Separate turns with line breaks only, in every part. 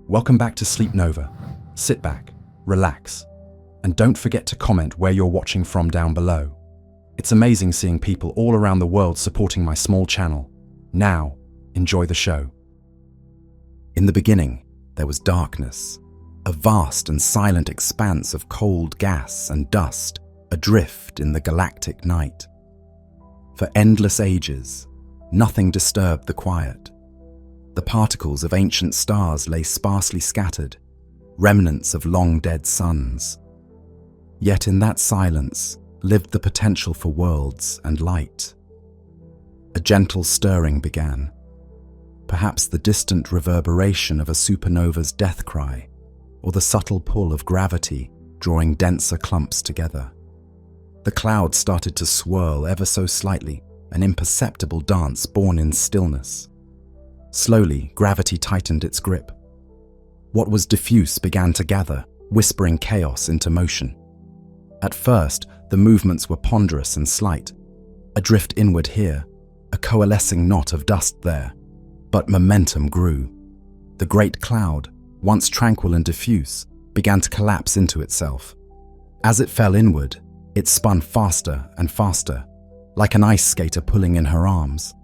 Welcome back to Sleep Nova. Sit back, relax, and don't forget to comment where you're watching from down below. It's amazing seeing people all around the world supporting my small channel. Now, enjoy the show. In the beginning, there was darkness, a vast and silent expanse of cold gas and dust adrift in the galactic night. For endless ages, nothing disturbed the quiet. The particles of ancient stars lay sparsely scattered, remnants of long-dead suns. Yet in that silence lived the potential for worlds and light. A gentle stirring began, perhaps the distant reverberation of a supernova's death cry, or the subtle pull of gravity drawing denser clumps together. The clouds started to swirl ever so slightly, an imperceptible dance born in stillness. Slowly, gravity tightened its grip. What was diffuse began to gather, whispering chaos into motion. At first, the movements were ponderous and slight, a drift inward here, a coalescing knot of dust there. But momentum grew. The great cloud, once tranquil and diffuse, began to collapse into itself. As it fell inward, it spun faster and faster, like an ice skater pulling in her arms.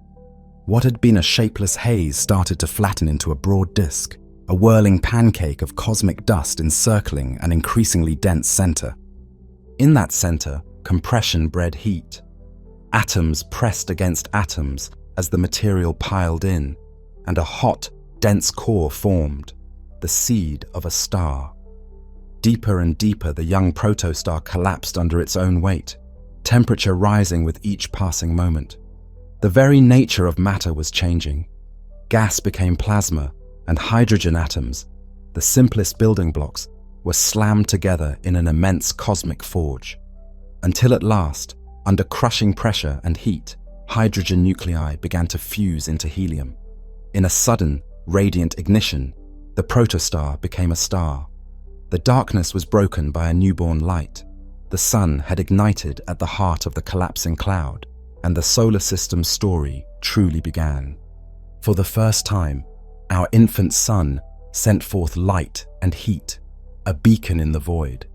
What had been a shapeless haze started to flatten into a broad disk, a whirling pancake of cosmic dust encircling an increasingly dense center. In that center, compression bred heat. Atoms pressed against atoms as the material piled in, and a hot, dense core formed, the seed of a star. Deeper and deeper, the young protostar collapsed under its own weight, temperature rising with each passing moment. The very nature of matter was changing. Gas became plasma, and hydrogen atoms, the simplest building blocks, were slammed together in an immense cosmic forge. Until at last, under crushing pressure and heat, hydrogen nuclei began to fuse into helium. In a sudden, radiant ignition, the protostar became a star. The darkness was broken by a newborn light. The sun had ignited at the heart of the collapsing cloud, and the solar system's story truly began. For the first time, our infant sun sent forth light and heat, a beacon in the void.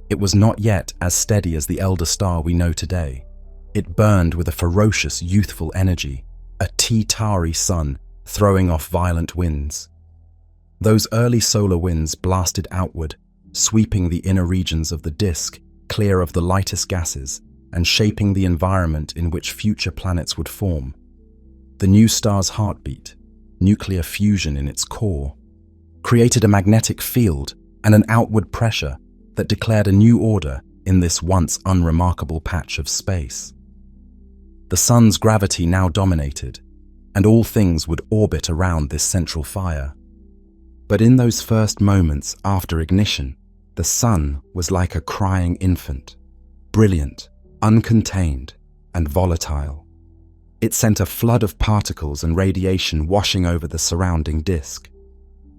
It was not yet as steady as the elder star we know today. It burned with a ferocious, youthful energy, a T-Tauri sun throwing off violent winds. Those early solar winds blasted outward, sweeping the inner regions of the disk clear of the lightest gases and shaping the environment in which future planets would form. The new star's heartbeat, nuclear fusion in its core, created a magnetic field and an outward pressure that declared a new order in this once unremarkable patch of space. The sun's gravity now dominated, and all things would orbit around this central fire. But in those first moments after ignition, the sun was like a crying infant, brilliant, uncontained, and volatile. It sent a flood of particles and radiation washing over the surrounding disk.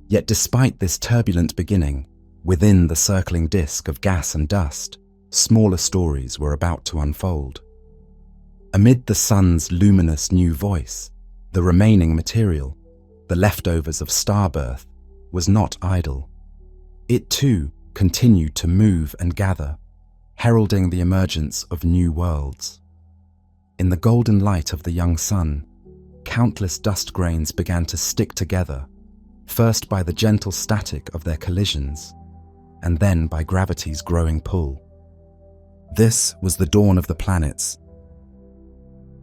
Yet despite this turbulent beginning, within the circling disk of gas and dust, smaller stories were about to unfold. Amid the sun's luminous new voice, the remaining material, the leftovers of starbirth, was not idle. It too continued to move and gather, heralding the emergence of new worlds. In the golden light of the young sun, countless dust grains began to stick together, first by the gentle static of their collisions, and then by gravity's growing pull. This was the dawn of the planets,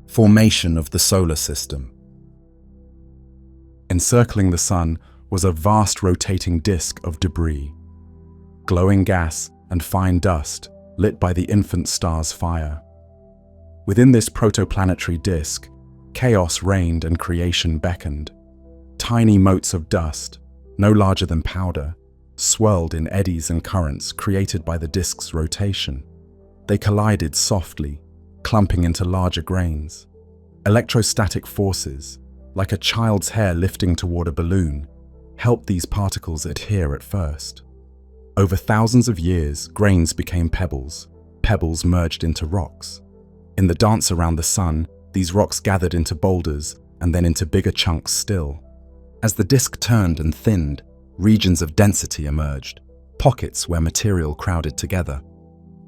formation of the solar system. Encircling the sun was a vast rotating disk of debris, glowing gas and fine dust lit by the infant star's fire. Within this protoplanetary disk, chaos reigned and creation beckoned. Tiny motes of dust, no larger than powder, swirled in eddies and currents created by the disk's rotation. They collided softly, clumping into larger grains. Electrostatic forces, like a child's hair lifting toward a balloon, helped these particles adhere at first. Over thousands of years, grains became pebbles. Pebbles merged into rocks. In the dance around the sun, these rocks gathered into boulders and then into bigger chunks still. As the disk turned and thinned, regions of density emerged, pockets where material crowded together.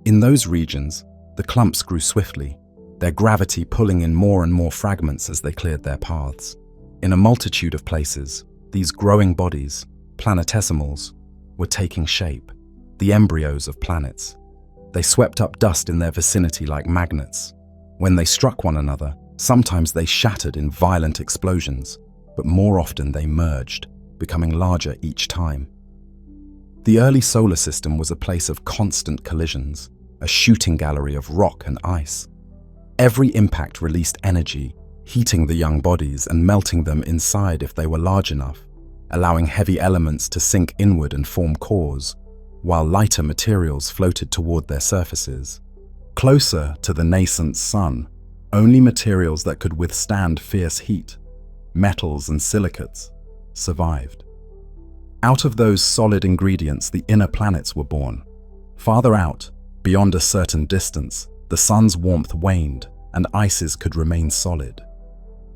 In those regions, the clumps grew swiftly, their gravity pulling in more and more fragments as they cleared their paths. In a multitude of places, these growing bodies, planetesimals, were taking shape, the embryos of planets. They swept up dust in their vicinity like magnets. When they struck one another, sometimes they shattered in violent explosions, but more often they merged, becoming larger each time. The early solar system was a place of constant collisions, a shooting gallery of rock and ice. Every impact released energy, heating the young bodies and melting them inside if they were large enough, allowing heavy elements to sink inward and form cores, while lighter materials floated toward their surfaces. Closer to the nascent sun, only materials that could withstand fierce heat, metals and silicates, survived. Out of those solid ingredients, the inner planets were born. Farther out, beyond a certain distance, the sun's warmth waned and ices could remain solid.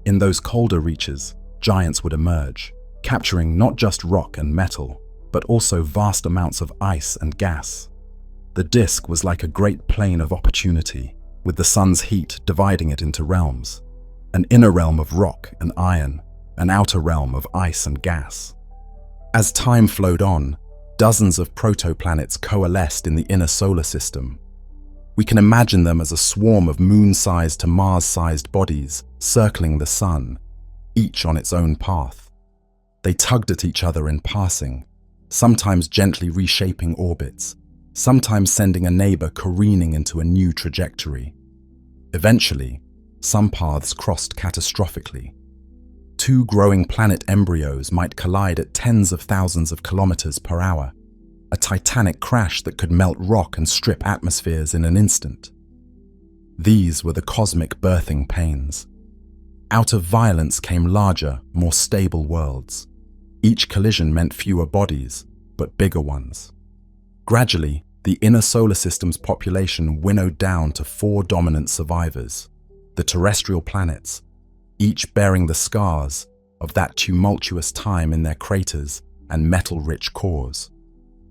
In those colder reaches, giants would emerge, capturing not just rock and metal, but also vast amounts of ice and gas. The disk was like a great plain of opportunity, with the sun's heat dividing it into realms. An inner realm of rock and iron, an outer realm of ice and gas. As time flowed on, dozens of protoplanets coalesced in the inner solar system. We can imagine them as a swarm of moon-sized to Mars-sized bodies circling the sun, each on its own path. They tugged at each other in passing, sometimes gently reshaping orbits, sometimes sending a neighbor careening into a new trajectory. Eventually, some paths crossed catastrophically. Two growing planet embryos might collide at tens of thousands of kilometers per hour, a titanic crash that could melt rock and strip atmospheres in an instant. These were the cosmic birthing pains. Out of violence came larger, more stable worlds. Each collision meant fewer bodies, but bigger ones. Gradually, the inner solar system's population winnowed down to 4 dominant survivors, the terrestrial planets, each bearing the scars of that tumultuous time in their craters and metal-rich cores.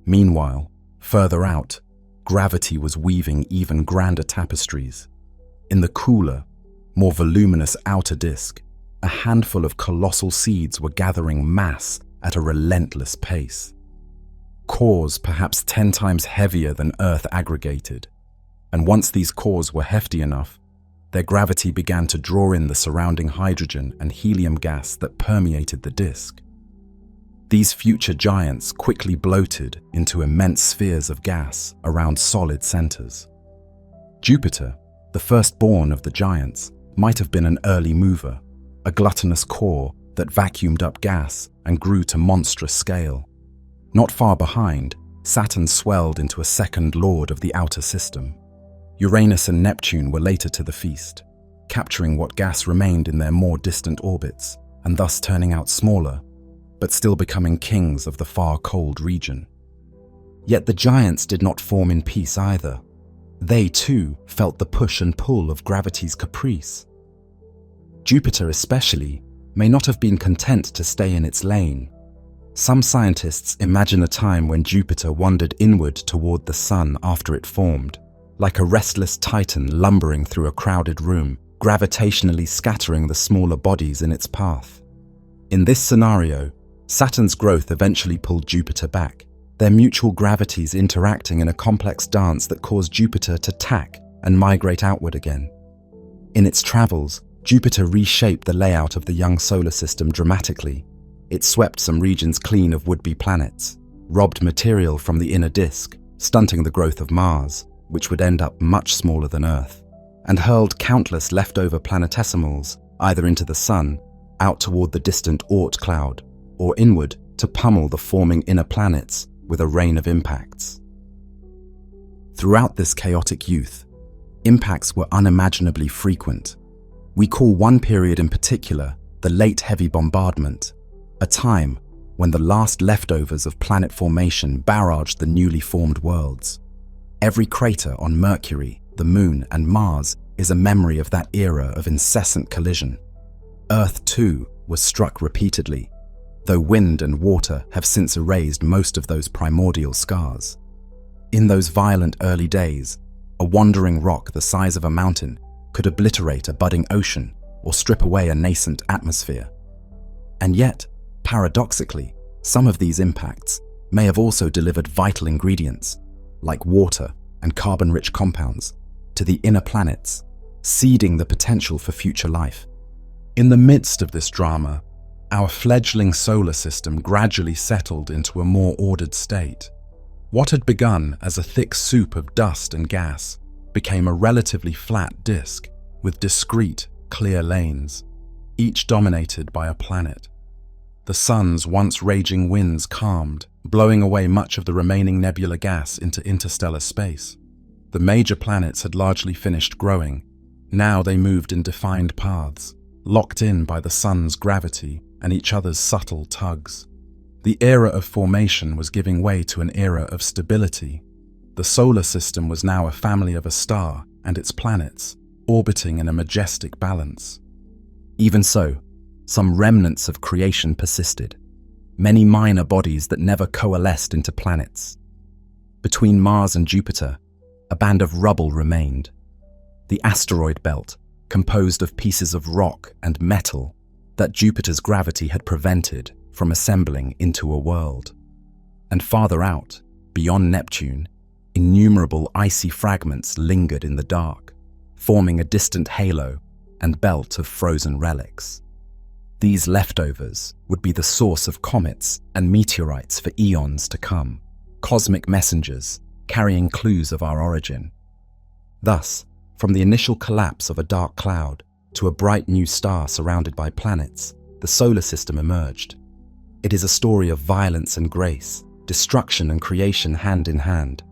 Meanwhile, further out, gravity was weaving even grander tapestries. In the cooler, more voluminous outer disk, a handful of colossal seeds were gathering mass at a relentless pace. Cores perhaps 10 times heavier than Earth aggregated, and once these cores were hefty enough, their gravity began to draw in the surrounding hydrogen and helium gas that permeated the disk. These future giants quickly bloated into immense spheres of gas around solid centers. Jupiter, the firstborn of the giants, might have been an early mover, a gluttonous core that vacuumed up gas and grew to monstrous scale. Not far behind, Saturn swelled into a second lord of the outer system. Uranus and Neptune were later to the feast, capturing what gas remained in their more distant orbits, and thus turning out smaller, but still becoming kings of the far cold region. Yet the giants did not form in peace either. They too felt the push and pull of gravity's caprice. Jupiter especially may not have been content to stay in its lane. Some scientists imagine a time when Jupiter wandered inward toward the sun after it formed, like a restless titan lumbering through a crowded room, gravitationally scattering the smaller bodies in its path. In this scenario, Saturn's growth eventually pulled Jupiter back, their mutual gravities interacting in a complex dance that caused Jupiter to tack and migrate outward again. In its travels, Jupiter reshaped the layout of the young solar system dramatically. It swept some regions clean of would-be planets, robbed material from the inner disk, stunting the growth of Mars, which would end up much smaller than Earth, and hurled countless leftover planetesimals either into the sun, out toward the distant Oort cloud, or inward to pummel the forming inner planets with a rain of impacts. Throughout this chaotic youth, impacts were unimaginably frequent. We call one period in particular the Late Heavy Bombardment, a time when the last leftovers of planet formation barraged the newly formed worlds. Every crater on Mercury, the Moon, and Mars is a memory of that era of incessant collision. Earth, too, was struck repeatedly. though wind and water have since erased most of those primordial scars. In those violent early days, a wandering rock the size of a mountain could obliterate a budding ocean or strip away a nascent atmosphere. And yet, paradoxically, some of these impacts may have also delivered vital ingredients, like water and carbon-rich compounds, to the inner planets, seeding the potential for future life. In the midst of this drama, our fledgling solar system gradually settled into a more ordered state. What had begun as a thick soup of dust and gas became a relatively flat disk with discrete, clear lanes, each dominated by a planet. The sun's once raging winds calmed, blowing away much of the remaining nebular gas into interstellar space. The major planets had largely finished growing. Now they moved in defined paths, locked in by the sun's gravity and each other's subtle tugs. The era of formation was giving way to an era of stability. The solar system was now a family of a star and its planets, orbiting in a majestic balance. Even so, some remnants of creation persisted, many minor bodies that never coalesced into planets. Between Mars and Jupiter, a band of rubble remained. The asteroid belt, composed of pieces of rock and metal that Jupiter's gravity had prevented from assembling into a world. And farther out, beyond Neptune, innumerable icy fragments lingered in the dark, forming a distant halo and belt of frozen relics. These leftovers would be the source of comets and meteorites for eons to come, cosmic messengers carrying clues of our origin. Thus, from the initial collapse of a dark cloud to a bright new star surrounded by planets, the solar system emerged. It is a story of violence and grace, destruction and creation hand in hand.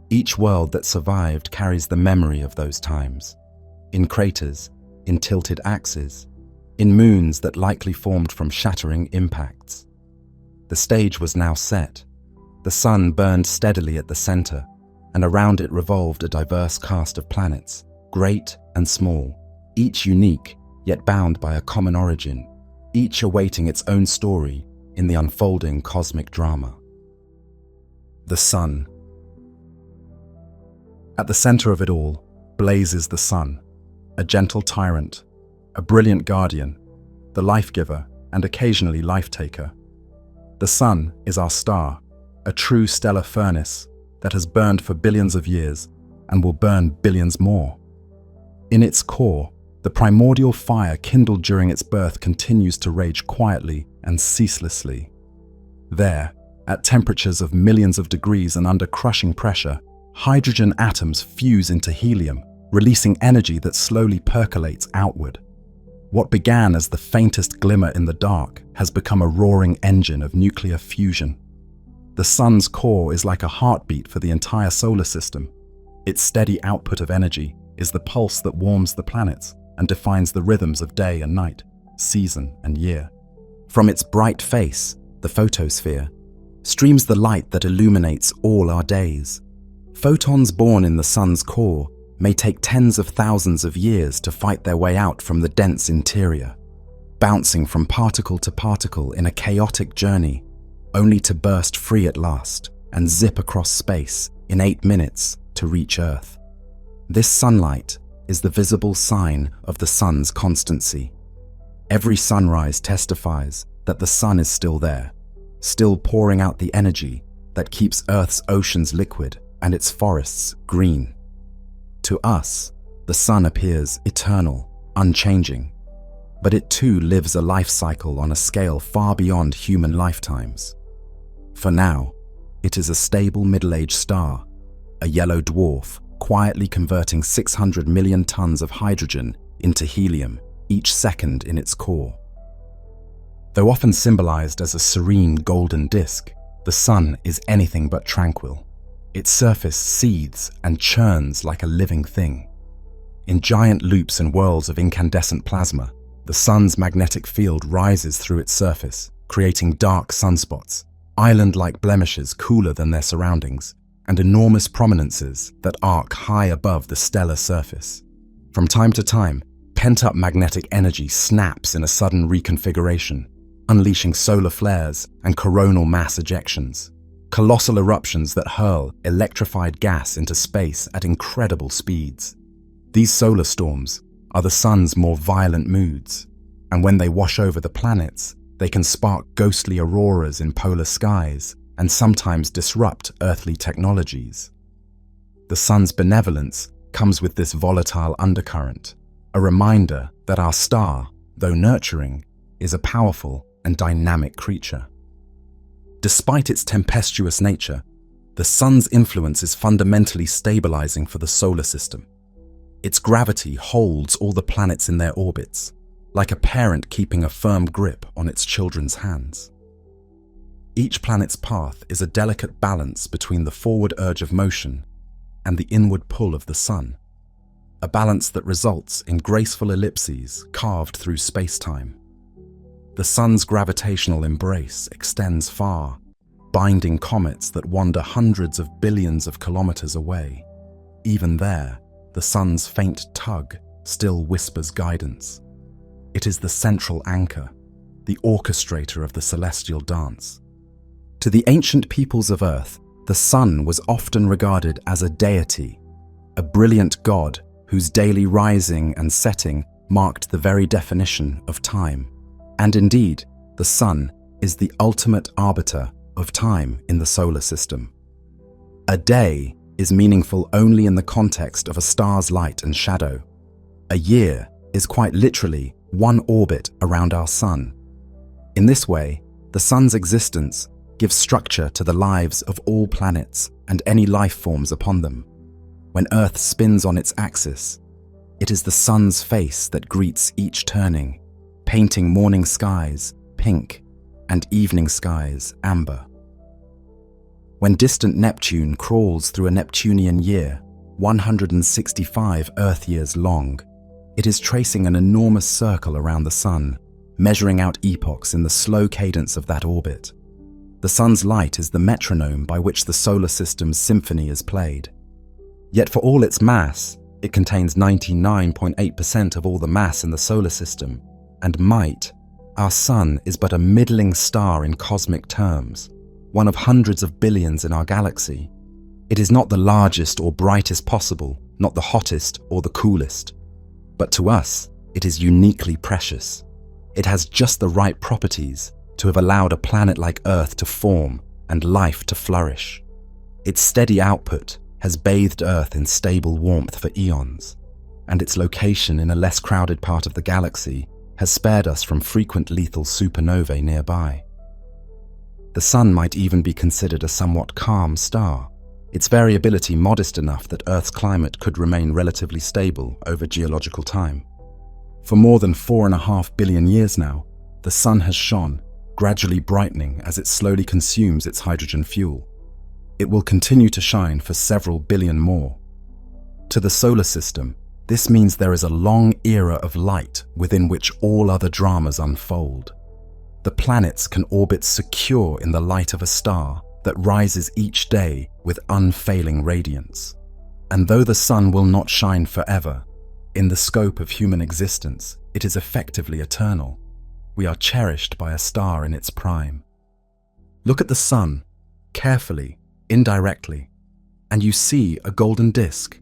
Each world that survived carries the memory of those times, in craters, in tilted axes, in moons that likely formed from shattering impacts. The stage was now set. The sun burned steadily at the center, and around it revolved a diverse cast of planets, great and small, each unique yet bound by a common origin, each awaiting its own story in the unfolding cosmic drama. The sun. At the center of it all blazes the sun, a gentle tyrant, a brilliant guardian, the life-giver and occasionally life-taker. The sun is our star, a true stellar furnace that has burned for billions of years and will burn billions more. In its core, the primordial fire kindled during its birth continues to rage quietly and ceaselessly. There, at temperatures of millions of degrees and under crushing pressure, hydrogen atoms fuse into helium, releasing energy that slowly percolates outward. What began as the faintest glimmer in the dark has become a roaring engine of nuclear fusion. The sun's core is like a heartbeat for the entire solar system. Its steady output of energy is the pulse that warms the planets and defines the rhythms of day and night, season and year. From its bright face, the photosphere, streams the light that illuminates all our days. Photons born in the sun's core may take tens of thousands of years to fight their way out from the dense interior, bouncing from particle to particle in a chaotic journey, only to burst free at last and zip across space in 8 minutes to reach Earth. This sunlight is the visible sign of the sun's constancy. Every sunrise testifies that the sun is still there, still pouring out the energy that keeps Earth's oceans liquid and its forests green. To us, the sun appears eternal, unchanging, but it too lives a life cycle on a scale far beyond human lifetimes. For now, it is a stable middle-aged star, a yellow dwarf quietly converting 600 million tons of hydrogen into helium each second in its core. Though often symbolized as a serene golden disk, the sun is anything but tranquil. Its surface seethes and churns like a living thing. In giant loops and whirls of incandescent plasma, the sun's magnetic field rises through its surface, creating dark sunspots, island-like blemishes cooler than their surroundings, and enormous prominences that arc high above the stellar surface. From time to time, pent-up magnetic energy snaps in a sudden reconfiguration, unleashing solar flares and coronal mass ejections, colossal eruptions that hurl electrified gas into space at incredible speeds. These solar storms are the sun's more violent moods, and when they wash over the planets, they can spark ghostly auroras in polar skies and sometimes disrupt earthly technologies. The sun's benevolence comes with this volatile undercurrent, a reminder that our star, though nurturing, is a powerful and dynamic creature. Despite its tempestuous nature, the sun's influence is fundamentally stabilizing for the solar system. Its gravity holds all the planets in their orbits, like a parent keeping a firm grip on its children's hands. Each planet's path is a delicate balance between the forward urge of motion and the inward pull of the sun, a balance that results in graceful ellipses carved through space-time. The sun's gravitational embrace extends far, binding comets that wander hundreds of billions of kilometers away. Even there, the sun's faint tug still whispers guidance. It is the central anchor, the orchestrator of the celestial dance. To the ancient peoples of Earth, the sun was often regarded as a deity, a brilliant god whose daily rising and setting marked the very definition of time. And indeed, the sun is the ultimate arbiter of time in the solar system. A day is meaningful only in the context of a star's light and shadow. A year is quite literally one orbit around our sun. In this way, the sun's existence gives structure to the lives of all planets and any life forms upon them. When Earth spins on its axis, it is the sun's face that greets each turning, painting morning skies pink and evening skies amber. When distant Neptune crawls through a Neptunian year, 165 Earth years long, it is tracing an enormous circle around the sun, measuring out epochs in the slow cadence of that orbit. The sun's light is the metronome by which the solar system's symphony is played. Yet for all its mass, it contains 99.8% of all the mass in the solar system, and might, our sun is but a middling star in cosmic terms, one of hundreds of billions in our galaxy. It is not the largest or brightest possible, not the hottest or the coolest. But to us, it is uniquely precious. It has just the right properties to have allowed a planet like Earth to form and life to flourish. Its steady output has bathed Earth in stable warmth for eons, and its location in a less crowded part of the galaxy has spared us from frequent lethal supernovae nearby. The sun might even be considered a somewhat calm star, its variability modest enough that Earth's climate could remain relatively stable over geological time. For more than 4.5 billion years now, the sun has shone, gradually brightening as it slowly consumes its hydrogen fuel. It will continue to shine for several billion more. To the solar system, this means there is a long era of light within which all other dramas unfold. The planets can orbit secure in the light of a star that rises each day with unfailing radiance. And though the sun will not shine forever, in the scope of human existence, it is effectively eternal. We are cherished by a star in its prime. Look at the sun, carefully, indirectly, and you see a golden disk.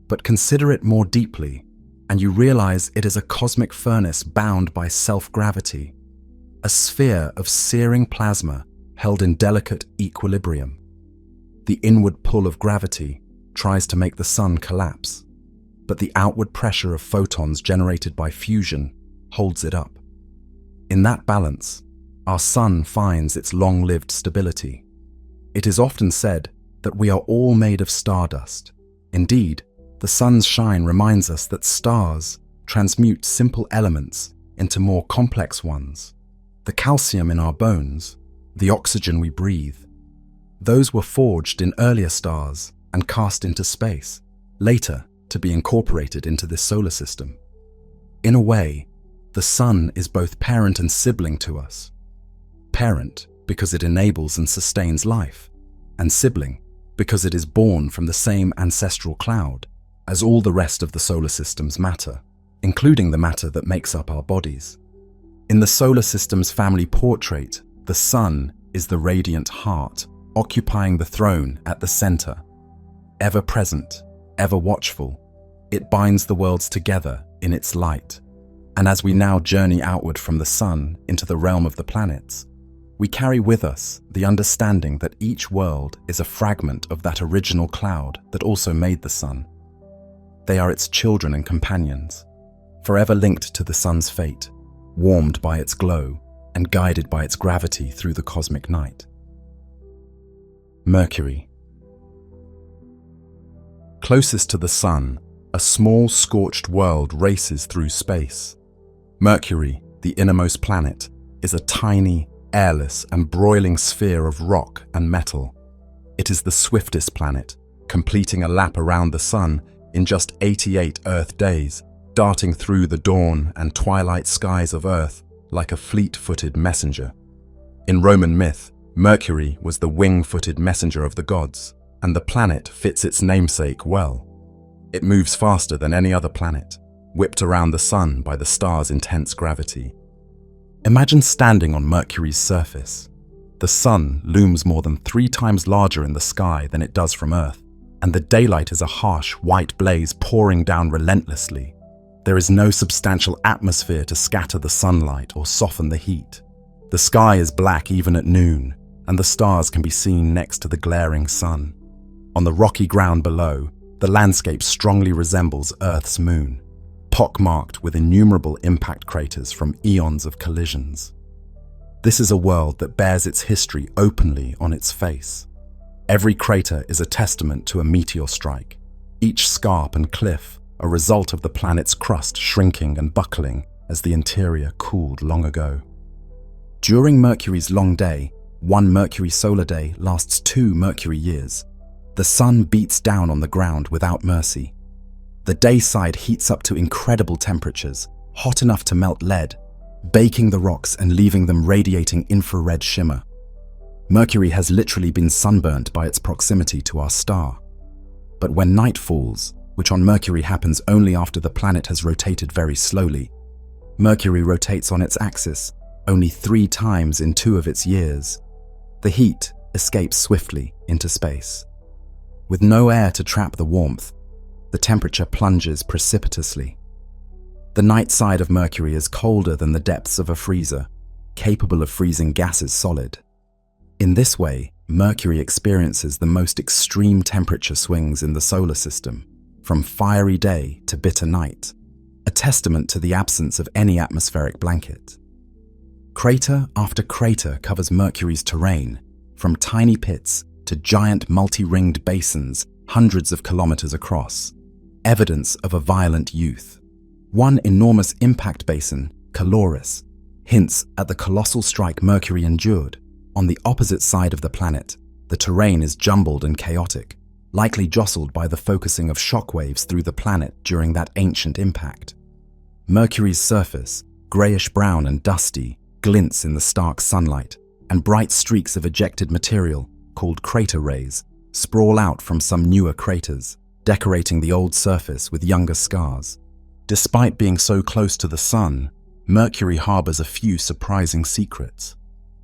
But consider it more deeply, and you realize it is a cosmic furnace bound by self-gravity, a sphere of searing plasma held in delicate equilibrium. The inward pull of gravity tries to make the sun collapse, but the outward pressure of photons generated by fusion holds it up. In that balance, our sun finds its long-lived stability. It is often said that we are all made of stardust. Indeed, the sun's shine reminds us that stars transmute simple elements into more complex ones. The calcium in our bones, the oxygen we breathe, those were forged in earlier stars and cast into space, later to be incorporated into this solar system. In a way, the sun is both parent and sibling to us. Parent because it enables and sustains life, and sibling because it is born from the same ancestral cloud as all the rest of the solar system's matter, including the matter that makes up our bodies. In the solar system's family portrait, the Sun is the radiant heart, occupying the throne at the center. Ever present, ever watchful, it binds the worlds together in its light. And as we now journey outward from the Sun into the realm of the planets, we carry with us the understanding that each world is a fragment of that original cloud that also made the Sun. They are its children and companions, forever linked to the Sun's fate, warmed by its glow and guided by its gravity through the cosmic night. Mercury. Closest to the Sun, a small scorched world races through space. Mercury, the innermost planet, is a tiny, airless and broiling sphere of rock and metal. It is the swiftest planet, completing a lap around the Sun in just 88 Earth days, darting through the dawn and twilight skies of Earth like a fleet-footed messenger. In Roman myth, Mercury was the wing-footed messenger of the gods, and the planet fits its namesake well. It moves faster than any other planet, whipped around the Sun by the star's intense gravity. Imagine standing on Mercury's surface. The Sun looms more than 3 times larger in the sky than it does from Earth, and the daylight is a harsh, white blaze pouring down relentlessly. There is no substantial atmosphere to scatter the sunlight or soften the heat. The sky is black even at noon, and the stars can be seen next to the glaring Sun. On the rocky ground below, the landscape strongly resembles Earth's moon, pockmarked with innumerable impact craters from eons of collisions. This is a world that bears its history openly on its face. Every crater is a testament to a meteor strike, each scarp and cliff a result of the planet's crust shrinking and buckling as the interior cooled long ago. During Mercury's long day, 1 Mercury solar day lasts 2 Mercury years. The Sun beats down on the ground without mercy. The day side heats up to incredible temperatures, hot enough to melt lead, baking the rocks and leaving them radiating infrared shimmer. Mercury has literally been sunburnt by its proximity to our star. But when night falls, which on Mercury happens only after the planet has rotated very slowly, Mercury rotates on its axis only 3 times in 2 of its years. The heat escapes swiftly into space. With no air to trap the warmth, the temperature plunges precipitously. The night side of Mercury is colder than the depths of a freezer, capable of freezing gases solid. In this way, Mercury experiences the most extreme temperature swings in the solar system, from fiery day to bitter night, a testament to the absence of any atmospheric blanket. Crater after crater covers Mercury's terrain, from tiny pits to giant multi-ringed basins hundreds of kilometers across, evidence of a violent youth. One enormous impact basin, Caloris, hints at the colossal strike Mercury endured. On the opposite side of the planet, the terrain is jumbled and chaotic, likely jostled by the focusing of shockwaves through the planet during that ancient impact. Mercury's surface, grayish-brown and dusty, glints in the stark sunlight, and bright streaks of ejected material, called crater rays, sprawl out from some newer craters, decorating the old surface with younger scars. Despite being so close to the Sun, Mercury harbors a few surprising secrets.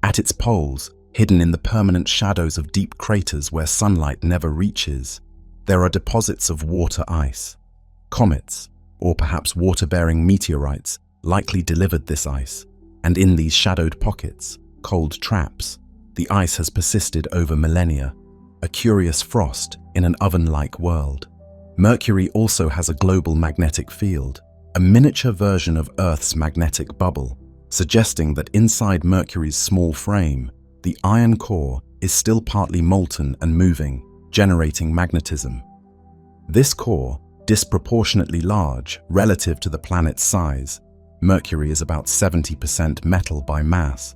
At its poles, hidden in the permanent shadows of deep craters where sunlight never reaches, there are deposits of water ice. Comets, or perhaps water-bearing meteorites, likely delivered this ice, and in these shadowed pockets, cold traps, the ice has persisted over millennia, a curious frost in an oven-like world. Mercury also has a global magnetic field, a miniature version of Earth's magnetic bubble, suggesting that inside Mercury's small frame, the iron core is still partly molten and moving, generating magnetism. This core, disproportionately large relative to the planet's size, Mercury is about 70% metal by mass,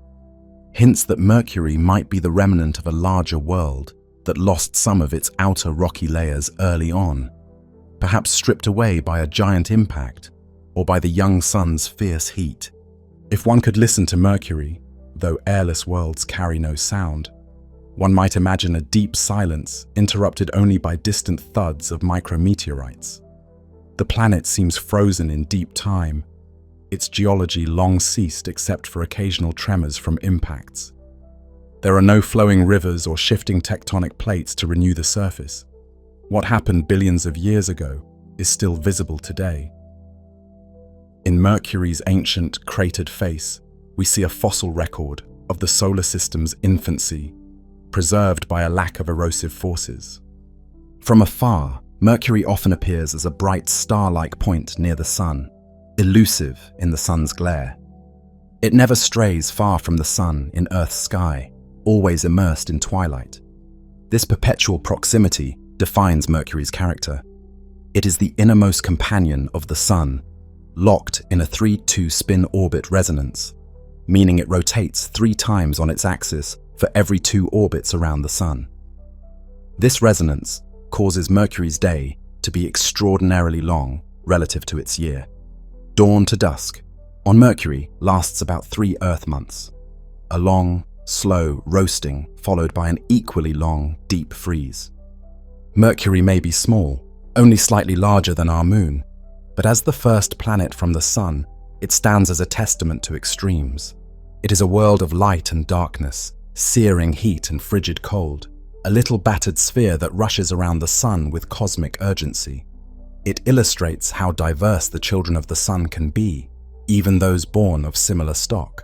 hints that Mercury might be the remnant of a larger world that lost some of its outer rocky layers early on, perhaps stripped away by a giant impact or by the young Sun's fierce heat. If one could listen to Mercury, though airless worlds carry no sound, one might imagine a deep silence interrupted only by distant thuds of micrometeorites. The planet seems frozen in deep time, its geology long ceased except for occasional tremors from impacts. There are no flowing rivers or shifting tectonic plates to renew the surface. What happened billions of years ago is still visible today. In Mercury's ancient, cratered face, we see a fossil record of the solar system's infancy, preserved by a lack of erosive forces. From afar, Mercury often appears as a bright star-like point near the Sun, elusive in the Sun's glare. It never strays far from the Sun in Earth's sky, always immersed in twilight. This perpetual proximity defines Mercury's character. It is the innermost companion of the Sun, locked in a 3-2 spin orbit resonance, meaning it rotates 3 times on its axis for every 2 orbits around the Sun. This resonance causes Mercury's day to be extraordinarily long relative to its year. Dawn to dusk on Mercury lasts about 3 Earth months, a long, slow roasting followed by an equally long, deep freeze. Mercury may be small, only slightly larger than our Moon, but as the first planet from the Sun, it stands as a testament to extremes. It is a world of light and darkness, searing heat and frigid cold, a little battered sphere that rushes around the Sun with cosmic urgency. It illustrates how diverse the children of the Sun can be, even those born of similar stock.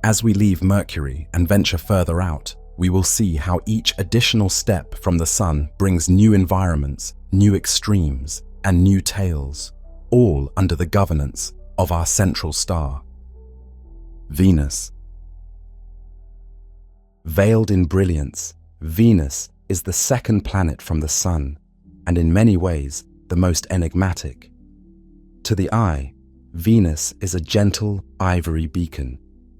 As we leave Mercury and venture further out, we will see how each additional step from the Sun brings new environments, new extremes, and new tales, all under the governance of our central star, Venus. Veiled in brilliance, Venus is the second planet from the Sun, and in many ways the most enigmatic. To the eye, Venus is a gentle ivory beacon,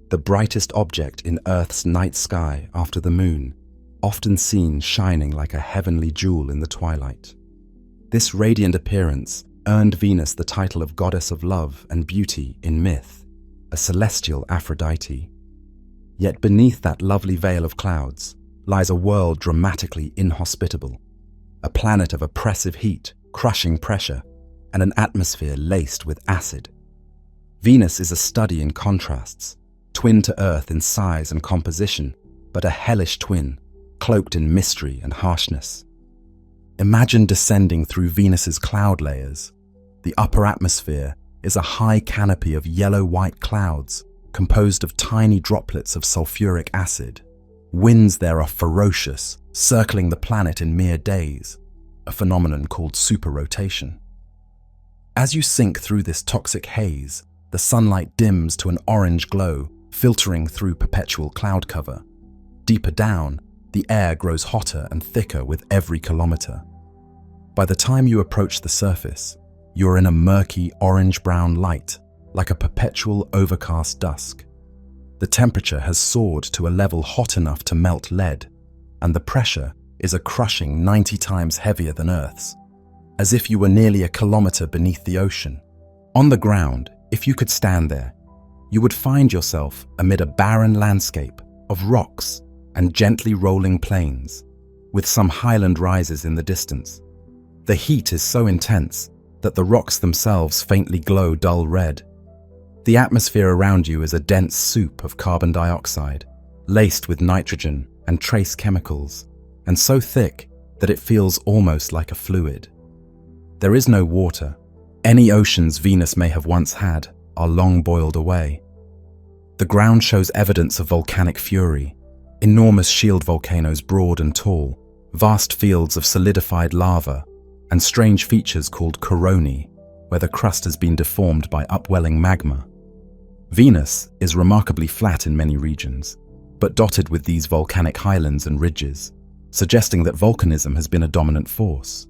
the brightest object in Earth's night sky after the Moon, often seen shining like a heavenly jewel in the twilight. This radiant appearance earned Venus the title of goddess of love and beauty in myth, a celestial Aphrodite. Yet beneath that lovely veil of clouds lies a world dramatically inhospitable, a planet of oppressive heat, crushing pressure, and an atmosphere laced with acid. Venus is a study in contrasts, twin to Earth in size and composition, but a hellish twin, cloaked in mystery and harshness. Imagine descending through Venus's cloud layers. The upper atmosphere is a high canopy of yellow-white clouds composed of tiny droplets of sulfuric acid. Winds there are ferocious, circling the planet in mere days, a phenomenon called superrotation. As you sink through this toxic haze, the sunlight dims to an orange glow, filtering through perpetual cloud cover. Deeper down, the air grows hotter and thicker with every kilometer. By the time you approach the surface, you are in a murky orange-brown light, like a perpetual overcast dusk. The temperature has soared to a level hot enough to melt lead, and the pressure is a crushing 90 times heavier than Earth's, as if you were nearly a kilometer beneath the ocean. On the ground, if you could stand there, you would find yourself amid a barren landscape of rocks and gently rolling plains, with some highland rises in the distance. The heat is so intense that the rocks themselves faintly glow dull red. The atmosphere around you is a dense soup of carbon dioxide, laced with nitrogen and trace chemicals, and so thick that it feels almost like a fluid. There is no water. Any oceans Venus may have once had are long boiled away. The ground shows evidence of volcanic fury, enormous shield volcanoes broad and tall, vast fields of solidified lava, and strange features called coronae, where the crust has been deformed by upwelling magma. Venus is remarkably flat in many regions, but dotted with these volcanic highlands and ridges, suggesting that volcanism has been a dominant force.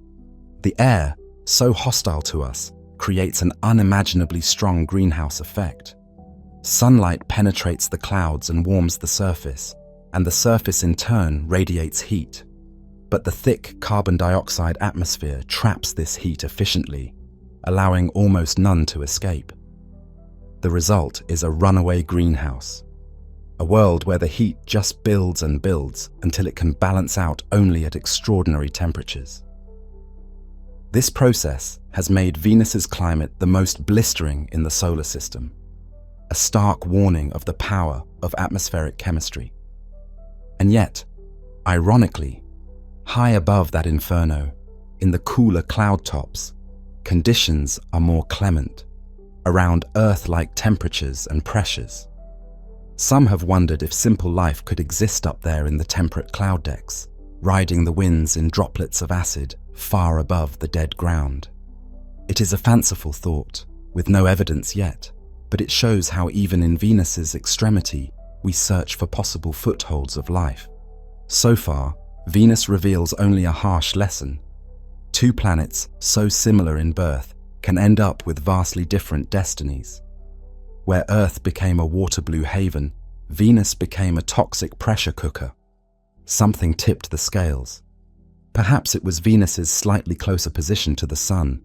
The air, so hostile to us, creates an unimaginably strong greenhouse effect. Sunlight penetrates the clouds and warms the surface, and the surface in turn radiates heat. But the thick carbon dioxide atmosphere traps this heat efficiently, allowing almost none to escape. The result is a runaway greenhouse, a world where the heat just builds and builds until it can balance out only at extraordinary temperatures. This process has made Venus's climate the most blistering in the solar system, a stark warning of the power of atmospheric chemistry. And yet, ironically, high above that inferno, in the cooler cloud tops, conditions are more clement, around Earth-like temperatures and pressures. Some have wondered if simple life could exist up there in the temperate cloud decks, riding the winds in droplets of acid far above the dead ground. It is a fanciful thought, with no evidence yet, but it shows how even in Venus's extremity, we search for possible footholds of life. So far, Venus reveals only a harsh lesson. Two planets so similar in birth can end up with vastly different destinies. Where Earth became a water blue haven, Venus became a toxic pressure cooker. Something tipped the scales. Perhaps it was Venus's slightly closer position to the Sun,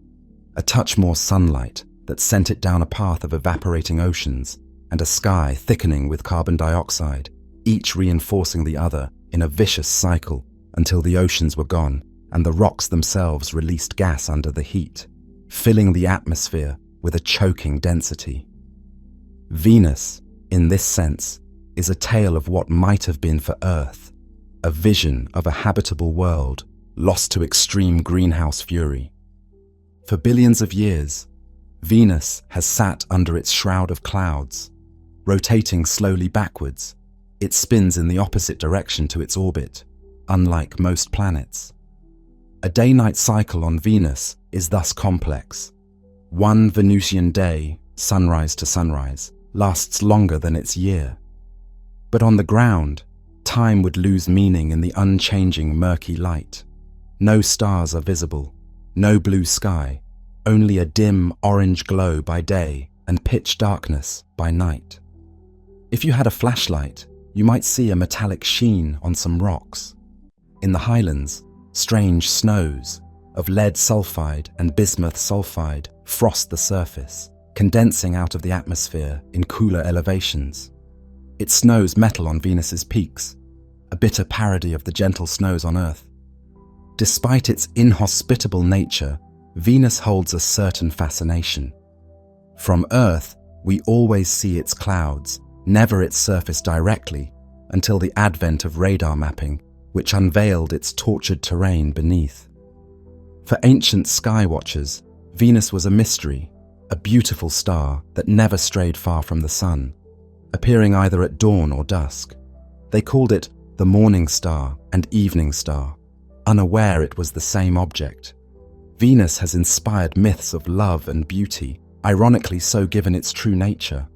a touch more sunlight that sent it down a path of evaporating oceans and a sky thickening with carbon dioxide, each reinforcing the other in a vicious cycle until the oceans were gone and the rocks themselves released gas under the heat, filling the atmosphere with a choking density. Venus, in this sense, is a tale of what might have been for Earth, a vision of a habitable world lost to extreme greenhouse fury. For billions of years, Venus has sat under its shroud of clouds. Rotating slowly backwards, it spins in the opposite direction to its orbit, unlike most planets. A day-night cycle on Venus is thus complex. One Venusian day, sunrise to sunrise, lasts longer than its year. But on the ground, time would lose meaning in the unchanging murky light. No stars are visible, no blue sky, only a dim orange glow by day and pitch darkness by night. If you had a flashlight, you might see a metallic sheen on some rocks. In the highlands, strange snows of lead sulfide and bismuth sulfide frost the surface, condensing out of the atmosphere in cooler elevations. It snows metal on Venus's peaks, a bitter parody of the gentle snows on Earth. Despite its inhospitable nature, Venus holds a certain fascination. From Earth, we always see its clouds, never its surface directly, until the advent of radar mapping, which unveiled its tortured terrain beneath. For ancient sky watchers, Venus was a mystery, a beautiful star that never strayed far from the sun, appearing either at dawn or dusk. They called it the morning star and evening star, unaware it was the same object. Venus has inspired myths of love and beauty, ironically so given its true nature.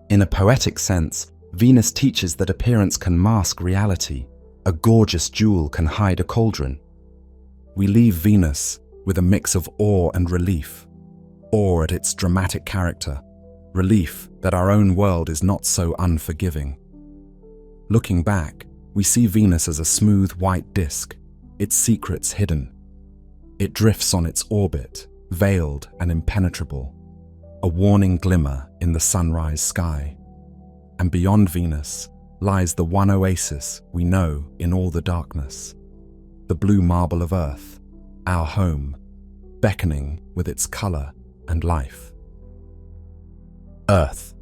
In a poetic sense, Venus teaches that appearance can mask reality. A gorgeous jewel can hide a cauldron. We leave Venus with a mix of awe and relief. Awe at its dramatic character, relief that our own world is not so unforgiving. Looking back, we see Venus as a smooth white disk, its secrets hidden. It drifts on its orbit, veiled and impenetrable, a warning glimmer in the sunrise sky. And beyond Venus lies the one oasis we know in all the darkness, the blue marble of Earth, our home, beckoning with its color and life. Earth.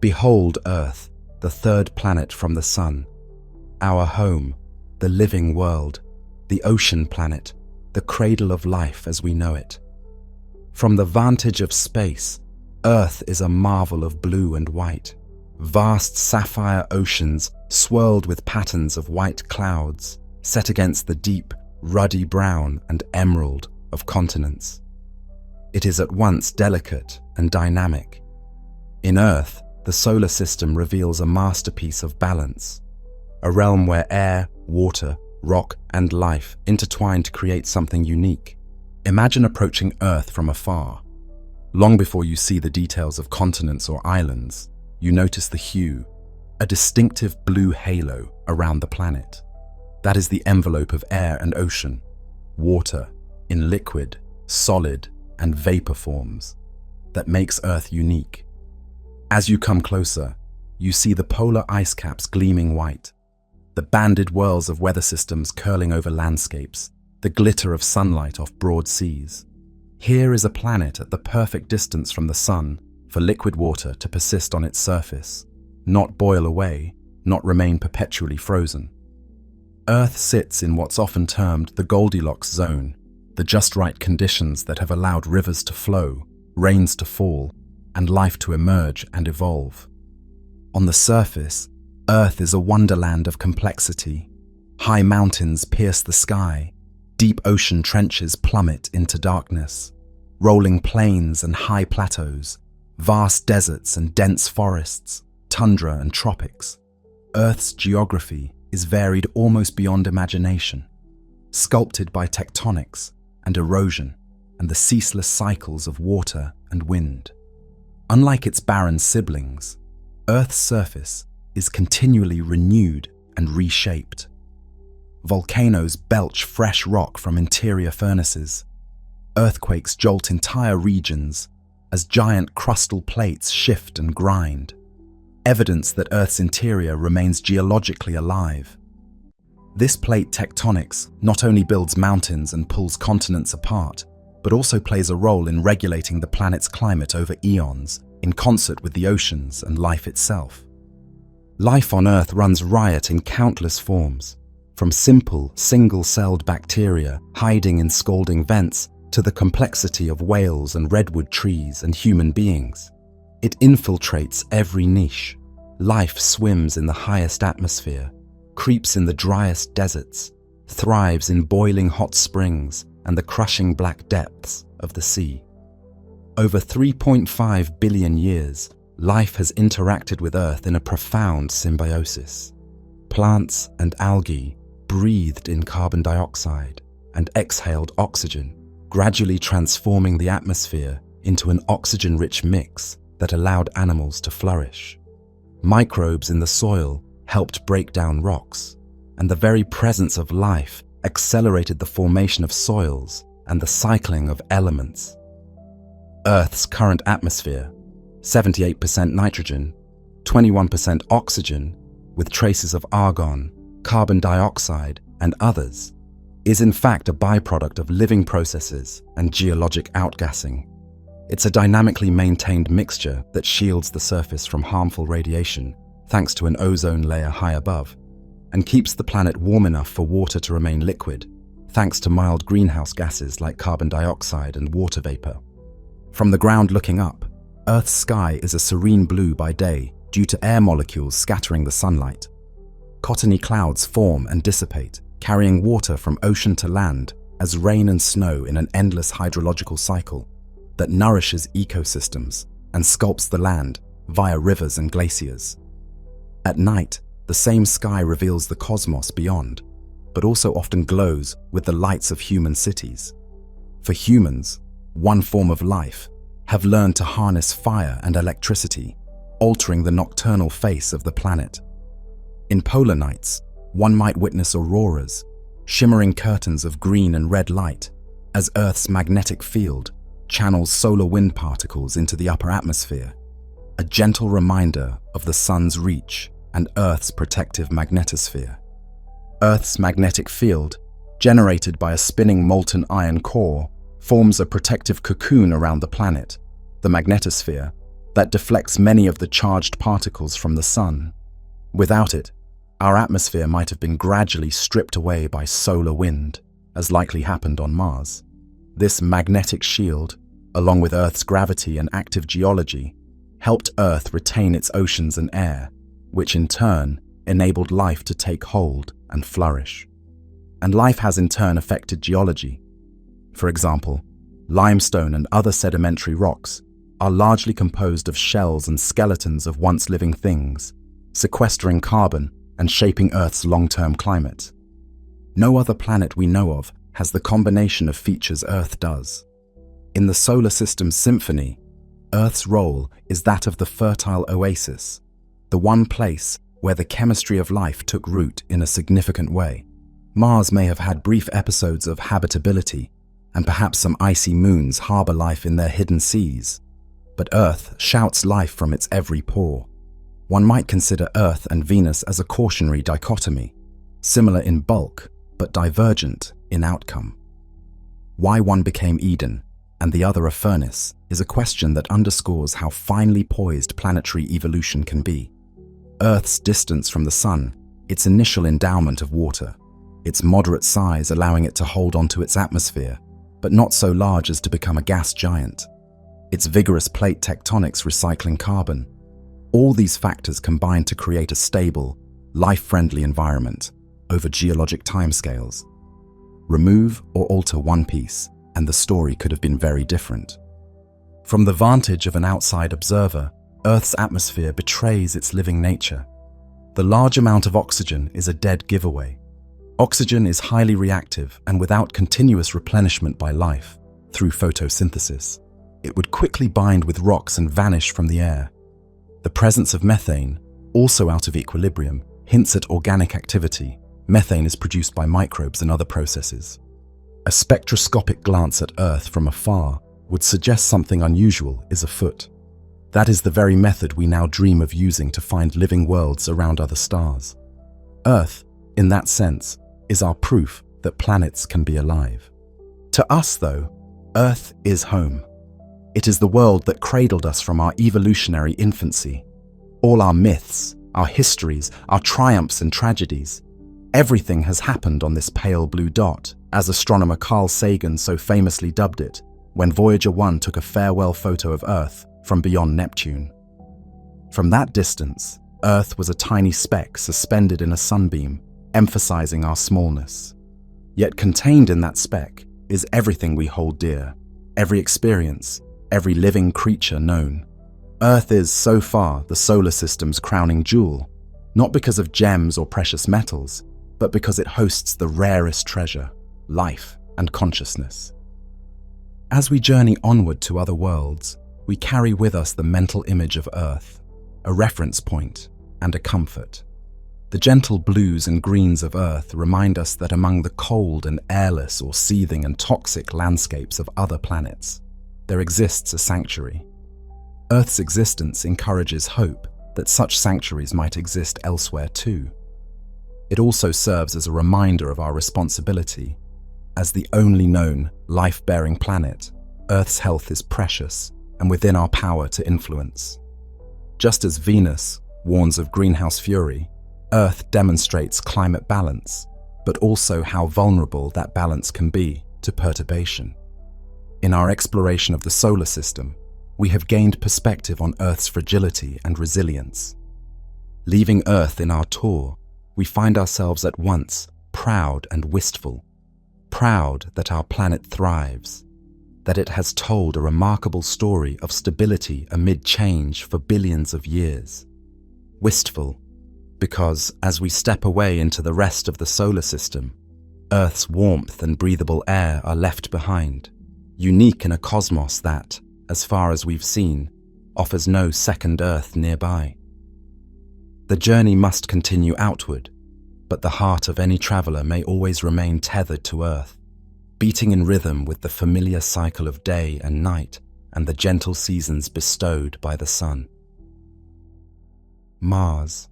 Behold Earth, the third planet from the Sun, our home, the living world, the ocean planet, the cradle of life as we know it. From the vantage of space, Earth is a marvel of blue and white, vast sapphire oceans swirled with patterns of white clouds set against the deep, ruddy brown and emerald of continents. It is at once delicate and dynamic. In Earth, the solar system reveals a masterpiece of balance, a realm where air, water, rock, and life intertwine to create something unique. Imagine approaching Earth from afar. Long before you see the details of continents or islands, you notice the hue, a distinctive blue halo around the planet. That is the envelope of air and ocean, water in liquid, solid, and vapor forms that makes Earth unique. As you come closer, you see the polar ice caps gleaming white, the banded whirls of weather systems curling over landscapes, the glitter of sunlight off broad seas. Here is a planet at the perfect distance from the sun, for liquid water to persist on its surface, not boil away, not remain perpetually frozen. Earth sits in what's often termed the Goldilocks zone, the just right conditions that have allowed rivers to flow, rains to fall, and life to emerge and evolve. On the surface, Earth is a wonderland of complexity. High mountains pierce the sky, deep ocean trenches plummet into darkness, rolling plains and high plateaus, vast deserts and dense forests, tundra and tropics. Earth's geography is varied almost beyond imagination, sculpted by tectonics and erosion and the ceaseless cycles of water and wind. Unlike its barren siblings, Earth's surface is continually renewed and reshaped. Volcanoes belch fresh rock from interior furnaces. Earthquakes jolt entire regions as giant crustal plates shift and grind, evidence that Earth's interior remains geologically alive. This plate tectonics not only builds mountains and pulls continents apart, but also plays a role in regulating the planet's climate over eons, in concert with the oceans and life itself. Life on Earth runs riot in countless forms, from simple, single-celled bacteria hiding in scalding vents to the complexity of whales and redwood trees and human beings. It infiltrates every niche. Life swims in the highest atmosphere, creeps in the driest deserts, thrives in boiling hot springs and the crushing black depths of the sea. Over 3.5 billion years, life has interacted with Earth in a profound symbiosis. Plants and algae breathed in carbon dioxide and exhaled oxygen, gradually transforming the atmosphere into an oxygen-rich mix that allowed animals to flourish. Microbes in the soil helped break down rocks, and the very presence of life accelerated the formation of soils and the cycling of elements. Earth's current atmosphere, 78% nitrogen, 21% oxygen, with traces of argon, carbon dioxide, and others, is in fact a byproduct of living processes and geologic outgassing. It's a dynamically maintained mixture that shields the surface from harmful radiation thanks to an ozone layer high above, and keeps the planet warm enough for water to remain liquid thanks to mild greenhouse gases like carbon dioxide and water vapor. From the ground looking up, Earth's sky is a serene blue by day due to air molecules scattering the sunlight. Cottony clouds form and dissipate, carrying water from ocean to land as rain and snow in an endless hydrological cycle that nourishes ecosystems and sculpts the land via rivers and glaciers. At night, the same sky reveals the cosmos beyond, but also often glows with the lights of human cities. For humans, one form of life, have learned to harness fire and electricity, altering the nocturnal face of the planet. In polar nights, one might witness auroras, shimmering curtains of green and red light, as Earth's magnetic field channels solar wind particles into the upper atmosphere, a gentle reminder of the sun's reach and Earth's protective magnetosphere. Earth's magnetic field, generated by a spinning molten iron core, forms a protective cocoon around the planet, the magnetosphere, that deflects many of the charged particles from the sun. Without it, our atmosphere might have been gradually stripped away by solar wind, as likely happened on Mars. This magnetic shield, along with Earth's gravity and active geology, helped Earth retain its oceans and air, which in turn enabled life to take hold and flourish. And life has in turn affected geology. For example, limestone and other sedimentary rocks are largely composed of shells and skeletons of once living things, sequestering carbon and shaping Earth's long-term climate. No other planet we know of has the combination of features Earth does. In the solar system's symphony, Earth's role is that of the fertile oasis, the one place where the chemistry of life took root in a significant way. Mars may have had brief episodes of habitability, and perhaps some icy moons harbor life in their hidden seas, but Earth shouts life from its every pore. One might consider Earth and Venus as a cautionary dichotomy, similar in bulk but divergent in outcome. Why one became Eden and the other a furnace is a question that underscores how finely poised planetary evolution can be. Earth's distance from the Sun, its initial endowment of water, its moderate size allowing it to hold onto its atmosphere, but not so large as to become a gas giant, its vigorous plate tectonics recycling carbon, all these factors combine to create a stable, life-friendly environment over geologic timescales. Remove or alter one piece, and the story could have been very different. From the vantage of an outside observer, Earth's atmosphere betrays its living nature. The large amount of oxygen is a dead giveaway. Oxygen is highly reactive, and without continuous replenishment by life, through photosynthesis, it would quickly bind with rocks and vanish from the air. The presence of methane, also out of equilibrium, hints at organic activity. Methane is produced by microbes and other processes. A spectroscopic glance at Earth from afar would suggest something unusual is afoot. That is the very method we now dream of using to find living worlds around other stars. Earth, in that sense, is our proof that planets can be alive. To us, though, Earth is home. It is the world that cradled us from our evolutionary infancy. All our myths, our histories, our triumphs and tragedies, everything has happened on this pale blue dot, as astronomer Carl Sagan so famously dubbed it, when Voyager 1 took a farewell photo of Earth from beyond Neptune. From that distance, Earth was a tiny speck suspended in a sunbeam, emphasizing our smallness. Yet contained in that speck is everything we hold dear, every experience, every living creature known. Earth is, so far, the solar system's crowning jewel, not because of gems or precious metals, but because it hosts the rarest treasure, life and consciousness. As we journey onward to other worlds, we carry with us the mental image of Earth, a reference point and a comfort. The gentle blues and greens of Earth remind us that among the cold and airless or seething and toxic landscapes of other planets, there exists a sanctuary. Earth's existence encourages hope that such sanctuaries might exist elsewhere too. It also serves as a reminder of our responsibility. As the only known, life-bearing planet, Earth's health is precious and within our power to influence. Just as Venus warns of greenhouse fury, Earth demonstrates climate balance, but also how vulnerable that balance can be to perturbation. In our exploration of the solar system, we have gained perspective on Earth's fragility and resilience. Leaving Earth in our tour, we find ourselves at once proud and wistful. Proud that our planet thrives, that it has told a remarkable story of stability amid change for billions of years. Wistful, because as we step away into the rest of the solar system, Earth's warmth and breathable air are left behind, unique in a cosmos that, as far as we've seen, offers no second Earth nearby. The journey must continue outward, but the heart of any traveler may always remain tethered to Earth, beating in rhythm with the familiar cycle of day and night and the gentle seasons bestowed by the sun. Mars.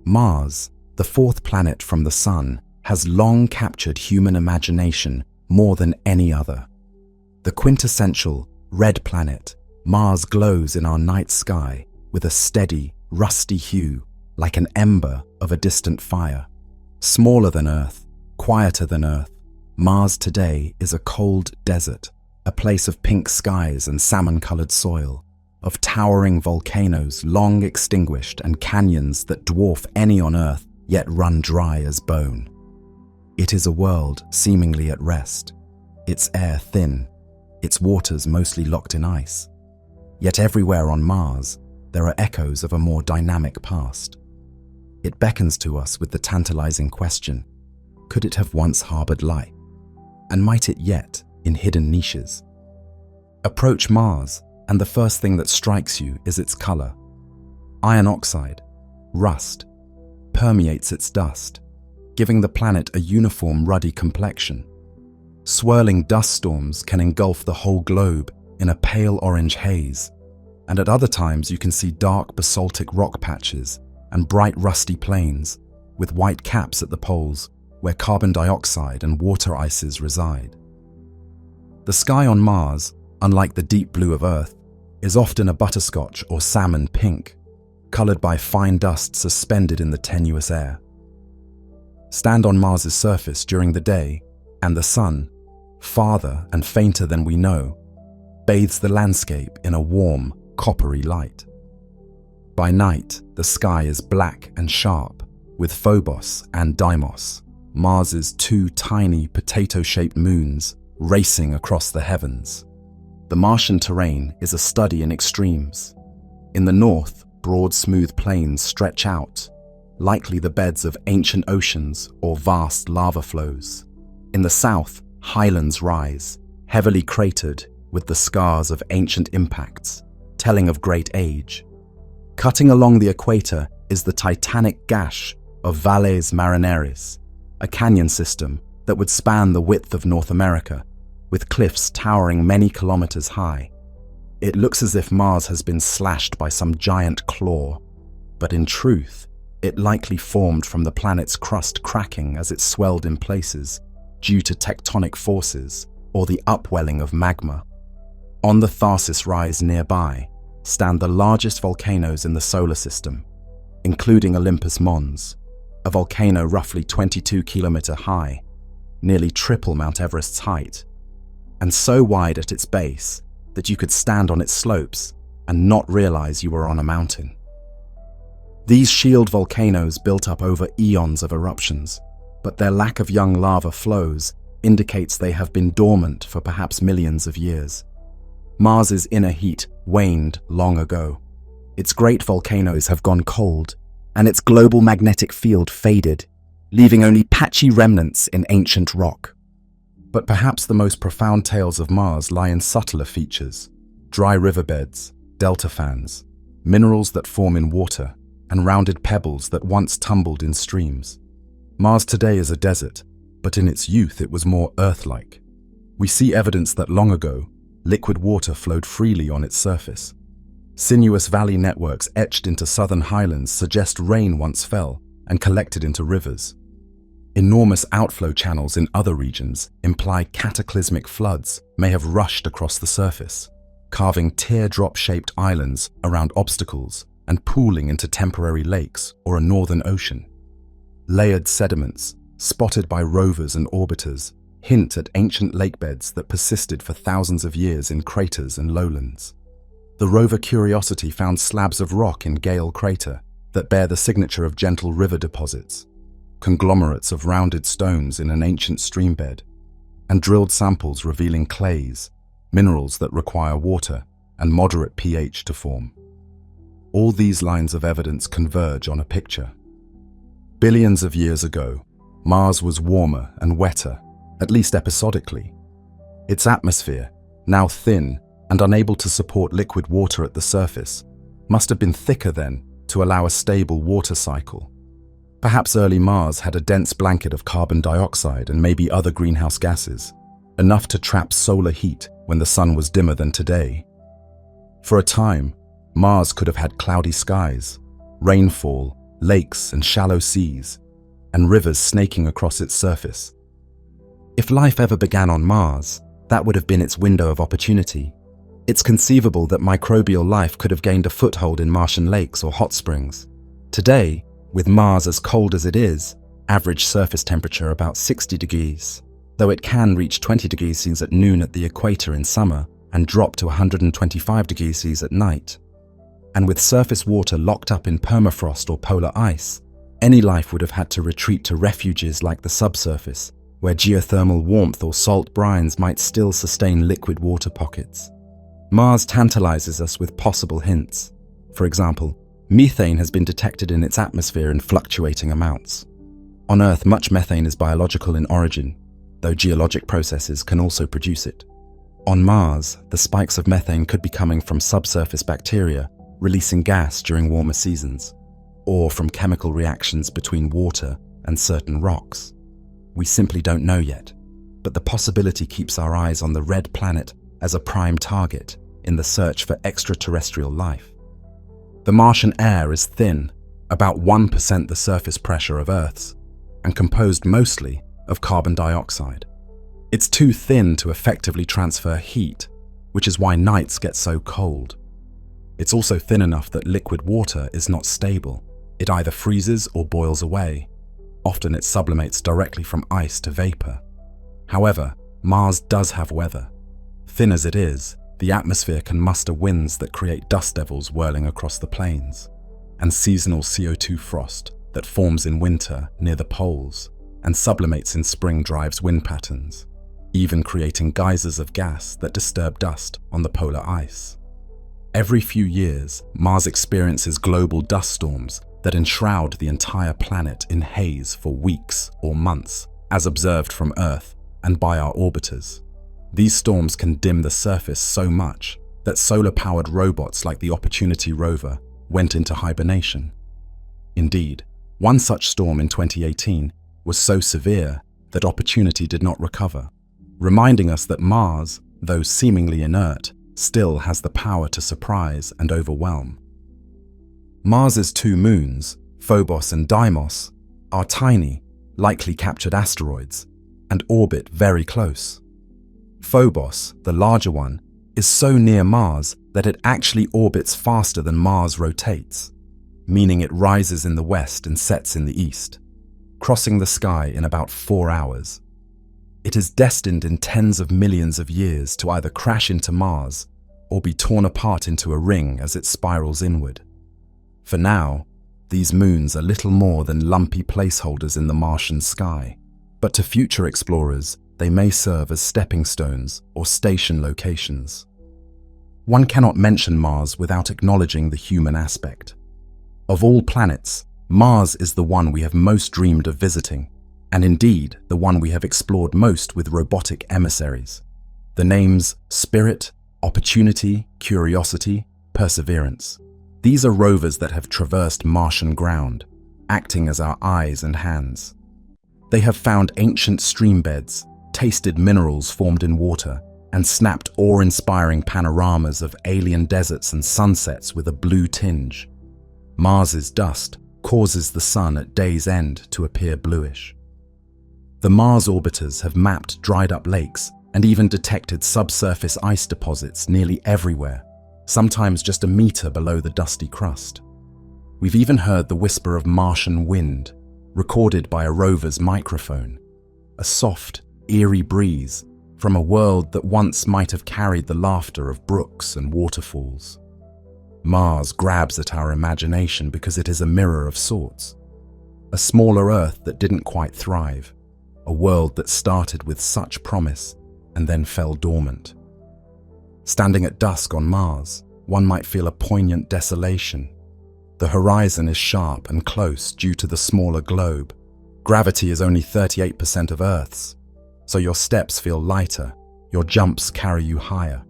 Mars, the fourth planet from the Sun, has long captured human imagination more than any other. The quintessential red planet, Mars glows in our night sky with a steady, rusty hue, like an ember of a distant fire. Smaller than Earth, quieter than Earth, Mars today is a cold desert, a place of pink skies and salmon-colored soil, of towering volcanoes long extinguished and canyons that dwarf any on Earth yet run dry as bone. It is a world seemingly at rest, its air thin, its waters mostly locked in ice. Yet everywhere on Mars, there are echoes of a more dynamic past. It beckons to us with the tantalizing question, could it have once harbored life? And might it yet in hidden niches? Approach Mars, and the first thing that strikes you is its color. Iron oxide, rust, permeates its dust, giving the planet a uniform ruddy complexion. Swirling dust storms can engulf the whole globe in a pale orange haze, and at other times you can see dark basaltic rock patches and bright rusty plains with white caps at the poles where carbon dioxide and water ices reside. The sky on Mars, unlike the deep blue of Earth, is often a butterscotch or salmon pink, colored by fine dust suspended in the tenuous air. Stand on Mars's surface during the day, and the sun, farther and fainter than we know, bathes the landscape in a warm, coppery light. By night, the sky is black and sharp, with Phobos and Deimos, Mars's two tiny potato-shaped moons, racing across the heavens. The Martian terrain is a study in extremes. In the north, broad smooth plains stretch out, likely the beds of ancient oceans or vast lava flows. In the south, highlands rise, heavily cratered with the scars of ancient impacts, telling of great age. Cutting along the equator is the titanic gash of Valles Marineris, a canyon system that would span the width of North America, with cliffs towering many kilometers high. It looks as if Mars has been slashed by some giant claw, but in truth, it likely formed from the planet's crust cracking as it swelled in places due to tectonic forces or the upwelling of magma. On the Tharsis Rise nearby stand the largest volcanoes in the solar system, including Olympus Mons, a volcano roughly 22-kilometer high, nearly triple Mount Everest's height, and so wide at its base that you could stand on its slopes and not realize you were on a mountain. These shield volcanoes built up over eons of eruptions, but their lack of young lava flows indicates they have been dormant for perhaps millions of years. Mars's inner heat waned long ago. Its great volcanoes have gone cold, and its global magnetic field faded, leaving only patchy remnants in ancient rock. But perhaps the most profound tales of Mars lie in subtler features: dry riverbeds, delta fans, minerals that form in water, and rounded pebbles that once tumbled in streams. Mars today is a desert, but in its youth it was more Earth-like. We see evidence that long ago, liquid water flowed freely on its surface. Sinuous valley networks etched into southern highlands suggest rain once fell and collected into rivers. Enormous outflow channels in other regions imply cataclysmic floods may have rushed across the surface, carving teardrop-shaped islands around obstacles and pooling into temporary lakes or a northern ocean. Layered sediments, spotted by rovers and orbiters, hint at ancient lakebeds that persisted for thousands of years in craters and lowlands. The rover Curiosity found slabs of rock in Gale Crater that bear the signature of gentle river deposits, conglomerates of rounded stones in an ancient streambed, and drilled samples revealing clays, minerals that require water and moderate pH to form. All these lines of evidence converge on a picture. Billions of years ago, Mars was warmer and wetter, at least episodically. Its atmosphere, now thin and unable to support liquid water at the surface, must have been thicker then to allow a stable water cycle. Perhaps early Mars had a dense blanket of carbon dioxide and maybe other greenhouse gases, enough to trap solar heat when the sun was dimmer than today. For a time, Mars could have had cloudy skies, rainfall, lakes and shallow seas, and rivers snaking across its surface. If life ever began on Mars, that would have been its window of opportunity. It's conceivable that microbial life could have gained a foothold in Martian lakes or hot springs. Today, with Mars as cold as it is, average surface temperature about 60 degrees, though it can reach 20 degrees Celsius at noon at the equator in summer and drop to 125 degrees Celsius at night. And with surface water locked up in permafrost or polar ice, any life would have had to retreat to refuges like the subsurface, where geothermal warmth or salt brines might still sustain liquid water pockets. Mars tantalizes us with possible hints. For example, methane has been detected in its atmosphere in fluctuating amounts. On Earth, much methane is biological in origin, though geologic processes can also produce it. On Mars, the spikes of methane could be coming from subsurface bacteria releasing gas during warmer seasons, or from chemical reactions between water and certain rocks. We simply don't know yet, but the possibility keeps our eyes on the red planet as a prime target in the search for extraterrestrial life. The Martian air is thin, about 1% the surface pressure of Earth's, and composed mostly of carbon dioxide. It's too thin to effectively transfer heat, which is why nights get so cold. It's also thin enough that liquid water is not stable. It either freezes or boils away. Often it sublimates directly from ice to vapor. However, Mars does have weather. Thin as it is, the atmosphere can muster winds that create dust devils whirling across the plains, and seasonal CO2 frost that forms in winter near the poles and sublimates in spring drives wind patterns, even creating geysers of gas that disturb dust on the polar ice. Every few years, Mars experiences global dust storms that enshroud the entire planet in haze for weeks or months, as observed from Earth and by our orbiters. These storms can dim the surface so much that solar-powered robots like the Opportunity rover went into hibernation. Indeed, one such storm in 2018 was so severe that Opportunity did not recover, reminding us that Mars, though seemingly inert, still has the power to surprise and overwhelm. Mars's two moons, Phobos and Deimos, are tiny, likely captured asteroids, and orbit very close. Phobos, the larger one, is so near Mars that it actually orbits faster than Mars rotates, meaning it rises in the west and sets in the east, crossing the sky in about 4 hours. It is destined in tens of millions of years to either crash into Mars or be torn apart into a ring as it spirals inward. For now, these moons are little more than lumpy placeholders in the Martian sky, but to future explorers, they may serve as stepping stones or station locations. One cannot mention Mars without acknowledging the human aspect. Of all planets, Mars is the one we have most dreamed of visiting, and indeed the one we have explored most with robotic emissaries. The names Spirit, Opportunity, Curiosity, Perseverance. These are rovers that have traversed Martian ground, acting as our eyes and hands. They have found ancient stream beds, tasted minerals formed in water, and snapped awe-inspiring panoramas of alien deserts and sunsets with a blue tinge. Mars's dust causes the sun at day's end to appear bluish. The Mars orbiters have mapped dried-up lakes and even detected subsurface ice deposits nearly everywhere, sometimes just a meter below the dusty crust. We've even heard the whisper of Martian wind, recorded by a rover's microphone, a soft, eerie breeze from a world that once might have carried the laughter of brooks and waterfalls. Mars grabs at our imagination because it is a mirror of sorts. A smaller Earth that didn't quite thrive, a world that started with such promise and then fell dormant. Standing at dusk on Mars, one might feel a poignant desolation. The horizon is sharp and close due to the smaller globe. Gravity is only 38% of Earth's, so your steps feel lighter, your jumps carry you higher.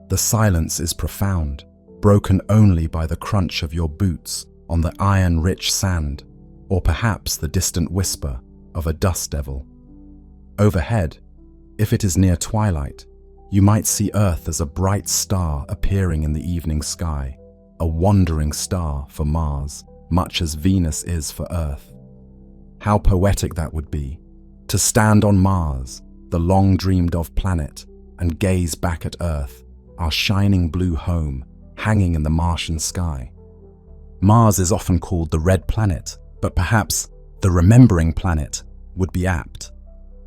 The silence is profound, broken only by the crunch of your boots on the iron-rich sand, or perhaps the distant whisper of a dust devil. Overhead, if it is near twilight, you might see Earth as a bright star appearing in the evening sky, a wandering star for Mars, much as Venus is for Earth. How poetic that would be, to stand on Mars, the long-dreamed-of planet, and gaze back at Earth, our shining blue home, hanging in the Martian sky. Mars is often called the Red Planet, but perhaps the Remembering Planet would be apt.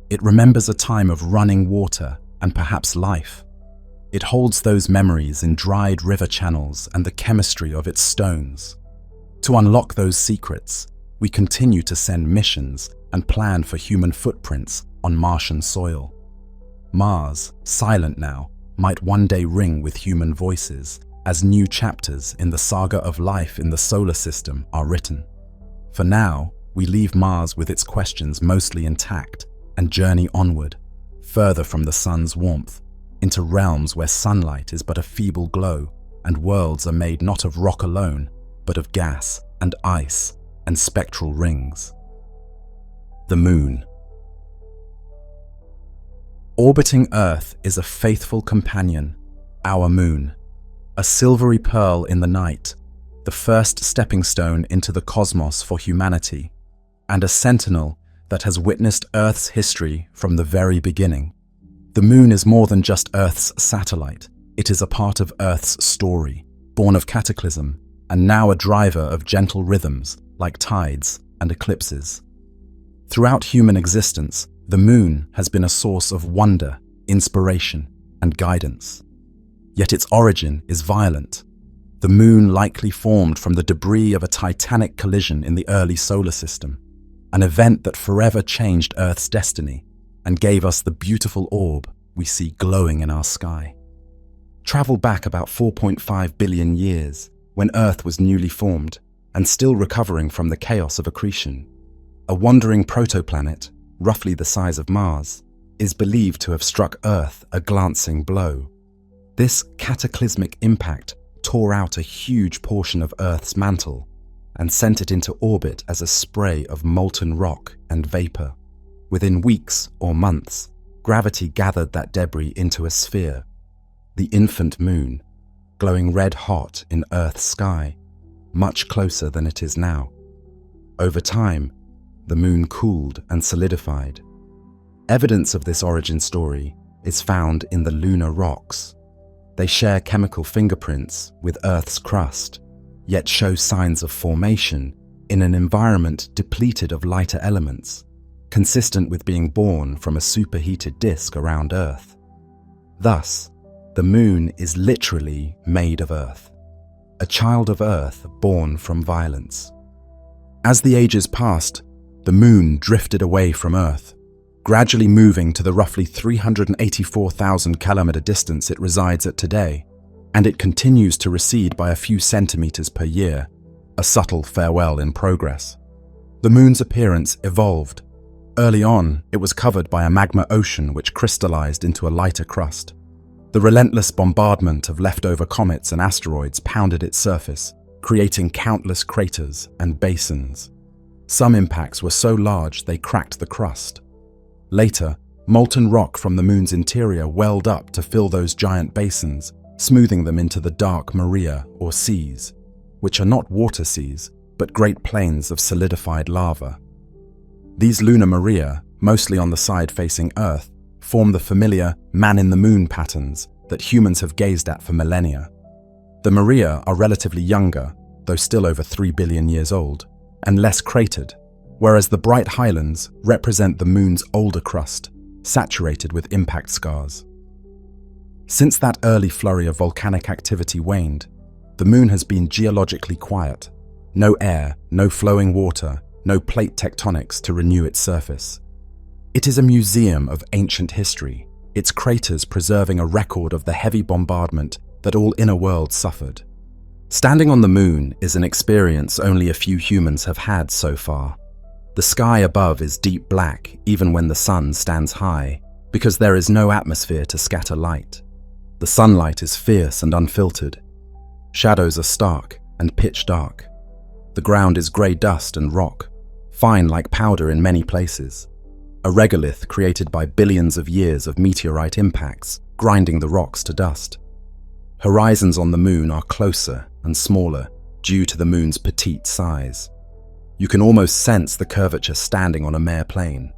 It remembers a time of running water and perhaps life. It holds those memories in dried river channels and the chemistry of its stones. To unlock those secrets, we continue to send missions and plan for human footprints on Martian soil. Mars, silent now, might one day ring with human voices as new chapters in the saga of life in the solar system are written. For now, we leave Mars with its questions mostly intact and journey onward, further from the sun's warmth, into realms where sunlight is but a feeble glow and worlds are made not of rock alone, but of gas and ice and spectral rings. The Moon. Orbiting Earth is a faithful companion, our moon, a silvery pearl in the night, the first stepping stone into the cosmos for humanity, and a sentinel that has witnessed Earth's history from the very beginning. The moon is more than just Earth's satellite. It is a part of Earth's story, born of cataclysm, and now a driver of gentle rhythms like tides and eclipses. Throughout human existence, the moon has been a source of wonder, inspiration, and guidance. Yet its origin is violent. The moon likely formed from the debris of a titanic collision in the early solar system, an event that forever changed Earth's destiny and gave us the beautiful orb we see glowing in our sky. Travel back about 4.5 billion years, when Earth was newly formed and still recovering from the chaos of accretion. A wandering protoplanet, roughly the size of Mars, is believed to have struck Earth a glancing blow. This cataclysmic impact tore out a huge portion of Earth's mantle and sent it into orbit as a spray of molten rock and vapor. Within weeks or months, gravity gathered that debris into a sphere, the infant moon, glowing red-hot in Earth's sky, much closer than it is now. Over time, the moon cooled and solidified. Evidence of this origin story is found in the lunar rocks. They share chemical fingerprints with Earth's crust, yet show signs of formation in an environment depleted of lighter elements, consistent with being born from a superheated disk around Earth. Thus, the moon is literally made of Earth, a child of Earth born from violence. As the ages passed, the moon drifted away from Earth, gradually moving to the roughly 384,000 kilometer distance it resides at today, and it continues to recede by a few centimeters per year, a subtle farewell in progress. The moon's appearance evolved. Early on, it was covered by a magma ocean which crystallized into a lighter crust. The relentless bombardment of leftover comets and asteroids pounded its surface, creating countless craters and basins. Some impacts were so large they cracked the crust. Later, molten rock from the moon's interior welled up to fill those giant basins, smoothing them into the dark maria or seas, which are not water seas, but great plains of solidified lava. These lunar maria, mostly on the side facing Earth, form the familiar man-in-the-moon patterns that humans have gazed at for millennia. The maria are relatively younger, though still over 3 billion years old, and less cratered, whereas the bright highlands represent the moon's older crust, saturated with impact scars. Since that early flurry of volcanic activity waned, the moon has been geologically quiet. No air, no flowing water, no plate tectonics to renew its surface. It is a museum of ancient history, its craters preserving a record of the heavy bombardment that all inner worlds suffered. Standing on the moon is an experience only a few humans have had so far. The sky above is deep black even when the sun stands high, because there is no atmosphere to scatter light. The sunlight is fierce and unfiltered. Shadows are stark and pitch dark. The ground is grey dust and rock, fine like powder in many places. A regolith created by billions of years of meteorite impacts, grinding the rocks to dust. Horizons on the moon are closer and smaller due to the moon's petite size. You can almost sense the curvature standing on a mere plane.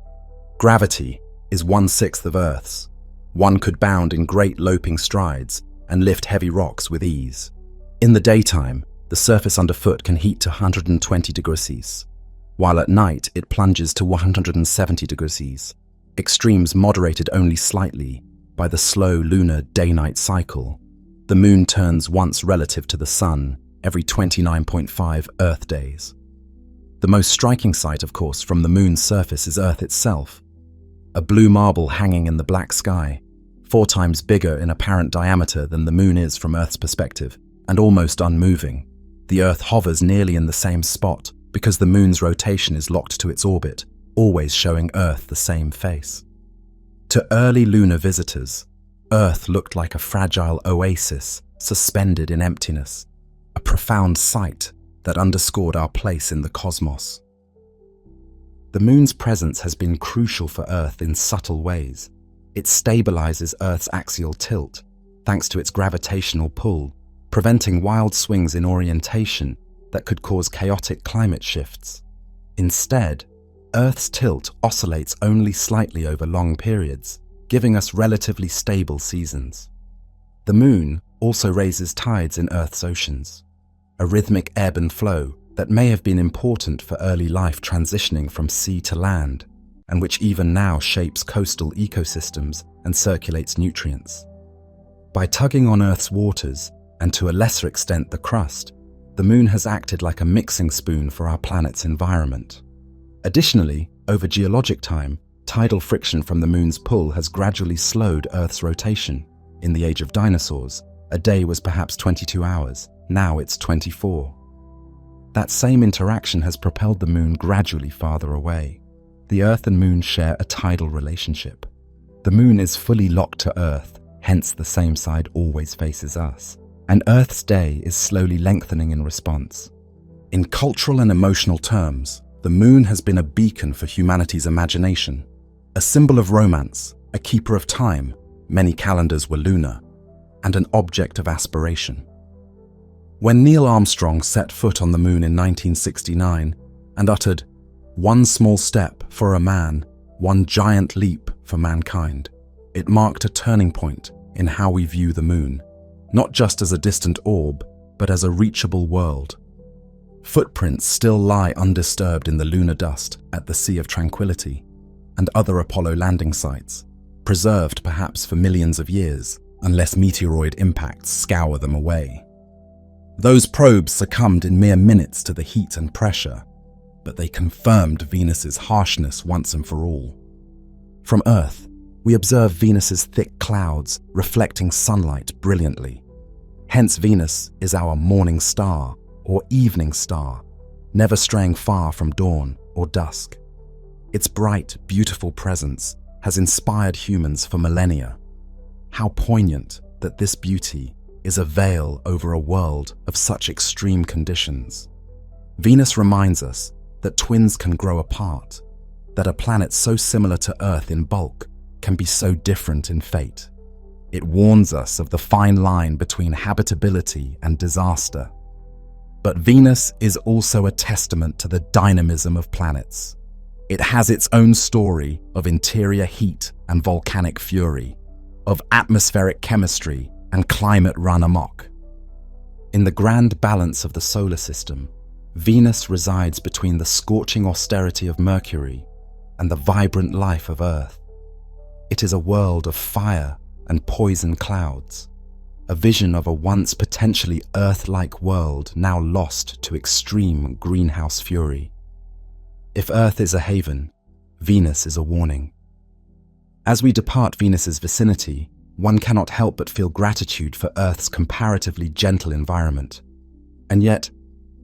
Gravity is 1/6 of Earth's. One could bound in great loping strides and lift heavy rocks with ease. In the daytime, the surface underfoot can heat to 120 degrees, while at night it plunges to 170 degrees, extremes moderated only slightly by the slow lunar day-night cycle. The moon turns once relative to the sun every 29.5 Earth days. The most striking sight, of course, from the moon's surface is Earth itself. A blue marble hanging in the black sky, 4 times bigger in apparent diameter than the moon is from Earth's perspective, and almost unmoving. The Earth hovers nearly in the same spot because the moon's rotation is locked to its orbit, always showing Earth the same face. To early lunar visitors, Earth looked like a fragile oasis suspended in emptiness, a profound sight that underscored our place in the cosmos. The moon's presence has been crucial for Earth in subtle ways. It stabilizes Earth's axial tilt, thanks to its gravitational pull, preventing wild swings in orientation that could cause chaotic climate shifts. Instead, Earth's tilt oscillates only slightly over long periods, giving us relatively stable seasons. The moon also raises tides in Earth's oceans, a rhythmic ebb and flow that may have been important for early life transitioning from sea to land, and which even now shapes coastal ecosystems and circulates nutrients. By tugging on Earth's waters, and to a lesser extent the crust, the moon has acted like a mixing spoon for our planet's environment. Additionally, over geologic time, tidal friction from the moon's pull has gradually slowed Earth's rotation. In the age of dinosaurs, a day was perhaps 22 hours, now it's 24. That same interaction has propelled the moon gradually farther away. The Earth and moon share a tidal relationship. The moon is fully locked to Earth, hence the same side always faces us, and Earth's day is slowly lengthening in response. In cultural and emotional terms, the moon has been a beacon for humanity's imagination, a symbol of romance, a keeper of time, many calendars were lunar, and an object of aspiration. When Neil Armstrong set foot on the moon in 1969 and uttered, "One small step for a man, one giant leap for mankind," it marked a turning point in how we view the moon, not just as a distant orb, but as a reachable world. Footprints still lie undisturbed in the lunar dust at the Sea of Tranquility and other Apollo landing sites, preserved perhaps for millions of years, unless meteoroid impacts scour them away. Those probes succumbed in mere minutes to the heat and pressure, but they confirmed Venus's harshness once and for all. From Earth, we observe Venus's thick clouds reflecting sunlight brilliantly. Hence Venus is our morning star or evening star, never straying far from dawn or dusk. Its bright, beautiful presence has inspired humans for millennia. How poignant that this beauty is a veil over a world of such extreme conditions. Venus reminds us that twins can grow apart, that a planet so similar to Earth in bulk can be so different in fate. It warns us of the fine line between habitability and disaster. But Venus is also a testament to the dynamism of planets. It has its own story of interior heat and volcanic fury, of atmospheric chemistry and climate run amok. In the grand balance of the solar system, Venus resides between the scorching austerity of Mercury and the vibrant life of Earth. It is a world of fire and poison clouds, a vision of a once potentially Earth-like world now lost to extreme greenhouse fury. If Earth is a haven, Venus is a warning. As we depart Venus's vicinity, one cannot help but feel gratitude for Earth's comparatively gentle environment. And yet,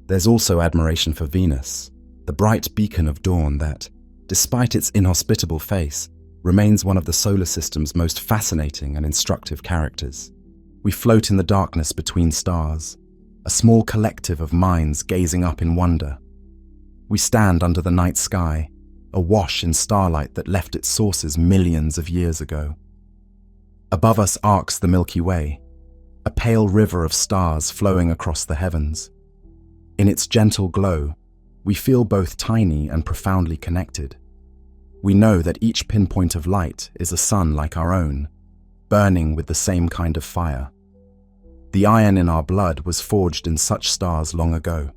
there's also admiration for Venus, the bright beacon of dawn that, despite its inhospitable face, remains one of the solar system's most fascinating and instructive characters. We float in the darkness between stars, a small collective of minds gazing up in wonder. We stand under the night sky, awash in starlight that left its sources millions of years ago. Above us arcs the Milky Way, a pale river of stars flowing across the heavens. In its gentle glow, we feel both tiny and profoundly connected. We know that each pinpoint of light is a sun like our own, burning with the same kind of fire. The iron in our blood was forged in such stars long ago.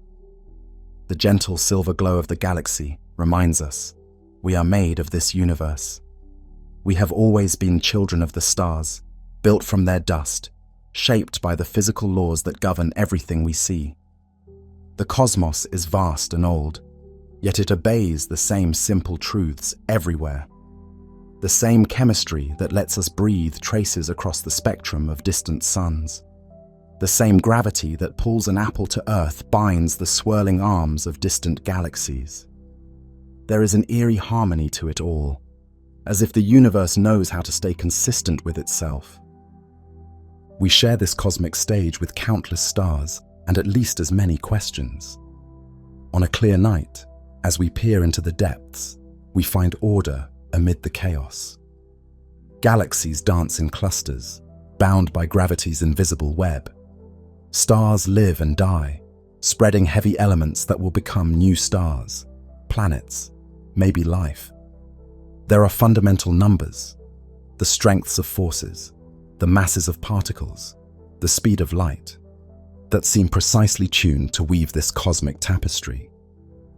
The gentle silver glow of the galaxy reminds us we are made of this universe. We have always been children of the stars, built from their dust, shaped by the physical laws that govern everything we see. The cosmos is vast and old, yet it obeys the same simple truths everywhere. The same chemistry that lets us breathe traces across the spectrum of distant suns. The same gravity that pulls an apple to Earth binds the swirling arms of distant galaxies. There is an eerie harmony to it all, as if the universe knows how to stay consistent with itself. We share this cosmic stage with countless stars and at least as many questions. On a clear night, as we peer into the depths, we find order amid the chaos. Galaxies dance in clusters, bound by gravity's invisible web. Stars live and die, spreading heavy elements that will become new stars, planets, maybe life. There are fundamental numbers, the strengths of forces, the masses of particles, the speed of light, that seem precisely tuned to weave this cosmic tapestry.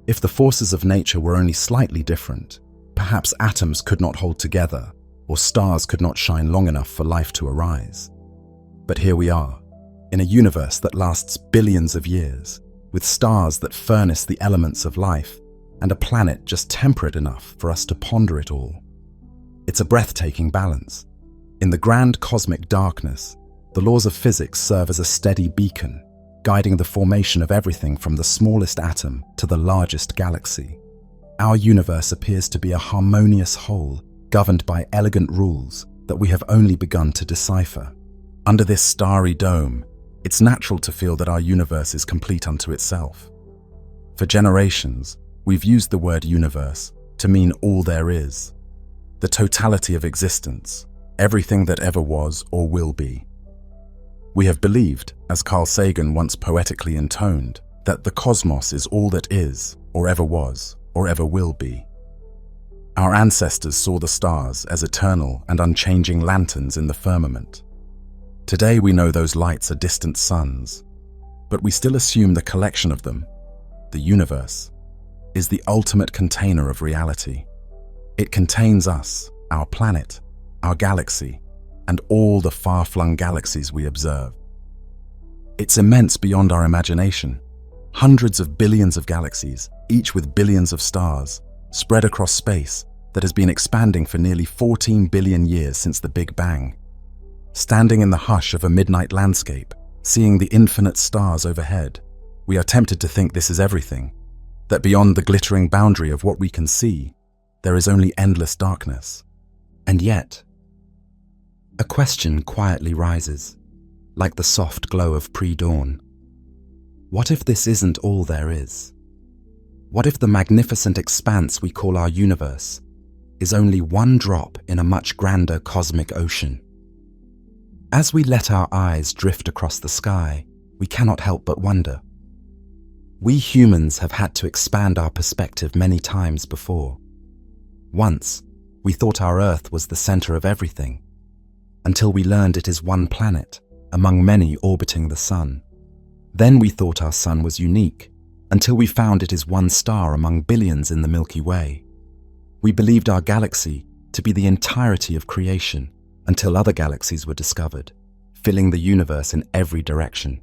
If the forces of nature were only slightly different, perhaps atoms could not hold together, or stars could not shine long enough for life to arise. But here we are, in a universe that lasts billions of years, with stars that furnace the elements of life, and a planet just temperate enough for us to ponder it all. It's a breathtaking balance. In the grand cosmic darkness, the laws of physics serve as a steady beacon, guiding the formation of everything from the smallest atom to the largest galaxy. Our universe appears to be a harmonious whole, governed by elegant rules that we have only begun to decipher. Under this starry dome, it's natural to feel that our universe is complete unto itself. For generations, we've used the word universe to mean all there is, the totality of existence, everything that ever was or will be. We have believed, as Carl Sagan once poetically intoned, that the cosmos is all that is, or ever was, or ever will be. Our ancestors saw the stars as eternal and unchanging lanterns in the firmament. Today we know those lights are distant suns, but we still assume the collection of them, the universe, is the ultimate container of reality. It contains us, our planet, our galaxy, and all the far-flung galaxies we observe. It's immense beyond our imagination. Hundreds of billions of galaxies, each with billions of stars, spread across space that has been expanding for nearly 14 billion years since the Big Bang. Standing in the hush of a midnight landscape, seeing the infinite stars overhead, we are tempted to think this is everything, that beyond the glittering boundary of what we can see, there is only endless darkness. And yet, a question quietly rises, like the soft glow of pre-dawn. What if this isn't all there is? What if the magnificent expanse we call our universe is only one drop in a much grander cosmic ocean? As we let our eyes drift across the sky, we cannot help but wonder. We humans have had to expand our perspective many times before. Once, we thought our Earth was the center of everything, until we learned it is one planet among many orbiting the Sun. Then we thought our Sun was unique, until we found it is one star among billions in the Milky Way. We believed our galaxy to be the entirety of creation, until other galaxies were discovered, filling the universe in every direction.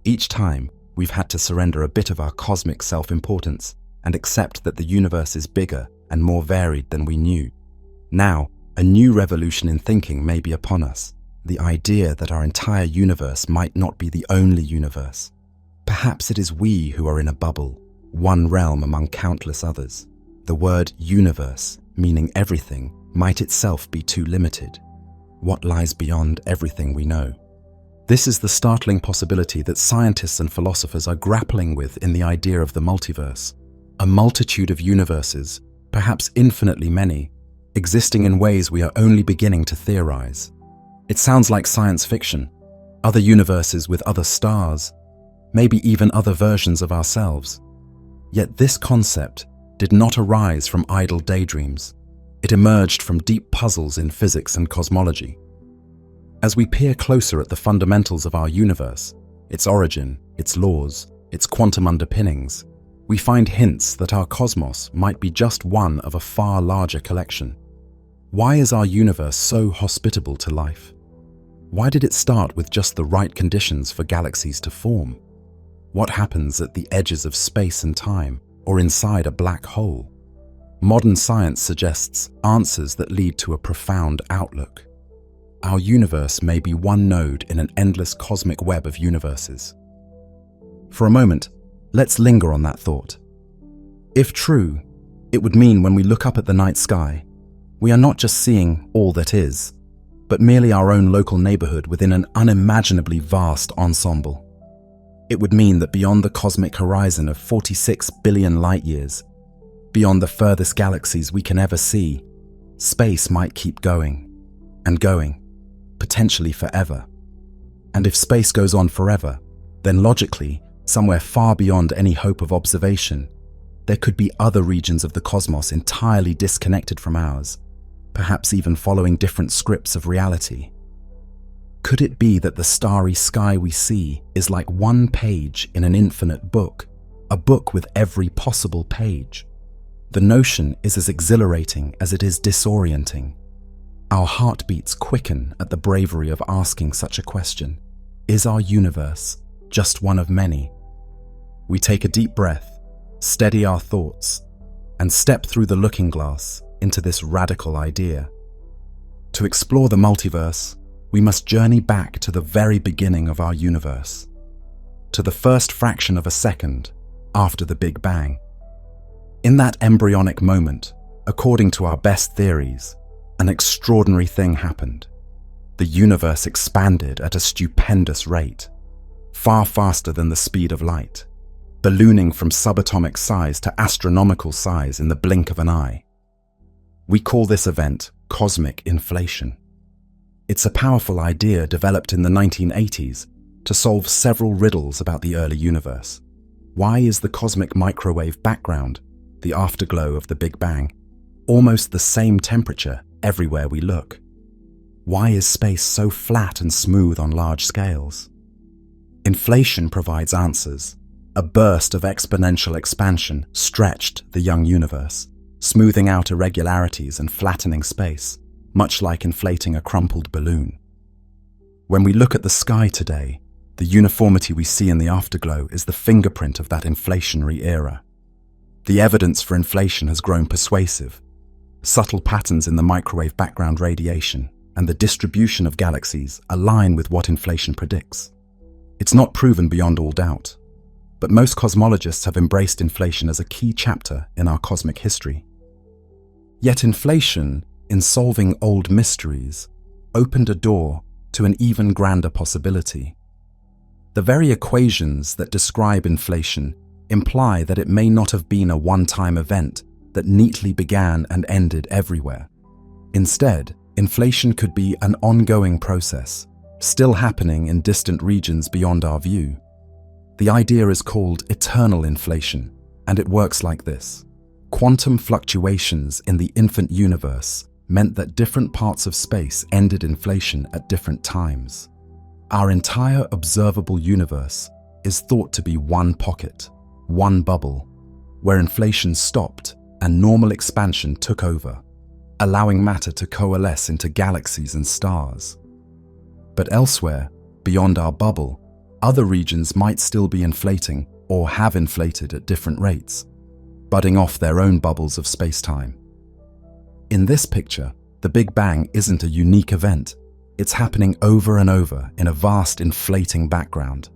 Each time, we've had to surrender a bit of our cosmic self-importance and accept that the universe is bigger and more varied than we knew. Now, a new revolution in thinking may be upon us, the idea that our entire universe might not be the only universe. Perhaps it is we who are in a bubble, one realm among countless others. The word universe, meaning everything, might itself be too limited. What lies beyond everything we know? This is the startling possibility that scientists and philosophers are grappling with in the idea of the multiverse. A multitude of universes, perhaps infinitely many, existing in ways we are only beginning to theorize. It sounds like science fiction. Other universes with other stars, maybe even other versions of ourselves. Yet this concept did not arise from idle daydreams. It emerged from deep puzzles in physics and cosmology. As we peer closer at the fundamentals of our universe, its origin, its laws, its quantum underpinnings, we find hints that our cosmos might be just one of a far larger collection. Why is our universe so hospitable to life? Why did it start with just the right conditions for galaxies to form? What happens at the edges of space and time, or inside a black hole? Modern science suggests answers that lead to a profound outlook. Our universe may be one node in an endless cosmic web of universes. For a moment, let's linger on that thought. If true, it would mean when we look up at the night sky, we are not just seeing all that is, but merely our own local neighborhood within an unimaginably vast ensemble. It would mean that beyond the cosmic horizon of 46 billion light-years, beyond the furthest galaxies we can ever see, space might keep going, and going, potentially forever. And if space goes on forever, then logically, somewhere far beyond any hope of observation, there could be other regions of the cosmos entirely disconnected from ours, perhaps even following different scripts of reality. Could it be that the starry sky we see is like one page in an infinite book, a book with every possible page? The notion is as exhilarating as it is disorienting. Our heartbeats quicken at the bravery of asking such a question. Is our universe just one of many? We take a deep breath, steady our thoughts, and step through the looking glass into this radical idea. To explore the multiverse, we must journey back to the very beginning of our universe, to the first fraction of a second after the Big Bang. In that embryonic moment, according to our best theories, an extraordinary thing happened. The universe expanded at a stupendous rate, far faster than the speed of light, ballooning from subatomic size to astronomical size in the blink of an eye. We call this event cosmic inflation. It's a powerful idea developed in the 1980s to solve several riddles about the early universe. Why is the cosmic microwave background, the afterglow of the Big Bang, almost the same temperature everywhere we look? Why is space so flat and smooth on large scales? Inflation provides answers. A burst of exponential expansion stretched the young universe, smoothing out irregularities and flattening space, much like inflating a crumpled balloon. When we look at the sky today, the uniformity we see in the afterglow is the fingerprint of that inflationary era. The evidence for inflation has grown persuasive. Subtle patterns in the microwave background radiation and the distribution of galaxies align with what inflation predicts. It's not proven beyond all doubt, but most cosmologists have embraced inflation as a key chapter in our cosmic history. Yet inflation, in solving old mysteries, opened a door to an even grander possibility. The very equations that describe inflation imply that it may not have been a one-time event that neatly began and ended everywhere. Instead, inflation could be an ongoing process, still happening in distant regions beyond our view. The idea is called eternal inflation, and it works like this. Quantum fluctuations in the infant universe meant that different parts of space ended inflation at different times. Our entire observable universe is thought to be one pocket, one bubble, where inflation stopped and normal expansion took over, allowing matter to coalesce into galaxies and stars. But elsewhere, beyond our bubble, other regions might still be inflating or have inflated at different rates, budding off their own bubbles of space-time. In this picture, the Big Bang isn't a unique event. It's happening over and over in a vast inflating background.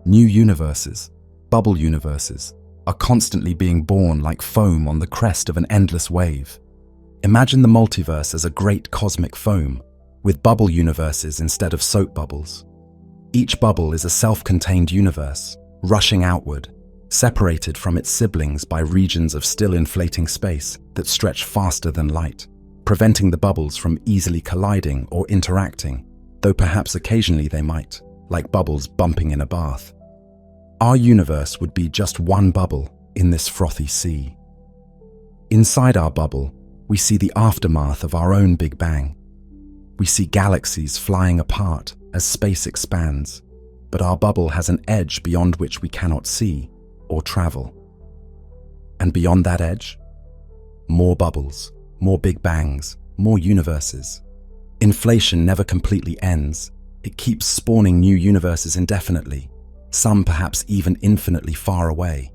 New universes, bubble universes, are constantly being born like foam on the crest of an endless wave. Imagine the multiverse as a great cosmic foam, with bubble universes instead of soap bubbles. Each bubble is a self-contained universe, rushing outward, separated from its siblings by regions of still inflating space that stretch faster than light, preventing the bubbles from easily colliding or interacting, though perhaps occasionally they might, like bubbles bumping in a bath. Our universe would be just one bubble in this frothy sea. Inside our bubble, we see the aftermath of our own Big Bang. We see galaxies flying apart as space expands, but our bubble has an edge beyond which we cannot see or travel. And beyond that edge, more bubbles, more Big Bangs, more universes. Inflation never completely ends. It keeps spawning new universes indefinitely, some perhaps even infinitely far away.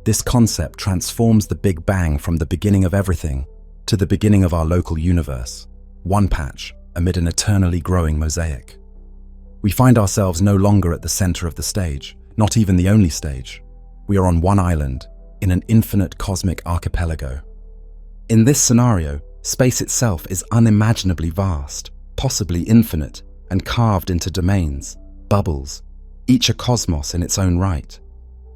This concept transforms the Big Bang from the beginning of everything to the beginning of our local universe, one patch amid an eternally growing mosaic. We find ourselves no longer at the center of the stage, not even the only stage. We are on one island, in an infinite cosmic archipelago. In this scenario, space itself is unimaginably vast, possibly infinite, and carved into domains, bubbles, each a cosmos in its own right.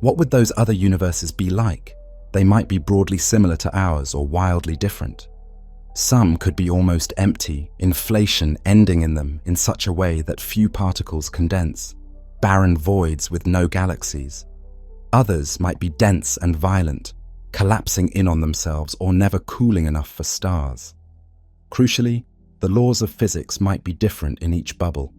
What would those other universes be like? They might be broadly similar to ours or wildly different. Some could be almost empty, inflation ending in them in such a way that few particles condense, barren voids with no galaxies. Others might be dense and violent, collapsing in on themselves or never cooling enough for stars. Crucially, the laws of physics might be different in each bubble.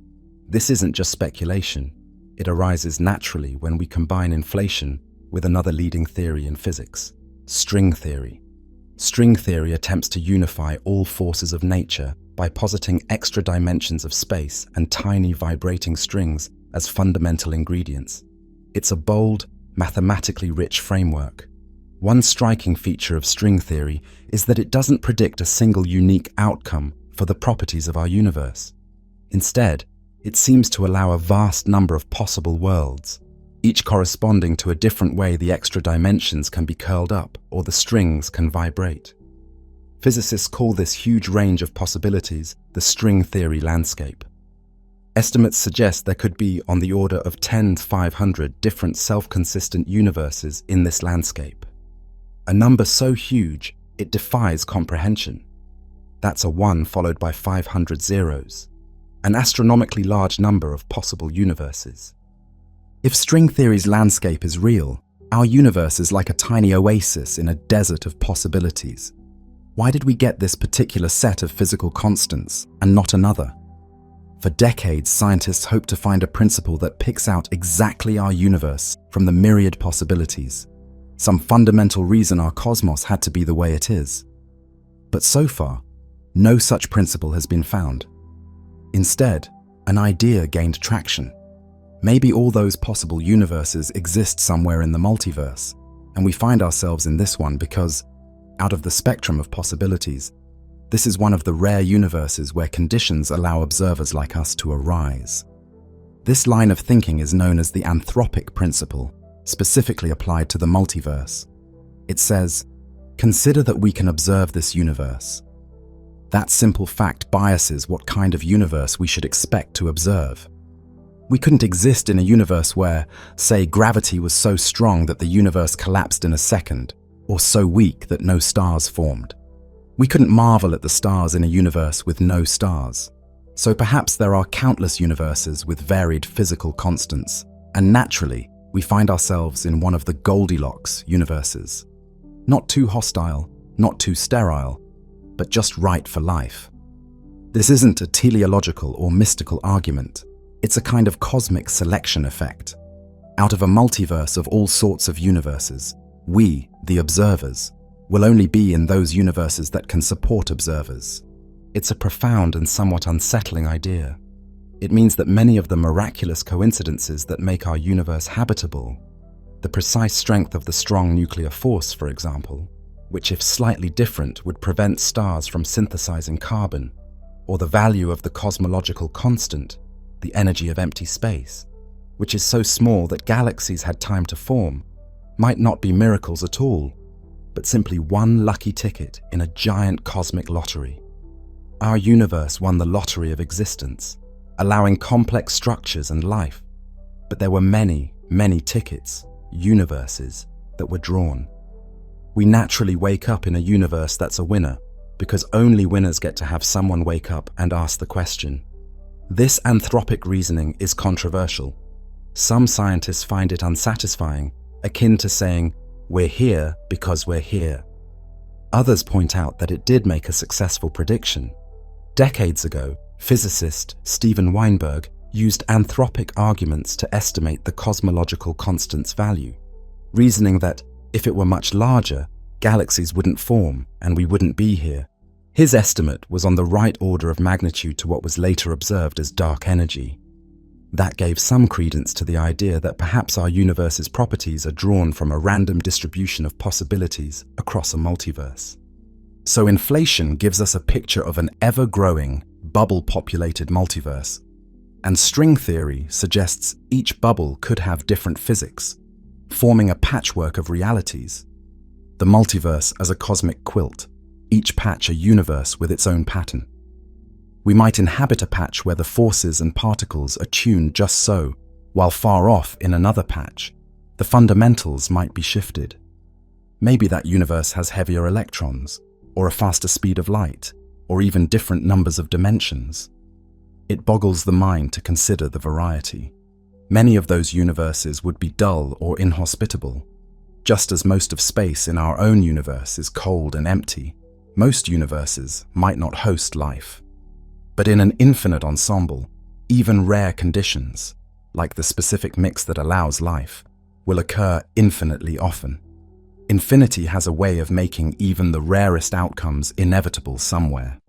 This isn't just speculation. It arises naturally when we combine inflation with another leading theory in physics, string theory. String theory attempts to unify all forces of nature by positing extra dimensions of space and tiny vibrating strings as fundamental ingredients. It's a bold, mathematically rich framework. One striking feature of string theory is that it doesn't predict a single unique outcome for the properties of our universe. Instead, it seems to allow a vast number of possible worlds, each corresponding to a different way the extra dimensions can be curled up or the strings can vibrate. Physicists call this huge range of possibilities the string theory landscape. Estimates suggest there could be on the order of 10 to 500 different self-consistent universes in this landscape. A number so huge, it defies comprehension. That's a 1 followed by 500 zeros, an astronomically large number of possible universes. If string theory's landscape is real, our universe is like a tiny oasis in a desert of possibilities. Why did we get this particular set of physical constants and not another? For decades, scientists hope to find a principle that picks out exactly our universe from the myriad possibilities, some fundamental reason our cosmos had to be the way it is. But so far, no such principle has been found. Instead, an idea gained traction. Maybe all those possible universes exist somewhere in the multiverse, and we find ourselves in this one because, out of the spectrum of possibilities, this is one of the rare universes where conditions allow observers like us to arise. This line of thinking is known as the anthropic principle, specifically applied to the multiverse. It says, consider that we can observe this universe. That simple fact biases what kind of universe we should expect to observe. We couldn't exist in a universe where, say, gravity was so strong that the universe collapsed in a second, or so weak that no stars formed. We couldn't marvel at the stars in a universe with no stars. So perhaps there are countless universes with varied physical constants, and naturally, we find ourselves in one of the Goldilocks universes. Not too hostile, not too sterile, but just right for life. This isn't a teleological or mystical argument. It's a kind of cosmic selection effect. Out of a multiverse of all sorts of universes, we, the observers, will only be in those universes that can support observers. It's a profound and somewhat unsettling idea. It means that many of the miraculous coincidences that make our universe habitable, the precise strength of the strong nuclear force, for example, which if slightly different would prevent stars from synthesizing carbon, or the value of the cosmological constant, the energy of empty space, which is so small that galaxies had time to form, might not be miracles at all, but simply one lucky ticket in a giant cosmic lottery. Our universe won the lottery of existence, allowing complex structures and life. But there were many, many tickets, universes, that were drawn. We naturally wake up in a universe that's a winner, because only winners get to have someone wake up and ask the question. This anthropic reasoning is controversial. Some scientists find it unsatisfying, akin to saying, "We're here because we're here." Others point out that it did make a successful prediction. Decades ago, physicist Steven Weinberg used anthropic arguments to estimate the cosmological constant's value, reasoning that if it were much larger, galaxies wouldn't form and we wouldn't be here. His estimate was on the right order of magnitude to what was later observed as dark energy. That gave some credence to the idea that perhaps our universe's properties are drawn from a random distribution of possibilities across a multiverse. So inflation gives us a picture of an ever-growing, bubble-populated multiverse, and string theory suggests each bubble could have different physics, forming a patchwork of realities. The multiverse as a cosmic quilt, each patch a universe with its own pattern. We might inhabit a patch where the forces and particles are tuned just so, while far off in another patch, the fundamentals might be shifted. Maybe that universe has heavier electrons, or a faster speed of light, or even different numbers of dimensions. It boggles the mind to consider the variety. Many of those universes would be dull or inhospitable. Just as most of space in our own universe is cold and empty, most universes might not host life. But in an infinite ensemble, Even rare conditions, like the specific mix that allows life, will occur infinitely often. Infinity has a way of making even the rarest outcomes inevitable somewhere.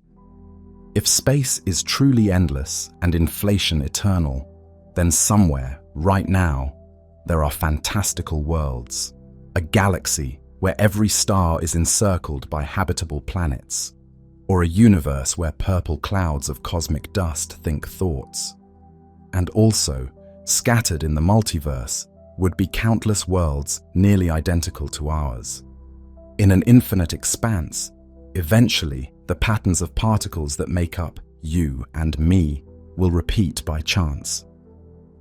If space is truly endless and inflation eternal, then somewhere, right now, there are fantastical worlds. A galaxy where every star is encircled by habitable planets. Or a universe where purple clouds of cosmic dust think thoughts. And also, scattered in the multiverse, would be countless worlds nearly identical to ours. In an infinite expanse, eventually the patterns of particles that make up you and me will repeat by chance.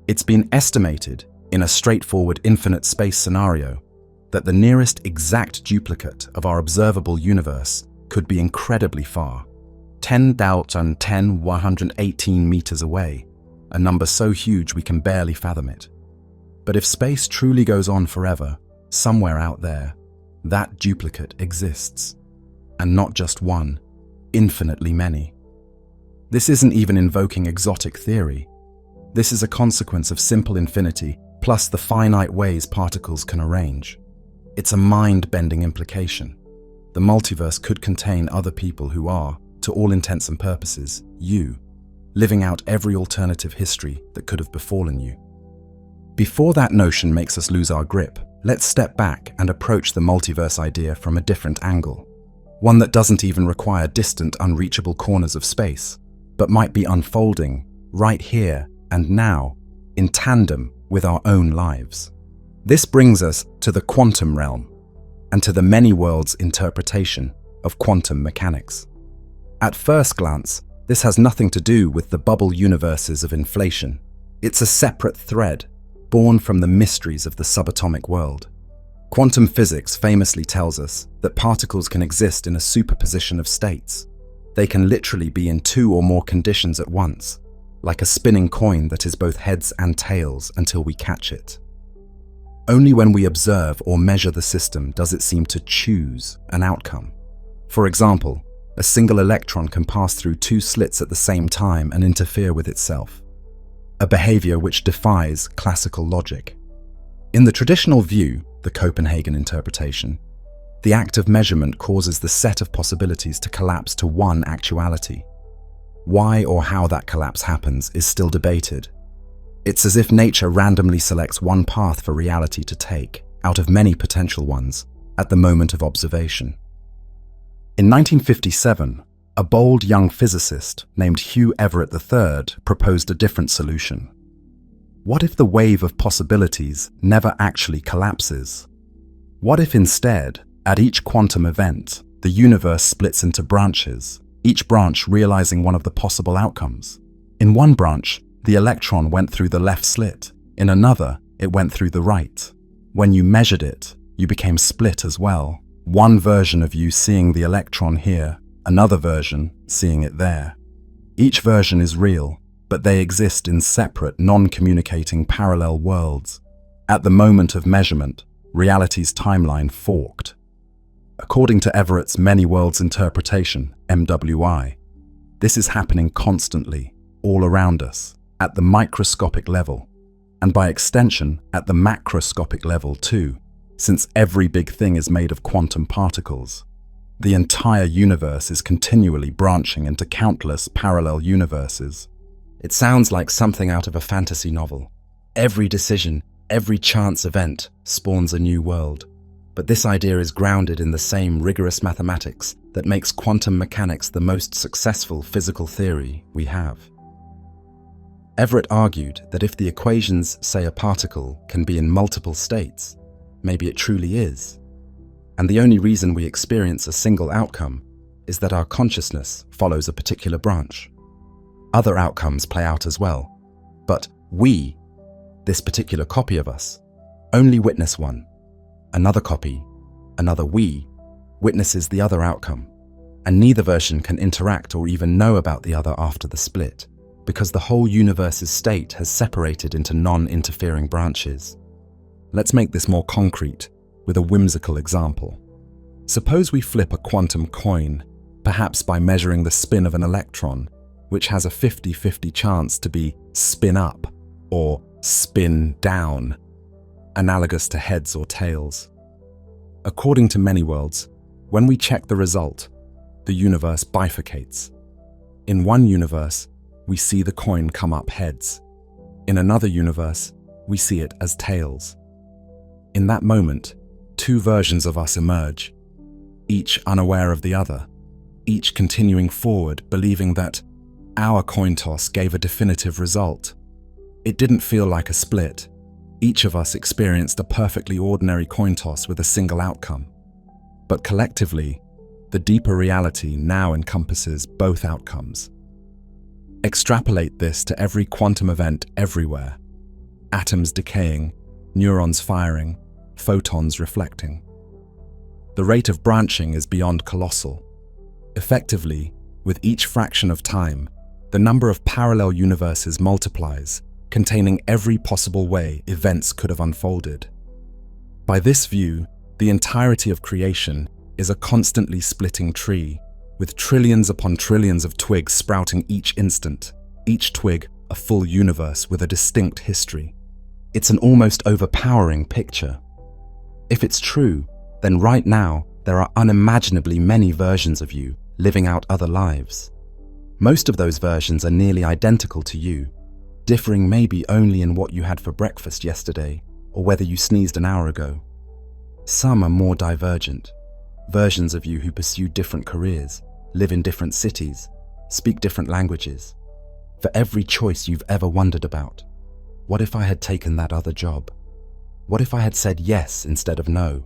It's been estimated in a straightforward infinite space scenario that the nearest exact duplicate of our observable universe could be incredibly far, 10,118 meters away, a number so huge we can barely fathom it. But if space truly goes on forever, somewhere out there, that duplicate exists. And not just one, infinitely many. This isn't even invoking exotic theory. This is a consequence of simple infinity plus the finite ways particles can arrange. It's a mind-bending implication. The multiverse could contain other people who are, to all intents and purposes, you, living out every alternative history that could have befallen you. Before that notion makes us lose our grip, let's step back and approach the multiverse idea from a different angle. One that doesn't even require distant, unreachable corners of space, but might be unfolding right here and now, in tandem with our own lives. This brings us to the quantum realm, and to the many worlds interpretation of quantum mechanics. At first glance, this has nothing to do with the bubble universes of inflation. It's a separate thread, born from the mysteries of the subatomic world. Quantum physics famously tells us that particles can exist in a superposition of states. They can literally be in two or more conditions at once, like a spinning coin that is both heads and tails until we catch it. Only when we observe or measure the system does it seem to choose an outcome. For example, a single electron can pass through two slits at the same time and interfere with itself, a behavior which defies classical logic. In the traditional view, the Copenhagen interpretation, the act of measurement causes the set of possibilities to collapse to one actuality. Why or how that collapse happens is still debated. It's as if nature randomly selects one path for reality to take, out of many potential ones, at the moment of observation. In 1957, a bold young physicist named Hugh Everett III proposed a different solution. What if the wave of possibilities never actually collapses? What if instead, at each quantum event, the universe splits into branches, each branch realizing one of the possible outcomes? In one branch, the electron went through the left slit. In another, it went through the right. When you measured it, you became split as well. One version of you seeing the electron here, another version seeing it there. Each version is real, but they exist in separate, non-communicating parallel worlds. At the moment of measurement, reality's timeline forked. According to Everett's Many Worlds Interpretation, MWI, this is happening constantly, all around us, at the microscopic level, and by extension at the macroscopic level too, since every big thing is made of quantum particles. The entire universe is continually branching into countless parallel universes. It sounds like something out of a fantasy novel. Every decision, every chance event spawns a new world. But this idea is grounded in the same rigorous mathematics that makes quantum mechanics the most successful physical theory we have. Everett argued that if the equations say a particle can be in multiple states, maybe it truly is. And the only reason we experience a single outcome is that our consciousness follows a particular branch. Other outcomes play out as well, but we, this particular copy of us, only witness one. Another copy, another we, witnesses the other outcome, and neither version can interact or even know about the other after the split, because the whole universe's state has separated into non-interfering branches. Let's make this more concrete with a whimsical example. Suppose we flip a quantum coin, perhaps by measuring the spin of an electron, which has a 50-50 chance to be spin up or spin down, analogous to heads or tails. According to many worlds, when we check the result, the universe bifurcates. In one universe, we see the coin come up heads. In another universe, we see it as tails. In that moment, two versions of us emerge, each unaware of the other, each continuing forward, believing that our coin toss gave a definitive result. It didn't feel like a split. Each of us experienced a perfectly ordinary coin toss with a single outcome. But collectively, the deeper reality now encompasses both outcomes. Extrapolate this to every quantum event everywhere. Atoms decaying, neurons firing, photons reflecting. The rate of branching is beyond colossal. Effectively, with each fraction of time, the number of parallel universes multiplies, containing every possible way events could have unfolded. By this view, the entirety of creation is a constantly splitting tree, with trillions upon trillions of twigs sprouting each instant, each twig a full universe with a distinct history. It's an almost overpowering picture. If it's true, then right now there are unimaginably many versions of you living out other lives. Most of those versions are nearly identical to you, differing maybe only in what you had for breakfast yesterday or whether you sneezed an hour ago. Some are more divergent, versions of you who pursue different careers, live in different cities, speak different languages. For every choice you've ever wondered about, what if I had taken that other job? What if I had said yes instead of no?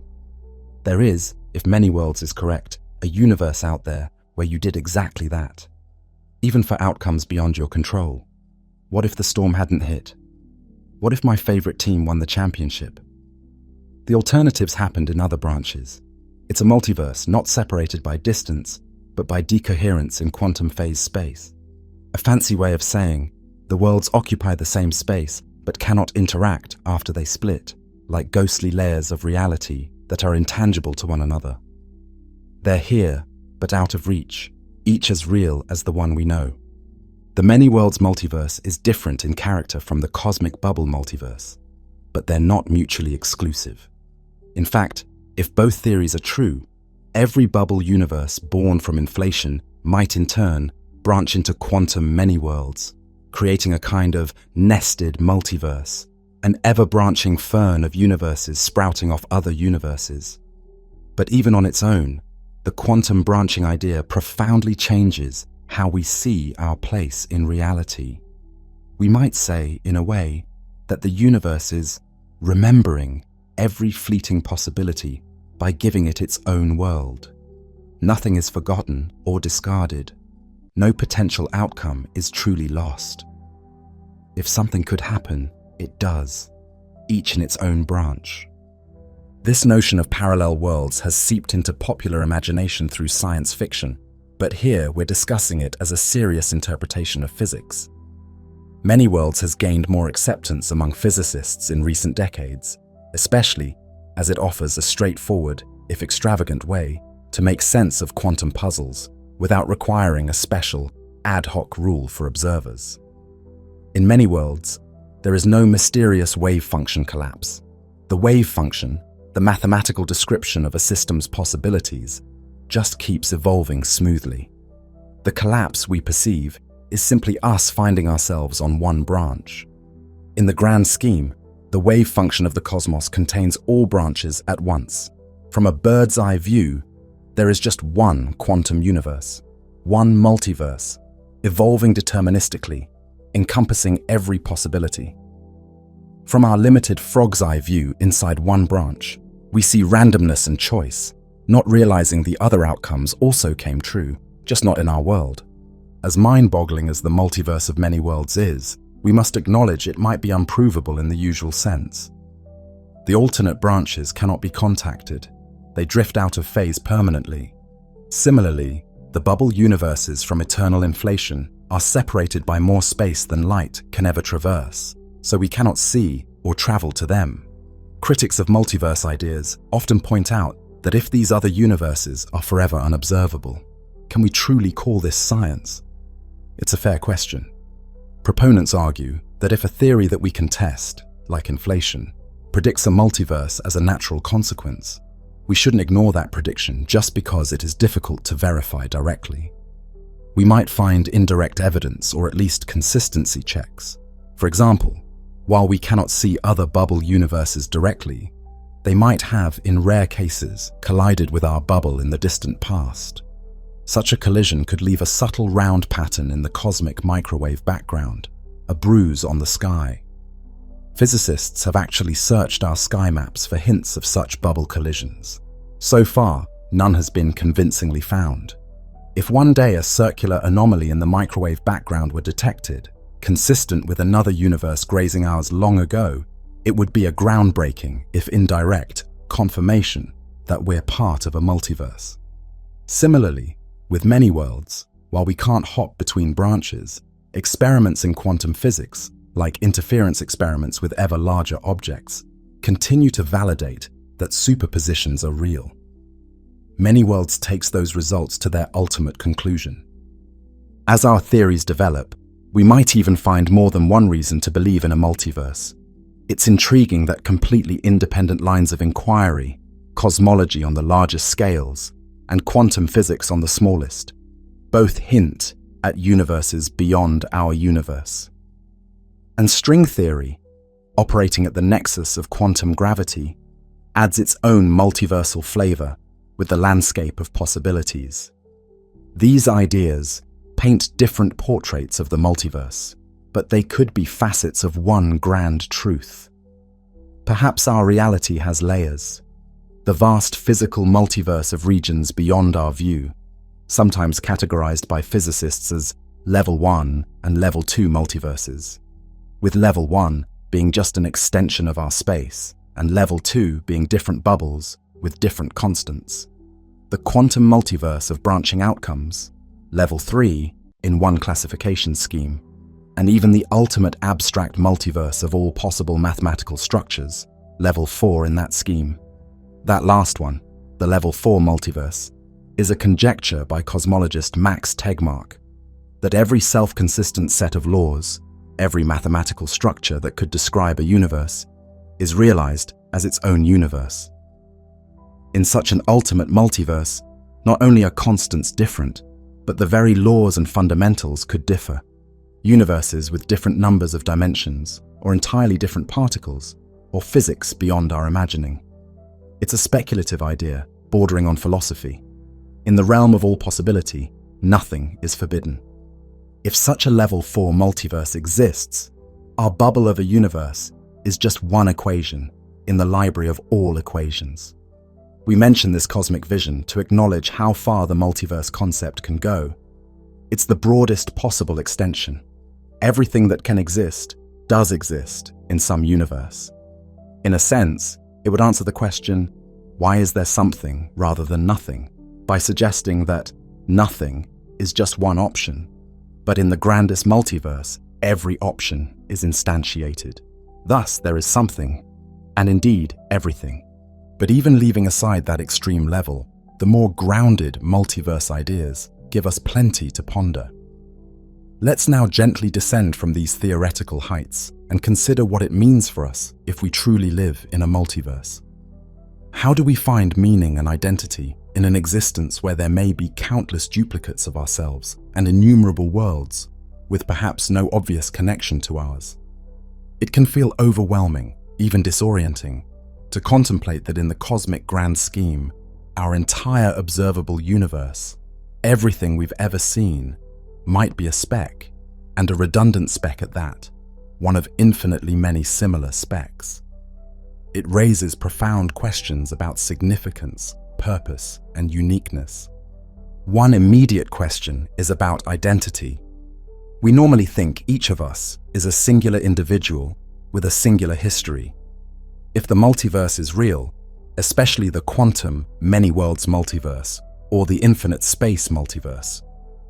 There is, if many worlds is correct, a universe out there where you did exactly that. Even for outcomes beyond your control. What if the storm hadn't hit? What if my favorite team won the championship? The alternatives happened in other branches. It's a multiverse not separated by distance, but by decoherence in quantum phase space. A fancy way of saying, the worlds occupy the same space, but cannot interact after they split, like ghostly layers of reality that are intangible to one another. They're here, but out of reach, each as real as the one we know. The many worlds multiverse is different in character from the cosmic bubble multiverse, but they're not mutually exclusive. In fact, if both theories are true, every bubble universe born from inflation might in turn branch into quantum many worlds, creating a kind of nested multiverse, an ever-branching fern of universes sprouting off other universes. But even on its own, the quantum branching idea profoundly changes how we see our place in reality. We might say, in a way, that the universe is remembering every fleeting possibility by giving it its own world. Nothing is forgotten or discarded. No potential outcome is truly lost. If something could happen, it does, each in its own branch. This notion of parallel worlds has seeped into popular imagination through science fiction, but here we're discussing it as a serious interpretation of physics. Many worlds has gained more acceptance among physicists in recent decades, especially as it offers a straightforward, if extravagant way, to make sense of quantum puzzles without requiring a special, ad hoc rule for observers. In many worlds, there is no mysterious wave function collapse. The wave function, the mathematical description of a system's possibilities, just keeps evolving smoothly. The collapse we perceive is simply us finding ourselves on one branch. In the grand scheme, the wave function of the cosmos contains all branches at once. From a bird's eye view, there is just one quantum universe, one multiverse, evolving deterministically, encompassing every possibility. From our limited frog's eye view inside one branch, we see randomness and choice, not realizing the other outcomes also came true, just not in our world. As mind-boggling as the multiverse of many worlds is, we must acknowledge it might be unprovable in the usual sense. The alternate branches cannot be contacted. They drift out of phase permanently. Similarly, the bubble universes from eternal inflation are separated by more space than light can ever traverse, so we cannot see or travel to them. Critics of multiverse ideas often point out that if these other universes are forever unobservable, can we truly call this science? It's a fair question. Proponents argue that if a theory that we can test, like inflation, predicts a multiverse as a natural consequence, we shouldn't ignore that prediction just because it is difficult to verify directly. We might find indirect evidence or at least consistency checks. For example, while we cannot see other bubble universes directly, they might have, in rare cases, collided with our bubble in the distant past. Such a collision could leave a subtle round pattern in the cosmic microwave background, a bruise on the sky. Physicists have actually searched our sky maps for hints of such bubble collisions. So far, none has been convincingly found. If one day a circular anomaly in the microwave background were detected, consistent with another universe grazing ours long ago, it would be a groundbreaking, if indirect, confirmation that we're part of a multiverse. Similarly, with many worlds, while we can't hop between branches, experiments in quantum physics, like interference experiments with ever larger objects, continue to validate that superpositions are real. Many worlds takes those results to their ultimate conclusion. As our theories develop, we might even find more than one reason to believe in a multiverse. It's intriguing that completely independent lines of inquiry, cosmology on the largest scales, and quantum physics on the smallest, both hint at universes beyond our universe. And string theory, operating at the nexus of quantum gravity, adds its own multiversal flavor with the landscape of possibilities. These ideas paint different portraits of the multiverse, but they could be facets of one grand truth. Perhaps our reality has layers, the vast physical multiverse of regions beyond our view, sometimes categorized by physicists as Level 1 and Level 2 multiverses, with Level 1 being just an extension of our space, and Level 2 being different bubbles with different constants. The quantum multiverse of branching outcomes, Level 3 in one classification scheme, and even the ultimate abstract multiverse of all possible mathematical structures, Level 4 in that scheme. That last one, the Level 4 multiverse, is a conjecture by cosmologist Max Tegmark that every self-consistent set of laws, every mathematical structure that could describe a universe, is realized as its own universe. In such an ultimate multiverse, not only are constants different, but the very laws and fundamentals could differ. Universes with different numbers of dimensions, or entirely different particles, or physics beyond our imagining. It's a speculative idea, bordering on philosophy. In the realm of all possibility, nothing is forbidden. If such a Level 4 multiverse exists, our bubble of a universe is just one equation in the library of all equations. We mention this cosmic vision to acknowledge how far the multiverse concept can go. It's the broadest possible extension. Everything that can exist does exist in some universe. In a sense, it would answer the question, why is there something rather than nothing, by suggesting that nothing is just one option, but in the grandest multiverse, every option is instantiated. Thus, there is something, and indeed, everything. But even leaving aside that extreme level, the more grounded multiverse ideas give us plenty to ponder. Let's now gently descend from these theoretical heights and consider what it means for us if we truly live in a multiverse. How do we find meaning and identity in an existence where there may be countless duplicates of ourselves and innumerable worlds, with perhaps no obvious connection to ours? It can feel overwhelming, even disorienting, to contemplate that in the cosmic grand scheme, our entire observable universe, everything we've ever seen, might be a speck, and a redundant speck at that, one of infinitely many similar specks. It raises profound questions about significance, purpose, and uniqueness. One immediate question is about identity. We normally think each of us is a singular individual with a singular history. If the multiverse is real, especially the quantum many worlds multiverse or the infinite space multiverse,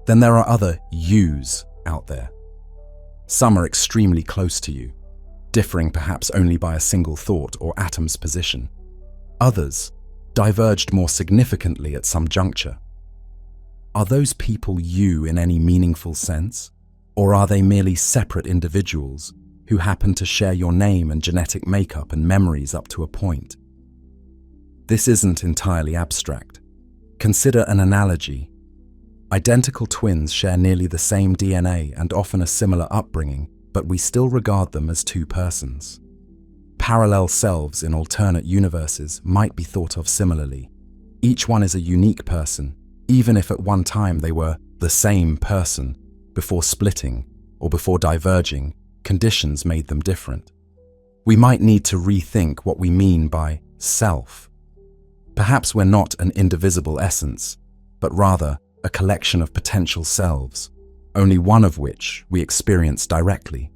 then there are other yous out there. Some are extremely close to you, differing perhaps only by a single thought or atom's position. Others diverged more significantly at some juncture. Are those people you in any meaningful sense, Or are they merely separate individuals who happen to share your name and genetic makeup and memories up to a point? This isn't entirely abstract. Consider an analogy. Identical twins share nearly the same DNA and often a similar upbringing, but we still regard them as two persons. Parallel selves in alternate universes might be thought of similarly. Each one is a unique person, even if at one time they were the same person. Before splitting or before diverging, conditions made them different. We might need to rethink what we mean by self. Perhaps we're not an indivisible essence, but rather a collection of potential selves, only one of which we experience directly.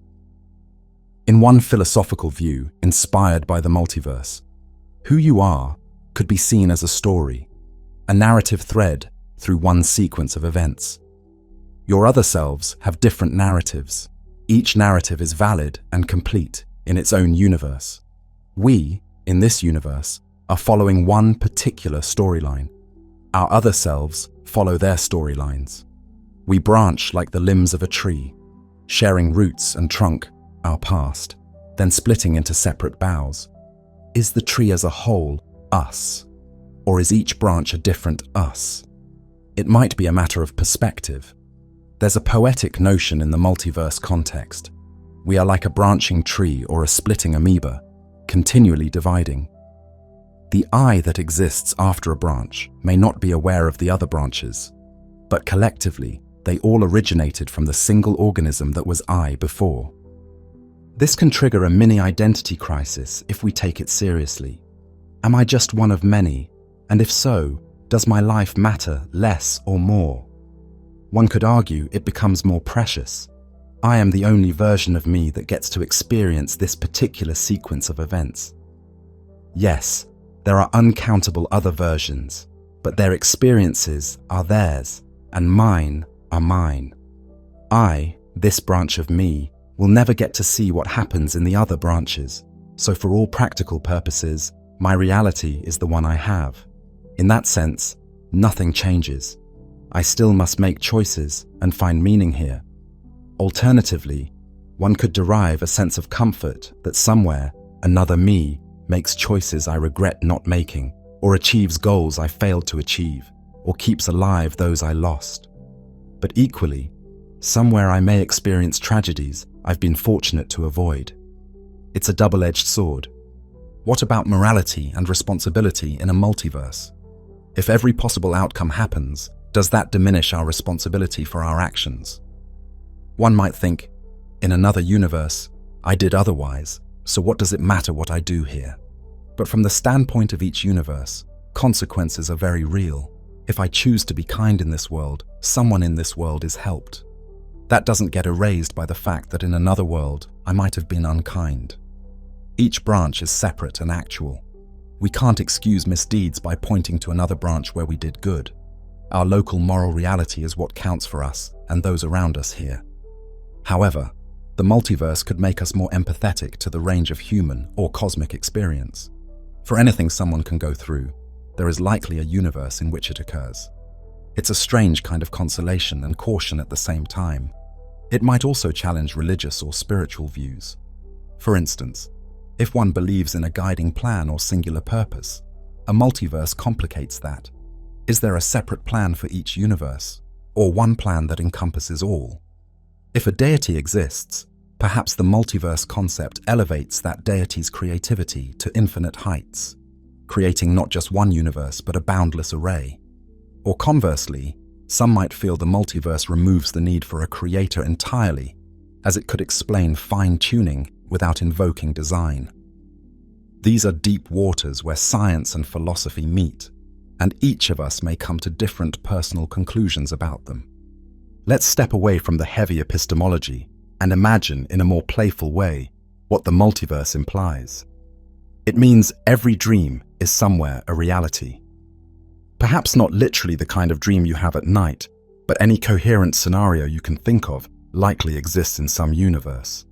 In one philosophical view, inspired by the multiverse, who you are could be seen as a story, a narrative thread through one sequence of events. Your other selves have different narratives. Each narrative is valid and complete in its own universe. We, in this universe, are following one particular storyline. Our other selves follow their storylines. We branch like the limbs of a tree, sharing roots and trunk, our past, then splitting into separate boughs. Is the tree as a whole us? Or is each branch a different us? It might be a matter of perspective. There's a poetic notion in the multiverse context. We are like a branching tree or a splitting amoeba, continually dividing. The I that exists after a branch may not be aware of the other branches, but collectively, they all originated from the single organism that was I before. This can trigger a mini identity crisis if we take it seriously. Am I just one of many? And if so, does my life matter less or more? One could argue it becomes more precious. I am the only version of me that gets to experience this particular sequence of events. Yes, there are uncountable other versions, but their experiences are theirs, and mine are mine. I, this branch of me, will never get to see what happens in the other branches, so for all practical purposes, my reality is the one I have. In that sense, nothing changes. I still must make choices and find meaning here. Alternatively, one could derive a sense of comfort that somewhere another me makes choices I regret not making, or achieves goals I failed to achieve, or keeps alive those I lost. But equally, somewhere I may experience tragedies I've been fortunate to avoid. It's a double-edged sword. What about morality and responsibility in a multiverse? If every possible outcome happens, does that diminish our responsibility for our actions? One might think, in another universe, I did otherwise, so what does it matter what I do here? But from the standpoint of each universe, consequences are very real. If I choose to be kind in this world, someone in this world is helped. That doesn't get erased by the fact that in another world, I might have been unkind. Each branch is separate and actual. We can't excuse misdeeds by pointing to another branch where we did good. Our local moral reality is what counts for us and those around us here. However, the multiverse could make us more empathetic to the range of human or cosmic experience. For anything someone can go through, there is likely a universe in which it occurs. It's a strange kind of consolation and caution at the same time. It might also challenge religious or spiritual views. For instance, if one believes in a guiding plan or singular purpose, a multiverse complicates that. Is there a separate plan for each universe, or one plan that encompasses all? If a deity exists, perhaps the multiverse concept elevates that deity's creativity to infinite heights, creating not just one universe but a boundless array. Or conversely, some might feel the multiverse removes the need for a creator entirely, as it could explain fine-tuning without invoking design. These are deep waters where science and philosophy meet, and each of us may come to different personal conclusions about them. Let's step away from the heavy epistemology and imagine in a more playful way what the multiverse implies. It means every dream is somewhere a reality. Perhaps not literally the kind of dream you have at night, but any coherent scenario you can think of likely exists in some universe.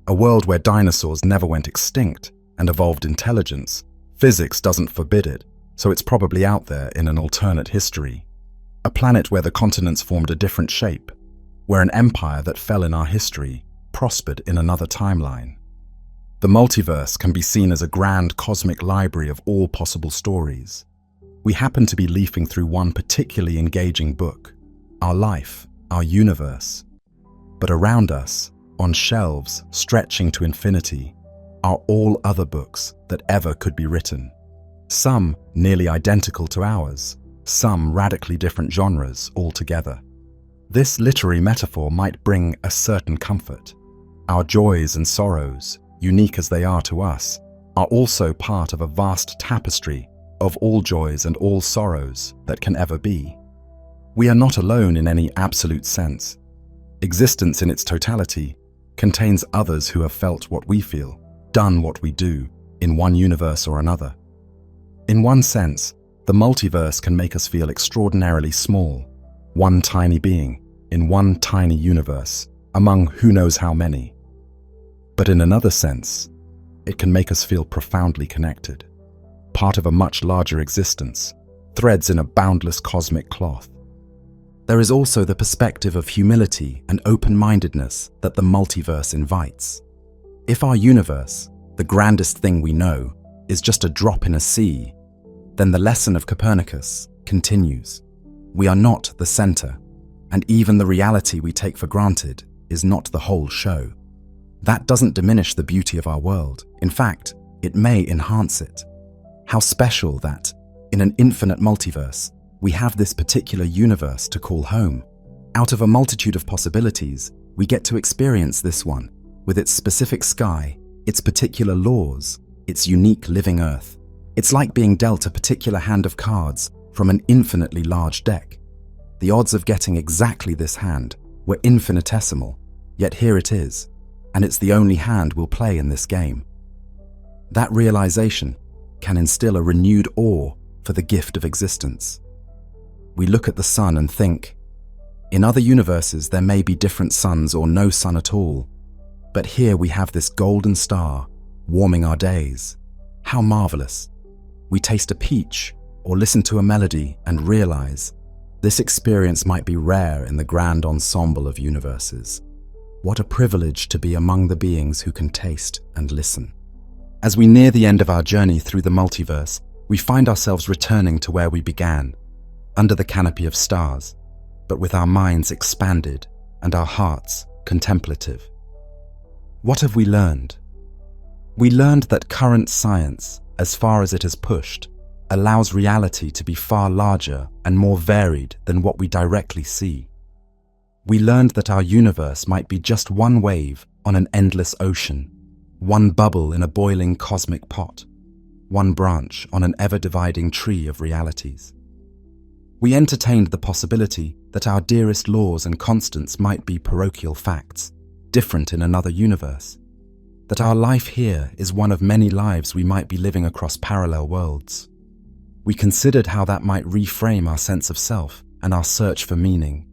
A world where dinosaurs never went extinct and evolved intelligence. Physics doesn't forbid it, so it's probably out there in an alternate history. A planet where the continents formed a different shape. where an empire that fell in our history prospered in another timeline. The multiverse can be seen as a grand cosmic library of all possible stories. We happen to be leafing through one particularly engaging book, our life, our universe. But around us, on shelves stretching to infinity, are all other books that ever could be written. Some nearly identical to ours, some radically different genres altogether. This literary metaphor might bring a certain comfort. Our joys and sorrows, unique as they are to us, are also part of a vast tapestry of all joys and all sorrows that can ever be. We are not alone in any absolute sense. Existence in its totality contains others who have felt what we feel, done what we do, in one universe or another. In one sense, the multiverse can make us feel extraordinarily small, one tiny being, in one tiny universe, among who knows how many. But in another sense, it can make us feel profoundly connected, part of a much larger existence, threads in a boundless cosmic cloth. There is also the perspective of humility and open-mindedness that the multiverse invites. If our universe, the grandest thing we know, is just a drop in a sea, then the lesson of Copernicus continues. We are not the center, and even the reality we take for granted is not the whole show. That doesn't diminish the beauty of our world. In fact, it may enhance it. How special that, in an infinite multiverse, we have this particular universe to call home. Out of a multitude of possibilities, we get to experience this one, with its specific sky, its particular laws, its unique living earth. It's like being dealt a particular hand of cards from an infinitely large deck. The odds of getting exactly this hand were infinitesimal, yet here it is, and it's the only hand we'll play in this game. That realization can instill a renewed awe for the gift of existence. We look at the sun and think, in other universes there may be different suns or no sun at all, but here we have this golden star warming our days. How marvelous. We taste a peach or listen to a melody and realize this experience might be rare in the grand ensemble of universes. What a privilege to be among the beings who can taste and listen. As we near the end of our journey through the multiverse, we find ourselves returning to where we began, under the canopy of stars, but with our minds expanded and our hearts contemplative. What have we learned? We learned that current science, as far as it has pushed, allows reality to be far larger and more varied than what we directly see. We learned that our universe might be just one wave on an endless ocean, one bubble in a boiling cosmic pot, one branch on an ever-dividing tree of realities. We entertained the possibility that our dearest laws and constants might be parochial facts, different in another universe, that our life here is one of many lives we might be living across parallel worlds. We considered how that might reframe our sense of self and our search for meaning.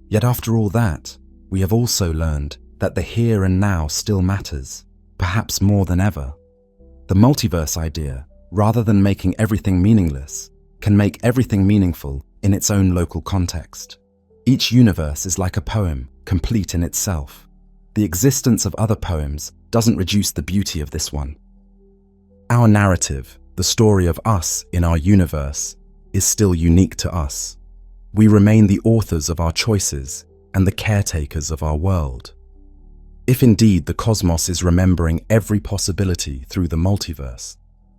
Yet after all that, we have also learned that the here and now still matters, perhaps more than ever. The multiverse idea, rather than making everything meaningless, can make everything meaningful in its own local context. Each universe is like a poem, complete in itself. The existence of other poems doesn't reduce the beauty of this one. Our narrative, the story of us in our universe, is still unique to us. We remain the authors of our choices and the caretakers of our world. If indeed the cosmos is remembering every possibility through the multiverse,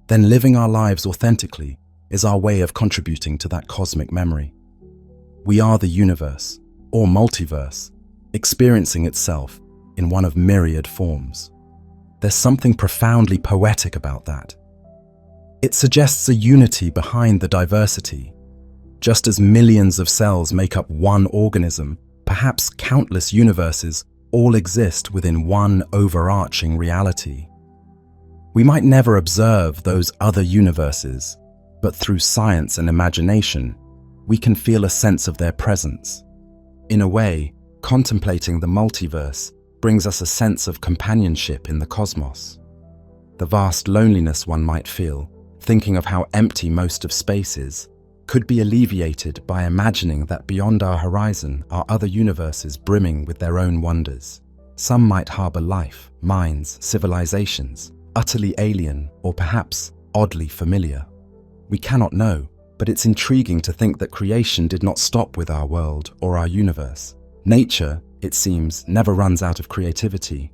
then living our lives authentically is our way of contributing to that cosmic memory. We are the universe, or multiverse, experiencing itself in one of myriad forms. There's something profoundly poetic about that. It suggests a unity behind the diversity. Just as millions of cells make up one organism, perhaps countless universes all exist within one overarching reality. We might never observe those other universes, but through science and imagination, we can feel a sense of their presence. In a way, contemplating the multiverse brings us a sense of companionship in the cosmos. The vast loneliness one might feel, thinking of how empty most of space is, could be alleviated by imagining that beyond our horizon are other universes brimming with their own wonders. Some might harbor life, minds, civilizations, utterly alien or perhaps oddly familiar. We cannot know, but it's intriguing to think that creation did not stop with our world or our universe. Nature, it seems, never runs out of creativity.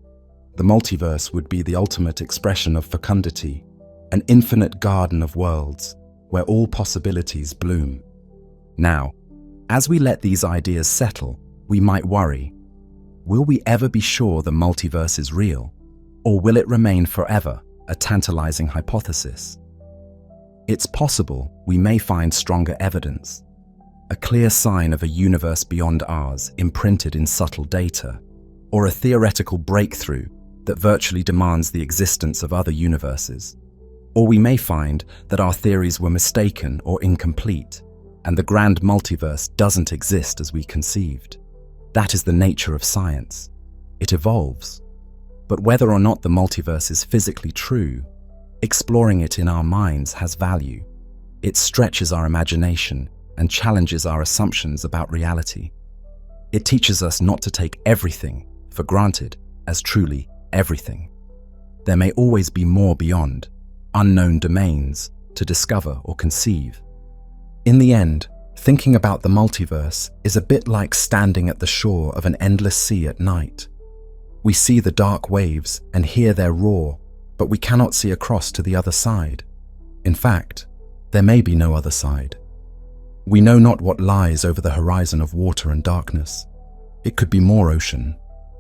The multiverse would be the ultimate expression of fecundity, an infinite garden of worlds where all possibilities bloom. Now, as we let these ideas settle, we might worry, will we ever be sure the multiverse is real, or will it remain forever a tantalizing hypothesis? It's possible we may find stronger evidence, a clear sign of a universe beyond ours imprinted in subtle data, or a theoretical breakthrough that virtually demands the existence of other universes. Or we may find that our theories were mistaken or incomplete, and the grand multiverse doesn't exist as we conceived. That is the nature of science. It evolves. But whether or not the multiverse is physically true, exploring it in our minds has value. It stretches our imagination and challenges our assumptions about reality. It teaches us not to take everything for granted as truly everything. There may always be more beyond, unknown domains to discover or conceive. In the end, thinking about the multiverse is a bit like standing at the shore of an endless sea at night. We see the dark waves and hear their roar, but we cannot see across to the other side. In fact, there may be no other side. We know not what lies over the horizon of water and darkness. It could be more ocean,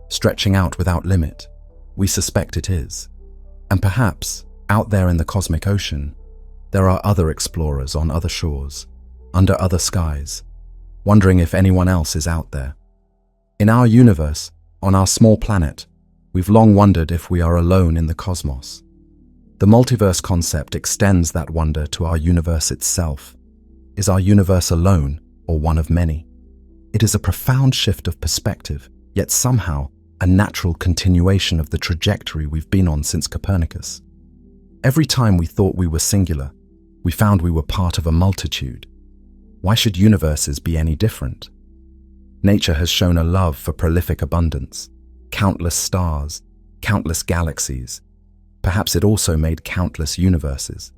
stretching out without limit. We suspect it is. And perhaps, out there in the cosmic ocean, there are other explorers on other shores, under other skies, wondering if anyone else is out there. In our universe, on our small planet, we've long wondered if we are alone in the cosmos. The multiverse concept extends that wonder to our universe itself. Is our universe alone or one of many? It is a profound shift of perspective, yet somehow a natural continuation of the trajectory we've been on since Copernicus. Every time we thought we were singular, we found we were part of a multitude. Why should universes be any different? Nature has shown a love for prolific abundance, countless stars, countless galaxies. Perhaps it also made countless universes.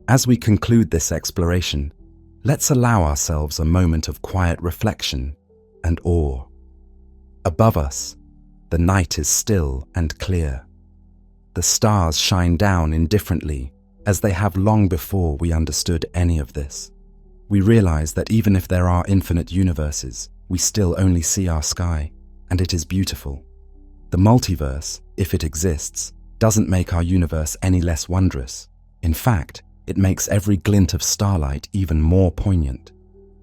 As we conclude this exploration, let's allow ourselves a moment of quiet reflection and awe. Above us, the night is still and clear. The stars shine down indifferently, as they have long before we understood any of this. We realize that even if there are infinite universes, we still only see our sky, and it is beautiful. The multiverse, if it exists, doesn't make our universe any less wondrous. In fact, it makes every glint of starlight even more poignant,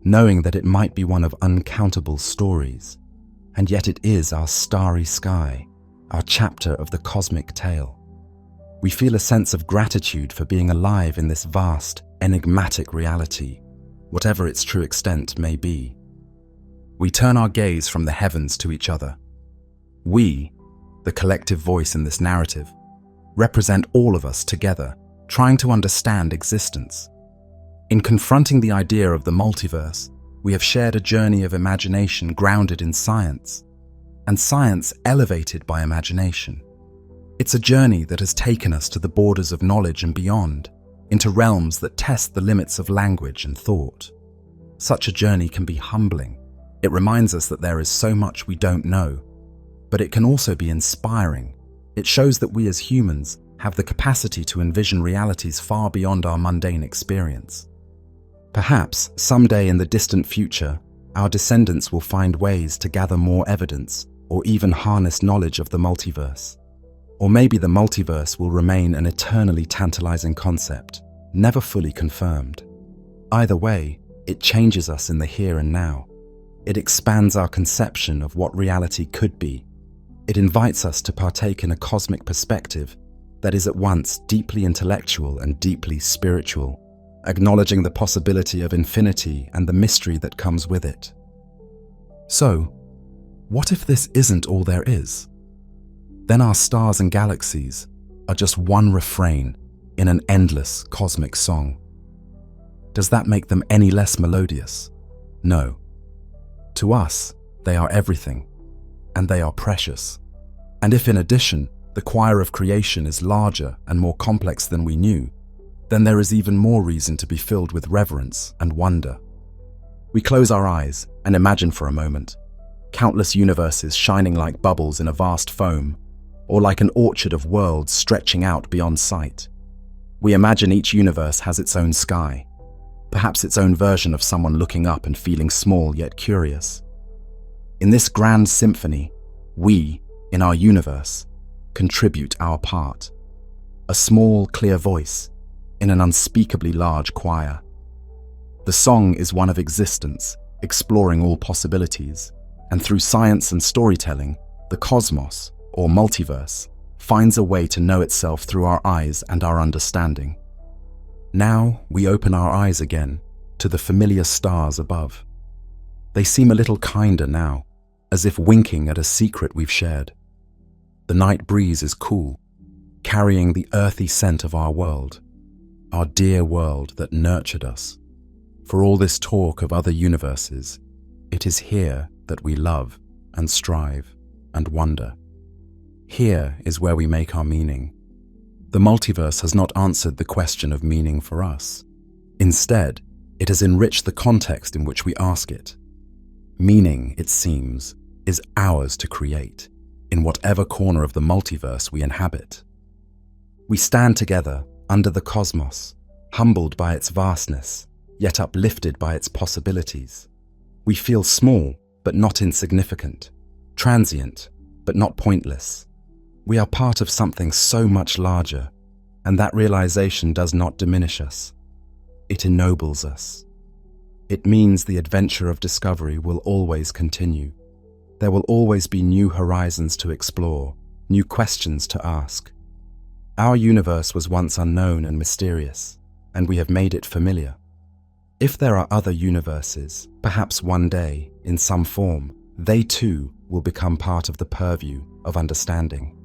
knowing that it might be one of uncountable stories. And yet it is our starry sky, our chapter of the cosmic tale. We feel a sense of gratitude for being alive in this vast, enigmatic reality, whatever its true extent may be. We turn our gaze from the heavens to each other. We, the collective voice in this narrative, represent all of us together, trying to understand existence. In confronting the idea of the multiverse, we have shared a journey of imagination grounded in science, and science elevated by imagination. It's a journey that has taken us to the borders of knowledge and beyond, into realms that test the limits of language and thought. Such a journey can be humbling. It reminds us that there is so much we don't know, but it can also be inspiring. It shows that we as humans have the capacity to envision realities far beyond our mundane experience. Perhaps someday in the distant future, our descendants will find ways to gather more evidence or even harness knowledge of the multiverse. Or maybe the multiverse will remain an eternally tantalizing concept, never fully confirmed. Either way, it changes us in the here and now. It expands our conception of what reality could be. It invites us to partake in a cosmic perspective that is at once deeply intellectual and deeply spiritual, acknowledging the possibility of infinity and the mystery that comes with it. So, what if this isn't all there is? Then our stars and galaxies are just one refrain in an endless cosmic song. Does that make them any less melodious? No. To us, they are everything, and they are precious. And if in addition, the choir of creation is larger and more complex than we knew, then there is even more reason to be filled with reverence and wonder. We close our eyes and imagine for a moment, countless universes shining like bubbles in a vast foam, or like an orchard of worlds stretching out beyond sight. We imagine each universe has its own sky, perhaps its own version of someone looking up and feeling small yet curious. In this grand symphony, we, in our universe, contribute our part. A small, clear voice in an unspeakably large choir. The song is one of existence, exploring all possibilities, and through science and storytelling, the cosmos, or multiverse, finds a way to know itself through our eyes and our understanding. Now we open our eyes again to the familiar stars above. They seem a little kinder now, as if winking at a secret we've shared. The night breeze is cool, carrying the earthy scent of our world, our dear world that nurtured us. For all this talk of other universes, it is here that we love and strive and wonder. Here is where we make our meaning. The multiverse has not answered the question of meaning for us. Instead, it has enriched the context in which we ask it. Meaning, it seems, is ours to create, in whatever corner of the multiverse we inhabit. We stand together under the cosmos, humbled by its vastness, yet uplifted by its possibilities. We feel small, but not insignificant, transient, but not pointless. We are part of something so much larger, and that realization does not diminish us. It ennobles us. It means the adventure of discovery will always continue. There will always be new horizons to explore, new questions to ask. Our universe was once unknown and mysterious, and we have made it familiar. If there are other universes, perhaps one day, in some form, they too will become part of the purview of understanding.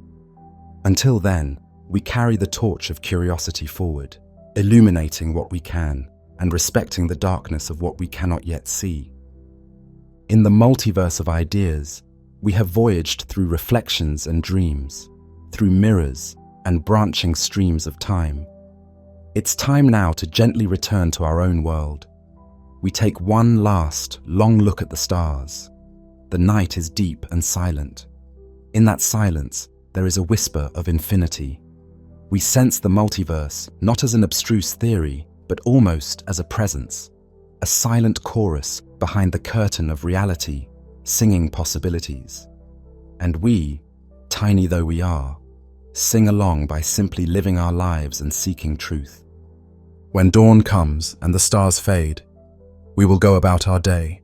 Until then, we carry the torch of curiosity forward, illuminating what we can and respecting the darkness of what we cannot yet see. In the multiverse of ideas, we have voyaged through reflections and dreams, through mirrors and branching streams of time. It's time now to gently return to our own world. We take one last, long look at the stars. The night is deep and silent. In that silence, there is a whisper of infinity. We sense the multiverse not as an abstruse theory, but almost as a presence, a silent chorus behind the curtain of reality, singing possibilities. And we, tiny though we are, sing along by simply living our lives and seeking truth. When dawn comes and the stars fade, we will go about our day,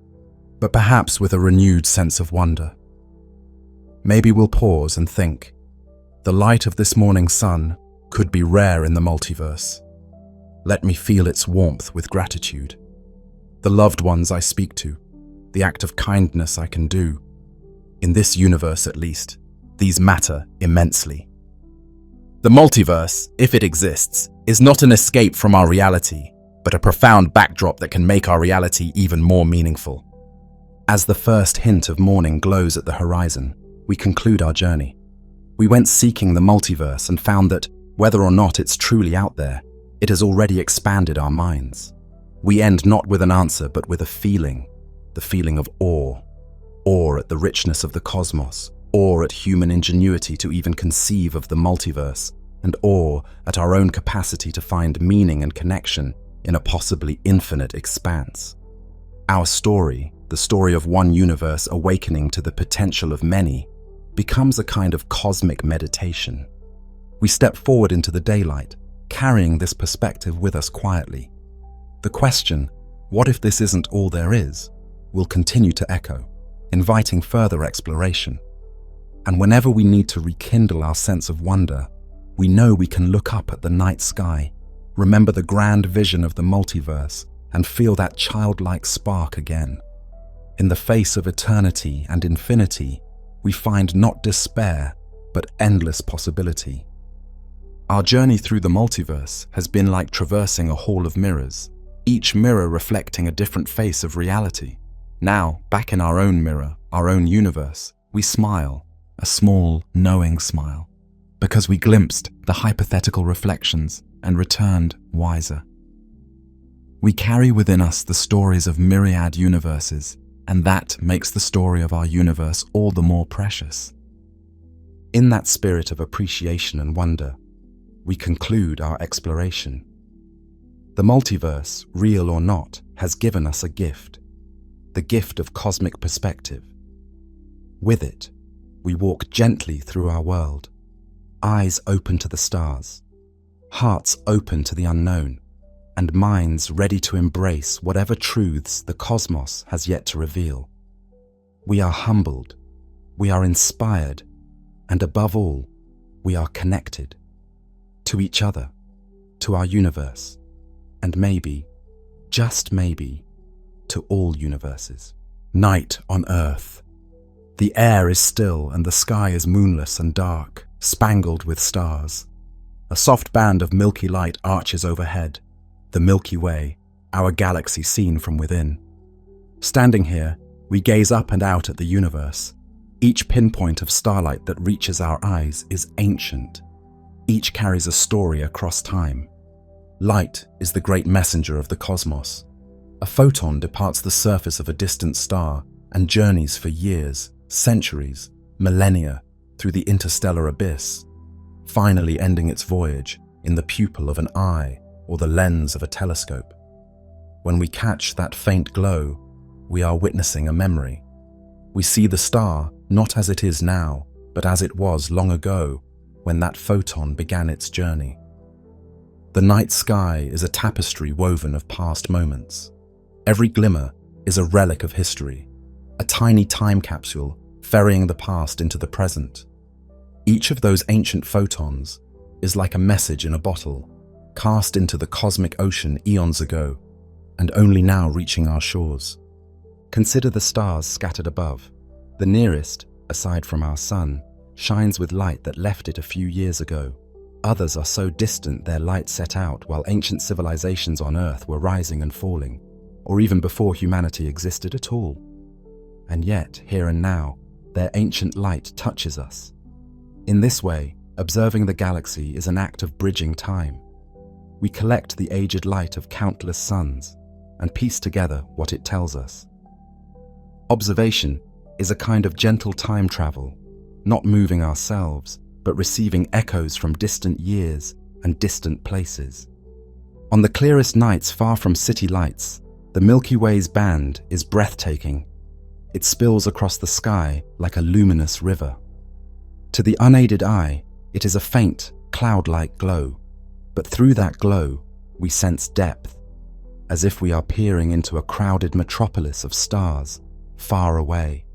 but perhaps with a renewed sense of wonder. Maybe we'll pause and think, the light of this morning sun could be rare in the multiverse. Let me feel its warmth with gratitude. The loved ones I speak to, the act of kindness I can do. In this universe at least, these matter immensely. The multiverse, if it exists, is not an escape from our reality, but a profound backdrop that can make our reality even more meaningful. As the first hint of morning glows at the horizon, we conclude our journey. We went seeking the multiverse and found that, whether or not it's truly out there, it has already expanded our minds. We end not with an answer, but with a feeling, the feeling of awe. Awe at the richness of the cosmos, awe at human ingenuity to even conceive of the multiverse, and awe at our own capacity to find meaning and connection in a possibly infinite expanse. Our story, the story of one universe awakening to the potential of many, becomes a kind of cosmic meditation. We step forward into the daylight, carrying this perspective with us quietly. The question, what if this isn't all there is, will continue to echo, inviting further exploration. And whenever we need to rekindle our sense of wonder, we know we can look up at the night sky, remember the grand vision of the multiverse, and feel that childlike spark again. In the face of eternity and infinity, we find not despair, but endless possibility. Our journey through the multiverse has been like traversing a hall of mirrors. each mirror reflecting a different face of reality. Now, back in our own mirror, our own universe, we smile, a small, knowing smile, because we glimpsed the hypothetical reflections and returned wiser. We carry within us the stories of myriad universes, and that makes the story of our universe all the more precious. In that spirit of appreciation and wonder, we conclude our exploration. The multiverse, real or not, has given us a gift, the gift of cosmic perspective. With it, we walk gently through our world, eyes open to the stars, hearts open to the unknown, and minds ready to embrace whatever truths the cosmos has yet to reveal. We are humbled, we are inspired, and above all, we are connected to each other, to our universe, and maybe, just maybe, to all universes. Night on Earth. The air is still and the sky is moonless and dark, spangled with stars. A soft band of milky light arches overhead, the Milky Way, our galaxy seen from within. Standing here, we gaze up and out at the universe. Each pinpoint of starlight that reaches our eyes is ancient. Each carries a story across time. Light is the great messenger of the cosmos. A photon departs the surface of a distant star and journeys for years, centuries, millennia through the interstellar abyss, finally ending its voyage in the pupil of an eye or the lens of a telescope. When we catch that faint glow, we are witnessing a memory. We see the star not as it is now, but as it was long ago when that photon began its journey. The night sky is a tapestry woven of past moments. Every glimmer is a relic of history, a tiny time capsule ferrying the past into the present. Each of those ancient photons is like a message in a bottle, cast into the cosmic ocean eons ago, and only now reaching our shores. Consider the stars scattered above. The nearest, aside from our sun, shines with light that left it a few years ago. Others are so distant their light set out while ancient civilizations on Earth were rising and falling, or even before humanity existed at all. And yet, here and now, their ancient light touches us. In this way, observing the galaxy is an act of bridging time. We collect the aged light of countless suns and piece together what it tells us. Observation is a kind of gentle time travel, not moving ourselves, but receiving echoes from distant years and distant places. On the clearest nights far from city lights, the Milky Way's band is breathtaking. It spills across the sky like a luminous river. To the unaided eye, it is a faint, cloud-like glow, but through that glow, we sense depth, as if we are peering into a crowded metropolis of stars, far away.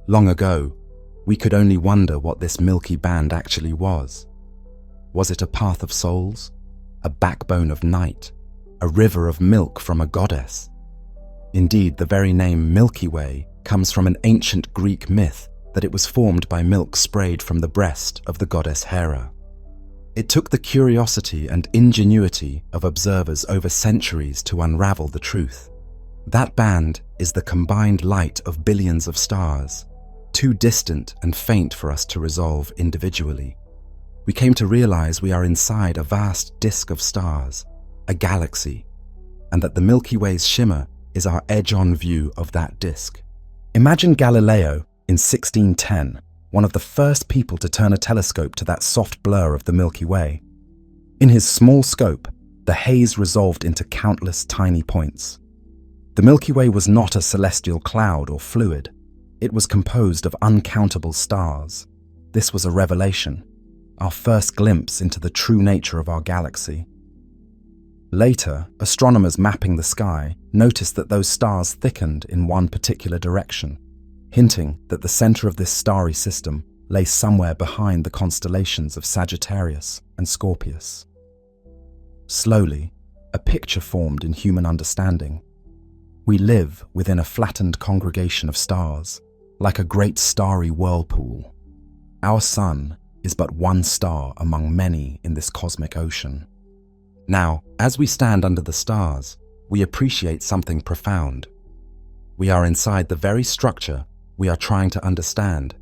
Long ago, we could only wonder what this milky band actually was. Was it a path of souls, a backbone of night, a river of milk from a goddess? Indeed, the very name Milky Way comes from an ancient Greek myth that it was formed by milk sprayed from the breast of the goddess Hera. It took the curiosity and ingenuity of observers over centuries to unravel the truth. That band is the combined light of billions of stars, too distant and faint for us to resolve individually. We came to realize we are inside a vast disk of stars, a galaxy, and that the Milky Way's shimmer is our edge-on view of that disk. Imagine Galileo in 1610, one of the first people to turn a telescope to that soft blur of the Milky Way. In his small scope, the haze resolved into countless tiny points. The Milky Way was not a celestial cloud or fluid. It was composed of uncountable stars. This was a revelation, our first glimpse into the true nature of our galaxy. Later, astronomers mapping the sky noticed that those stars thickened in one particular direction, hinting that the center of this starry system lay somewhere behind the constellations of Sagittarius and Scorpius. Slowly, a picture formed in human understanding. We live within a flattened congregation of stars, like a great starry whirlpool. Our sun is but one star among many in this cosmic ocean. Now, as we stand under the stars, we appreciate something profound. We are inside the very structure we are trying to understand.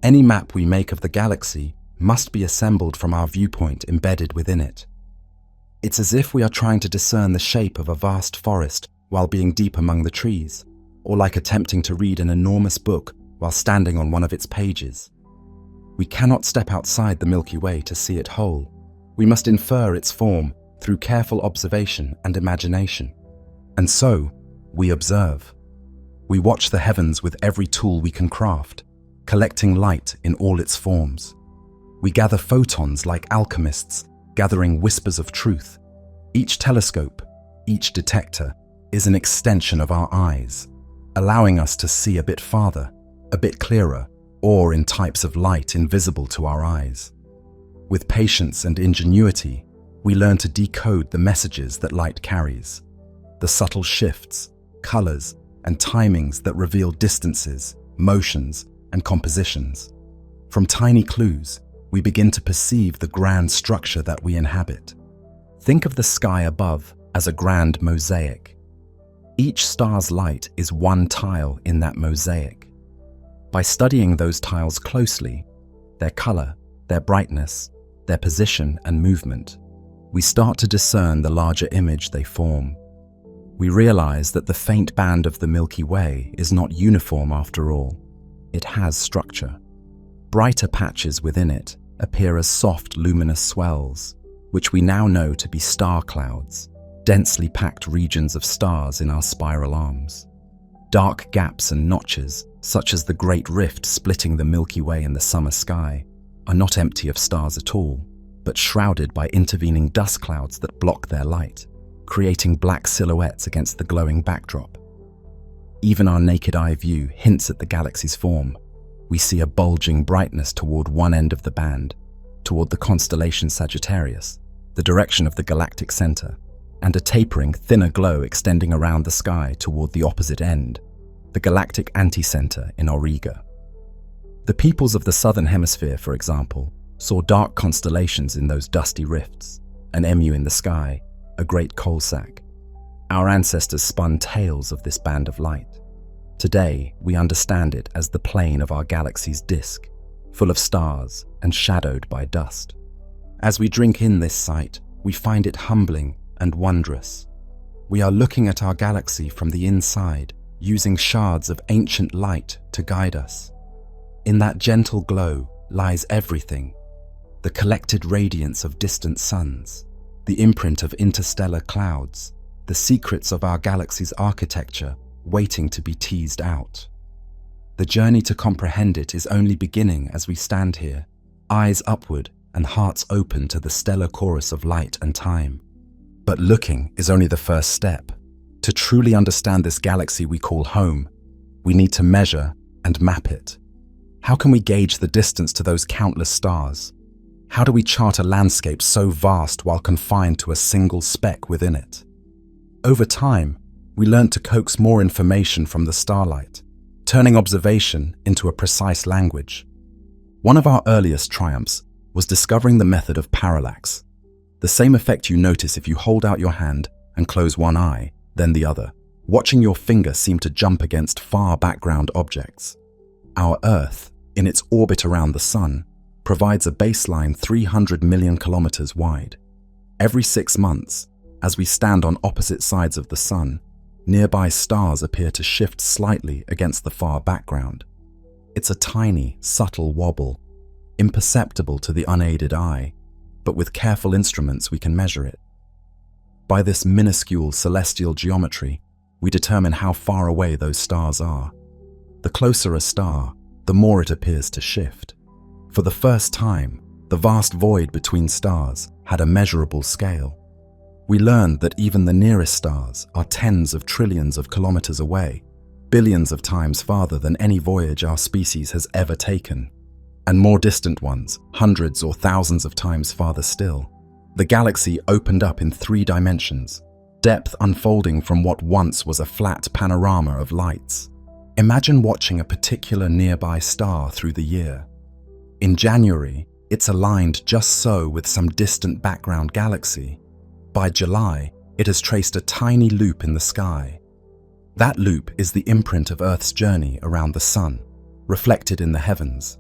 Any map we make of the galaxy must be assembled from our viewpoint embedded within it. It's as if we are trying to discern the shape of a vast forest while being deep among the trees, or like attempting to read an enormous book while standing on one of its pages. We cannot step outside the Milky Way to see it whole. We must infer its form through careful observation and imagination. And so, we observe. We watch the heavens with every tool we can craft, collecting light in all its forms. We gather photons like alchemists, gathering whispers of truth. Each telescope, each detector, is an extension of our eyes, allowing us to see a bit farther, a bit clearer, or in types of light invisible to our eyes. With patience and ingenuity, we learn to decode the messages that light carries, the subtle shifts, colors, and timings that reveal distances, motions, and compositions. From tiny clues, we begin to perceive the grand structure that we inhabit. Think of the sky above as a grand mosaic. Each star's light is one tile in that mosaic. By studying those tiles closely, their color, their brightness, their position and movement, we start to discern the larger image they form. We realize that the faint band of the Milky Way is not uniform after all. It has structure. Brighter patches within it appear as soft, luminous swells, which we now know to be star clouds, densely packed regions of stars in our spiral arms. Dark gaps and notches, such as the Great Rift splitting the Milky Way in the summer sky, are not empty of stars at all, but shrouded by intervening dust clouds that block their light, creating black silhouettes against the glowing backdrop. Even our naked eye view hints at the galaxy's form. We see a bulging brightness toward one end of the band, toward the constellation Sagittarius, the direction of the galactic center, and a tapering, thinner glow extending around the sky toward the opposite end, the galactic anticenter in Auriga. The peoples of the southern hemisphere, for example, saw dark constellations in those dusty rifts, an emu in the sky, a great coal sack. Our ancestors spun tales of this band of light. Today, we understand it as the plane of our galaxy's disk, full of stars and shadowed by dust. As we drink in this sight, we find it humbling and wondrous. We are looking at our galaxy from the inside, using shards of ancient light to guide us. In that gentle glow lies everything: the collected radiance of distant suns, the imprint of interstellar clouds, the secrets of our galaxy's architecture waiting to be teased out. The journey to comprehend it is only beginning as we stand here, eyes upward and hearts open to the stellar chorus of light and time. But looking is only the first step. To truly understand this galaxy we call home, we need to measure and map it. How can we gauge the distance to those countless stars? How do we chart a landscape so vast while confined to a single speck within it? Over time, we learned to coax more information from the starlight, turning observation into a precise language. One of our earliest triumphs was discovering the method of parallax, the same effect you notice if you hold out your hand and close one eye, then the other, watching your finger seem to jump against far background objects. Our Earth, in its orbit around the Sun, provides a baseline 300 million kilometers wide. Every 6 months, as we stand on opposite sides of the Sun, nearby stars appear to shift slightly against the far background. It's a tiny, subtle wobble, imperceptible to the unaided eye, but with careful instruments we can measure it. By this minuscule celestial geometry, we determine how far away those stars are. The closer a star, the more it appears to shift. For the first time, the vast void between stars had a measurable scale. We learned that even the nearest stars are tens of trillions of kilometers away, billions of times farther than any voyage our species has ever taken, and more distant ones, hundreds or thousands of times farther still. The galaxy opened up in 3 dimensions, depth unfolding from what once was a flat panorama of lights. Imagine watching a particular nearby star through the year. In January, it's aligned just so with some distant background galaxy. By July, it has traced a tiny loop in the sky. That loop is the imprint of Earth's journey around the Sun, reflected in the heavens.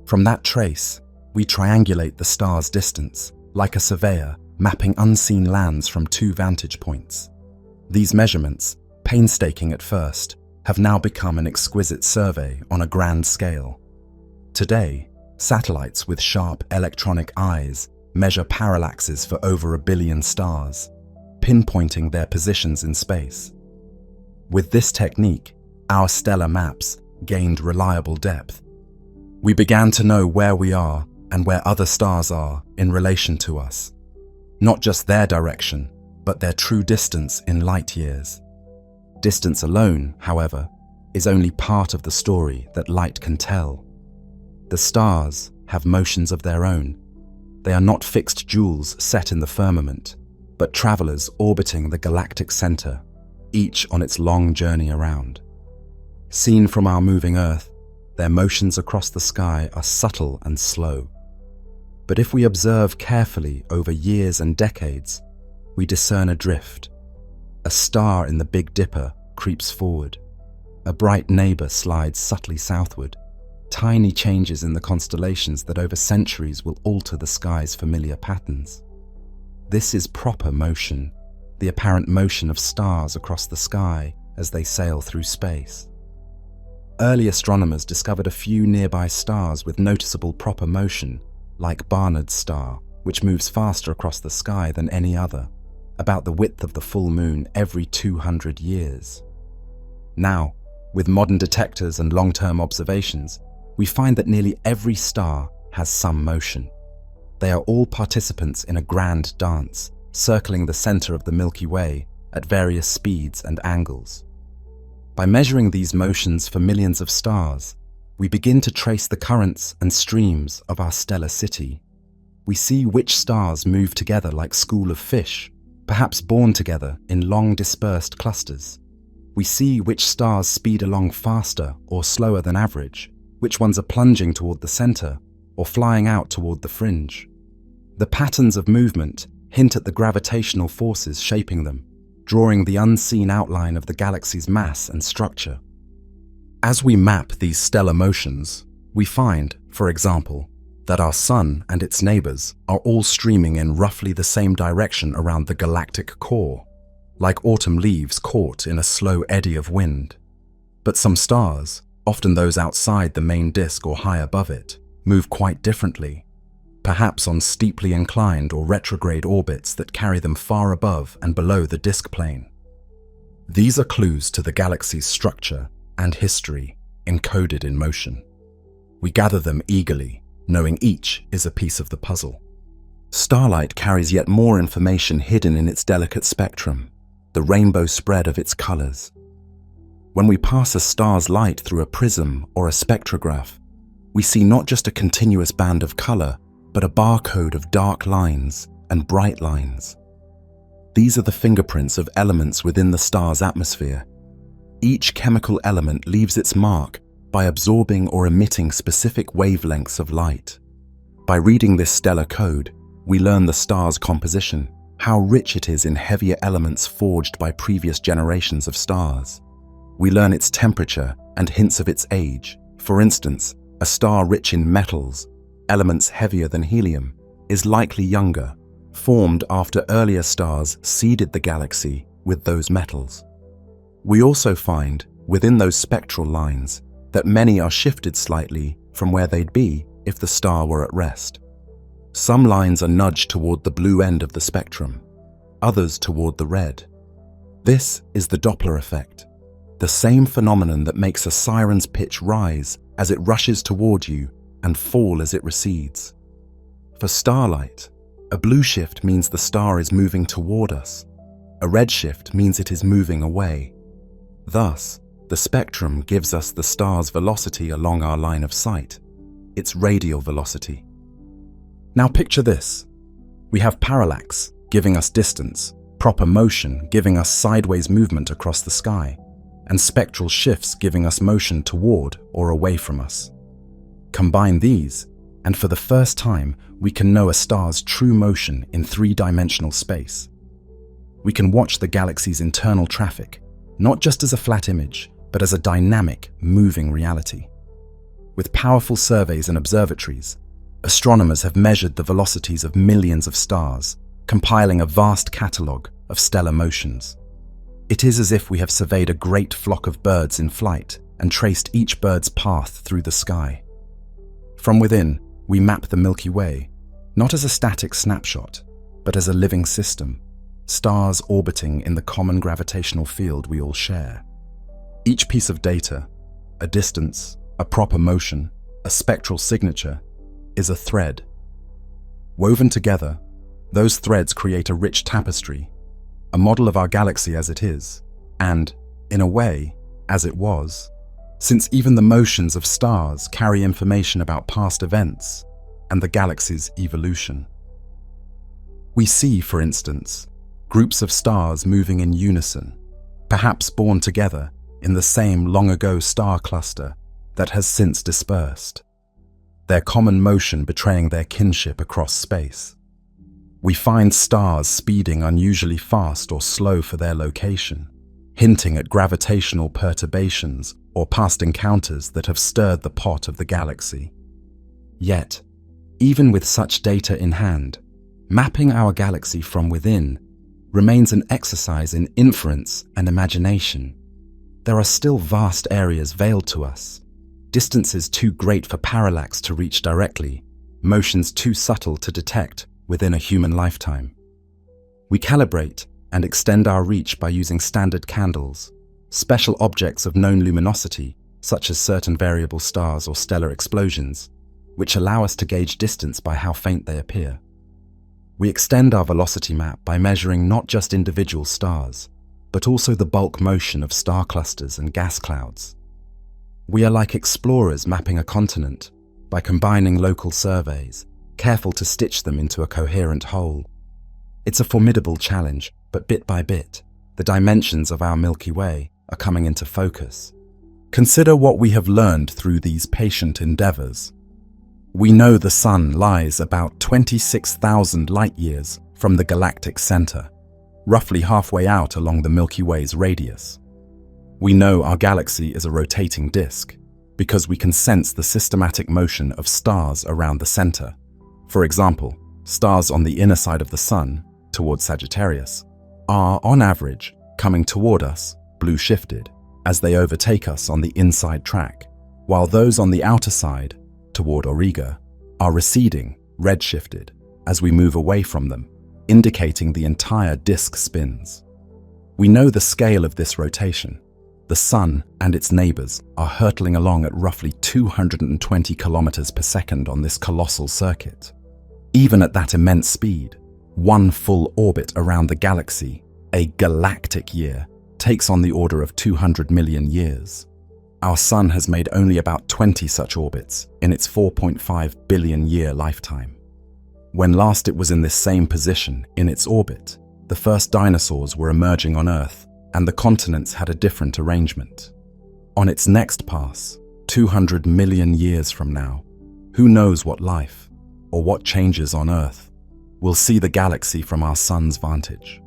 From that trace, we triangulate the star's distance, like a surveyor mapping unseen lands from two vantage points. These measurements, painstaking at first, have now become an exquisite survey on a grand scale. Today, satellites with sharp electronic eyes measure parallaxes for over 1 billion stars, pinpointing their positions in space. With this technique, our stellar maps gained reliable depth. We began to know where we are and where other stars are in relation to us. Not just their direction, but their true distance in light years. Distance alone, however, is only part of the story that light can tell. The stars have motions of their own. They are not fixed jewels set in the firmament, but travelers orbiting the galactic center, each on its long journey around. Seen from our moving Earth, their motions across the sky are subtle and slow. But if we observe carefully over years and decades, we discern a drift. A star in the Big Dipper creeps forward. A bright neighbor slides subtly southward. Tiny changes in the constellations that over centuries will alter the sky's familiar patterns. This is proper motion, the apparent motion of stars across the sky as they sail through space. Early astronomers discovered a few nearby stars with noticeable proper motion, like Barnard's star, which moves faster across the sky than any other, about the width of the full moon every 200 years. Now, with modern detectors and long-term observations, we find that nearly every star has some motion. They are all participants in a grand dance, circling the center of the Milky Way at various speeds and angles. By measuring these motions for millions of stars, we begin to trace the currents and streams of our stellar city. We see which stars move together like schools of fish, perhaps born together in long dispersed clusters. We see which stars speed along faster or slower than average, which ones are plunging toward the center or flying out toward the fringe. The patterns of movement hint at the gravitational forces shaping them, drawing the unseen outline of the galaxy's mass and structure. As we map these stellar motions, we find, for example, that our Sun and its neighbors are all streaming in roughly the same direction around the galactic core, like autumn leaves caught in a slow eddy of wind. But some stars, often those outside the main disk or high above it, move quite differently, perhaps on steeply inclined or retrograde orbits that carry them far above and below the disk plane. These are clues to the galaxy's structure and history encoded in motion. We gather them eagerly, knowing each is a piece of the puzzle. Starlight carries yet more information hidden in its delicate spectrum, the rainbow spread of its colors. When we pass a star's light through a prism or a spectrograph, we see not just a continuous band of color, but a barcode of dark lines and bright lines. These are the fingerprints of elements within the star's atmosphere. Each chemical element leaves its mark by absorbing or emitting specific wavelengths of light. By reading this stellar code, we learn the star's composition, how rich it is in heavier elements forged by previous generations of stars. We learn its temperature and hints of its age. For instance, a star rich in metals, elements heavier than helium, is likely younger, formed after earlier stars seeded the galaxy with those metals. We also find, within those spectral lines, that many are shifted slightly from where they'd be if the star were at rest. Some lines are nudged toward the blue end of the spectrum, others toward the red. This is the Doppler effect, the same phenomenon that makes a siren's pitch rise as it rushes toward you and fall as it recedes. For starlight, a blue shift means the star is moving toward us. A red shift means it is moving away. Thus, the spectrum gives us the star's velocity along our line of sight, its radial velocity. Now picture this. We have parallax, giving us distance, proper motion giving us sideways movement across the sky, and spectral shifts giving us motion toward or away from us. Combine these, and for the first time, we can know a star's true motion in three-dimensional space. We can watch the galaxy's internal traffic, not just as a flat image, but as a dynamic, moving reality. With powerful surveys and observatories, astronomers have measured the velocities of millions of stars, compiling a vast catalogue of stellar motions. It is as if we have surveyed a great flock of birds in flight and traced each bird's path through the sky. From within, we map the Milky Way, not as a static snapshot, but as a living system, stars orbiting in the common gravitational field we all share. Each piece of data, a distance, a proper motion, a spectral signature, is a thread. Woven together, those threads create a rich tapestry, a model of our galaxy as it is, and, in a way, as it was, since even the motions of stars carry information about past events and the galaxy's evolution. We see, for instance, groups of stars moving in unison, perhaps born together in the same long-ago star cluster that has since dispersed, their common motion betraying their kinship across space. We find stars speeding unusually fast or slow for their location, hinting at gravitational perturbations or past encounters that have stirred the pot of the galaxy. Yet, even with such data in hand, mapping our galaxy from within remains an exercise in inference and imagination. There are still vast areas veiled to us, distances too great for parallax to reach directly, motions too subtle to detect within a human lifetime. We calibrate and extend our reach by using standard candles, special objects of known luminosity, such as certain variable stars or stellar explosions, which allow us to gauge distance by how faint they appear. We extend our velocity map by measuring not just individual stars, but also the bulk motion of star clusters and gas clouds. We are like explorers mapping a continent by combining local surveys, careful to stitch them into a coherent whole. It's a formidable challenge, but bit by bit, the dimensions of our Milky Way are coming into focus. Consider what we have learned through these patient endeavors. We know the Sun lies about 26,000 light-years from the galactic center, roughly halfway out along the Milky Way's radius. We know our galaxy is a rotating disk because we can sense the systematic motion of stars around the center. For example, stars on the inner side of the Sun, towards Sagittarius, are, on average, coming toward us, blue-shifted, as they overtake us on the inside track, while those on the outer side, toward Auriga, are receding, red-shifted, as we move away from them, indicating the entire disk spins. We know the scale of this rotation. The Sun and its neighbors are hurtling along at roughly 220 kilometers per second on this colossal circuit. Even at that immense speed, one full orbit around the galaxy, a galactic year, takes on the order of 200 million years. Our Sun has made only about 20 such orbits in its 4.5 billion year lifetime. When last it was in this same position in its orbit, the first dinosaurs were emerging on Earth, and the continents had a different arrangement. On its next pass, 200 million years from now, who knows what life, or what changes on Earth, will see the galaxy from our Sun's vantage.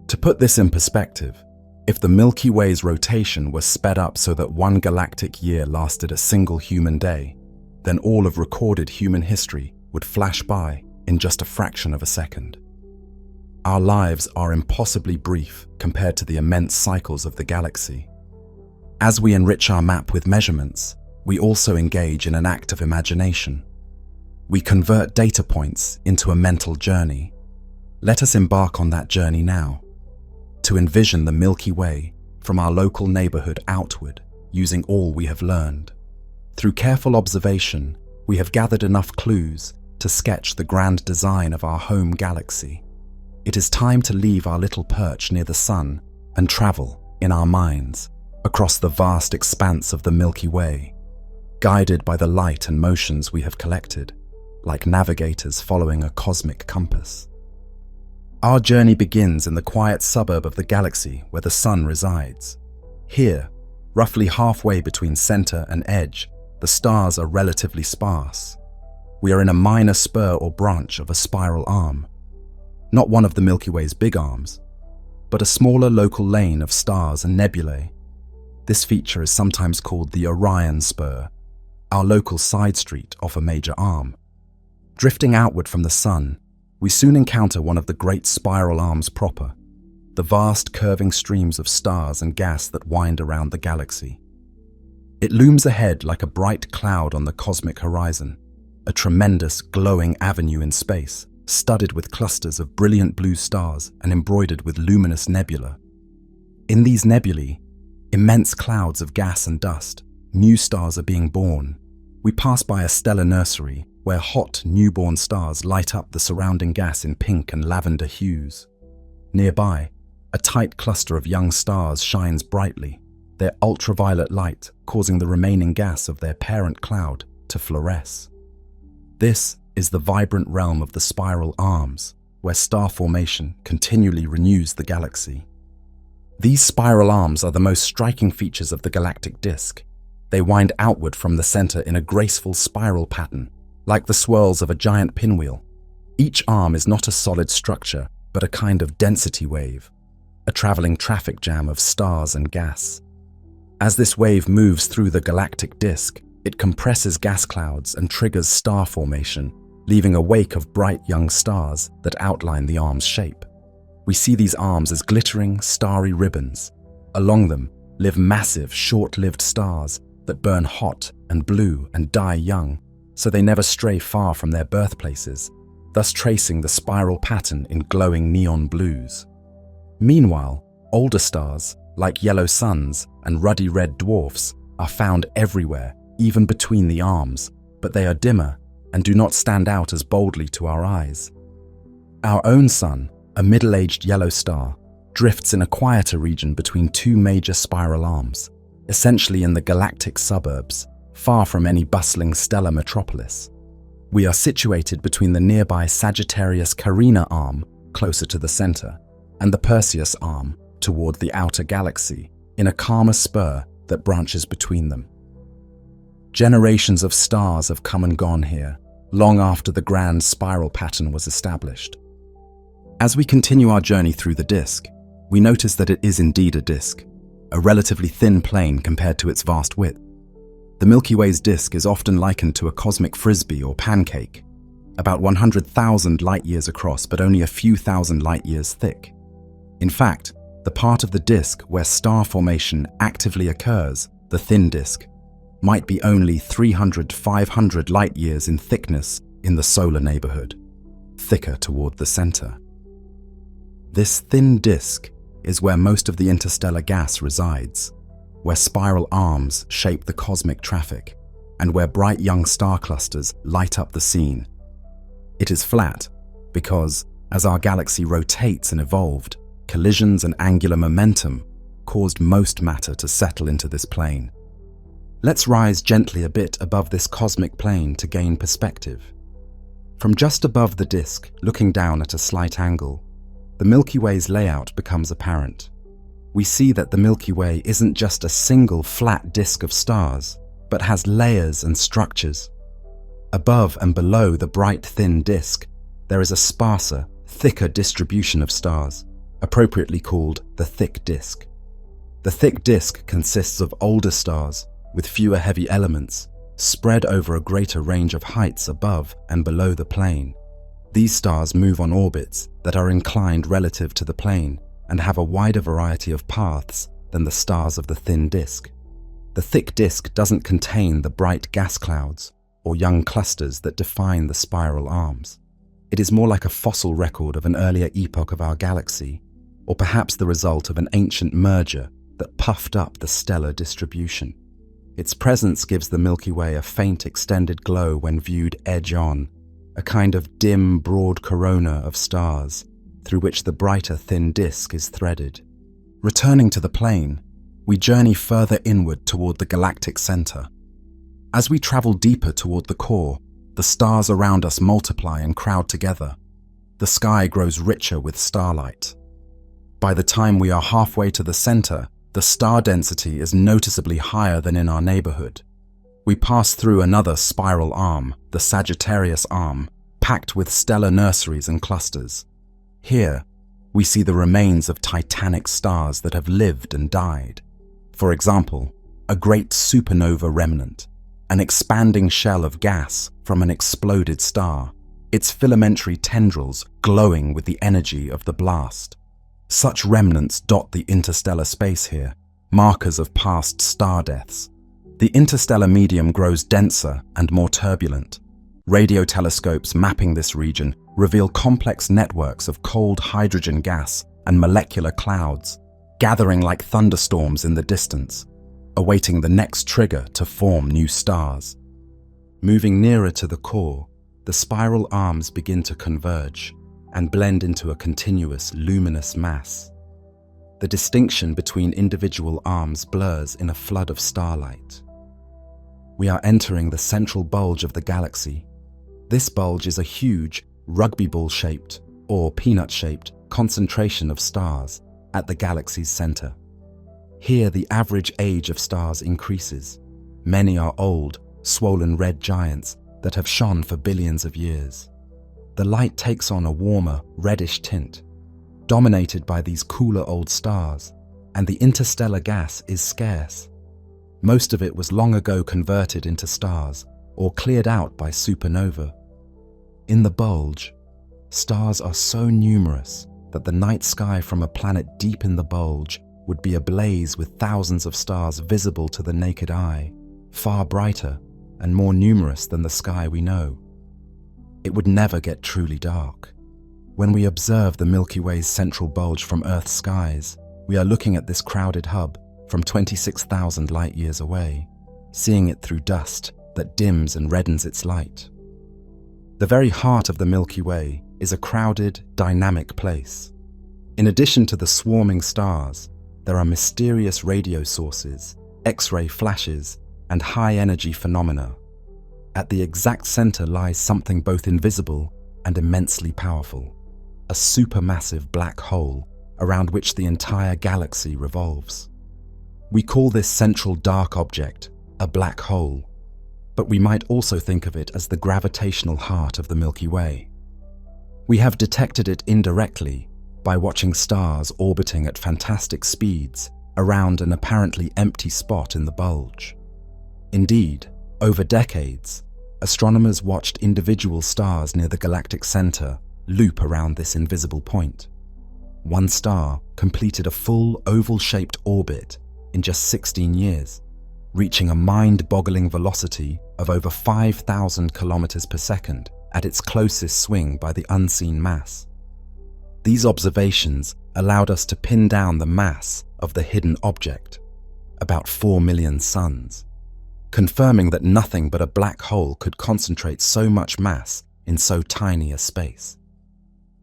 To put this in perspective, if the Milky Way's rotation was sped up so that one galactic year lasted a single human day, then all of recorded human history would flash by in just a fraction of a second. Our lives are impossibly brief compared to the immense cycles of the galaxy. As we enrich our map with measurements, we also engage in an act of imagination. We convert data points into a mental journey. Let us embark on that journey now, to envision the Milky Way from our local neighborhood outward, using all we have learned. Through careful observation, we have gathered enough clues to sketch the grand design of our home galaxy. It is time to leave our little perch near the Sun and travel, in our minds, across the vast expanse of the Milky Way, guided by the light and motions we have collected, like navigators following a cosmic compass. Our journey begins in the quiet suburb of the galaxy where the Sun resides. Here, roughly halfway between center and edge, the stars are relatively sparse. We are in a minor spur or branch of a spiral arm. Not one of the Milky Way's big arms, but a smaller local lane of stars and nebulae. This feature is sometimes called the Orion Spur, our local side street off a major arm. Drifting outward from the sun, we soon encounter one of the great spiral arms proper, the vast curving streams of stars and gas that wind around the galaxy. It looms ahead like a bright cloud on the cosmic horizon, a tremendous glowing avenue in space, studded with clusters of brilliant blue stars and embroidered with luminous nebula. In these nebulae, immense clouds of gas and dust, new stars are being born. We pass by a stellar nursery where hot, newborn stars light up the surrounding gas in pink and lavender hues. Nearby, a tight cluster of young stars shines brightly, their ultraviolet light causing the remaining gas of their parent cloud to fluoresce. This is the vibrant realm of the spiral arms, where star formation continually renews the galaxy. These spiral arms are the most striking features of the galactic disk. They wind outward from the center in a graceful spiral pattern, like the swirls of a giant pinwheel. Each arm is not a solid structure, but a kind of density wave, a traveling traffic jam of stars and gas. As this wave moves through the galactic disk, it compresses gas clouds and triggers star formation, leaving a wake of bright young stars that outline the arm's shape. We see these arms as glittering, starry ribbons. Along them live massive, short-lived stars that burn hot and blue and die young, so they never stray far from their birthplaces, thus tracing the spiral pattern in glowing neon blues. Meanwhile, older stars, like yellow suns and ruddy red dwarfs, are found everywhere, even between the arms, but they are dimmer and do not stand out as boldly to our eyes. Our own sun, a middle-aged yellow star, drifts in a quieter region between two major spiral arms, essentially in the galactic suburbs, far from any bustling stellar metropolis. We are situated between the nearby Sagittarius Carina arm, closer to the center, and the Perseus arm, toward the outer galaxy, in a calmer spur that branches between them. Generations of stars have come and gone here, long after the grand spiral pattern was established. As we continue our journey through the disk, we notice that it is indeed a disk, a relatively thin plane compared to its vast width. The Milky Way's disk is often likened to a cosmic frisbee or pancake, about 100,000 light-years across but only a few thousand light-years thick. In fact, the part of the disk where star formation actively occurs, the thin disk, might be only 300 to 500 light-years in thickness in the solar neighborhood, thicker toward the center. This thin disk is where most of the interstellar gas resides, where spiral arms shape the cosmic traffic, and where bright young star clusters light up the scene. It is flat because, as our galaxy rotates and evolved, collisions and angular momentum caused most matter to settle into this plane. Let's rise gently a bit above this cosmic plane to gain perspective. From just above the disk, looking down at a slight angle, the Milky Way's layout becomes apparent. We see that the Milky Way isn't just a single flat disk of stars, but has layers and structures. Above and below the bright thin disk, there is a sparser, thicker distribution of stars, appropriately called the thick disk. The thick disk consists of older stars with fewer heavy elements, spread over a greater range of heights above and below the plane. These stars move on orbits that are inclined relative to the plane and have a wider variety of paths than the stars of the thin disk. The thick disk doesn't contain the bright gas clouds or young clusters that define the spiral arms. It is more like a fossil record of an earlier epoch of our galaxy, or perhaps the result of an ancient merger that puffed up the stellar distribution. Its presence gives the Milky Way a faint extended glow when viewed edge-on, a kind of dim, broad corona of stars, through which the brighter thin disk is threaded. Returning to the plane, we journey further inward toward the galactic center. As we travel deeper toward the core, the stars around us multiply and crowd together. The sky grows richer with starlight. By the time we are halfway to the center, the star density is noticeably higher than in our neighborhood. We pass through another spiral arm, the Sagittarius arm, packed with stellar nurseries and clusters. Here, we see the remains of titanic stars that have lived and died. For example, a great supernova remnant, an expanding shell of gas from an exploded star, its filamentary tendrils glowing with the energy of the blast. Such remnants dot the interstellar space here, markers of past star deaths. The interstellar medium grows denser and more turbulent. Radio telescopes mapping this region reveal complex networks of cold hydrogen gas and molecular clouds, gathering like thunderstorms in the distance, awaiting the next trigger to form new stars. Moving nearer to the core, the spiral arms begin to converge and blend into a continuous, luminous mass. The distinction between individual arms blurs in a flood of starlight. We are entering the central bulge of the galaxy. This bulge is a huge, rugby ball-shaped or peanut-shaped concentration of stars at the galaxy's center. Here, the average age of stars increases. Many are old, swollen red giants that have shone for billions of years. The light takes on a warmer, reddish tint, dominated by these cooler old stars, and the interstellar gas is scarce. Most of it was long ago converted into stars or cleared out by supernova. In the bulge, stars are so numerous that the night sky from a planet deep in the bulge would be ablaze with thousands of stars visible to the naked eye, far brighter and more numerous than the sky we know. It would never get truly dark. When we observe the Milky Way's central bulge from Earth's skies, we are looking at this crowded hub from 26,000 light-years away, seeing it through dust that dims and reddens its light. The very heart of the Milky Way is a crowded, dynamic place. In addition to the swarming stars, there are mysterious radio sources, X-ray flashes, and high-energy phenomena. At the exact center lies something both invisible and immensely powerful, a supermassive black hole around which the entire galaxy revolves. We call this central dark object a black hole, but we might also think of it as the gravitational heart of the Milky Way. We have detected it indirectly by watching stars orbiting at fantastic speeds around an apparently empty spot in the bulge. Indeed, over decades, astronomers watched individual stars near the galactic center loop around this invisible point. One star completed a full oval-shaped orbit in just 16 years, reaching a mind-boggling velocity of over 5,000 kilometers per second at its closest swing by the unseen mass. These observations allowed us to pin down the mass of the hidden object, about 4 million suns, confirming that nothing but a black hole could concentrate so much mass in so tiny a space.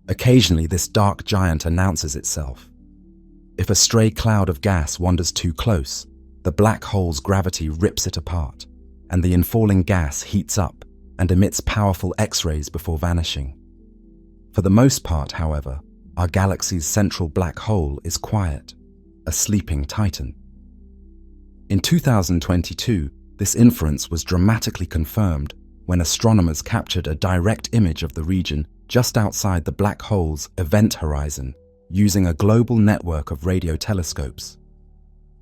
Occasionally, this dark giant announces itself. If a stray cloud of gas wanders too close, the black hole's gravity rips it apart, and the infalling gas heats up and emits powerful X-rays before vanishing. For the most part, however, our galaxy's central black hole is quiet, a sleeping titan. In 2022, this inference was dramatically confirmed when astronomers captured a direct image of the region just outside the black hole's event horizon using a global network of radio telescopes.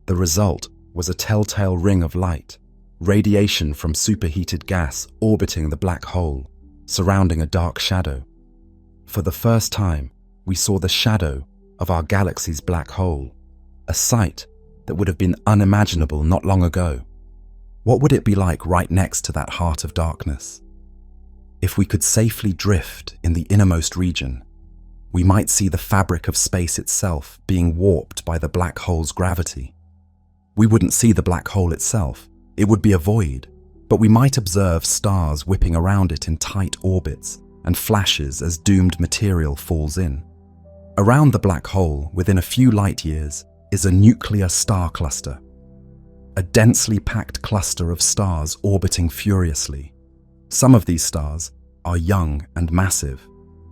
The result was a telltale ring of light, radiation from superheated gas orbiting the black hole, surrounding a dark shadow. For the first time, we saw the shadow of our galaxy's black hole, a sight that would have been unimaginable not long ago. What would it be like right next to that heart of darkness? If we could safely drift in the innermost region, we might see the fabric of space itself being warped by the black hole's gravity. We wouldn't see the black hole itself, it would be a void, but we might observe stars whipping around it in tight orbits and flashes as doomed material falls in. Around the black hole, within a few light years, is a nuclear star cluster, a densely packed cluster of stars orbiting furiously. Some of these stars are young and massive,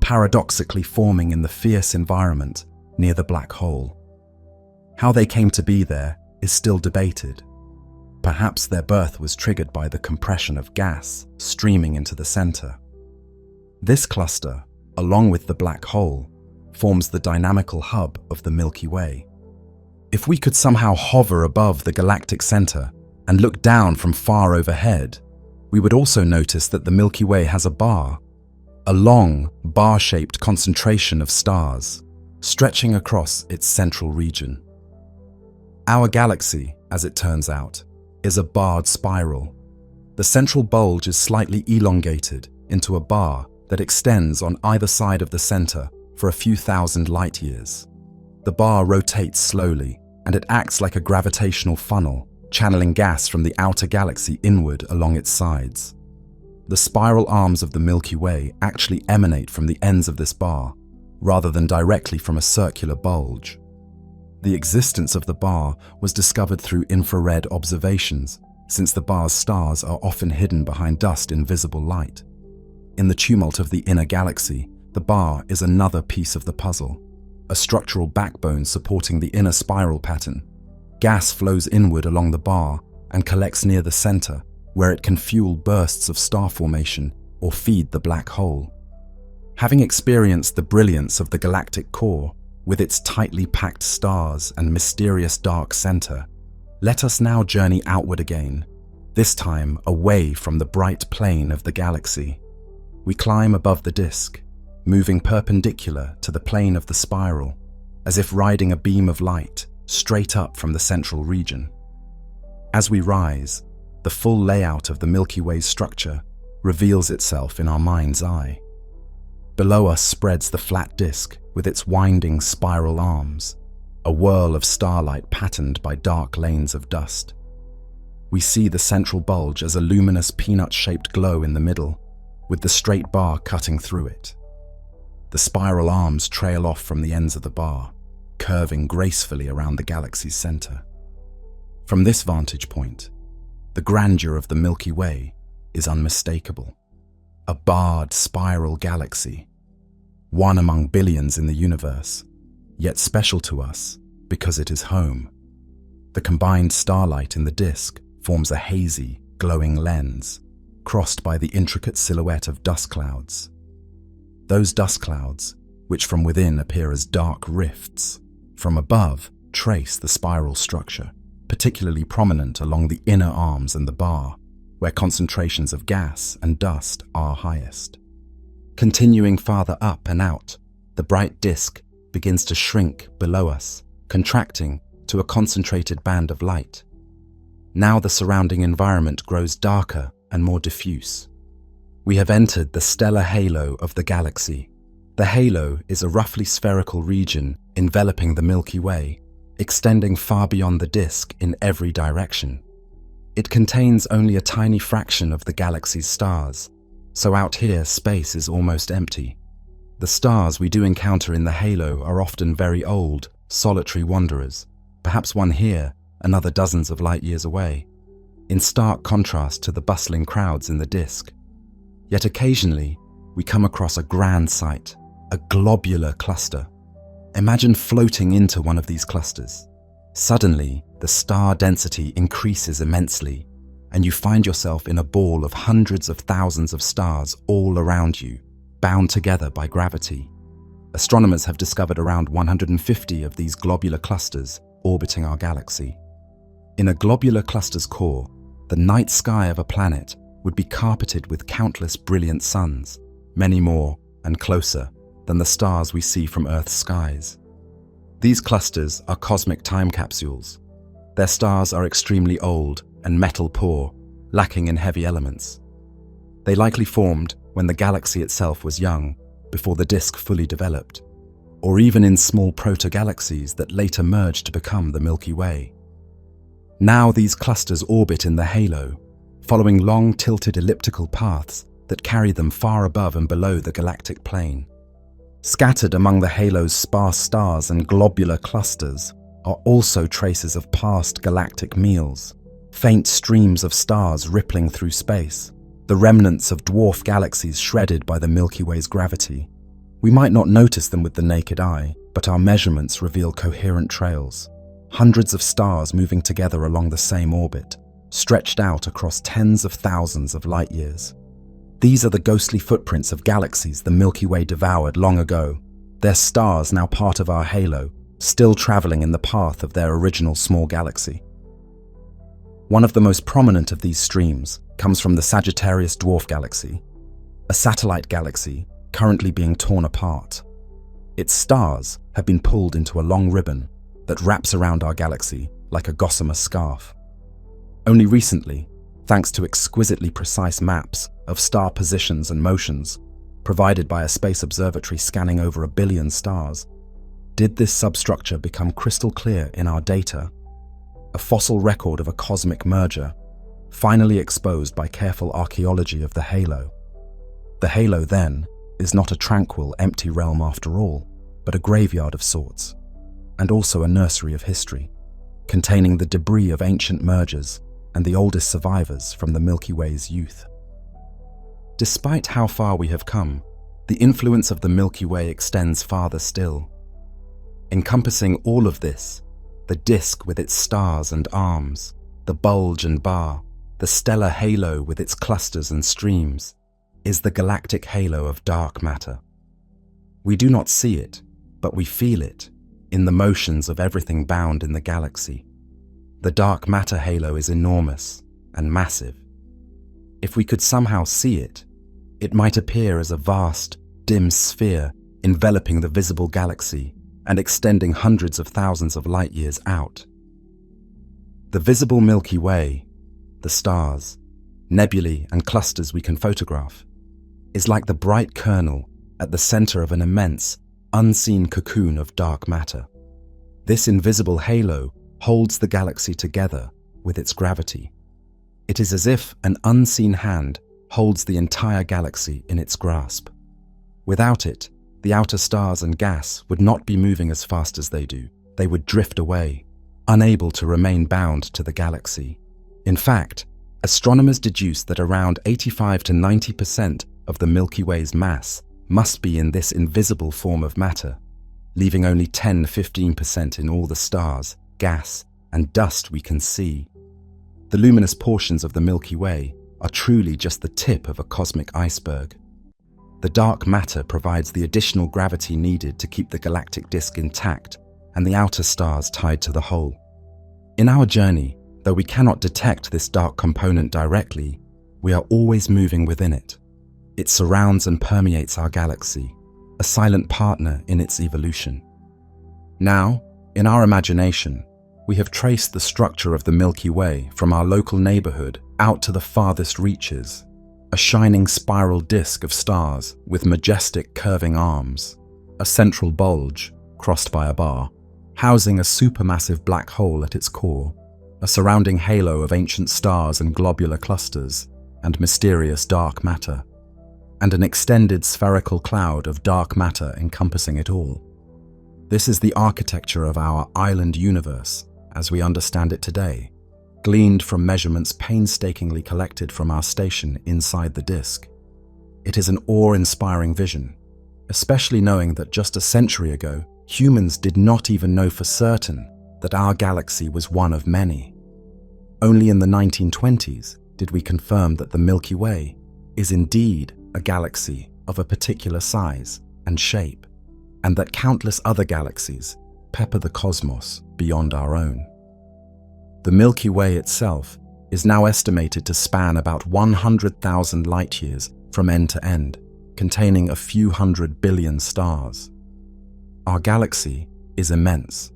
paradoxically forming in the fierce environment near the black hole. How they came to be there is still debated. Perhaps their birth was triggered by the compression of gas streaming into the center. This cluster, along with the black hole, forms the dynamical hub of the Milky Way. If we could somehow hover above the galactic center and look down from far overhead, we would also notice that the Milky Way has a long, bar-shaped concentration of stars, stretching across its central region. Our galaxy, as it turns out, is a barred spiral. The central bulge is slightly elongated into a bar that extends on either side of the center for a few thousand light years. The bar rotates slowly, and it acts like a gravitational funnel, channeling gas from the outer galaxy inward along its sides. The spiral arms of the Milky Way actually emanate from the ends of this bar, rather than directly from a circular bulge. The existence of the bar was discovered through infrared observations, since the bar's stars are often hidden behind dust in visible light. In the tumult of the inner galaxy, the bar is another piece of the puzzle, a structural backbone supporting the inner spiral pattern. Gas flows inward along the bar and collects near the center, where it can fuel bursts of star formation or feed the black hole. Having experienced the brilliance of the galactic core, with its tightly packed stars and mysterious dark center, let us now journey outward again, this time away from the bright plane of the galaxy. We climb above the disk, moving perpendicular to the plane of the spiral, as if riding a beam of light straight up from the central region. As we rise, the full layout of the Milky Way's structure reveals itself in our mind's eye. Below us spreads the flat disk with its winding spiral arms, a whirl of starlight patterned by dark lanes of dust. We see the central bulge as a luminous peanut-shaped glow in the middle, with the straight bar cutting through it. The spiral arms trail off from the ends of the bar, curving gracefully around the galaxy's center. From this vantage point, the grandeur of the Milky Way is unmistakable. A barred spiral galaxy, one among billions in the universe, yet special to us because it is home. The combined starlight in the disk forms a hazy, glowing lens, crossed by the intricate silhouette of dust clouds. Those dust clouds, which from within appear as dark rifts, from above trace the spiral structure, particularly prominent along the inner arms and the bar, where concentrations of gas and dust are highest. Continuing farther up and out, the bright disk begins to shrink below us, contracting to a concentrated band of light. Now the surrounding environment grows darker and more diffuse. We have entered the stellar halo of the galaxy. The halo is a roughly spherical region enveloping the Milky Way, extending far beyond the disk in every direction. It contains only a tiny fraction of the galaxy's stars, so out here space is almost empty. The stars we do encounter in the halo are often very old, solitary wanderers, perhaps one here, another dozens of light years away, in stark contrast to the bustling crowds in the disk. Yet occasionally, we come across a grand sight, a globular cluster. Imagine floating into one of these clusters. Suddenly, the star density increases immensely, and you find yourself in a ball of hundreds of thousands of stars all around you, bound together by gravity. Astronomers have discovered around 150 of these globular clusters orbiting our galaxy. In a globular cluster's core, the night sky of a planet would be carpeted with countless brilliant suns, many more and closer than the stars we see from Earth's skies. These clusters are cosmic time capsules. Their stars are extremely old and metal-poor, lacking in heavy elements. They likely formed when the galaxy itself was young, before the disk fully developed, or even in small proto-galaxies that later merged to become the Milky Way. Now these clusters orbit in the halo, following long tilted elliptical paths that carry them far above and below the galactic plane. Scattered among the halo's sparse stars and globular clusters are also traces of past galactic meals, faint streams of stars rippling through space, the remnants of dwarf galaxies shredded by the Milky Way's gravity. We might not notice them with the naked eye, but our measurements reveal coherent trails, hundreds of stars moving together along the same orbit, stretched out across tens of thousands of light years. These are the ghostly footprints of galaxies the Milky Way devoured long ago, They're stars now part of our halo, still traveling in the path of their original small galaxy. One of the most prominent of these streams comes from the Sagittarius dwarf galaxy, a satellite galaxy currently being torn apart. Its stars have been pulled into a long ribbon that wraps around our galaxy like a gossamer scarf. Only recently, thanks to exquisitely precise maps of star positions and motions provided by a space observatory scanning over 1 billion stars, did this substructure become crystal clear in our data, a fossil record of a cosmic merger, finally exposed by careful archaeology of the halo. The halo, then, is not a tranquil, empty realm after all, but a graveyard of sorts, and also a nursery of history, containing the debris of ancient mergers and the oldest survivors from the Milky Way's youth. Despite how far we have come, the influence of the Milky Way extends farther still. Encompassing all of this, the disk with its stars and arms, the bulge and bar, the stellar halo with its clusters and streams, is the galactic halo of dark matter. We do not see it, but we feel it in the motions of everything bound in the galaxy. The dark matter halo is enormous and massive. If we could somehow see it, it might appear as a vast, dim sphere enveloping the visible galaxy and extending hundreds of thousands of light years out. The visible Milky Way, the stars, nebulae and clusters we can photograph, is like the bright kernel at the center of an immense, unseen cocoon of dark matter. This invisible halo holds the galaxy together with its gravity. It is as if an unseen hand holds the entire galaxy in its grasp. Without it, the outer stars and gas would not be moving as fast as they do. They would drift away, unable to remain bound to the galaxy. In fact, astronomers deduce that around 85 to 90% of the Milky Way's mass must be in this invisible form of matter, leaving only 10–15% in all the stars, gas, and dust we can see. The luminous portions of the Milky Way are truly just the tip of a cosmic iceberg. The dark matter provides the additional gravity needed to keep the galactic disk intact and the outer stars tied to the whole. In our journey, though we cannot detect this dark component directly, we are always moving within it. It surrounds and permeates our galaxy, a silent partner in its evolution. Now, in our imagination, we have traced the structure of the Milky Way from our local neighborhood out to the farthest reaches, a shining spiral disk of stars with majestic curving arms, a central bulge, crossed by a bar, housing a supermassive black hole at its core, a surrounding halo of ancient stars and globular clusters, and mysterious dark matter, and an extended spherical cloud of dark matter encompassing it all. This is the architecture of our island universe, as we understand it today, gleaned from measurements painstakingly collected from our station inside the disk. It is an awe-inspiring vision, especially knowing that just a century ago, humans did not even know for certain that our galaxy was one of many. Only in the 1920s did we confirm that the Milky Way is indeed a galaxy of a particular size and shape, and that countless other galaxies pepper the cosmos beyond our own. The Milky Way itself is now estimated to span about 100,000 light-years from end to end, containing a few 100 billion stars. Our galaxy is immense,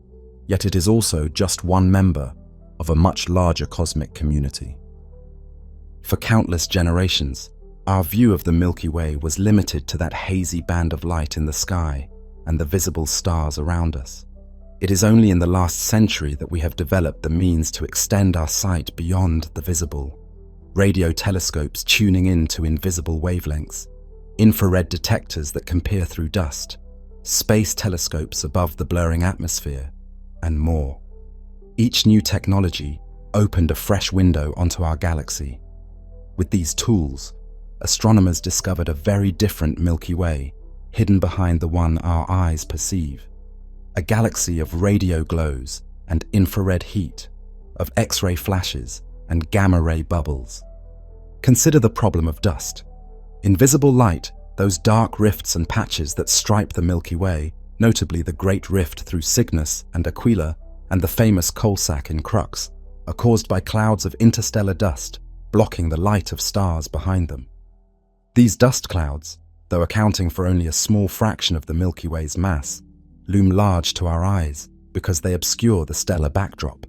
yet it is also just one member of a much larger cosmic community. For countless generations, our view of the Milky Way was limited to that hazy band of light in the sky and the visible stars around us. It is only in the last century that we have developed the means to extend our sight beyond the visible. Radio telescopes tuning in to invisible wavelengths, infrared detectors that can peer through dust, space telescopes above the blurring atmosphere, and more. Each new technology opened a fresh window onto our galaxy. With these tools, astronomers discovered a very different Milky Way, hidden behind the one our eyes perceive. A galaxy of radio glows and infrared heat, of X-ray flashes and gamma-ray bubbles. Consider the problem of dust. Invisible light, those dark rifts and patches that stripe the Milky Way, notably the Great Rift through Cygnus and Aquila and the famous coal sack in Crux, are caused by clouds of interstellar dust blocking the light of stars behind them. These dust clouds, though accounting for only a small fraction of the Milky Way's mass, loom large to our eyes because they obscure the stellar backdrop.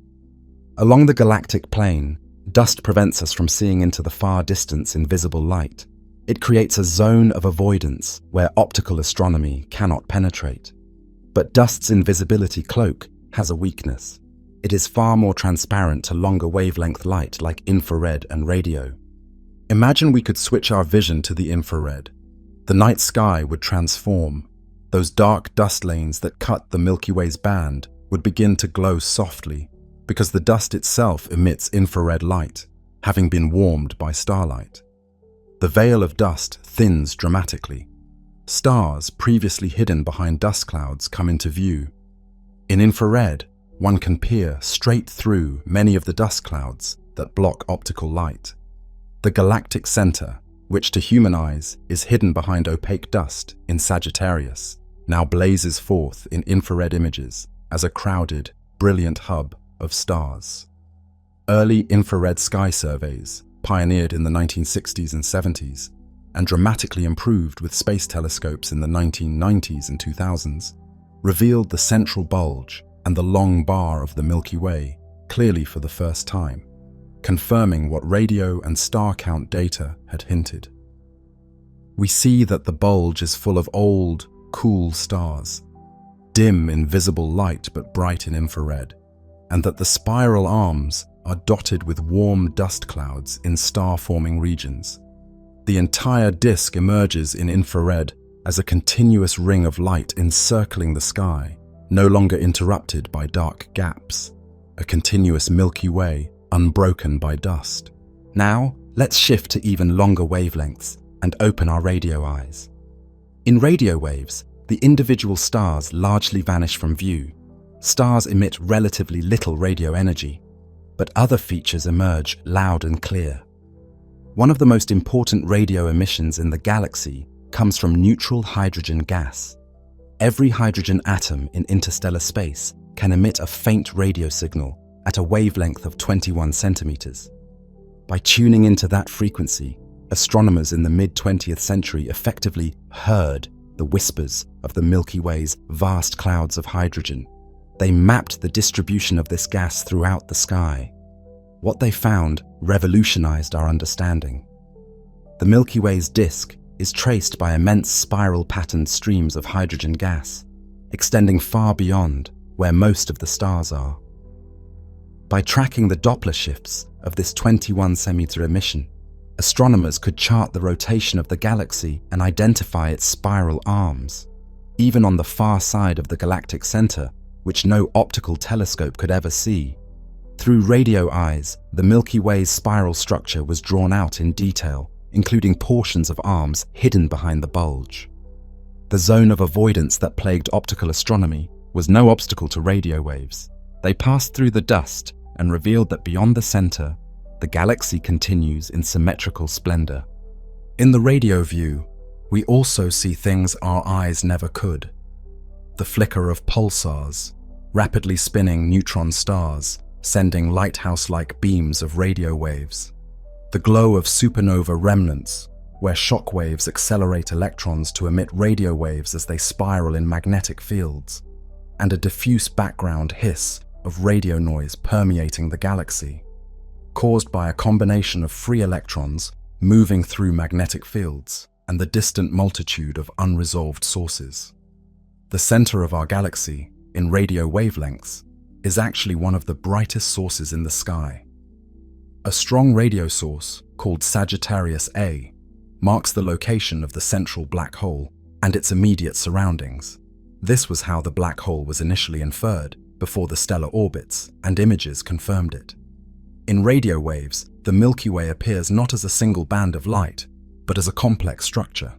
Along the galactic plane, dust prevents us from seeing into the far distance in visible light. It creates a zone of avoidance where optical astronomy cannot penetrate. But dust's invisibility cloak has a weakness. It is far more transparent to longer wavelength light like infrared and radio. Imagine we could switch our vision to the infrared. The night sky would transform. Those dark dust lanes that cut the Milky Way's band would begin to glow softly because the dust itself emits infrared light, having been warmed by starlight. The veil of dust thins dramatically. Stars previously hidden behind dust clouds come into view. In infrared, one can peer straight through many of the dust clouds that block optical light. The galactic center, which to human eyes is hidden behind opaque dust in Sagittarius, now blazes forth in infrared images as a crowded, brilliant hub of stars. Early infrared sky surveys, pioneered in the 1960s and 70s, and dramatically improved with space telescopes in the 1990s and 2000s, revealed the central bulge and the long bar of the Milky Way clearly for the first time, confirming what radio and star count data had hinted. We see that the bulge is full of old, cool stars, dim in visible light but bright in infrared, and that the spiral arms are dotted with warm dust clouds in star-forming regions. The entire disk emerges in infrared as a continuous ring of light encircling the sky, no longer interrupted by dark gaps, a continuous Milky Way unbroken by dust. Now, let's shift to even longer wavelengths and open our radio eyes. In radio waves, the individual stars largely vanish from view. Stars emit relatively little radio energy, but other features emerge loud and clear. One of the most important radio emissions in the galaxy comes from neutral hydrogen gas. Every hydrogen atom in interstellar space can emit a faint radio signal at a wavelength of 21 centimeters. By tuning into that frequency, astronomers in the mid-20th century effectively heard the whispers of the Milky Way's vast clouds of hydrogen. They mapped the distribution of this gas throughout the sky. What they found revolutionized our understanding. The Milky Way's disk is traced by immense spiral-patterned streams of hydrogen gas, extending far beyond where most of the stars are. By tracking the Doppler shifts of this 21-centimeter emission, astronomers could chart the rotation of the galaxy and identify its spiral arms, even on the far side of the galactic center, which no optical telescope could ever see. Through radio eyes, the Milky Way's spiral structure was drawn out in detail, including portions of arms hidden behind the bulge. The zone of avoidance that plagued optical astronomy was no obstacle to radio waves. They passed through the dust and revealed that beyond the center, the galaxy continues in symmetrical splendor. In the radio view, we also see things our eyes never could. The flicker of pulsars, rapidly spinning neutron stars, sending lighthouse-like beams of radio waves. The glow of supernova remnants, where shock waves accelerate electrons to emit radio waves as they spiral in magnetic fields, and a diffuse background hiss of radio noise permeating the galaxy, caused by a combination of free electrons moving through magnetic fields and the distant multitude of unresolved sources. The center of our galaxy, in radio wavelengths, is actually one of the brightest sources in the sky. A strong radio source, called Sagittarius A, marks the location of the central black hole and its immediate surroundings. This was how the black hole was initially inferred, before the stellar orbits and images confirmed it. In radio waves, the Milky Way appears not as a single band of light, but as a complex structure.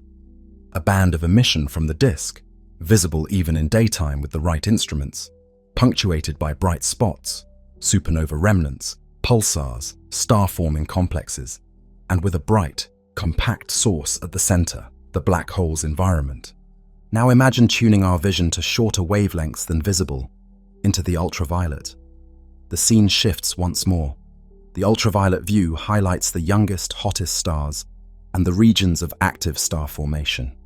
A band of emission from the disk, visible even in daytime with the right instruments, punctuated by bright spots, supernova remnants, pulsars, star-forming complexes, and with a bright, compact source at the center, the black hole's environment. Now imagine tuning our vision to shorter wavelengths than visible, into the ultraviolet. The scene shifts once more. The ultraviolet view highlights the youngest, hottest stars and the regions of active star formation.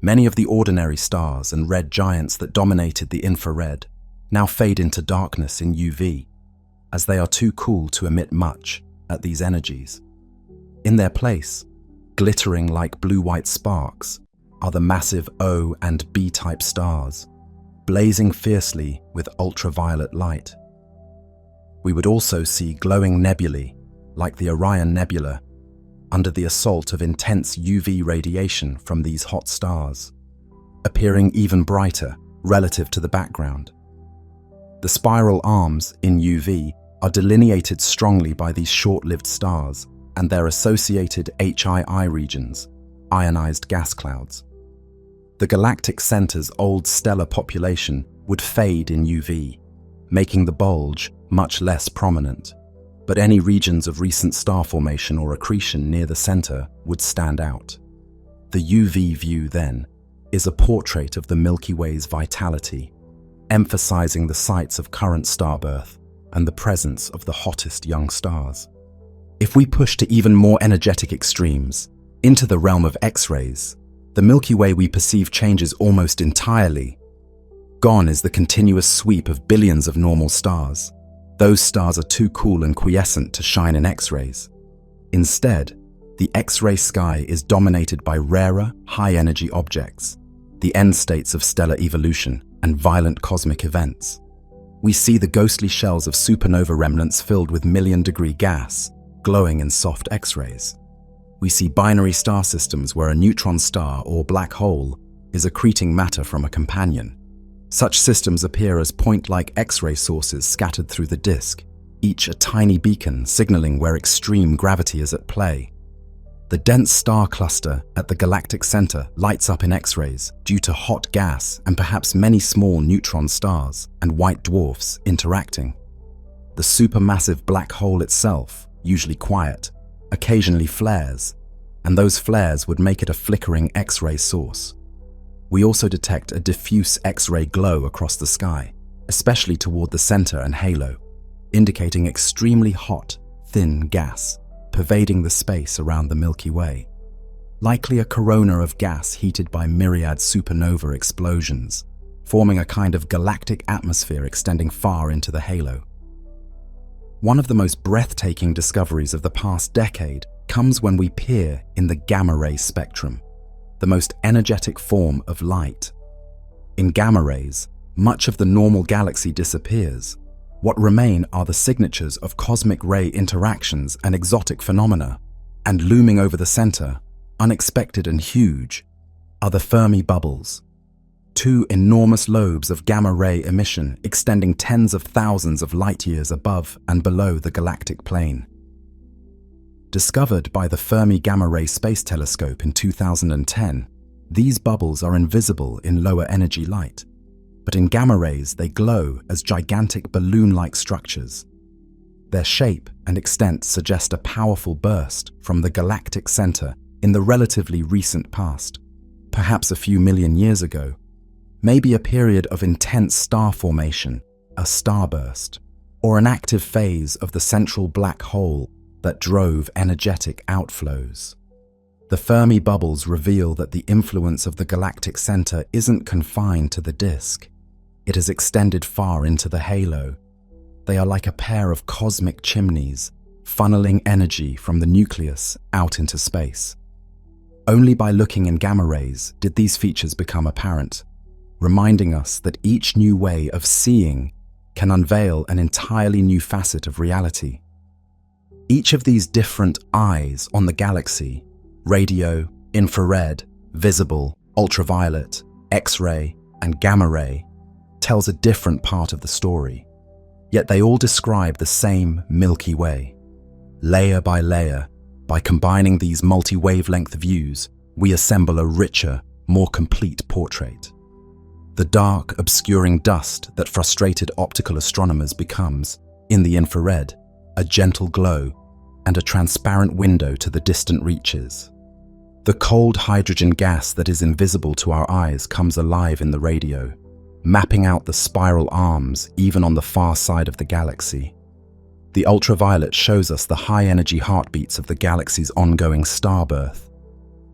Many of the ordinary stars and red giants that dominated the infrared now fade into darkness in UV, as they are too cool to emit much at these energies. In their place, glittering like blue-white sparks, are the massive O and B-type stars, blazing fiercely with ultraviolet light. We would also see glowing nebulae, like the Orion Nebula, under the assault of intense UV radiation from these hot stars, appearing even brighter relative to the background. The spiral arms in UV are delineated strongly by these short-lived stars and their associated HII regions, ionized gas clouds. The galactic center's old stellar population would fade in UV, making the bulge much less prominent, but any regions of recent star formation or accretion near the center would stand out. The UV view, then, is a portrait of the Milky Way's vitality, emphasizing the sites of current starbirth and the presence of the hottest young stars. If we push to even more energetic extremes, into the realm of X-rays, the Milky Way we perceive changes almost entirely. Gone is the continuous sweep of billions of normal stars. Those stars are too cool and quiescent to shine in X-rays. Instead, the X-ray sky is dominated by rarer, high-energy objects, the end states of stellar evolution and violent cosmic events. We see the ghostly shells of supernova remnants filled with million-degree gas, glowing in soft X-rays. We see binary star systems where a neutron star or black hole is accreting matter from a companion. Such systems appear as point-like X-ray sources scattered through the disk, each a tiny beacon signaling where extreme gravity is at play. The dense star cluster at the galactic center lights up in X-rays due to hot gas and perhaps many small neutron stars and white dwarfs interacting. The supermassive black hole itself, usually quiet, occasionally flares, and those flares would make it a flickering X-ray source. We also detect a diffuse X-ray glow across the sky, especially toward the center and halo, indicating extremely hot, thin gas pervading the space around the Milky Way, likely a corona of gas heated by myriad supernova explosions, forming a kind of galactic atmosphere extending far into the halo. One of the most breathtaking discoveries of the past decade comes when we peer in the gamma-ray spectrum, the most energetic form of light. In gamma rays, much of the normal galaxy disappears. What remain are the signatures of cosmic ray interactions and exotic phenomena, and looming over the center, unexpected and huge, are the Fermi bubbles. Two enormous lobes of gamma-ray emission extending tens of thousands of light-years above and below the galactic plane. Discovered by the Fermi Gamma-Ray Space Telescope in 2010, these bubbles are invisible in lower energy light, but in gamma rays they glow as gigantic balloon-like structures. Their shape and extent suggest a powerful burst from the galactic center in the relatively recent past, perhaps a few million years ago, maybe a period of intense star formation, a starburst, or an active phase of the central black hole that drove energetic outflows. The Fermi bubbles reveal that the influence of the galactic center isn't confined to the disk. It has extended far into the halo. They are like a pair of cosmic chimneys, funneling energy from the nucleus out into space. Only by looking in gamma rays did these features become apparent, reminding us that each new way of seeing can unveil an entirely new facet of reality. Each of these different eyes on the galaxy, radio, infrared, visible, ultraviolet, X-ray, and gamma ray, tells a different part of the story. Yet they all describe the same Milky Way. Layer by layer, by combining these multi-wavelength views, we assemble a richer, more complete portrait. The dark, obscuring dust that frustrated optical astronomers becomes, in the infrared, a gentle glow and a transparent window to the distant reaches. The cold hydrogen gas that is invisible to our eyes comes alive in the radio, mapping out the spiral arms even on the far side of the galaxy. The ultraviolet shows us the high-energy heartbeats of the galaxy's ongoing starbirth,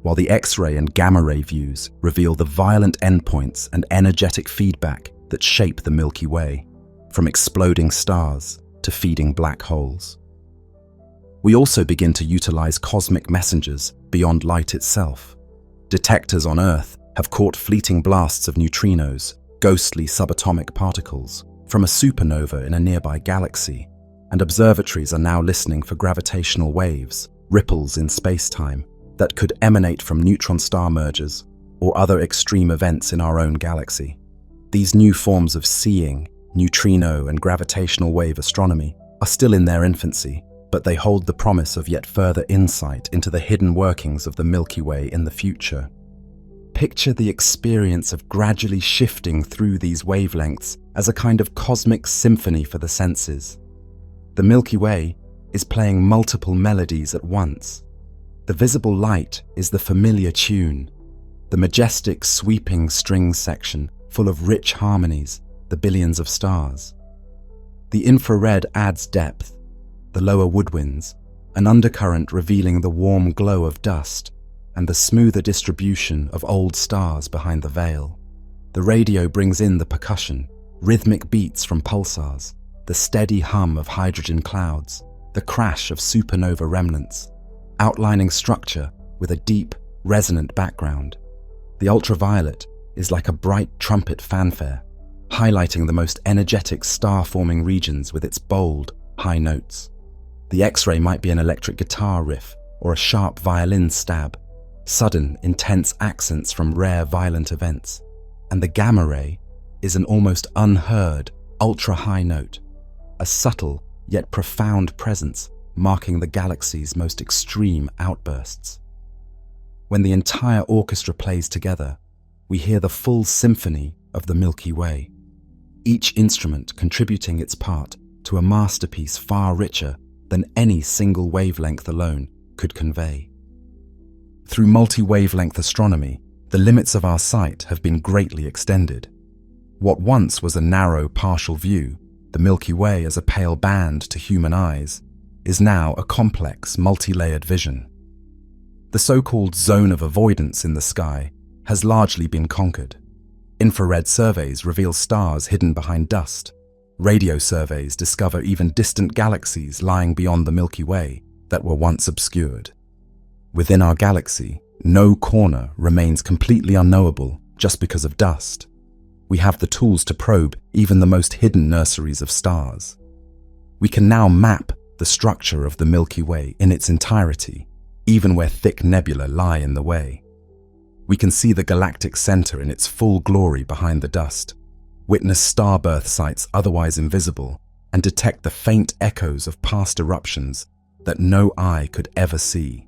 while the X-ray and gamma-ray views reveal the violent endpoints and energetic feedback that shape the Milky Way, from exploding stars to feeding black holes. We also begin to utilize cosmic messengers beyond light itself. Detectors on Earth have caught fleeting blasts of neutrinos, ghostly subatomic particles, from a supernova in a nearby galaxy, and observatories are now listening for gravitational waves, ripples in space-time, that could emanate from neutron star mergers or other extreme events in our own galaxy. These new forms of seeing, neutrino and gravitational wave astronomy are still in their infancy, but they hold the promise of yet further insight into the hidden workings of the Milky Way in the future. Picture the experience of gradually shifting through these wavelengths as a kind of cosmic symphony for the senses. The Milky Way is playing multiple melodies at once. The visible light is the familiar tune, the majestic sweeping string section full of rich harmonies, the billions of stars. The infrared adds depth, the lower woodwinds, an undercurrent revealing the warm glow of dust, and the smoother distribution of old stars behind the veil. The radio brings in the percussion, rhythmic beats from pulsars, the steady hum of hydrogen clouds, the crash of supernova remnants, outlining structure with a deep, resonant background. The ultraviolet is like a bright trumpet fanfare, highlighting the most energetic star-forming regions with its bold, high notes. The X-ray might be an electric guitar riff or a sharp violin stab, sudden, intense accents from rare, violent events. And the gamma ray is an almost unheard, ultra-high note, a subtle yet profound presence marking the galaxy's most extreme outbursts. When the entire orchestra plays together, we hear the full symphony of the Milky Way, each instrument contributing its part to a masterpiece far richer than any single wavelength alone could convey. Through multi-wavelength astronomy, the limits of our sight have been greatly extended. What once was a narrow, partial view, the Milky Way as a pale band to human eyes, is now a complex, multi-layered vision. The so-called zone of avoidance in the sky has largely been conquered. Infrared surveys reveal stars hidden behind dust. Radio surveys discover even distant galaxies lying beyond the Milky Way that were once obscured. Within our galaxy, no corner remains completely unknowable just because of dust. We have the tools to probe even the most hidden nurseries of stars. We can now map the structure of the Milky Way in its entirety, even where thick nebulae lie in the way. We can see the galactic center in its full glory behind the dust, witness starbirth sites otherwise invisible, and detect the faint echoes of past eruptions that no eye could ever see.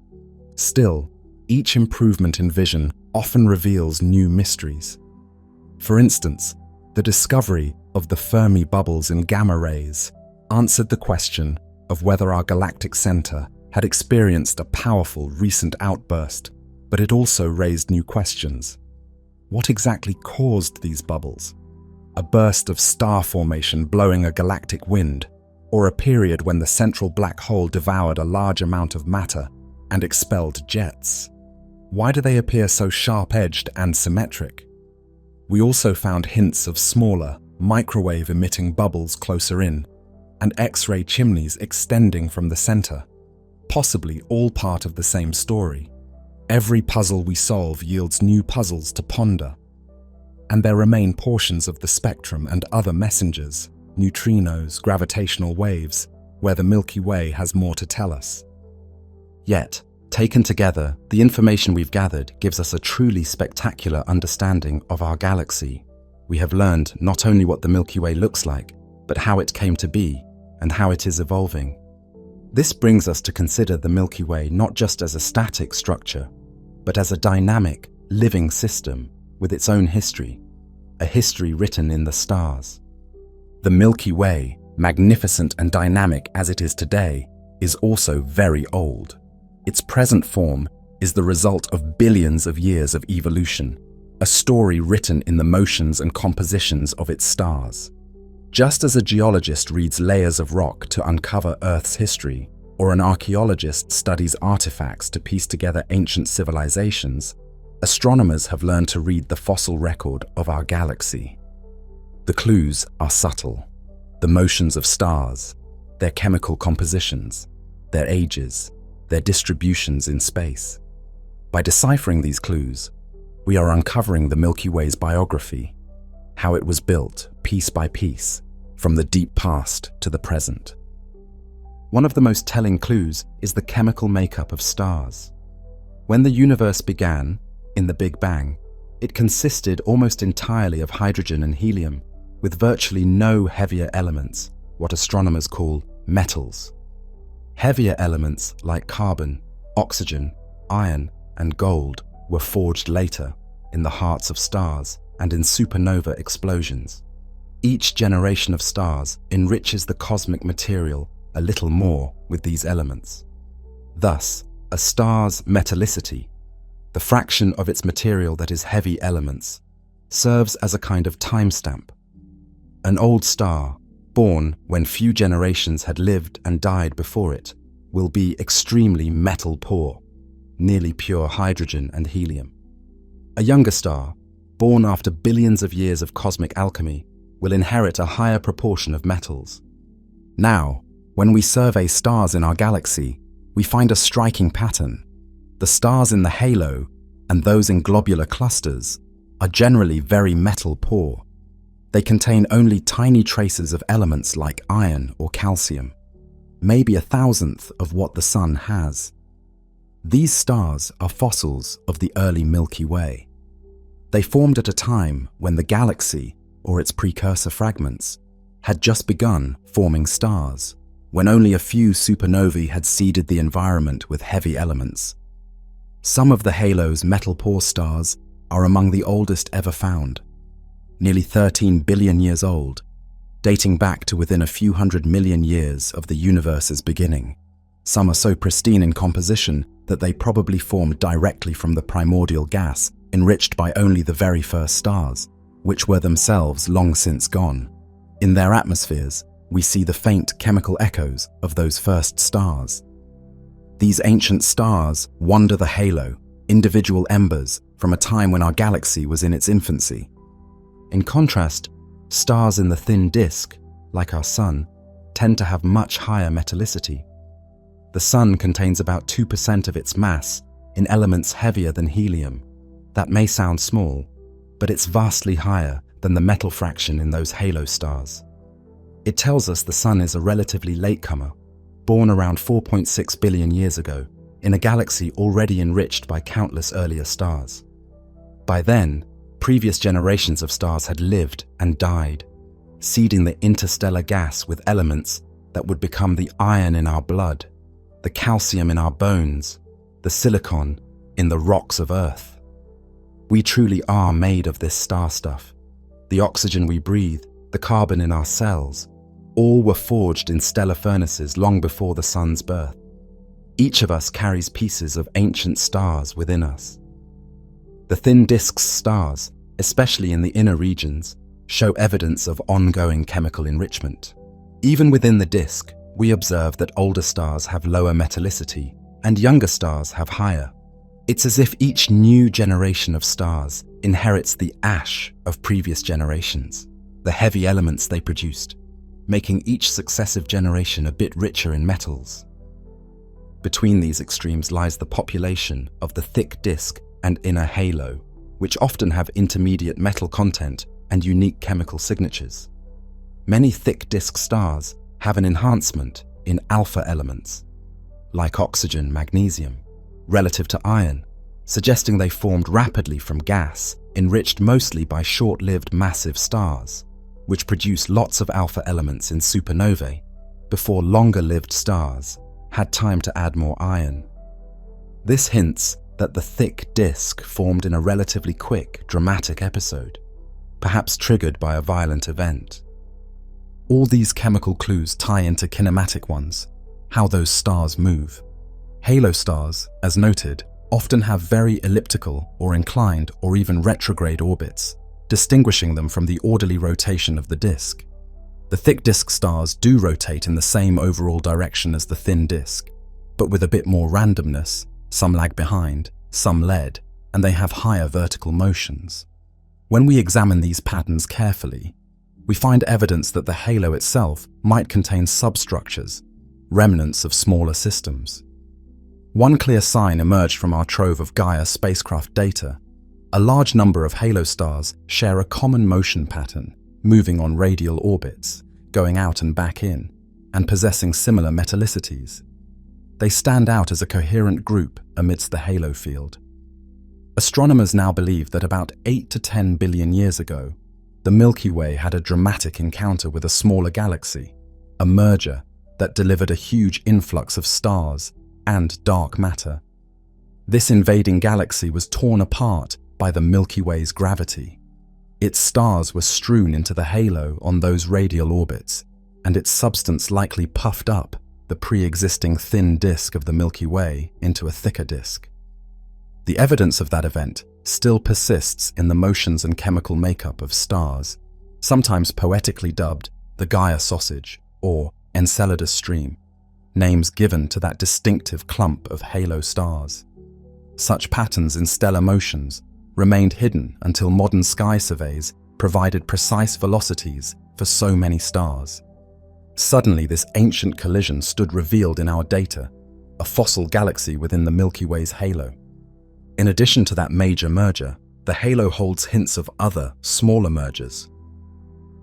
Still, each improvement in vision often reveals new mysteries. For instance, the discovery of the Fermi bubbles in gamma rays answered the question of whether our galactic center had experienced a powerful recent outburst, but it also raised new questions. What exactly caused these bubbles? A burst of star formation blowing a galactic wind, or a period when the central black hole devoured a large amount of matter and expelled jets? Why do they appear so sharp-edged and symmetric? We also found hints of smaller, microwave-emitting bubbles closer in, and X-ray chimneys extending from the center, possibly all part of the same story. Every puzzle we solve yields new puzzles to ponder. And there remain portions of the spectrum and other messengers, neutrinos, gravitational waves, where the Milky Way has more to tell us. Yet, taken together, the information we've gathered gives us a truly spectacular understanding of our galaxy. We have learned not only what the Milky Way looks like, but how it came to be and how it is evolving. This brings us to consider the Milky Way not just as a static structure, but as a dynamic, living system with its own history, a history written in the stars. The Milky Way, magnificent and dynamic as it is today, is also very old. Its present form is the result of billions of years of evolution, a story written in the motions and compositions of its stars. Just as a geologist reads layers of rock to uncover Earth's history, or an archaeologist studies artifacts to piece together ancient civilizations, astronomers have learned to read the fossil record of our galaxy. The clues are subtle. The motions of stars, their chemical compositions, their ages, their distributions in space. By deciphering these clues, we are uncovering the Milky Way's biography, how it was built, piece by piece, from the deep past to the present. One of the most telling clues is the chemical makeup of stars. When the universe began, in the Big Bang, it consisted almost entirely of hydrogen and helium, with virtually no heavier elements, what astronomers call metals. Heavier elements like carbon, oxygen, iron, and gold were forged later in the hearts of stars and in supernova explosions. Each generation of stars enriches the cosmic material a little more with these elements. Thus, a star's metallicity, the fraction of its material that is heavy elements, serves as a kind of timestamp. An old star, born when few generations had lived and died before it, will be extremely metal poor, nearly pure hydrogen and helium. A younger star, born after billions of years of cosmic alchemy, will inherit a higher proportion of metals. Now, when we survey stars in our galaxy, we find a striking pattern. The stars in the halo and those in globular clusters are generally very metal poor. They contain only tiny traces of elements like iron or calcium, maybe 1,000th of what the Sun has. These stars are fossils of the early Milky Way. They formed at a time when the galaxy, or its precursor fragments, had just begun forming stars, when only a few supernovae had seeded the environment with heavy elements. Some of the halo's metal-poor stars are among the oldest ever found, nearly 13 billion years old, dating back to within a few hundred million years of the universe's beginning. Some are so pristine in composition that they probably formed directly from the primordial gas enriched by only the very first stars, which were themselves long since gone. In their atmospheres, we see the faint chemical echoes of those first stars. These ancient stars wander the halo, individual embers from a time when our galaxy was in its infancy. In contrast, stars in the thin disk, like our Sun, tend to have much higher metallicity. The Sun contains about 2% of its mass in elements heavier than helium. That may sound small, but it's vastly higher than the metal fraction in those halo stars. It tells us the Sun is a relatively latecomer, born around 4.6 billion years ago, in a galaxy already enriched by countless earlier stars. By then, previous generations of stars had lived and died, seeding the interstellar gas with elements that would become the iron in our blood, the calcium in our bones, the silicon in the rocks of Earth. We truly are made of this star stuff. The oxygen we breathe, the carbon in our cells, all were forged in stellar furnaces long before the Sun's birth. Each of us carries pieces of ancient stars within us. The thin disk's stars, especially in the inner regions, show evidence of ongoing chemical enrichment. Even within the disk, we observe that older stars have lower metallicity and younger stars have higher. It's as if each new generation of stars inherits the ash of previous generations, the heavy elements they produced, making each successive generation a bit richer in metals. Between these extremes lies the population of the thick disk and inner halo, which often have intermediate metal content and unique chemical signatures. Many thick disk stars have an enhancement in alpha elements, like oxygen, magnesium, relative to iron, suggesting they formed rapidly from gas, enriched mostly by short-lived massive stars, which produce lots of alpha elements in supernovae, before longer-lived stars had time to add more iron. This hints that the thick disk formed in a relatively quick, dramatic episode, perhaps triggered by a violent event. All these chemical clues tie into kinematic ones, how those stars move. Halo stars, as noted, often have very elliptical or inclined or even retrograde orbits, distinguishing them from the orderly rotation of the disk. The thick disk stars do rotate in the same overall direction as the thin disk, but with a bit more randomness. Some lag behind, some lead, and they have higher vertical motions. When we examine these patterns carefully, we find evidence that the halo itself might contain substructures, remnants of smaller systems. One clear sign emerged from our trove of Gaia spacecraft data. A large number of halo stars share a common motion pattern, moving on radial orbits, going out and back in, and possessing similar metallicities. They stand out as a coherent group amidst the halo field. Astronomers now believe that about 8 to 10 billion years ago, the Milky Way had a dramatic encounter with a smaller galaxy, a merger that delivered a huge influx of stars and dark matter. This invading galaxy was torn apart by the Milky Way's gravity. Its stars were strewn into the halo on those radial orbits, and its substance likely puffed up the pre-existing thin disk of the Milky Way into a thicker disk. The evidence of that event still persists in the motions and chemical makeup of stars, sometimes poetically dubbed the Gaia sausage or Enceladus stream, names given to that distinctive clump of halo stars. Such patterns in stellar motions remained hidden until modern sky surveys provided precise velocities for so many stars. Suddenly, this ancient collision stood revealed in our data, a fossil galaxy within the Milky Way's halo. In addition to that major merger, the halo holds hints of other, smaller mergers.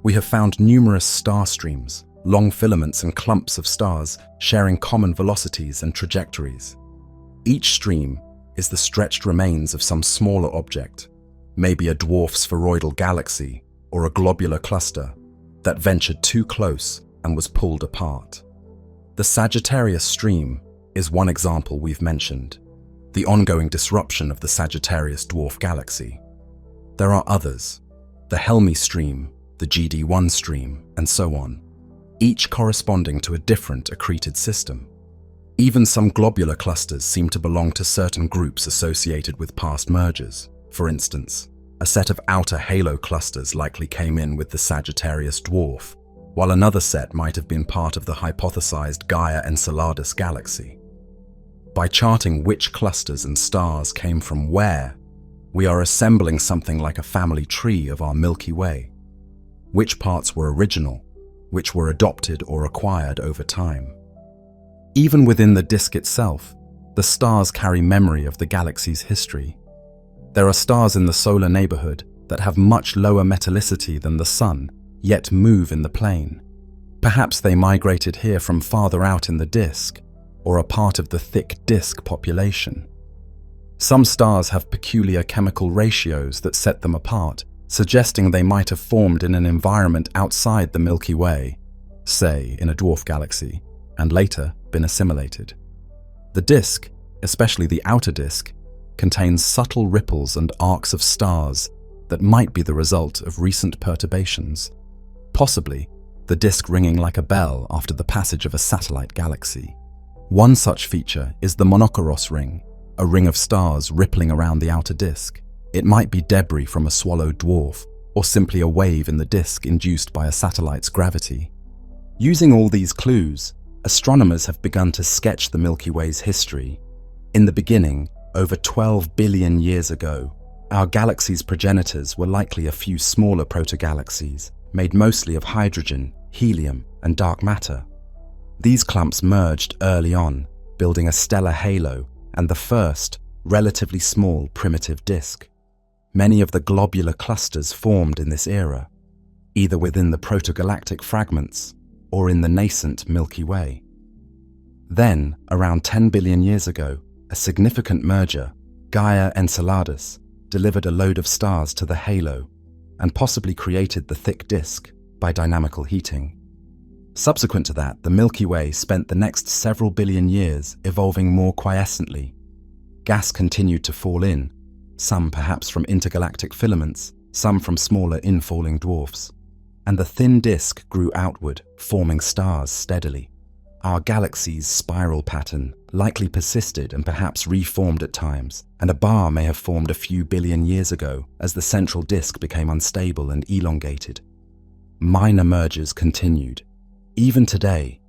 We have found numerous star streams, long filaments and clumps of stars sharing common velocities and trajectories. Each stream is the stretched remains of some smaller object, maybe a dwarf spheroidal galaxy or a globular cluster that ventured too close and was pulled apart. The Sagittarius stream is one example we've mentioned, the ongoing disruption of the Sagittarius dwarf galaxy. There are others, the Helmi stream, the GD1 stream, and so on, each corresponding to a different accreted system. Even some globular clusters seem to belong to certain groups associated with past mergers. For instance, a set of outer halo clusters likely came in with the Sagittarius dwarf, while another set might have been part of the hypothesized Gaia Enceladus galaxy. By charting which clusters and stars came from where, we are assembling something like a family tree of our Milky Way. Which parts were original, which were adopted or acquired over time. Even within the disk itself, the stars carry memory of the galaxy's history. There are stars in the solar neighborhood that have much lower metallicity than the Sun, yet move in the plane. Perhaps they migrated here from farther out in the disk, or are part of the thick disk population. Some stars have peculiar chemical ratios that set them apart, suggesting they might have formed in an environment outside the Milky Way, say in a dwarf galaxy, and later been assimilated. The disk, especially the outer disk, contains subtle ripples and arcs of stars that might be the result of recent perturbations, possibly the disk ringing like a bell after the passage of a satellite galaxy. One such feature is the Monoceros ring, a ring of stars rippling around the outer disk. It might be debris from a swallowed dwarf, or simply a wave in the disk induced by a satellite's gravity. Using all these clues, astronomers have begun to sketch the Milky Way's history. In the beginning, over 12 billion years ago, our galaxy's progenitors were likely a few smaller protogalaxies, made mostly of hydrogen, helium, and dark matter. These clumps merged early on, building a stellar halo and the first, relatively small primitive disk. Many of the globular clusters formed in this era, either within the protogalactic fragments or in the nascent Milky Way. Then, around 10 billion years ago, a significant merger, Gaia Enceladus, delivered a load of stars to the halo and possibly created the thick disk by dynamical heating. Subsequent to that, the Milky Way spent the next several billion years evolving more quiescently. Gas continued to fall in, some perhaps from intergalactic filaments, some from smaller infalling dwarfs, and the thin disk grew outward, forming stars steadily. Our galaxy's spiral pattern likely persisted and perhaps reformed at times, and a bar may have formed a few billion years ago as the central disk became unstable and elongated. Minor mergers continued. Even today,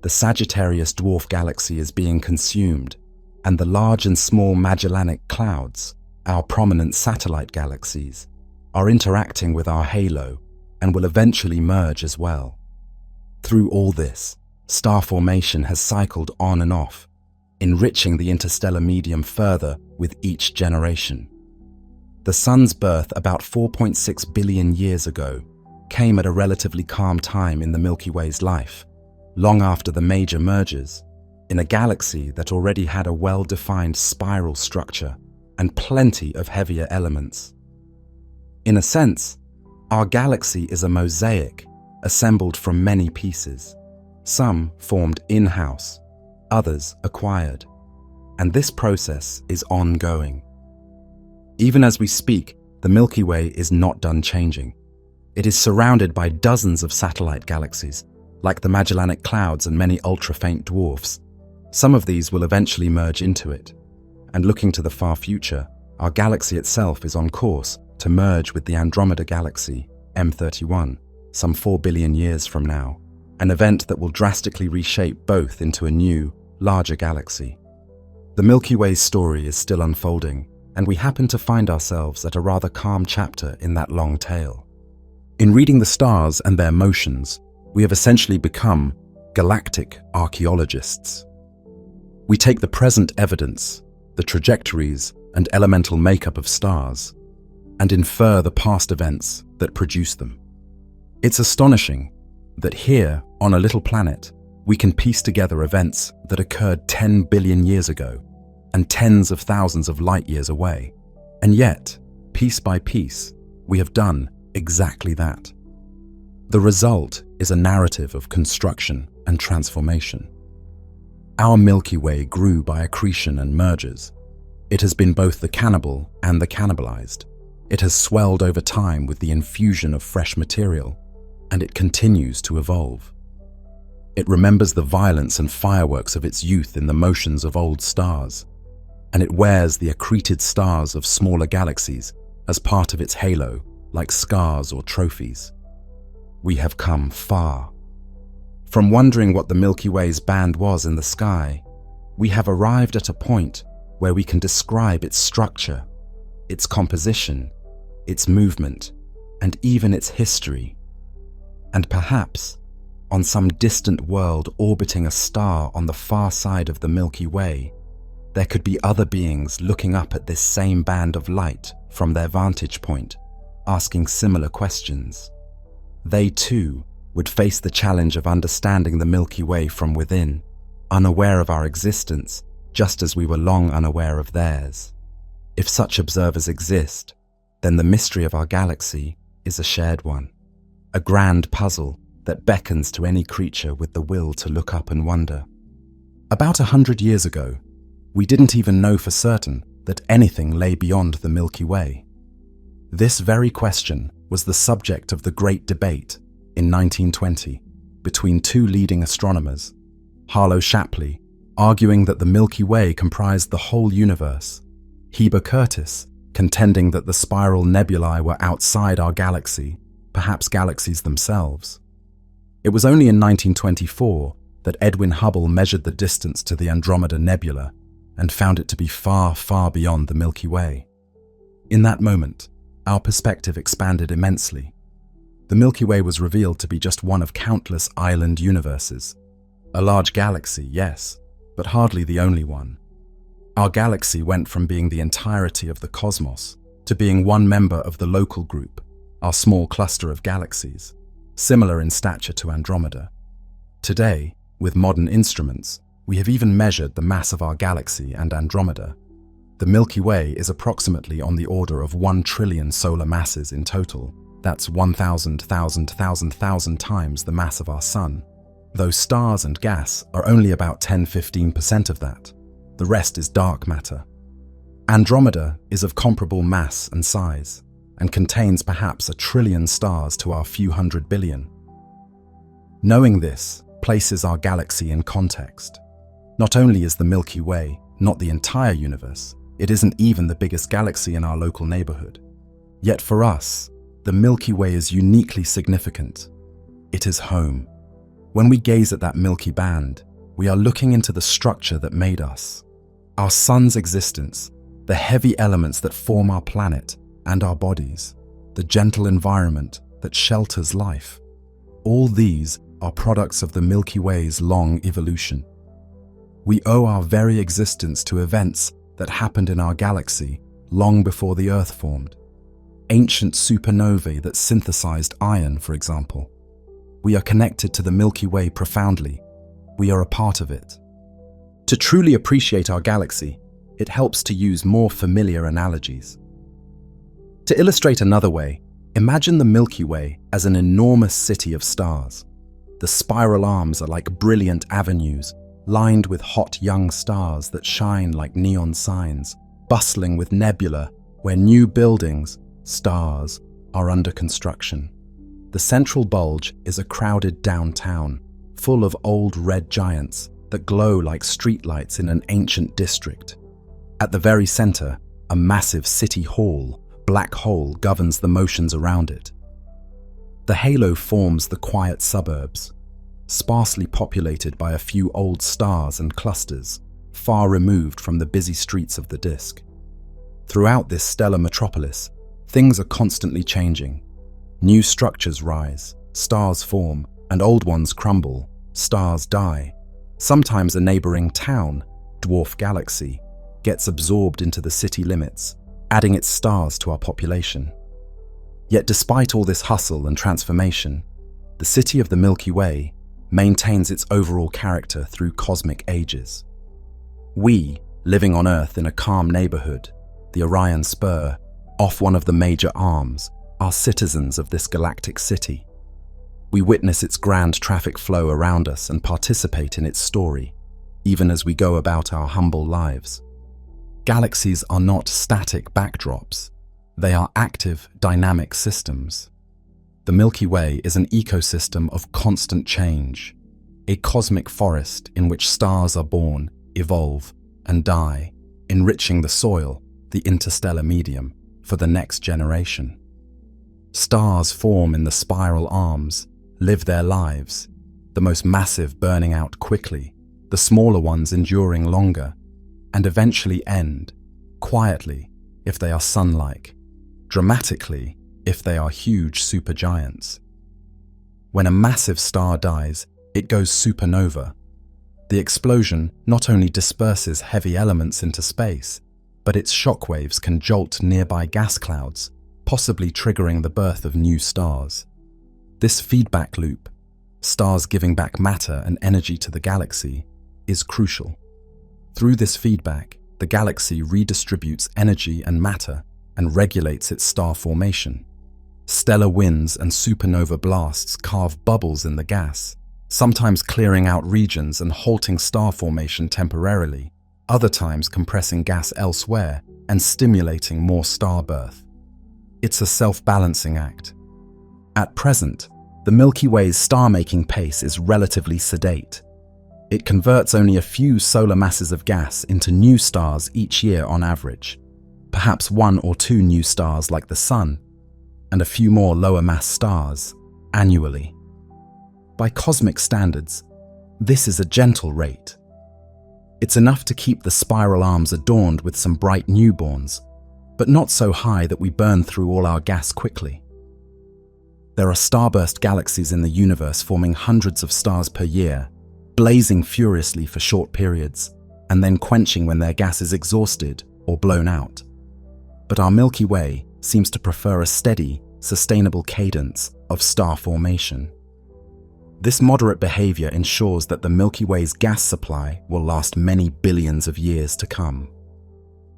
the Sagittarius dwarf galaxy is being consumed, and the Large and Small Magellanic Clouds, our prominent satellite galaxies, are interacting with our halo and will eventually merge as well. Through all this, star formation has cycled on and off, enriching the interstellar medium further with each generation. The Sun's birth about 4.6 billion years ago came at a relatively calm time in the Milky Way's life, long after the major mergers, in a galaxy that already had a well-defined spiral structure and plenty of heavier elements. In a sense, our galaxy is a mosaic assembled from many pieces, some formed in-house, others acquired, and this process is ongoing. Even as we speak, the Milky Way is not done changing. It is surrounded by dozens of satellite galaxies, like the Magellanic Clouds and many ultra-faint dwarfs. Some of these will eventually merge into it. And looking to the far future, our galaxy itself is on course to merge with the Andromeda Galaxy, M31, some 4 billion years from now, an event that will drastically reshape both into a new, larger galaxy. The Milky Way's story is still unfolding, and we happen to find ourselves at a rather calm chapter in that long tale. In reading the stars and their motions, we have essentially become galactic archaeologists. We take the present evidence, the trajectories and elemental makeup of stars, and infer the past events that produce them. It's astonishing that here, on a little planet, we can piece together events that occurred 10 billion years ago and tens of thousands of light years away. And yet, piece by piece, we have done exactly that. The result is a narrative of construction and transformation. Our Milky Way grew by accretion and mergers. It has been both the cannibal and the cannibalized. It has swelled over time with the infusion of fresh material, and it continues to evolve. It remembers the violence and fireworks of its youth in the motions of old stars, and it wears the accreted stars of smaller galaxies as part of its halo, like scars or trophies. We have come far. From wondering what the Milky Way's band was in the sky, we have arrived at a point where we can describe its structure, its composition, its movement, and even its history. And perhaps, on some distant world orbiting a star on the far side of the Milky Way, there could be other beings looking up at this same band of light from their vantage point, asking similar questions. They too would face the challenge of understanding the Milky Way from within, unaware of our existence, just as we were long unaware of theirs. If such observers exist, then the mystery of our galaxy is a shared one, a grand puzzle that beckons to any creature with the will to look up and wonder. About 100 years ago, we didn't even know for certain that anything lay beyond the Milky Way. This very question was the subject of the Great Debate in 1920 between two leading astronomers, Harlow Shapley arguing that the Milky Way comprised the whole universe, Heber Curtis contending that the spiral nebulae were outside our galaxy, perhaps galaxies themselves. It was only in 1924 that Edwin Hubble measured the distance to the Andromeda Nebula and found it to be far, far beyond the Milky Way. In that moment, our perspective expanded immensely. The Milky Way was revealed to be just one of countless island universes. A large galaxy, yes, but hardly the only one. Our galaxy went from being the entirety of the cosmos to being one member of the local group, our small cluster of galaxies, similar in stature to Andromeda. Today, with modern instruments, we have even measured the mass of our galaxy and Andromeda. The Milky Way is approximately on the order of 1 trillion solar masses in total. That's 1,000 times the mass of our Sun, though stars and gas are only about 10–15% of that. The rest is dark matter. Andromeda is of comparable mass and size, and contains perhaps 1 trillion stars to our few hundred billion. Knowing this places our galaxy in context. Not only is the Milky Way not the entire universe, it isn't even the biggest galaxy in our local neighborhood. Yet for us, the Milky Way is uniquely significant. It is home. When we gaze at that Milky Band, we are looking into the structure that made us. Our sun's existence, the heavy elements that form our planet and our bodies, the gentle environment that shelters life. All these are products of the Milky Way's long evolution. We owe our very existence to events that happened in our galaxy long before the Earth formed. Ancient supernovae that synthesized iron, for example. We are connected to the Milky Way profoundly. We are a part of it. To truly appreciate our galaxy, it helps to use more familiar analogies. To illustrate another way, imagine the Milky Way as an enormous city of stars. The spiral arms are like brilliant avenues, lined with hot young stars that shine like neon signs, bustling with nebula where new buildings, stars, are under construction. The central bulge is a crowded downtown, full of old red giants that glow like streetlights in an ancient district. At the very center, a massive city hall, black hole, governs the motions around it. The halo forms the quiet suburbs, sparsely populated by a few old stars and clusters, far removed from the busy streets of the disk. Throughout this stellar metropolis, things are constantly changing. New structures rise, stars form, and old ones crumble, stars die. Sometimes a neighboring town, dwarf galaxy, gets absorbed into the city limits, adding its stars to our population. Yet despite all this hustle and transformation, the city of the Milky Way maintains its overall character through cosmic ages. We, living on Earth in a calm neighborhood, the Orion Spur, off one of the major arms, are citizens of this galactic city. We witness its grand traffic flow around us and participate in its story, even as we go about our humble lives. Galaxies are not static backdrops. They are active, dynamic systems. The Milky Way is an ecosystem of constant change, a cosmic forest in which stars are born, evolve, and die, enriching the soil, the interstellar medium, for the next generation. Stars form in the spiral arms, live their lives, the most massive burning out quickly, the smaller ones enduring longer, and eventually end, quietly if they are sun-like, dramatically if they are huge supergiants. When a massive star dies, it goes supernova. The explosion not only disperses heavy elements into space, but its shockwaves can jolt nearby gas clouds, possibly triggering the birth of new stars. This feedback loop, stars giving back matter and energy to the galaxy, is crucial. Through this feedback, the galaxy redistributes energy and matter and regulates its star formation. Stellar winds and supernova blasts carve bubbles in the gas, sometimes clearing out regions and halting star formation temporarily, other times compressing gas elsewhere and stimulating more star birth. It's a self-balancing act. At present, the Milky Way's star-making pace is relatively sedate. It converts only a few solar masses of gas into new stars each year on average, perhaps 1 or 2 new stars like the Sun, and a few more lower-mass stars annually. By cosmic standards, this is a gentle rate. It's enough to keep the spiral arms adorned with some bright newborns, but not so high that we burn through all our gas quickly. There are starburst galaxies in the universe forming hundreds of stars per year, blazing furiously for short periods, and then quenching when their gas is exhausted or blown out. But our Milky Way seems to prefer a steady, sustainable cadence of star formation. This moderate behavior ensures that the Milky Way's gas supply will last many billions of years to come.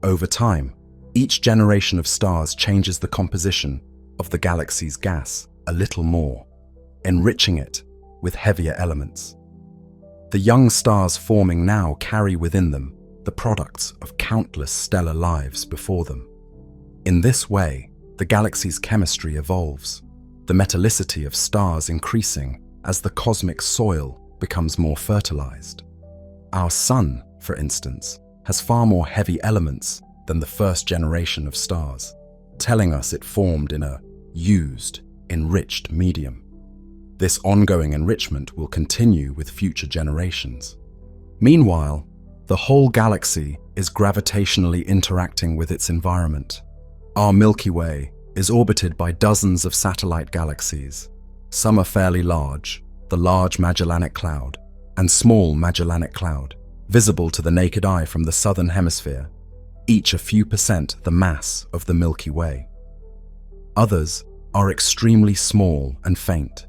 Over time, each generation of stars changes the composition of the galaxy's gas a little more, enriching it with heavier elements. The young stars forming now carry within them the products of countless stellar lives before them. In this way, the galaxy's chemistry evolves, the metallicity of stars increasing as the cosmic soil becomes more fertilized. Our Sun, for instance, has far more heavy elements than the first generation of stars, telling us it formed in a used, enriched medium. This ongoing enrichment will continue with future generations. Meanwhile, the whole galaxy is gravitationally interacting with its environment. Our Milky Way is orbited by dozens of satellite galaxies. Some are fairly large, the Large Magellanic Cloud, and Small Magellanic Cloud, visible to the naked eye from the southern hemisphere, each a few percent the mass of the Milky Way. Others are extremely small and faint.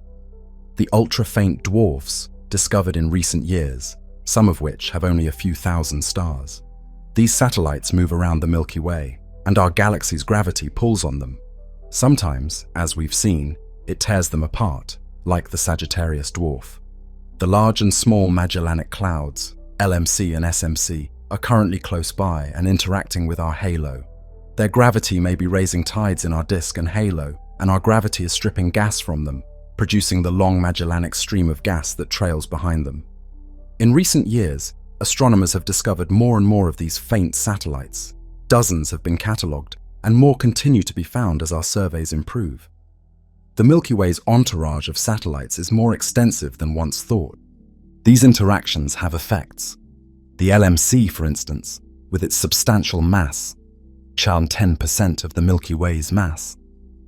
The ultra-faint dwarfs discovered in recent years, some of which have only a few thousand stars. These satellites move around the Milky Way, and our galaxy's gravity pulls on them. Sometimes, as we've seen, it tears them apart, like the Sagittarius dwarf. The Large and Small Magellanic Clouds, LMC and SMC, are currently close by and interacting with our halo. Their gravity may be raising tides in our disk and halo, and our gravity is stripping gas from them, producing the long Magellanic stream of gas that trails behind them. In recent years, astronomers have discovered more and more of these faint satellites. Dozens have been catalogued, and more continue to be found as our surveys improve. The Milky Way's entourage of satellites is more extensive than once thought. These interactions have effects. The LMC, for instance, with its substantial mass, around 10% of the Milky Way's mass,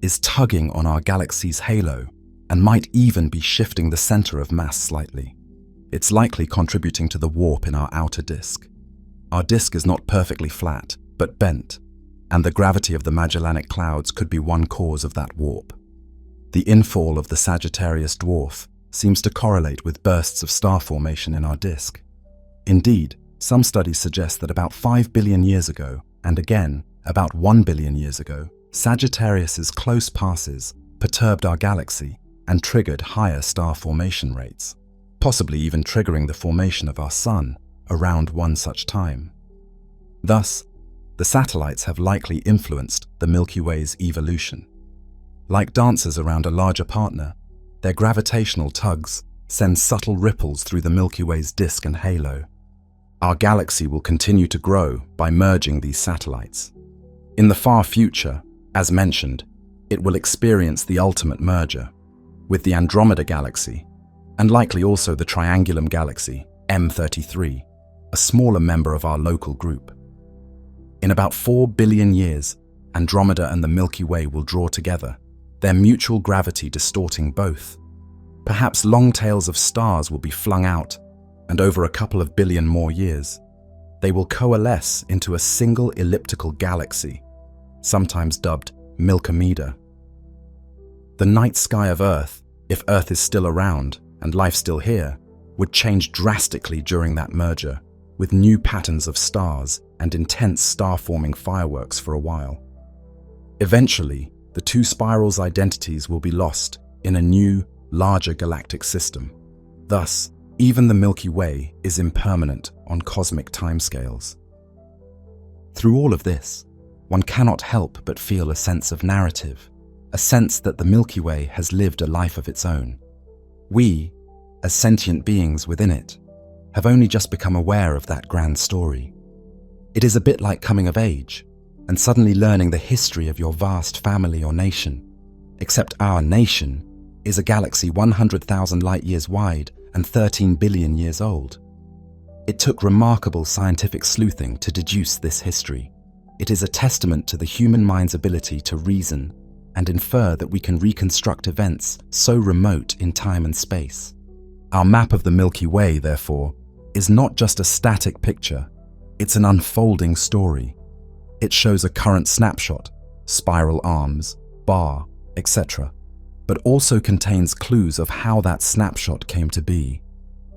is tugging on our galaxy's halo and might even be shifting the center of mass slightly. It's likely contributing to the warp in our outer disk. Our disk is not perfectly flat, but bent, and the gravity of the Magellanic Clouds could be one cause of that warp. The infall of the Sagittarius dwarf seems to correlate with bursts of star formation in our disk. Indeed, some studies suggest that about 5 billion years ago, and again, about 1 billion years ago, Sagittarius's close passes perturbed our galaxy and triggered higher star formation rates, possibly even triggering the formation of our Sun around one such time. Thus, the satellites have likely influenced the Milky Way's evolution. Like dancers around a larger partner, their gravitational tugs send subtle ripples through the Milky Way's disk and halo. Our galaxy will continue to grow by merging these satellites. In the far future, as mentioned, it will experience the ultimate merger, with the Andromeda Galaxy, and likely also the Triangulum Galaxy, M33, a smaller member of our local group. In about 4 billion years, Andromeda and the Milky Way will draw together, their mutual gravity distorting both. Perhaps long tails of stars will be flung out, and over a couple of billion more years, they will coalesce into a single elliptical galaxy, sometimes dubbed Milkomeda. The night sky of Earth, if Earth is still around and life still here, would change drastically during that merger, with new patterns of stars and intense star-forming fireworks for a while. Eventually, the two spirals' identities will be lost in a new, larger galactic system. Thus, even the Milky Way is impermanent on cosmic timescales. Through all of this, one cannot help but feel a sense of narrative, a sense that the Milky Way has lived a life of its own. We, as sentient beings within it, have only just become aware of that grand story. It is a bit like coming of age and suddenly learning the history of your vast family or nation, except our nation is a galaxy 100,000 light-years wide and 13 billion years old. It took remarkable scientific sleuthing to deduce this history. It is a testament to the human mind's ability to reason and infer that we can reconstruct events so remote in time and space. Our map of the Milky Way, therefore, is not just a static picture, it's an unfolding story. It shows a current snapshot, spiral arms, bar, etc., but also contains clues of how that snapshot came to be.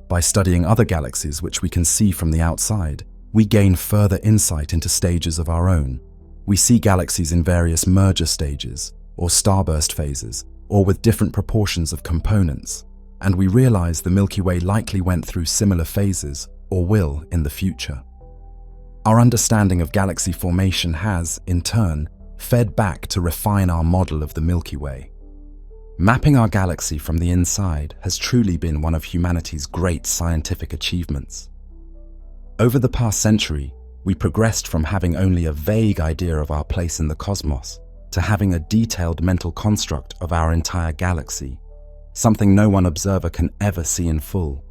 By studying other galaxies which we can see from the outside, we gain further insight into stages of our own. We see galaxies in various merger stages, or starburst phases, or with different proportions of components, and we realize the Milky Way likely went through similar phases, or will in the future. Our understanding of galaxy formation has, in turn, fed back to refine our model of the Milky Way. Mapping our galaxy from the inside has truly been one of humanity's great scientific achievements. Over the past century, we progressed from having only a vague idea of our place in the cosmos to having a detailed mental construct of our entire galaxy, something no one observer can ever see in full.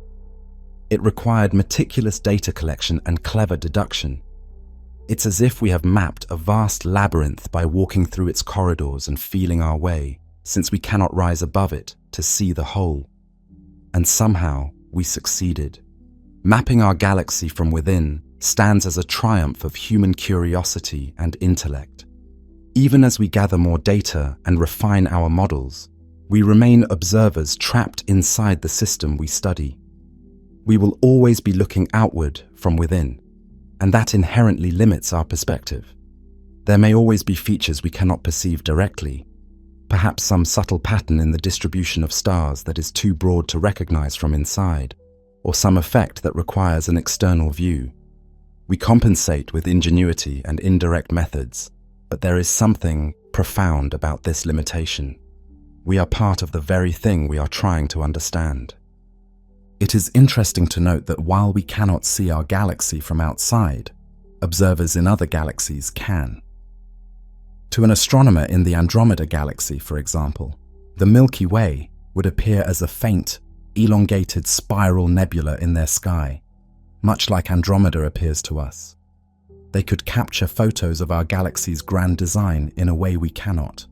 It required meticulous data collection and clever deduction. It's as if we have mapped a vast labyrinth by walking through its corridors and feeling our way, since we cannot rise above it to see the whole. And somehow, we succeeded. Mapping our galaxy from within stands as a triumph of human curiosity and intellect. Even as we gather more data and refine our models, we remain observers trapped inside the system we study. We will always be looking outward from within, and that inherently limits our perspective. There may always be features we cannot perceive directly, perhaps some subtle pattern in the distribution of stars that is too broad to recognize from inside, or some effect that requires an external view. We compensate with ingenuity and indirect methods, but there is something profound about this limitation. We are part of the very thing we are trying to understand. It is interesting to note that while we cannot see our galaxy from outside, observers in other galaxies can. To an astronomer in the Andromeda galaxy, for example, the Milky Way would appear as a faint, elongated spiral nebula in their sky, much like Andromeda appears to us. They could capture photos of our galaxy's grand design in a way we cannot.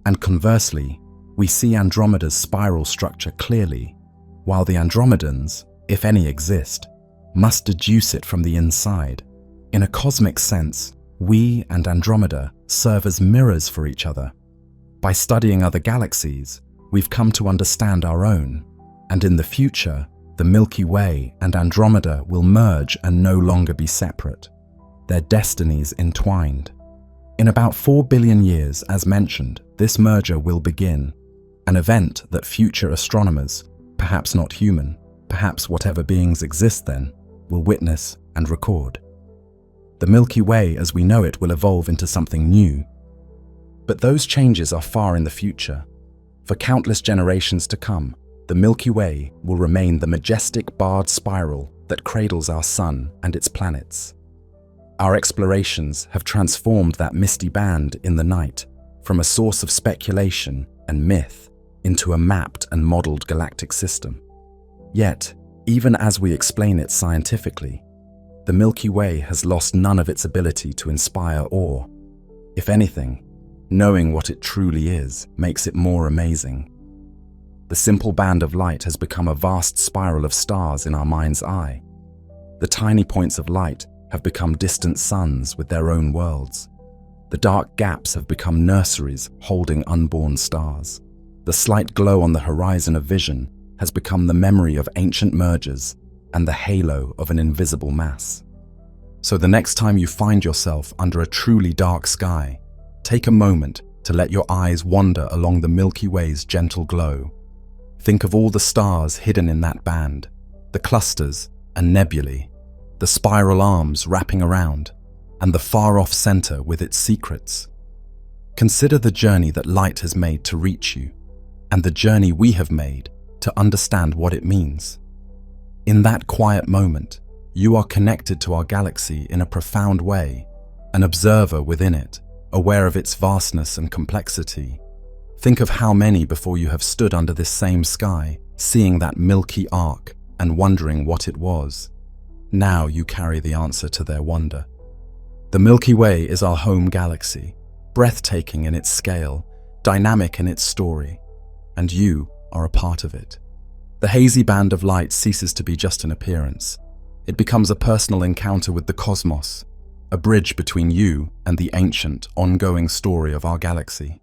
And conversely, we see Andromeda's spiral structure clearly, while the Andromedans, if any exist, must deduce it from the inside. In a cosmic sense, we and Andromeda serve as mirrors for each other. By studying other galaxies, we've come to understand our own, and in the future, the Milky Way and Andromeda will merge and no longer be separate, their destinies entwined. In about 4 billion years, as mentioned, this merger will begin, an event that future astronomers, perhaps not human, perhaps whatever beings exist then, will witness and record. The Milky Way as we know it will evolve into something new. But those changes are far in the future. For countless generations to come, the Milky Way will remain the majestic barred spiral that cradles our sun and its planets. Our explorations have transformed that misty band in the night from a source of speculation and myth into a mapped and modeled galactic system. Yet, even as we explain it scientifically, the Milky Way has lost none of its ability to inspire awe. If anything, knowing what it truly is makes it more amazing. The simple band of light has become a vast spiral of stars in our mind's eye. The tiny points of light have become distant suns with their own worlds. The dark gaps have become nurseries holding unborn stars. The slight glow on the horizon of vision has become the memory of ancient mergers and the halo of an invisible mass. So the next time you find yourself under a truly dark sky, take a moment to let your eyes wander along the Milky Way's gentle glow. Think of all the stars hidden in that band, the clusters and nebulae, the spiral arms wrapping around, and the far-off center with its secrets. Consider the journey that light has made to reach you, and the journey we have made to understand what it means. In that quiet moment, you are connected to our galaxy in a profound way, an observer within it, aware of its vastness and complexity. Think of how many before you have stood under this same sky, seeing that milky arc and wondering what it was. Now you carry the answer to their wonder. The Milky Way is our home galaxy, breathtaking in its scale, dynamic in its story, and you are a part of it. The hazy band of light ceases to be just an appearance. It becomes a personal encounter with the cosmos, a bridge between you and the ancient, ongoing story of our galaxy.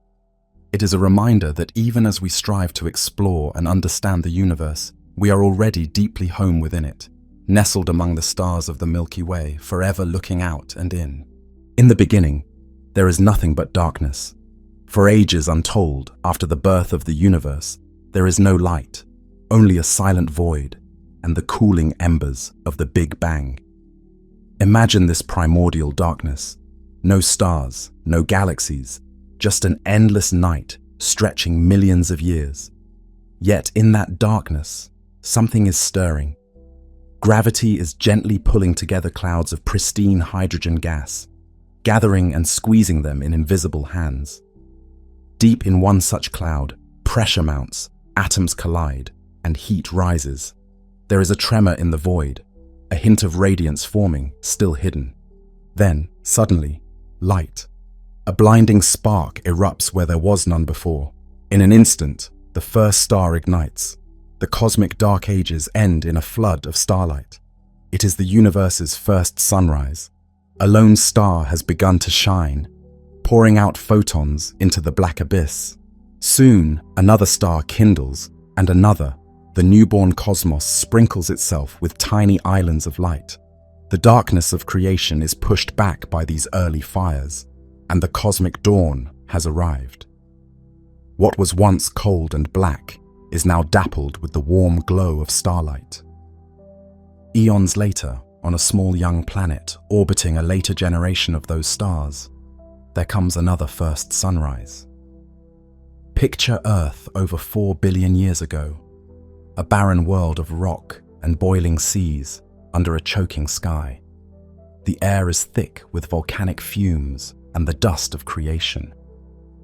It is a reminder that even as we strive to explore and understand the universe, we are already deeply home within it, nestled among the stars of the Milky Way, forever looking out and in. In the beginning, there is nothing but darkness. For ages untold, after the birth of the universe, there is no light, only a silent void and the cooling embers of the Big Bang. Imagine this primordial darkness. No stars, no galaxies, just an endless night stretching millions of years. Yet in that darkness, something is stirring. Gravity is gently pulling together clouds of pristine hydrogen gas, gathering and squeezing them in invisible hands. Deep in one such cloud, pressure mounts, atoms collide, and heat rises. There is a tremor in the void, a hint of radiance forming, still hidden. Then, suddenly, light. A blinding spark erupts where there was none before. In an instant, the first star ignites. The cosmic dark ages end in a flood of starlight. It is the universe's first sunrise. A lone star has begun to shine, pouring out photons into the black abyss. Soon, another star kindles, and another. The newborn cosmos sprinkles itself with tiny islands of light. The darkness of creation is pushed back by these early fires, and the cosmic dawn has arrived. What was once cold and black is now dappled with the warm glow of starlight. Eons later, on a small young planet orbiting a later generation of those stars, there comes another first sunrise. Picture Earth over 4 billion years ago, a barren world of rock and boiling seas under a choking sky. The air is thick with volcanic fumes and the dust of creation.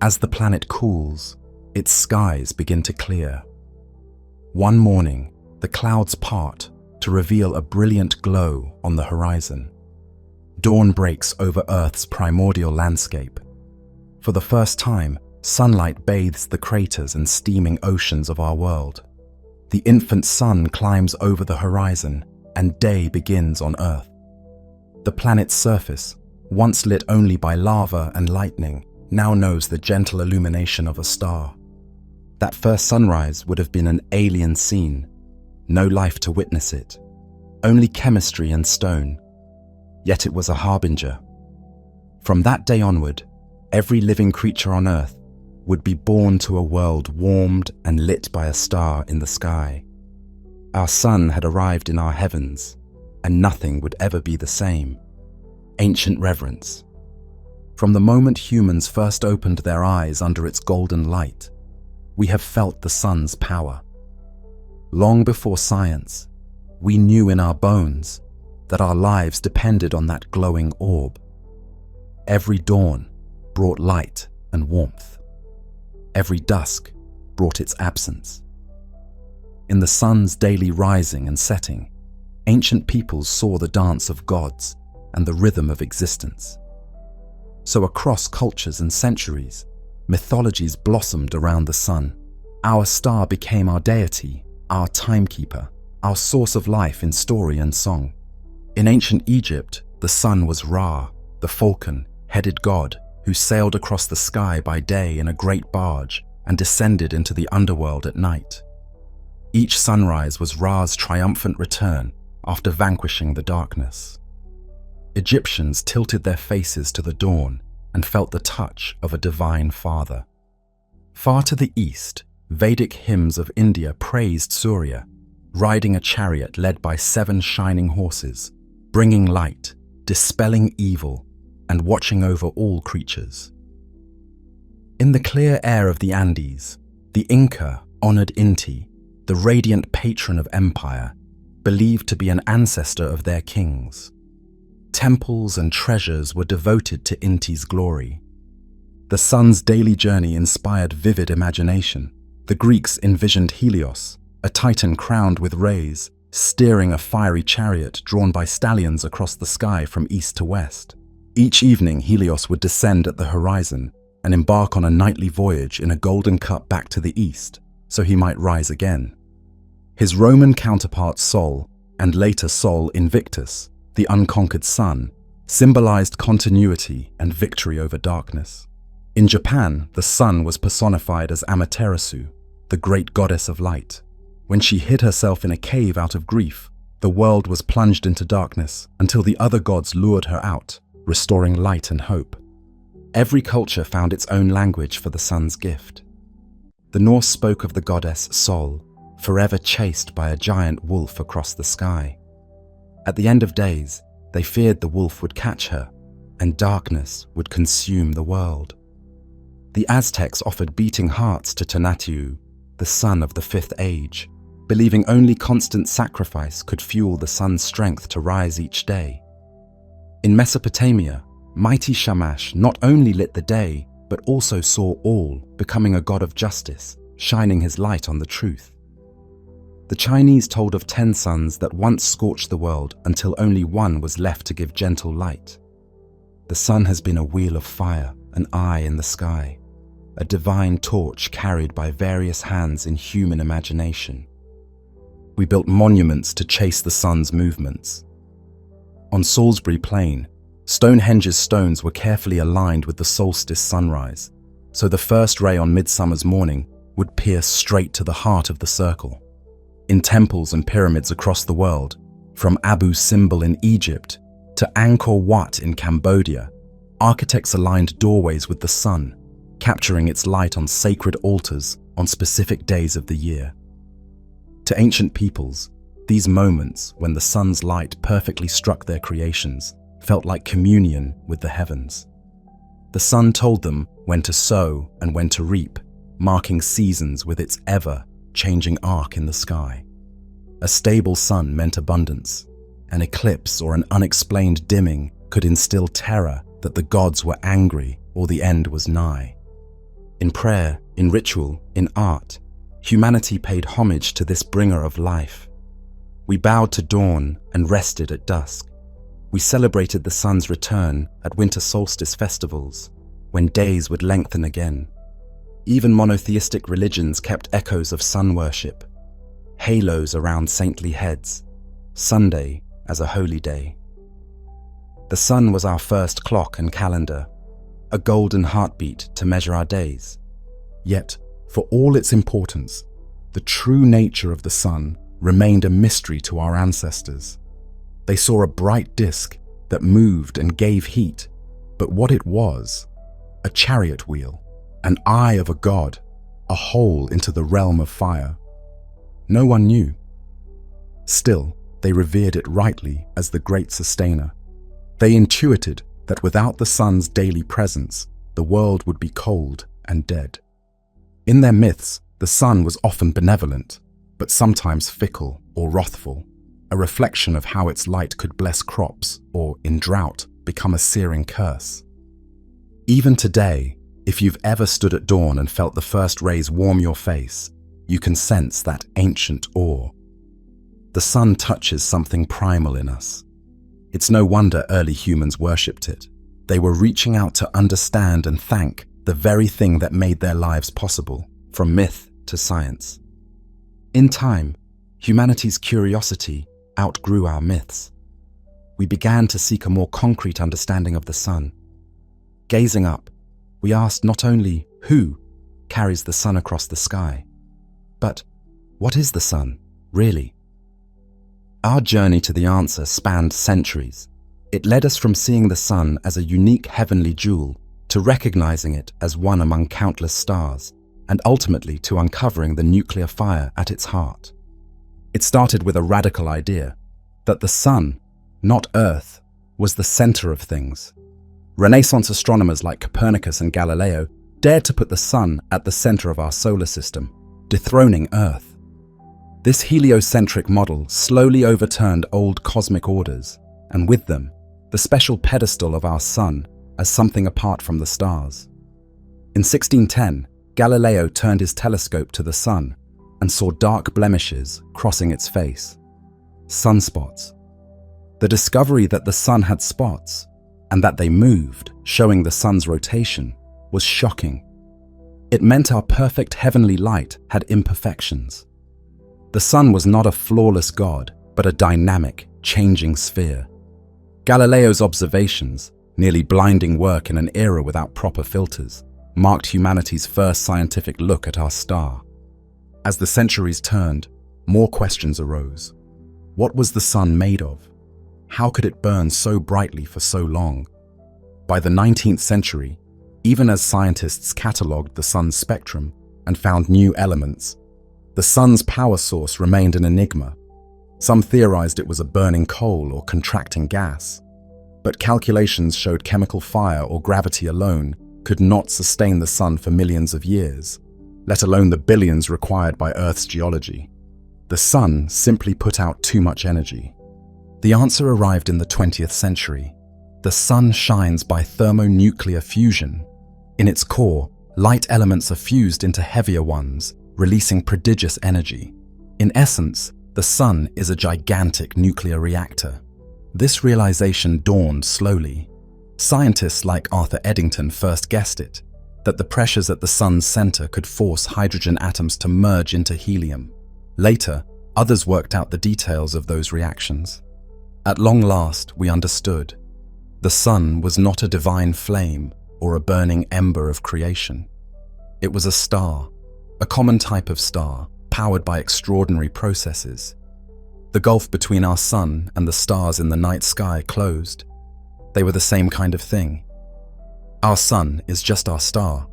As the planet cools, its skies begin to clear. One morning, the clouds part to reveal a brilliant glow on the horizon. Dawn breaks over Earth's primordial landscape. For the first time, sunlight bathes the craters and steaming oceans of our world. The infant sun climbs over the horizon, and day begins on Earth. The planet's surface, once lit only by lava and lightning, now knows the gentle illumination of a star. That first sunrise would have been an alien scene. No life to witness it. Only chemistry and stone. Yet it was a harbinger. From that day onward, every living creature on Earth would be born to a world warmed and lit by a star in the sky. Our sun had arrived in our heavens, and nothing would ever be the same. Ancient reverence. From the moment humans first opened their eyes under its golden light, we have felt the sun's power. Long before science, we knew in our bones that our lives depended on that glowing orb. Every dawn brought light and warmth. Every dusk brought its absence. In the sun's daily rising and setting, ancient peoples saw the dance of gods and the rhythm of existence. So across cultures and centuries, mythologies blossomed around the sun. Our star became our deity, our timekeeper, our source of life in story and song. In ancient Egypt, the sun was Ra, the falcon-headed god who sailed across the sky by day in a great barge and descended into the underworld at night. Each sunrise was Ra's triumphant return after vanquishing the darkness. Egyptians tilted their faces to the dawn and felt the touch of a divine father. Far to the east, Vedic hymns of India praised Surya, riding a chariot led by 7 shining horses, bringing light, dispelling evil, and watching over all creatures. In the clear air of the Andes, the Inca honored Inti, the radiant patron of empire, believed to be an ancestor of their kings. Temples and treasures were devoted to Inti's glory. The sun's daily journey inspired vivid imagination. The Greeks envisioned Helios, a titan crowned with rays, steering a fiery chariot drawn by stallions across the sky from east to west. Each evening, Helios would descend at the horizon and embark on a nightly voyage in a golden cup back to the east, so he might rise again. His Roman counterpart Sol, and later Sol Invictus, the unconquered sun, symbolized continuity and victory over darkness. In Japan, the sun was personified as Amaterasu, the great goddess of light. When she hid herself in a cave out of grief, the world was plunged into darkness until the other gods lured her out, restoring light and hope. Every culture found its own language for the sun's gift. The Norse spoke of the goddess Sol, forever chased by a giant wolf across the sky. At the end of days, they feared the wolf would catch her, and darkness would consume the world. The Aztecs offered beating hearts to Tonatiuh, the sun of the fifth age, believing only constant sacrifice could fuel the sun's strength to rise each day. In Mesopotamia, mighty Shamash not only lit the day, but also saw all, becoming a god of justice, shining his light on the truth. The Chinese told of 10 suns that once scorched the world until only one was left to give gentle light. The sun has been a wheel of fire, an eye in the sky, a divine torch carried by various hands in human imagination. We built monuments to chase the sun's movements. On Salisbury Plain, Stonehenge's stones were carefully aligned with the solstice sunrise, so the first ray on midsummer's morning would pierce straight to the heart of the circle. In temples and pyramids across the world, from Abu Simbel in Egypt to Angkor Wat in Cambodia, architects aligned doorways with the sun, capturing its light on sacred altars on specific days of the year. To ancient peoples, these moments when the sun's light perfectly struck their creations felt like communion with the heavens. The sun told them when to sow and when to reap, marking seasons with its ever-changing arc in the sky. A stable sun meant abundance. An eclipse or an unexplained dimming could instill terror that the gods were angry or the end was nigh. In prayer, in ritual, in art, humanity paid homage to this bringer of life. We bowed to dawn and rested at dusk. We celebrated the sun's return at winter solstice festivals, when days would lengthen again. Even monotheistic religions kept echoes of sun worship, halos around saintly heads, Sunday as a holy day. The sun was our first clock and calendar, a golden heartbeat to measure our days. Yet, for all its importance, the true nature of the sun remained a mystery to our ancestors. They saw a bright disk that moved and gave heat, but what it was, a chariot wheel, an eye of a god, a hole into the realm of fire. No one knew. Still, they revered it rightly as the great sustainer. They intuited that without the sun's daily presence, the world would be cold and dead. In their myths, the sun was often benevolent, but sometimes fickle or wrathful, a reflection of how its light could bless crops or, in drought, become a searing curse. Even today, if you've ever stood at dawn and felt the first rays warm your face, you can sense that ancient awe. The sun touches something primal in us. It's no wonder early humans worshipped it. They were reaching out to understand and thank the very thing that made their lives possible, from myth to science. In time, humanity's curiosity outgrew our myths. We began to seek a more concrete understanding of the sun. Gazing up, we asked not only who carries the sun across the sky, but what is the sun, really? Our journey to the answer spanned centuries. It led us from seeing the sun as a unique heavenly jewel to recognizing it as one among countless stars, and ultimately to uncovering the nuclear fire at its heart. It started with a radical idea that the sun, not Earth, was the center of things. Renaissance astronomers like Copernicus and Galileo dared to put the sun at the center of our solar system, dethroning Earth. This heliocentric model slowly overturned old cosmic orders, and with them, the special pedestal of our sun as something apart from the stars. In 1610, Galileo turned his telescope to the sun and saw dark blemishes crossing its face, sunspots. The discovery that the sun had spots and that they moved, showing the sun's rotation, was shocking. It meant our perfect heavenly light had imperfections. The sun was not a flawless god, but a dynamic, changing sphere. Galileo's observations, nearly blinding work in an era without proper filters, marked humanity's first scientific look at our star. As the centuries turned, more questions arose. What was the sun made of? How could it burn so brightly for so long? By the 19th century, even as scientists catalogued the sun's spectrum and found new elements, the sun's power source remained an enigma. Some theorized it was a burning coal or contracting gas, but calculations showed chemical fire or gravity alone could not sustain the sun for millions of years, let alone the billions required by Earth's geology. The sun simply put out too much energy. The answer arrived in the 20th century. The sun shines by thermonuclear fusion. In its core, light elements are fused into heavier ones, releasing prodigious energy. In essence, the sun is a gigantic nuclear reactor. This realization dawned slowly. Scientists like Arthur Eddington first guessed it, that the pressures at the sun's center could force hydrogen atoms to merge into helium. Later, others worked out the details of those reactions. At long last, we understood. The sun was not a divine flame or a burning ember of creation. It was a star, a common type of star, powered by extraordinary processes. The gulf between our sun and the stars in the night sky closed. They were the same kind of thing. Our sun is just our star,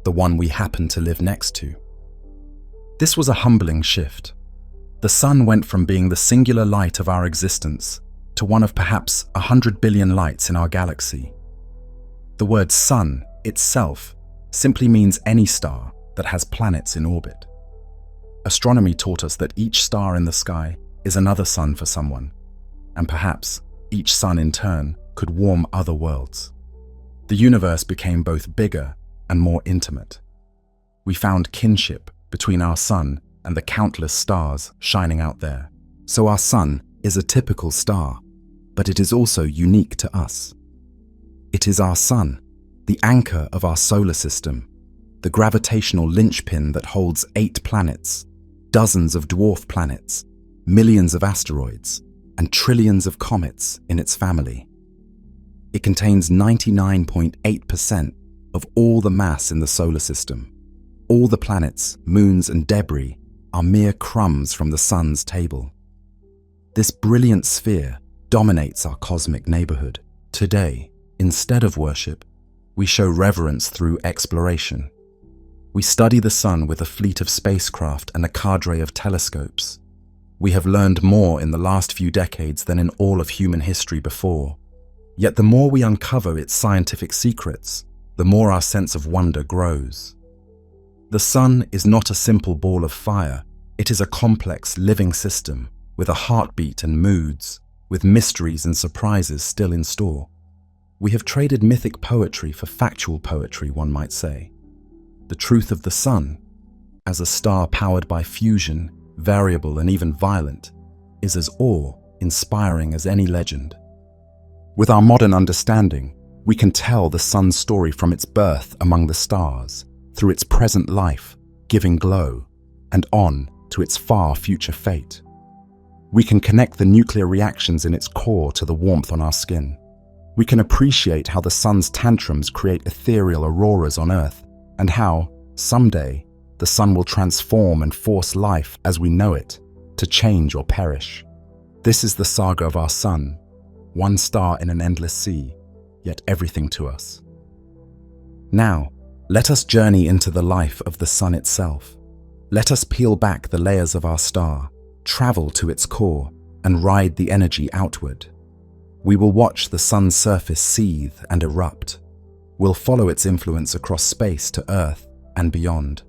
the one we happen to live next to. This was a humbling shift. The sun went from being the singular light of our existence to one of perhaps 100 billion lights in our galaxy. The word sun itself simply means any star that has planets in orbit. Astronomy taught us that each star in the sky is another sun for someone, and perhaps each sun in turn could warm other worlds. The universe became both bigger and more intimate. We found kinship between our sun and the countless stars shining out there. So our sun is a typical star, but it is also unique to us. It is our sun, the anchor of our solar system, the gravitational linchpin that holds 8 planets, dozens of dwarf planets, millions of asteroids, and trillions of comets in its family. It contains 99.8% of all the mass in the solar system. All the planets, moons, and debris are mere crumbs from the sun's table. This brilliant sphere dominates our cosmic neighborhood. Today, instead of worship, we show reverence through exploration. We study the sun with a fleet of spacecraft and a cadre of telescopes. We have learned more in the last few decades than in all of human history before. Yet the more we uncover its scientific secrets, the more our sense of wonder grows. The sun is not a simple ball of fire. It is a complex, living system with a heartbeat and moods, with mysteries and surprises still in store. We have traded mythic poetry for factual poetry, one might say. The truth of the sun, as a star powered by fusion, variable and even violent, is as awe-inspiring as any legend. With our modern understanding, we can tell the sun's story from its birth among the stars, through its present life, giving glow, and on to its far future fate. We can connect the nuclear reactions in its core to the warmth on our skin. We can appreciate how the sun's tantrums create ethereal auroras on Earth, and how, someday, the sun will transform and force life as we know it to change or perish. This is the saga of our sun, one star in an endless sea, yet everything to us. Now, let us journey into the life of the sun itself. Let us peel back the layers of our star, travel to its core, and ride the energy outward. We will watch the sun's surface seethe and erupt. We'll follow its influence across space to Earth and beyond.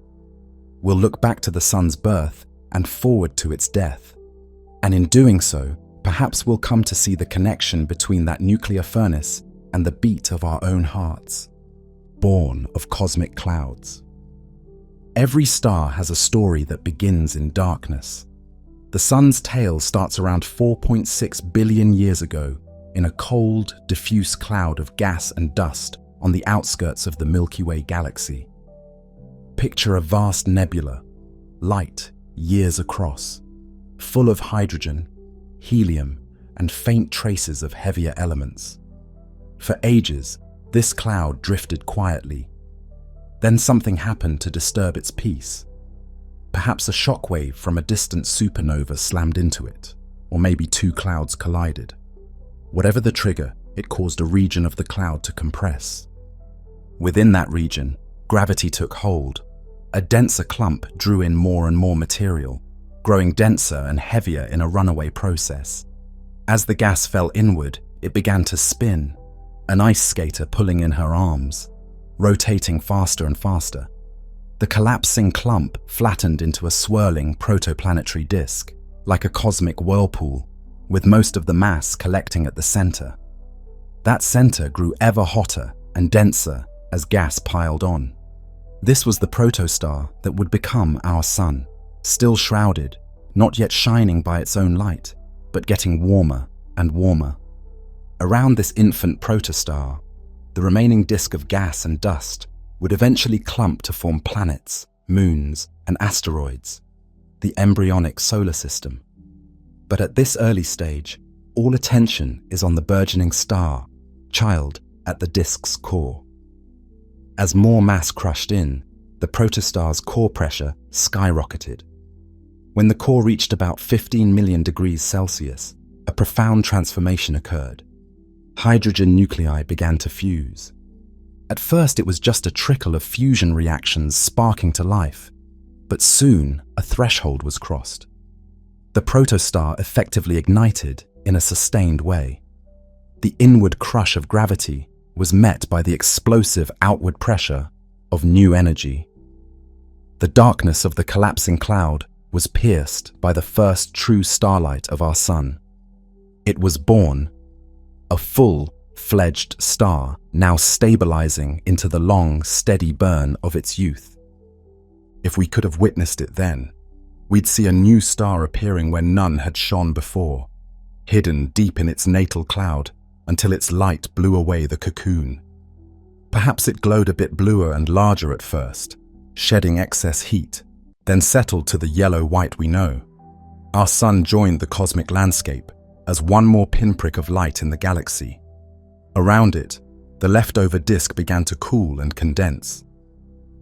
We'll look back to the sun's birth and forward to its death. And in doing so, perhaps we'll come to see the connection between that nuclear furnace and the beat of our own hearts, born of cosmic clouds. Every star has a story that begins in darkness. The sun's tale starts around 4.6 billion years ago in a cold, diffuse cloud of gas and dust on the outskirts of the Milky Way galaxy. Picture a vast nebula, light years across, full of hydrogen, helium, and faint traces of heavier elements. For ages, this cloud drifted quietly. Then something happened to disturb its peace. Perhaps a shockwave from a distant supernova slammed into it, or maybe 2 clouds collided. Whatever the trigger, it caused a region of the cloud to compress. Within that region, gravity took hold. A denser clump drew in more and more material, growing denser and heavier in a runaway process. As the gas fell inward, it began to spin, an ice skater pulling in her arms. rotating faster and faster. The collapsing clump flattened into a swirling protoplanetary disk, like a cosmic whirlpool, with most of the mass collecting at the center. That center grew ever hotter and denser as gas piled on. This was the protostar that would become our sun, still shrouded, not yet shining by its own light, but getting warmer and warmer. Around this infant protostar, the remaining disk of gas and dust would eventually clump to form planets, moons, and asteroids, the embryonic solar system. But at this early stage, all attention is on the burgeoning star, child at the disk's core. As more mass crushed in, the protostar's core pressure skyrocketed. When the core reached about 15 million degrees Celsius, a profound transformation occurred. Hydrogen nuclei began to fuse. At first, it was just a trickle of fusion reactions sparking to life, but soon a threshold was crossed. The protostar effectively ignited in a sustained way. The inward crush of gravity was met by the explosive outward pressure of new energy. The darkness of the collapsing cloud was pierced by the first true starlight of our sun. It was born, a full-fledged star, now stabilizing into the long, steady burn of its youth. If we could have witnessed it then, we'd see a new star appearing where none had shone before, hidden deep in its natal cloud until its light blew away the cocoon. Perhaps it glowed a bit bluer and larger at first, shedding excess heat, then settled to the yellow-white we know. Our sun joined the cosmic landscape as one more pinprick of light in the galaxy. Around it, the leftover disk began to cool and condense.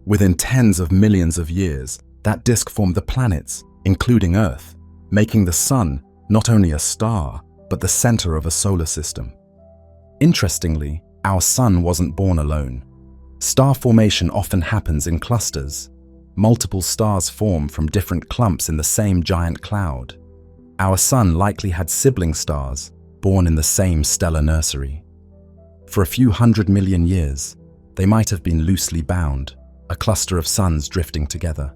Within tens of millions of years, that disk formed the planets, including Earth, making the sun not only a star, but the center of a solar system. Interestingly, our sun wasn't born alone. Star formation often happens in clusters. Multiple stars form from different clumps in the same giant cloud. Our sun likely had sibling stars, born in the same stellar nursery. For a few 100 million years, they might have been loosely bound, a cluster of suns drifting together.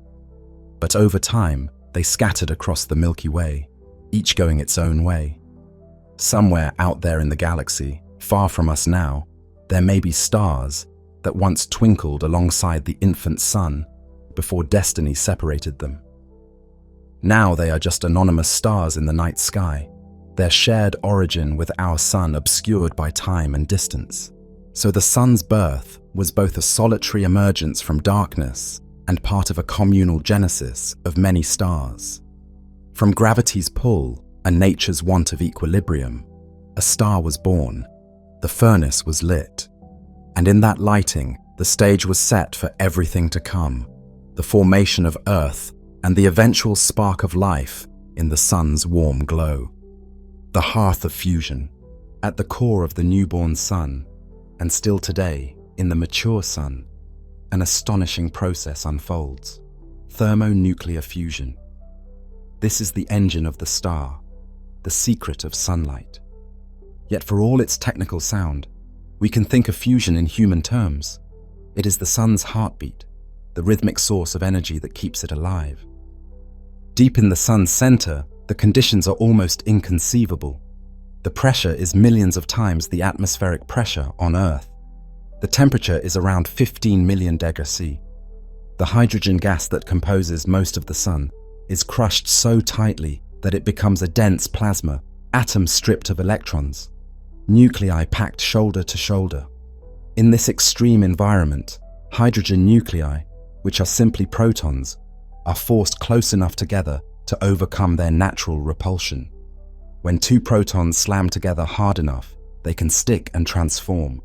But over time, they scattered across the Milky Way, each going its own way. Somewhere out there in the galaxy, far from us now, there may be stars that once twinkled alongside the infant sun before destiny separated them. Now they are just anonymous stars in the night sky, their shared origin with our sun obscured by time and distance. So the sun's birth was both a solitary emergence from darkness and part of a communal genesis of many stars. From gravity's pull and nature's want of equilibrium, a star was born, the furnace was lit, and in that lighting, the stage was set for everything to come, the formation of Earth and the eventual spark of life in the sun's warm glow. The hearth of fusion, at the core of the newborn sun, and still today, in the mature sun, an astonishing process unfolds: thermonuclear fusion. This is the engine of the star, the secret of sunlight. Yet for all its technical sound, we can think of fusion in human terms. It is the sun's heartbeat, the rhythmic source of energy that keeps it alive. Deep in the sun's center, the conditions are almost inconceivable. The pressure is millions of times the atmospheric pressure on Earth. The temperature is around 15 million degrees C. The hydrogen gas that composes most of the sun is crushed so tightly that it becomes a dense plasma, atoms stripped of electrons, nuclei packed shoulder to shoulder. In this extreme environment, hydrogen nuclei, which are simply protons, are forced close enough together to overcome their natural repulsion. When two protons slam together hard enough, they can stick and transform,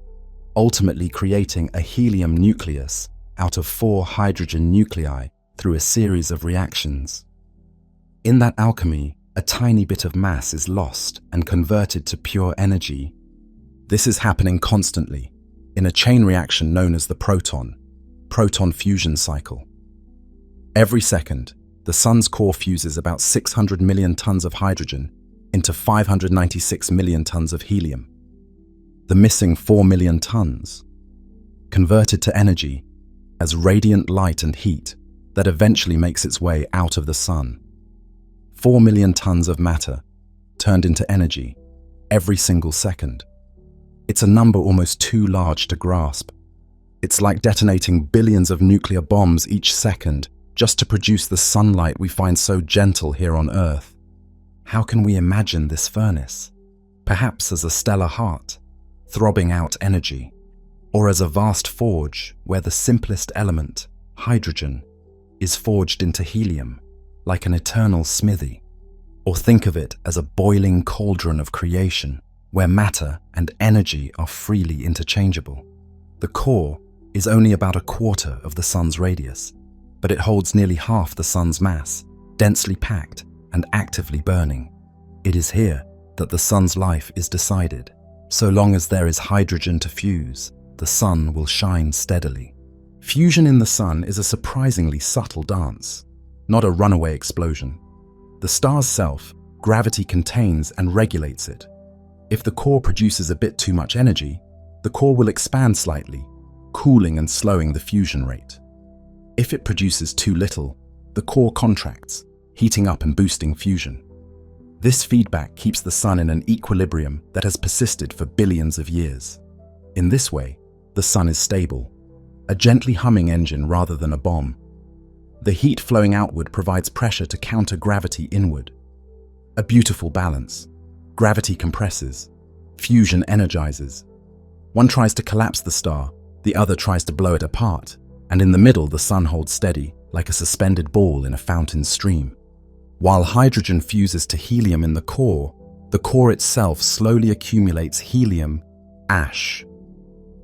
ultimately creating a helium nucleus out of 4 hydrogen nuclei through a series of reactions. In that alchemy, a tiny bit of mass is lost and converted to pure energy. This is happening constantly, in a chain reaction known as the proton fusion cycle. Every second, the sun's core fuses about 600 million tons of hydrogen into 596 million tons of helium. The missing 4 million tons, converted to energy as radiant light and heat that eventually makes its way out of the sun. 4 million tons of matter turned into energy every single second. It's a number almost too large to grasp. It's like detonating billions of nuclear bombs each second just to produce the sunlight we find so gentle here on Earth. How can we imagine this furnace? Perhaps as a stellar heart, throbbing out energy, or as a vast forge where the simplest element, hydrogen, is forged into helium, like an eternal smithy. Or think of it as a boiling cauldron of creation, where matter and energy are freely interchangeable. The core is only about a quarter of the sun's radius, but it holds nearly half the sun's mass, densely packed and actively burning. It is here that the sun's life is decided. So long as there is hydrogen to fuse, the sun will shine steadily. Fusion in the sun is a surprisingly subtle dance, not a runaway explosion. The star's self, gravity contains and regulates it. If the core produces a bit too much energy, the core will expand slightly, cooling and slowing the fusion rate. If it produces too little, the core contracts, heating up and boosting fusion. This feedback keeps the sun in an equilibrium that has persisted for billions of years. In this way, the sun is stable, a gently humming engine rather than a bomb. The heat flowing outward provides pressure to counter gravity inward. A beautiful balance. Gravity compresses, fusion energizes. One tries to collapse the star, the other tries to blow it apart, and in the middle the sun holds steady, like a suspended ball in a fountain stream. While hydrogen fuses to helium in the core itself slowly accumulates helium ash.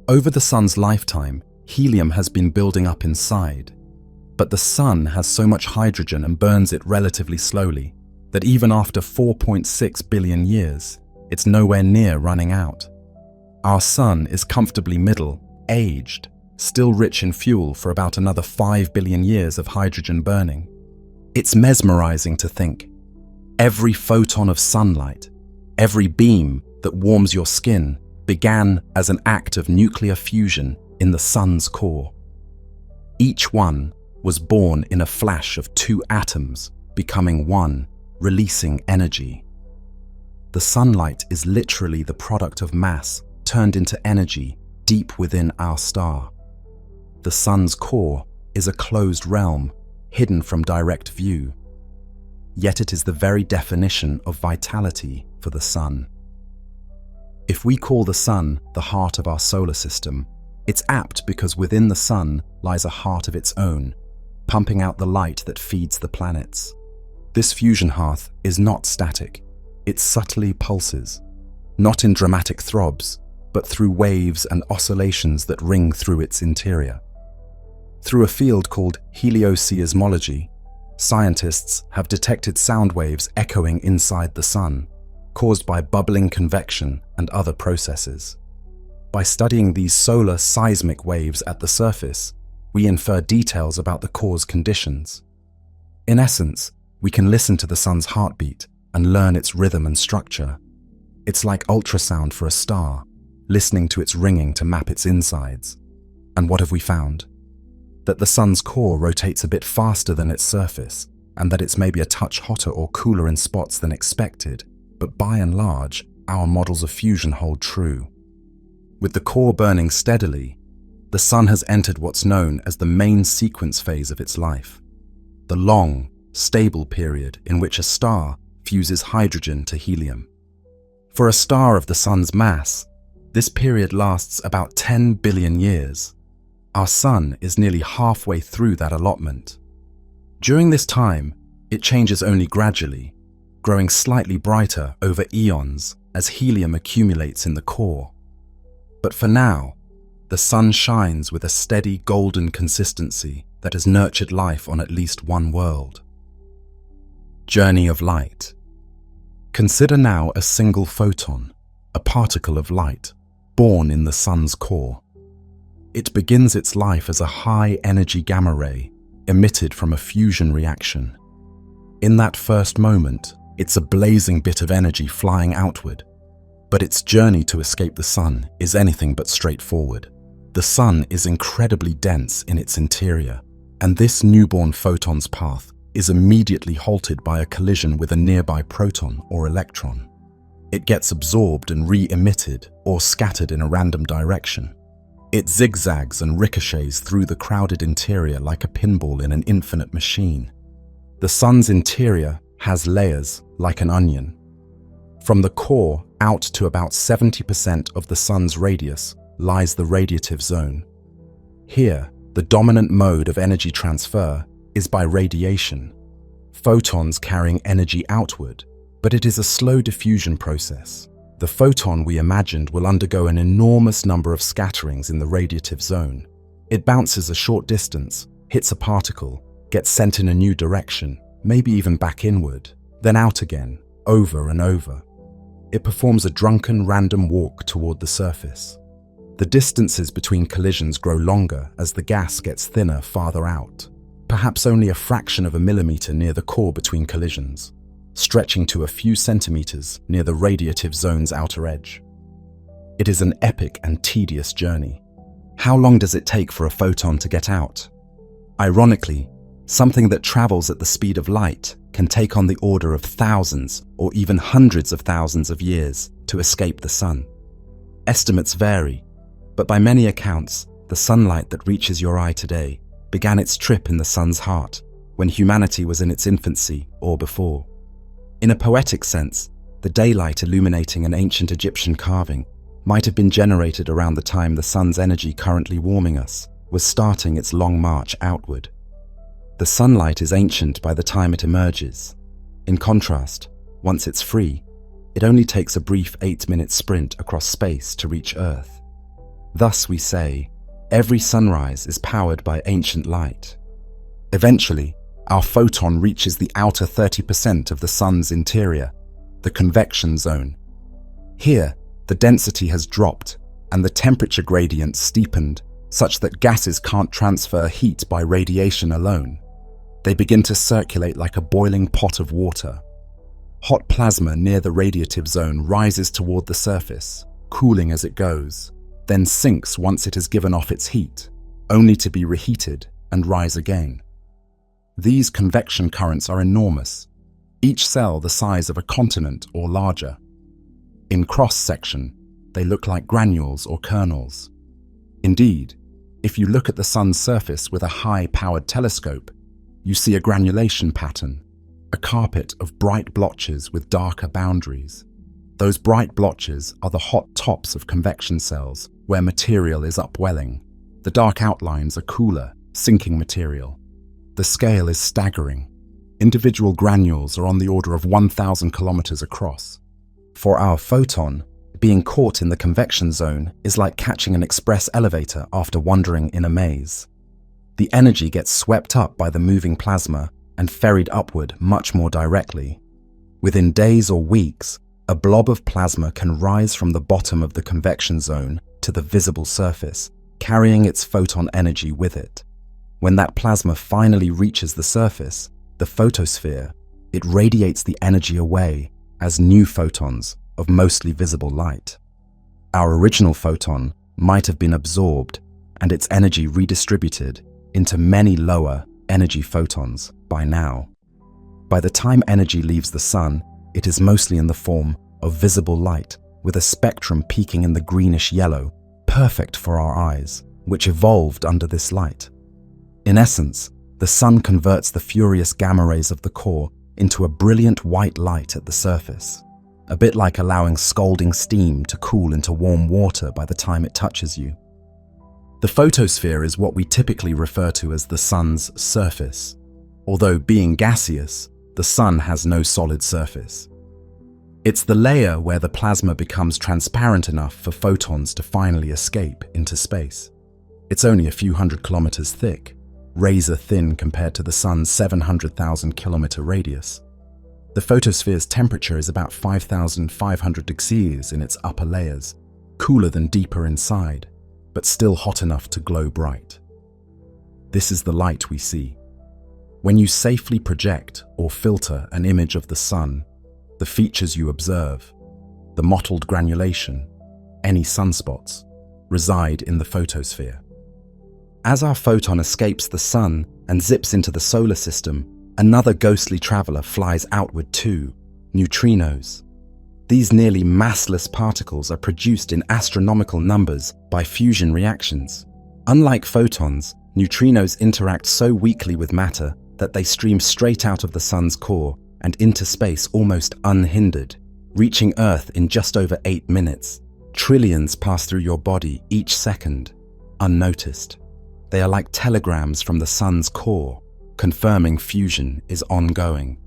Over the sun's lifetime, helium has been building up inside. But the sun has so much hydrogen and burns it relatively slowly that even after 4.6 billion years, it's nowhere near running out. Our sun is comfortably middle-aged, still rich in fuel for about another 5 billion years of hydrogen burning. It's mesmerizing to think. Every photon of sunlight, every beam that warms your skin began as an act of nuclear fusion in the sun's core. Each one was born in a flash of two atoms becoming one, releasing energy. The sunlight is literally the product of mass turned into energy deep within our star. The sun's core is a closed realm, hidden from direct view. Yet it is the very definition of vitality for the sun. If we call the sun the heart of our solar system, it's apt because within the sun lies a heart of its own, pumping out the light that feeds the planets. This fusion hearth is not static. It subtly pulses, not in dramatic throbs, but through waves and oscillations that ring through its interior. Through a field called helioseismology, scientists have detected sound waves echoing inside the sun, caused by bubbling convection and other processes. By studying these solar seismic waves at the surface, we infer details about the core's conditions. In essence, we can listen to the sun's heartbeat and learn its rhythm and structure. It's like ultrasound for a star, listening to its ringing to map its insides. And what have we found? That the sun's core rotates a bit faster than its surface, and that it's maybe a touch hotter or cooler in spots than expected, but by and large, our models of fusion hold true. With the core burning steadily, the sun has entered what's known as the main sequence phase of its life, the long, stable period in which a star fuses hydrogen to helium. For a star of the sun's mass, this period lasts about 10 billion years. Our sun is nearly halfway through that allotment. During this time, it changes only gradually, growing slightly brighter over eons as helium accumulates in the core. But for now, the sun shines with a steady golden consistency that has nurtured life on at least one world. Journey of light. Consider now a single photon, a particle of light, born in the sun's core. It begins its life as a high-energy gamma ray emitted from a fusion reaction. In that first moment, it's a blazing bit of energy flying outward, but its journey to escape the sun is anything but straightforward. The sun is incredibly dense in its interior, and this newborn photon's path is immediately halted by a collision with a nearby proton or electron. It gets absorbed and re-emitted or scattered in a random direction. It zigzags and ricochets through the crowded interior like a pinball in an infinite machine. The sun's interior has layers like an onion. From the core out to about 70% of the sun's radius lies the radiative zone. Here, the dominant mode of energy transfer is by radiation, photons carrying energy outward, but it is a slow diffusion process. The photon we imagined will undergo an enormous number of scatterings in the radiative zone. It bounces a short distance, hits a particle, gets sent in a new direction, maybe even back inward, then out again, over and over. It performs a drunken, random walk toward the surface. The distances between collisions grow longer as the gas gets thinner farther out, perhaps only a fraction of a millimeter near the core between collisions, stretching to a few centimeters near the radiative zone's outer edge. It is an epic and tedious journey. How long does it take for a photon to get out? Ironically, something that travels at the speed of light can take on the order of thousands or even hundreds of thousands of years to escape the sun. Estimates vary, but by many accounts, the sunlight that reaches your eye today began its trip in the sun's heart when humanity was in its infancy or before. In a poetic sense, the daylight illuminating an ancient Egyptian carving might have been generated around the time the sun's energy currently warming us was starting its long march outward. The sunlight is ancient by the time it emerges. In contrast, once it's free, it only takes a brief 8-minute sprint across space to reach Earth. Thus we say, every sunrise is powered by ancient light. Eventually, our photon reaches the outer 30% of the sun's interior, the convection zone. Here, the density has dropped and the temperature gradient steepened such that gases can't transfer heat by radiation alone. They begin to circulate like a boiling pot of water. Hot plasma near the radiative zone rises toward the surface, cooling as it goes, then sinks once it has given off its heat, only to be reheated and rise again. These convection currents are enormous, each cell the size of a continent or larger. In cross-section, they look like granules or kernels. Indeed, if you look at the sun's surface with a high-powered telescope, you see a granulation pattern, a carpet of bright blotches with darker boundaries. Those bright blotches are the hot tops of convection cells where material is upwelling. The dark outlines are cooler, sinking material. The scale is staggering. Individual granules are on the order of 1,000 kilometers across. For our photon, being caught in the convection zone is like catching an express elevator after wandering in a maze. The energy gets swept up by the moving plasma and ferried upward much more directly. Within days or weeks, a blob of plasma can rise from the bottom of the convection zone to the visible surface, carrying its photon energy with it. When that plasma finally reaches the surface, the photosphere, it radiates the energy away as new photons of mostly visible light. Our original photon might have been absorbed and its energy redistributed into many lower energy photons by now. By the time energy leaves the sun, it is mostly in the form of visible light with a spectrum peaking in the greenish yellow, perfect for our eyes, which evolved under this light. In essence, the sun converts the furious gamma rays of the core into a brilliant white light at the surface, a bit like allowing scalding steam to cool into warm water by the time it touches you. The photosphere is what we typically refer to as the sun's surface. Although being gaseous, the sun has no solid surface. It's the layer where the plasma becomes transparent enough for photons to finally escape into space. It's only a few hundred kilometers thick, razor thin compared to the sun's 700,000 kilometer radius. The photosphere's temperature is about 5,500 degrees in its upper layers, cooler than deeper inside, but still hot enough to glow bright. This is the light we see. When you safely project or filter an image of the sun, the features you observe, the mottled granulation, any sunspots, reside in the photosphere. As our photon escapes the sun and zips into the solar system, another ghostly traveler flies outward too, neutrinos. These nearly massless particles are produced in astronomical numbers by fusion reactions. Unlike photons, neutrinos interact so weakly with matter that they stream straight out of the sun's core and into space almost unhindered, reaching Earth in just over 8 minutes. Trillions pass through your body each second, unnoticed. They are like telegrams from the sun's core, confirming fusion is ongoing.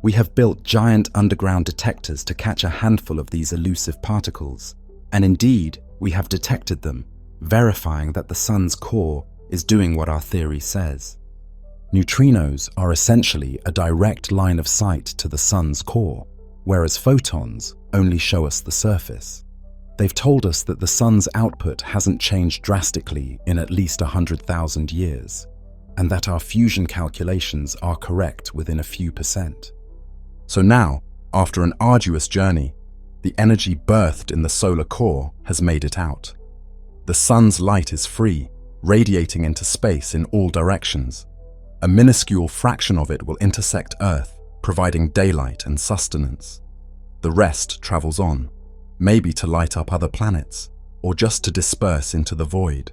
We have built giant underground detectors to catch a handful of these elusive particles, and indeed, we have detected them, verifying that the sun's core is doing what our theory says. Neutrinos are essentially a direct line of sight to the sun's core, whereas photons only show us the surface. They've told us that the sun's output hasn't changed drastically in at least 100,000 years, and that our fusion calculations are correct within a few percent. So now, after an arduous journey, the energy birthed in the solar core has made it out. The sun's light is free, radiating into space in all directions. A minuscule fraction of it will intersect Earth, providing daylight and sustenance. The rest travels on, maybe to light up other planets, or just to disperse into the void.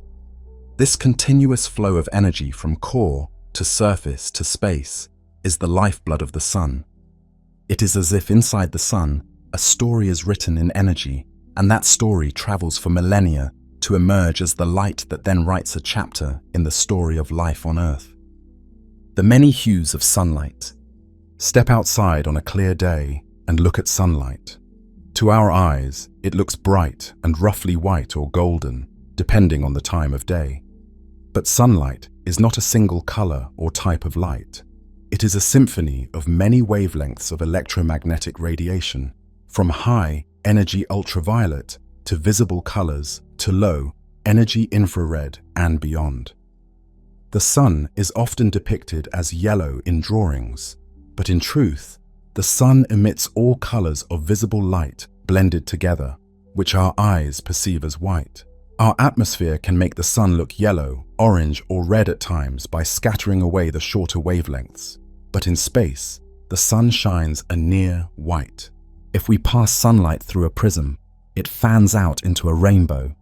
This continuous flow of energy from core to surface to space is the lifeblood of the sun. It is as if inside the sun, a story is written in energy, and that story travels for millennia to emerge as the light that then writes a chapter in the story of life on Earth. The many hues of sunlight. Step outside on a clear day and look at sunlight. To our eyes, it looks bright and roughly white or golden, depending on the time of day. But sunlight is not a single color or type of light. It is a symphony of many wavelengths of electromagnetic radiation, from high-energy ultraviolet to visible colors to low-energy infrared and beyond. The sun is often depicted as yellow in drawings, but in truth, the sun emits all colors of visible light blended together, which our eyes perceive as white. Our atmosphere can make the sun look yellow, orange, or red at times by scattering away the shorter wavelengths. But in space, the sun shines a near white. If we pass sunlight through a prism, it fans out into a rainbow,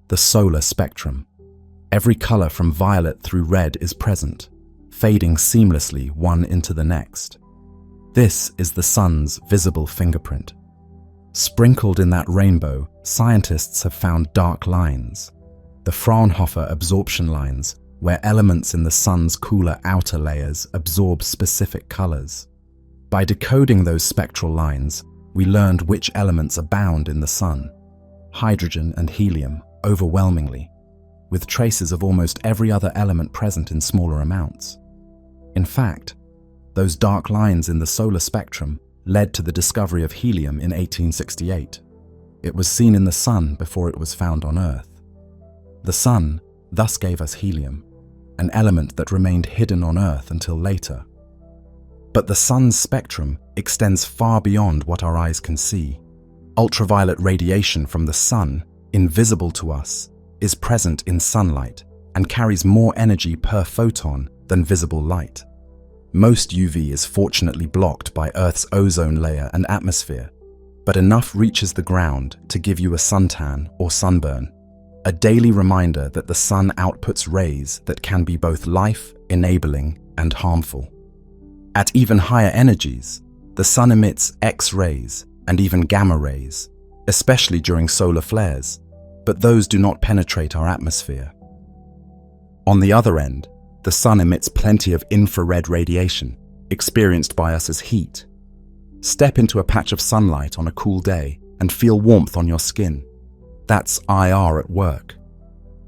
the solar spectrum. Every color from violet through red is present, fading seamlessly one into the next. This is the sun's visible fingerprint. Sprinkled in that rainbow, scientists have found dark lines, the Fraunhofer absorption lines, where elements in the sun's cooler outer layers absorb specific colors. By decoding those spectral lines, we learned which elements abound in the sun: hydrogen and helium, overwhelmingly, with traces of almost every other element present in smaller amounts. In fact, those dark lines in the solar spectrum led to the discovery of helium in 1868. It was seen in the sun before it was found on Earth. The sun thus gave us helium, an element that remained hidden on Earth until later. But the sun's spectrum extends far beyond what our eyes can see. Ultraviolet radiation from the sun, invisible to us, is present in sunlight and carries more energy per photon than visible light. Most UV is fortunately blocked by Earth's ozone layer and atmosphere, but enough reaches the ground to give you a suntan or sunburn, a daily reminder that the sun outputs rays that can be both life-enabling and harmful. At even higher energies, the sun emits X-rays and even gamma rays, especially during solar flares, but those do not penetrate our atmosphere. On the other end, the sun emits plenty of infrared radiation, experienced by us as heat. Step into a patch of sunlight on a cool day and feel warmth on your skin. That's IR at work.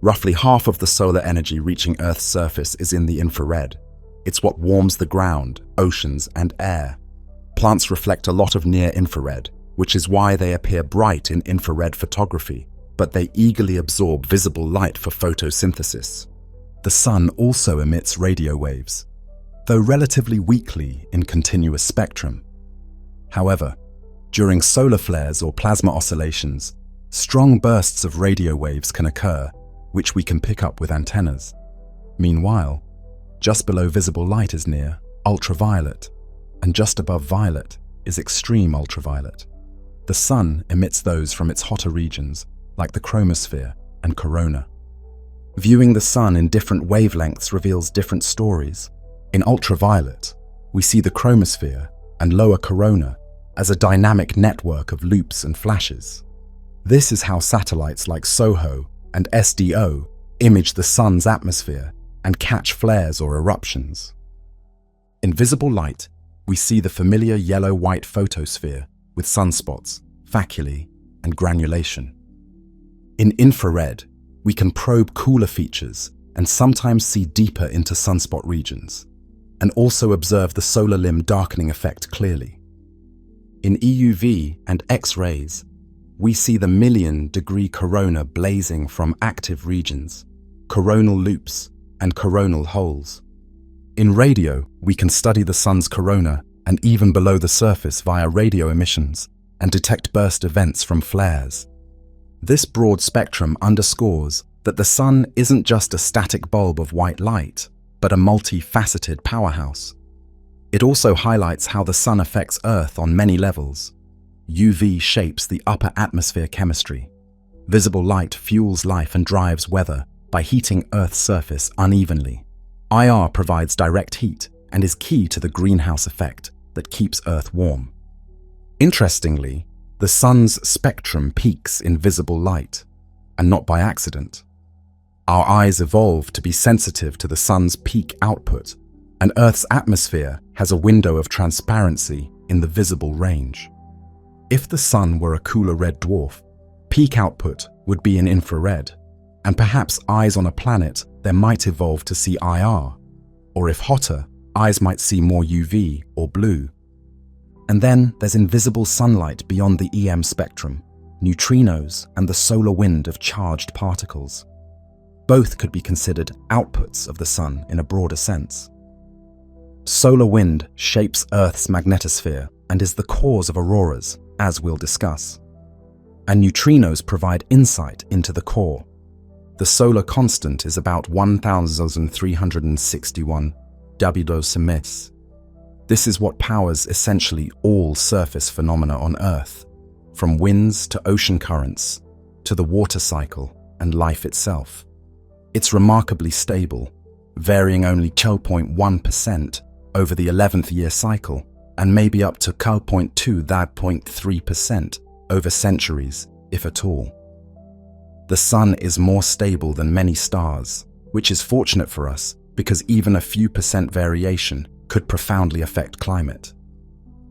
Roughly half of the solar energy reaching Earth's surface is in the infrared. It's what warms the ground, oceans, and air. Plants reflect a lot of near-infrared, which is why they appear bright in infrared photography, but they eagerly absorb visible light for photosynthesis. The sun also emits radio waves, though relatively weakly in continuous spectrum. However, during solar flares or plasma oscillations, Strong bursts of radio waves can occur, which we can pick up with antennas. Meanwhile, just below visible light is near ultraviolet, and just above violet is extreme ultraviolet. The sun emits those from its hotter regions, like the chromosphere and corona. Viewing the sun in different wavelengths reveals different stories. In ultraviolet, we see the chromosphere and lower corona as a dynamic network of loops and flashes. This is how satellites like SOHO and SDO image the sun's atmosphere and catch flares or eruptions. In visible light, we see the familiar yellow-white photosphere with sunspots, faculae, and granulation. In infrared, we can probe cooler features and sometimes see deeper into sunspot regions, and also observe the solar limb darkening effect clearly. In EUV and X-rays, we see the million-degree corona blazing from active regions, coronal loops, and coronal holes. In radio, we can study the sun's corona and even below the surface via radio emissions and detect burst events from flares. This broad spectrum underscores that the sun isn't just a static bulb of white light, but a multifaceted powerhouse. It also highlights how the sun affects Earth on many levels. UV shapes the upper atmosphere chemistry. Visible light fuels life and drives weather by heating Earth's surface unevenly. IR provides direct heat and is key to the greenhouse effect that keeps Earth warm. Interestingly, the sun's spectrum peaks in visible light, and not by accident. Our eyes evolved to be sensitive to the sun's peak output, and Earth's atmosphere has a window of transparency in the visible range. If the sun were a cooler red dwarf, peak output would be in infrared, and perhaps eyes on a planet there might evolve to see IR, or if hotter, eyes might see more UV or blue. And then there's invisible sunlight beyond the EM spectrum, neutrinos and the solar wind of charged particles. Both could be considered outputs of the sun in a broader sense. Solar wind shapes Earth's magnetosphere and is the cause of auroras, as we'll discuss. And neutrinos provide insight into the core. The solar constant is about 1,361 W/s. This is what powers essentially all surface phenomena on Earth, from winds to ocean currents, to the water cycle and life itself. It's remarkably stable, varying only 0.1% over the 11th year cycle, and maybe up to 0.3% over centuries, if at all. The sun is more stable than many stars, which is fortunate for us because even a few percent variation could profoundly affect climate.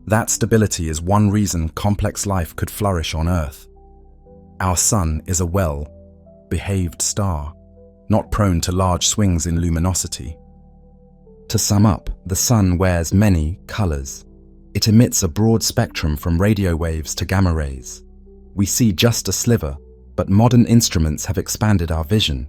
That stability is one reason complex life could flourish on Earth. Our sun is a well-behaved star, not prone to large swings in luminosity. To sum up, the sun wears many colors. It emits a broad spectrum from radio waves to gamma rays. We see just a sliver, but modern instruments have expanded our vision.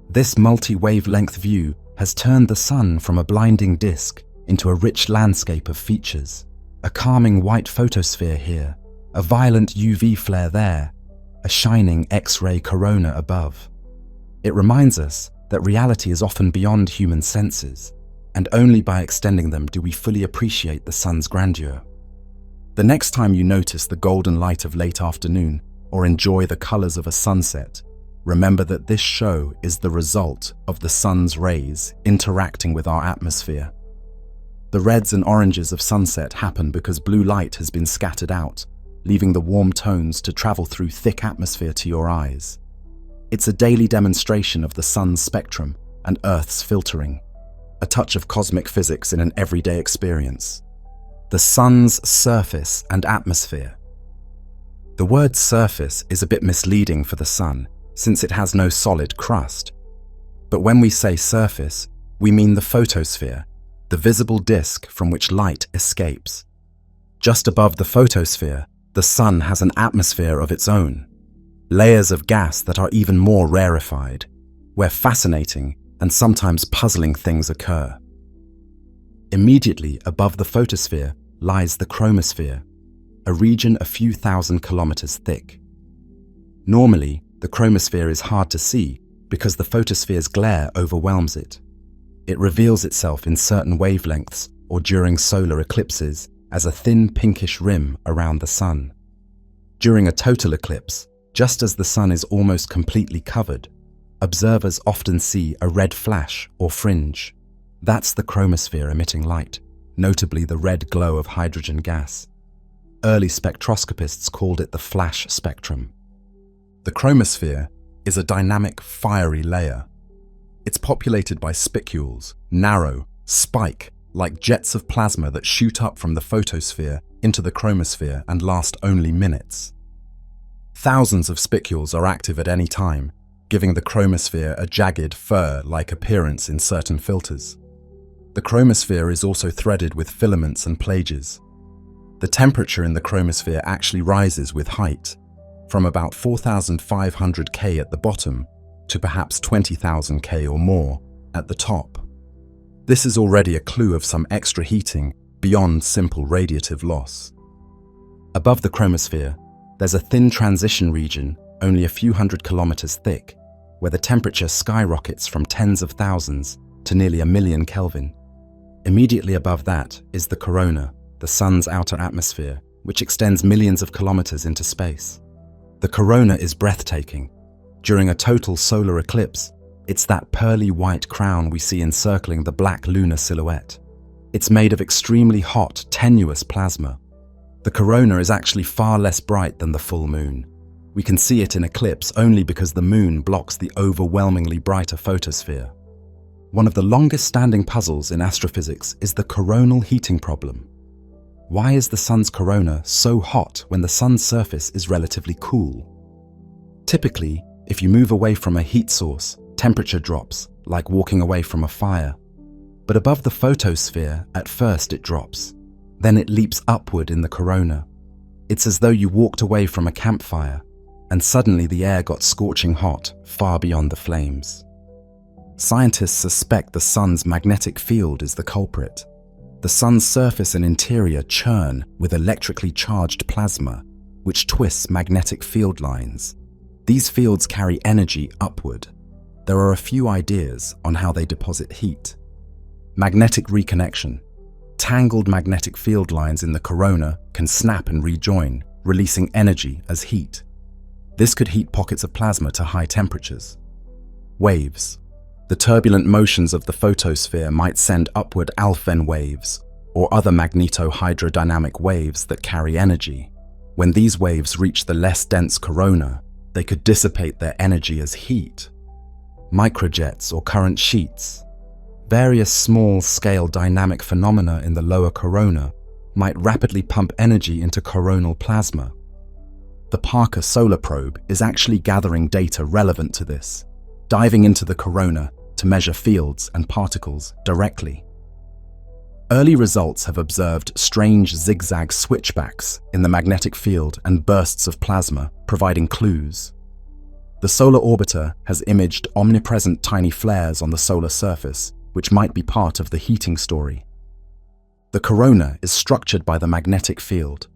This multi-wavelength view has turned the sun from a blinding disk into a rich landscape of features. A calming white photosphere here, a violent UV flare there, a shining X-ray corona above. It reminds us that reality is often beyond human senses, and only by extending them do we fully appreciate the sun's grandeur. The next time you notice the golden light of late afternoon or enjoy the colors of a sunset, remember that this show is the result of the sun's rays interacting with our atmosphere. The reds and oranges of sunset happen because blue light has been scattered out, leaving the warm tones to travel through thick atmosphere to your eyes. It's a daily demonstration of the sun's spectrum and Earth's filtering, a touch of cosmic physics in an everyday experience. The sun's surface and atmosphere. The word surface is a bit misleading for the sun, since it has no solid crust. But when we say surface, we mean the photosphere, the visible disk from which light escapes. Just above the photosphere, the sun has an atmosphere of its own, layers of gas that are even more rarefied, where fascinating and sometimes puzzling things occur. Immediately above the photosphere lies the chromosphere, a region a few thousand kilometers thick. Normally, the chromosphere is hard to see because the photosphere's glare overwhelms it. It reveals itself in certain wavelengths or during solar eclipses as a thin pinkish rim around the sun. During a total eclipse, just as the sun is almost completely covered, observers often see a red flash or fringe. That's the chromosphere emitting light, notably the red glow of hydrogen gas. Early spectroscopists called it the flash spectrum. The chromosphere is a dynamic, fiery layer. It's populated by spicules, narrow, spike-like jets of plasma that shoot up from the photosphere into the chromosphere and last only minutes. Thousands of spicules are active at any time, giving the chromosphere a jagged, fur-like appearance in certain filters. The chromosphere is also threaded with filaments and plages. The temperature in the chromosphere actually rises with height, from about 4,500 K at the bottom to perhaps 20,000 K or more at the top. This is already a clue of some extra heating beyond simple radiative loss. Above the chromosphere, there's a thin transition region only a few hundred kilometers thick, where the temperature skyrockets from tens of thousands to nearly 1,000,000 Kelvin. Immediately above that is the corona, the sun's outer atmosphere, which extends millions of kilometers into space. The corona is breathtaking. During a total solar eclipse, it's that pearly white crown we see encircling the black lunar silhouette. It's made of extremely hot, tenuous plasma. The corona is actually far less bright than the full moon. We can see it in eclipse only because the moon blocks the overwhelmingly brighter photosphere. One of the longest-standing puzzles in astrophysics is the coronal heating problem. Why is the sun's corona so hot when the sun's surface is relatively cool? Typically, if you move away from a heat source, temperature drops, like walking away from a fire. But above the photosphere, at first it drops. Then it leaps upward in the corona. It's as though you walked away from a campfire, and suddenly the air got scorching hot, far beyond the flames. Scientists suspect the sun's magnetic field is the culprit. The sun's surface and interior churn with electrically charged plasma, which twists magnetic field lines. These fields carry energy upward. There are a few ideas on how they deposit heat. Magnetic reconnection. Tangled magnetic field lines in the corona can snap and rejoin, releasing energy as heat. This could heat pockets of plasma to high temperatures. Waves. The turbulent motions of the photosphere might send upward Alfvén waves or other magneto-hydrodynamic waves that carry energy. When these waves reach the less dense corona, they could dissipate their energy as heat. Microjets or current sheets. Various small-scale dynamic phenomena in the lower corona might rapidly pump energy into coronal plasma. The Parker Solar Probe is actually gathering data relevant to this, diving into the corona to measure fields and particles directly. Early results have observed strange zigzag switchbacks in the magnetic field and bursts of plasma, providing clues. The solar orbiter has imaged omnipresent tiny flares on the solar surface, which might be part of the heating story. The corona is structured by the magnetic field.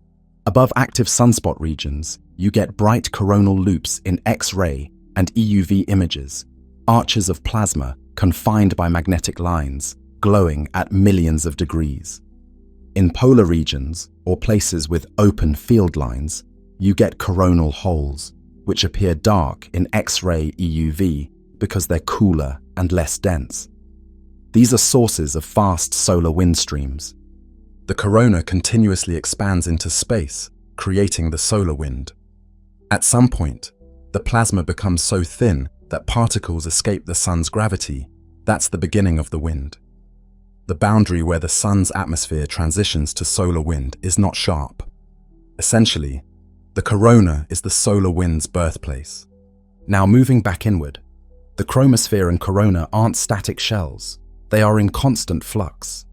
Above active sunspot regions, you get bright coronal loops in X-ray and EUV images, arches of plasma confined by magnetic lines, glowing at millions of degrees. In polar regions, or places with open field lines, you get coronal holes, which appear dark in X-ray EUV because they're cooler and less dense. These are sources of fast solar wind streams. The corona continuously expands into space, creating the solar wind. At some point, the plasma becomes so thin that particles escape the sun's gravity. That's the beginning of the wind. The boundary where the sun's atmosphere transitions to solar wind is not sharp. Essentially, the corona is the solar wind's birthplace. Now moving back inward, the chromosphere and corona aren't static shells. They are in constant flux.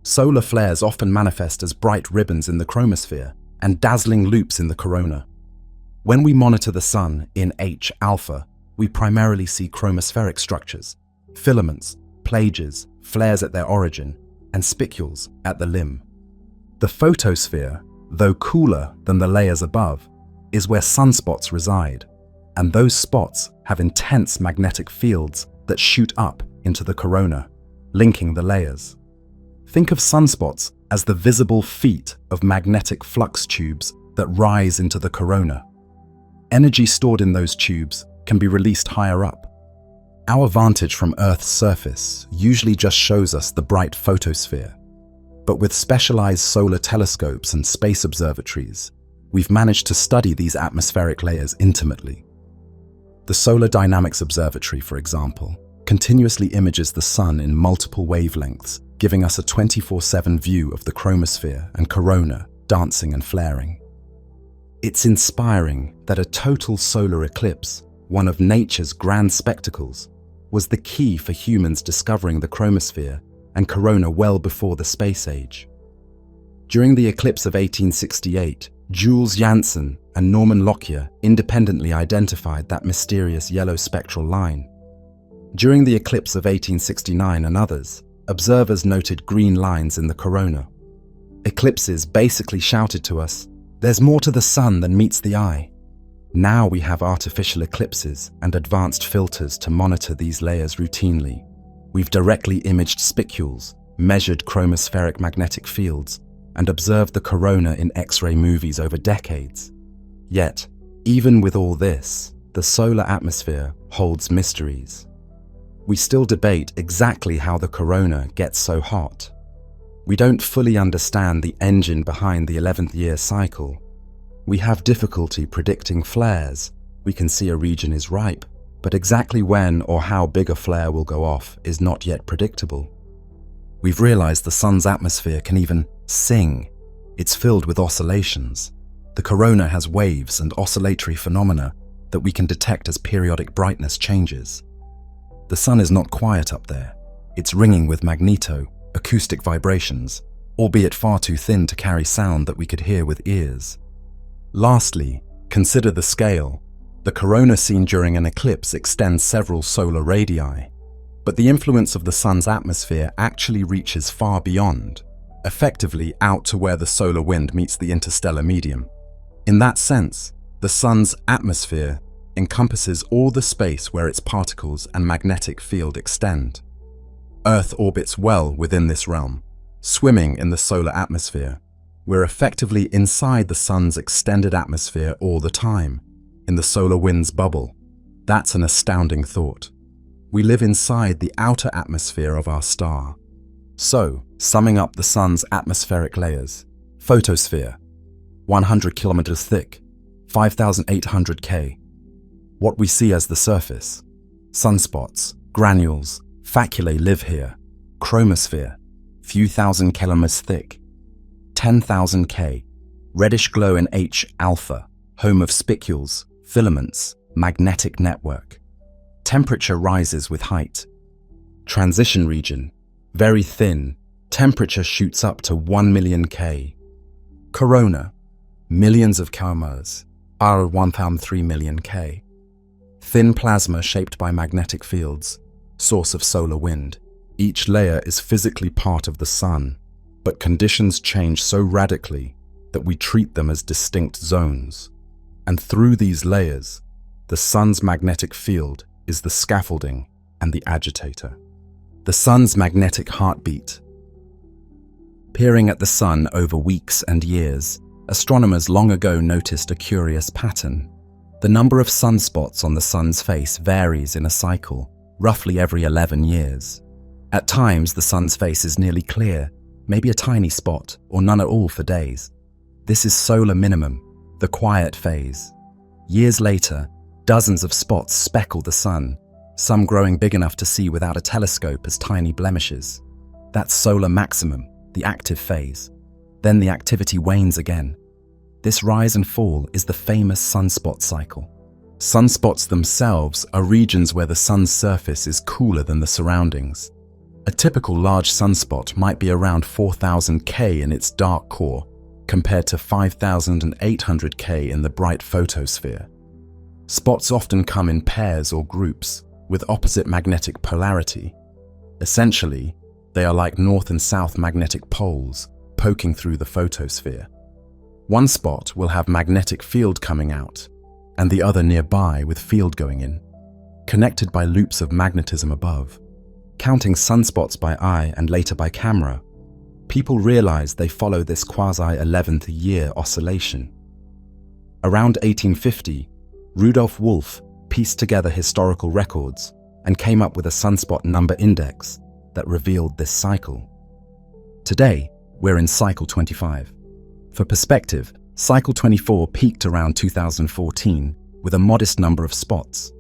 Solar flares often manifest as bright ribbons in the chromosphere and dazzling loops in the corona. When we monitor the sun in H-alpha, we primarily see chromospheric structures, filaments, plages, flares at their origin, and spicules at the limb. The photosphere, though cooler than the layers above, is where sunspots reside. And those spots have intense magnetic fields that shoot up into the corona, linking the layers. Think of sunspots as the visible feet of magnetic flux tubes that rise into the corona. Energy stored in those tubes can be released higher up. Our vantage from Earth's surface usually just shows us the bright photosphere. But with specialized solar telescopes and space observatories, we've managed to study these atmospheric layers intimately. The Solar Dynamics Observatory, for example, continuously images the sun in multiple wavelengths, giving us a 24/7 view of the chromosphere and corona dancing and flaring. It's inspiring that a total solar eclipse, one of nature's grand spectacles, was the key for humans discovering the chromosphere and corona well before the space age. During the eclipse of 1868, Jules Janssen and Norman Lockyer independently identified that mysterious yellow spectral line. During the eclipse of 1869 and others, observers noted green lines in the corona. Eclipses basically shouted to us, "There's more to the sun than meets the eye." Now we have artificial eclipses and advanced filters to monitor these layers routinely. We've directly imaged spicules, measured chromospheric magnetic fields, and observed the corona in X-ray movies over decades. Yet, even with all this, the solar atmosphere holds mysteries. We still debate exactly how the corona gets so hot. We don't fully understand the engine behind the 11th year cycle. We have difficulty predicting flares. We can see a region is ripe, but exactly when or how big a flare will go off is not yet predictable. We've realized the sun's atmosphere can even sing. It's filled with oscillations. The corona has waves and oscillatory phenomena that we can detect as periodic brightness changes. The sun is not quiet up there. It's ringing with acoustic vibrations, albeit far too thin to carry sound that we could hear with ears. Lastly, consider the scale. The corona seen during an eclipse extends several solar radii, but the influence of the sun's atmosphere actually reaches far beyond, effectively out to where the solar wind meets the interstellar medium. In that sense, the sun's atmosphere encompasses all the space where its particles and magnetic field extend. Earth orbits well within this realm, swimming in the solar atmosphere. We're effectively inside the sun's extended atmosphere all the time, in the solar wind's bubble. That's an astounding thought. We live inside the outer atmosphere of our star. So, summing up the sun's atmospheric layers: photosphere, 100 kilometers thick, 5,800 K. What we see as the surface: sunspots, granules, faculae live here. Chromosphere, few thousand kilometers thick, 10,000 K. Reddish glow in H alpha, home of spicules, filaments, magnetic network. Temperature rises with height. Transition region, very thin. Temperature shoots up to 1 million K. Corona, millions of kilometers, are 1,003 million K. Thin plasma shaped by magnetic fields, source of solar wind. Each layer is physically part of the sun, but conditions change so radically that we treat them as distinct zones. And through these layers, the sun's magnetic field is the scaffolding and the agitator. The sun's magnetic heartbeat. Peering at the sun over weeks and years, astronomers long ago noticed a curious pattern. The number of sunspots on the sun's face varies in a cycle, roughly every 11 years. At times, the sun's face is nearly clear, maybe a tiny spot, or none at all for days. This is solar minimum, the quiet phase. Years later, dozens of spots speckle the sun, some growing big enough to see without a telescope as tiny blemishes. That's solar maximum, the active phase. Then the activity wanes again. This rise and fall is the famous sunspot cycle. Sunspots themselves are regions where the sun's surface is cooler than the surroundings. A typical large sunspot might be around 4,000 K in its dark core, compared to 5,800 K in the bright photosphere. Spots often come in pairs or groups, with opposite magnetic polarity. Essentially, they are like north and south magnetic poles, poking through the photosphere. One spot will have magnetic field coming out. and the other nearby with field going in, connected by loops of magnetism above. Counting sunspots by eye and later by camera, people realized they follow this quasi-11th year oscillation. Around 1850, Rudolf Wolf pieced together historical records and came up with a sunspot number index that revealed this cycle. Today, we're in cycle 25. For perspective, cycle 24 peaked around 2014 with a modest number of spots,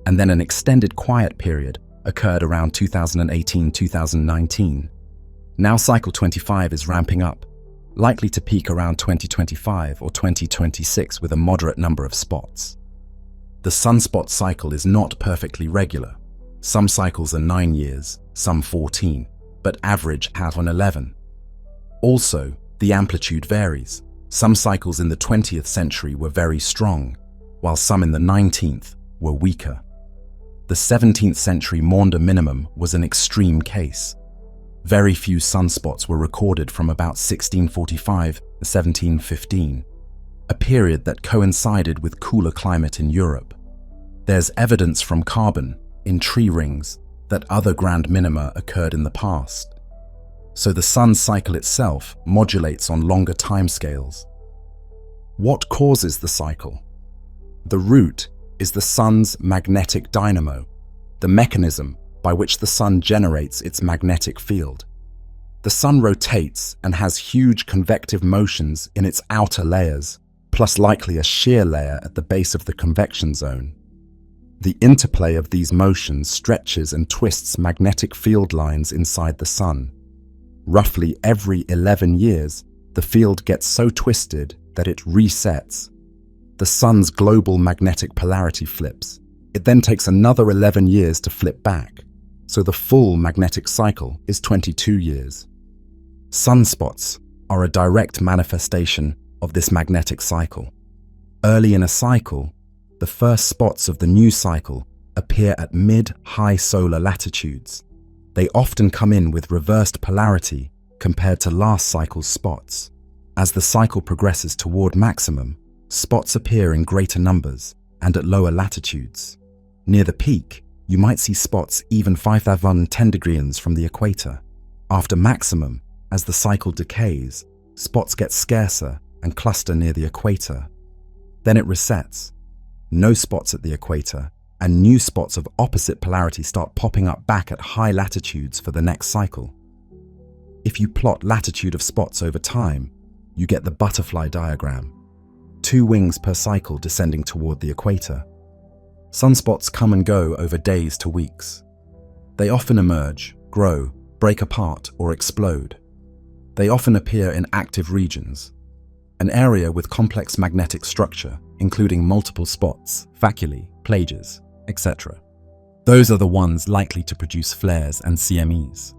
and then an extended quiet period occurred around 2018-2019. Now cycle 25 is ramping up, likely to peak around 2025 or 2026 with a moderate number of spots. The sunspot cycle is not perfectly regular. Some cycles are 9 years, some 14, but average have on 11. Also, the amplitude varies. Some cycles in the 20th century were very strong, while some in the 19th were weaker. The 17th century Maunder minimum was an extreme case. Very few sunspots were recorded from about 1645 to 1715, a period that coincided with cooler climate in Europe. There's evidence from carbon in tree rings that other grand minima occurred in the past. So the sun's cycle itself modulates on longer timescales. What causes the cycle? The root is the sun's magnetic dynamo, the mechanism by which the sun generates its magnetic field. The sun rotates and has huge convective motions in its outer layers, plus likely a shear layer at the base of the convection zone. The interplay of these motions stretches and twists magnetic field lines inside the sun. Roughly every 11 years, the field gets so twisted that it resets. The sun's global magnetic polarity flips. It then takes another 11 years to flip back, so the full magnetic cycle is 22 years. Sunspots are a direct manifestation of this magnetic cycle. Early in a cycle, the first spots of the new cycle appear at mid-high solar latitudes. They often come in with reversed polarity compared to last cycle's spots. As the cycle progresses toward maximum, spots appear in greater numbers and at lower latitudes. Near the peak, you might see spots even 5,010 degrees from the equator. After maximum, as the cycle decays, spots get scarcer and cluster near the equator. Then it resets. No spots at the equator, and new spots of opposite polarity start popping up back at high latitudes for the next cycle. If you plot latitude of spots over time, you get the butterfly diagram. 2 wings per cycle descending toward the equator. Sunspots come and go over days to weeks. They often emerge, grow, break apart, or explode. They often appear in active regions, an area with complex magnetic structure, including multiple spots, faculae, plages, etc. Those are the ones likely to produce flares and CMEs.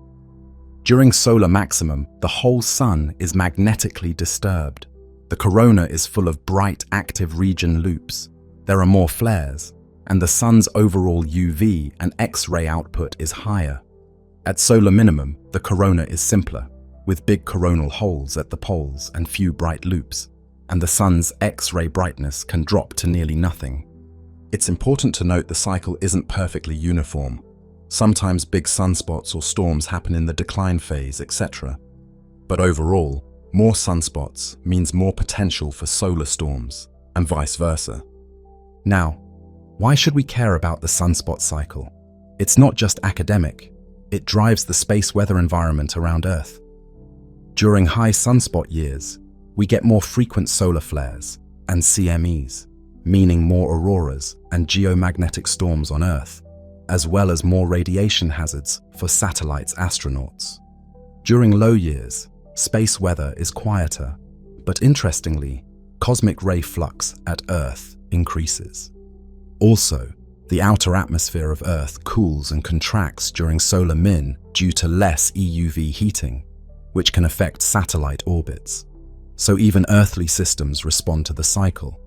During solar maximum, the whole sun is magnetically disturbed. The corona is full of bright active region loops. There are more flares, and the sun's overall UV and X-ray output is higher. At solar minimum, the corona is simpler, with big coronal holes at the poles and few bright loops, and the sun's X-ray brightness can drop to nearly nothing. It's important to note the cycle isn't perfectly uniform. Sometimes big sunspots or storms happen in the decline phase, etc. But overall, more sunspots means more potential for solar storms, and vice versa. Now, why should we care about the sunspot cycle? It's not just academic. It drives the space weather environment around Earth. During high sunspot years, we get more frequent solar flares and CMEs, meaning more auroras and geomagnetic storms on Earth, as well as more radiation hazards for satellites' astronauts. During low years, space weather is quieter, but interestingly, cosmic ray flux at Earth increases. Also, the outer atmosphere of Earth cools and contracts during solar min due to less EUV heating, which can affect satellite orbits. So even earthly systems respond to the cycle.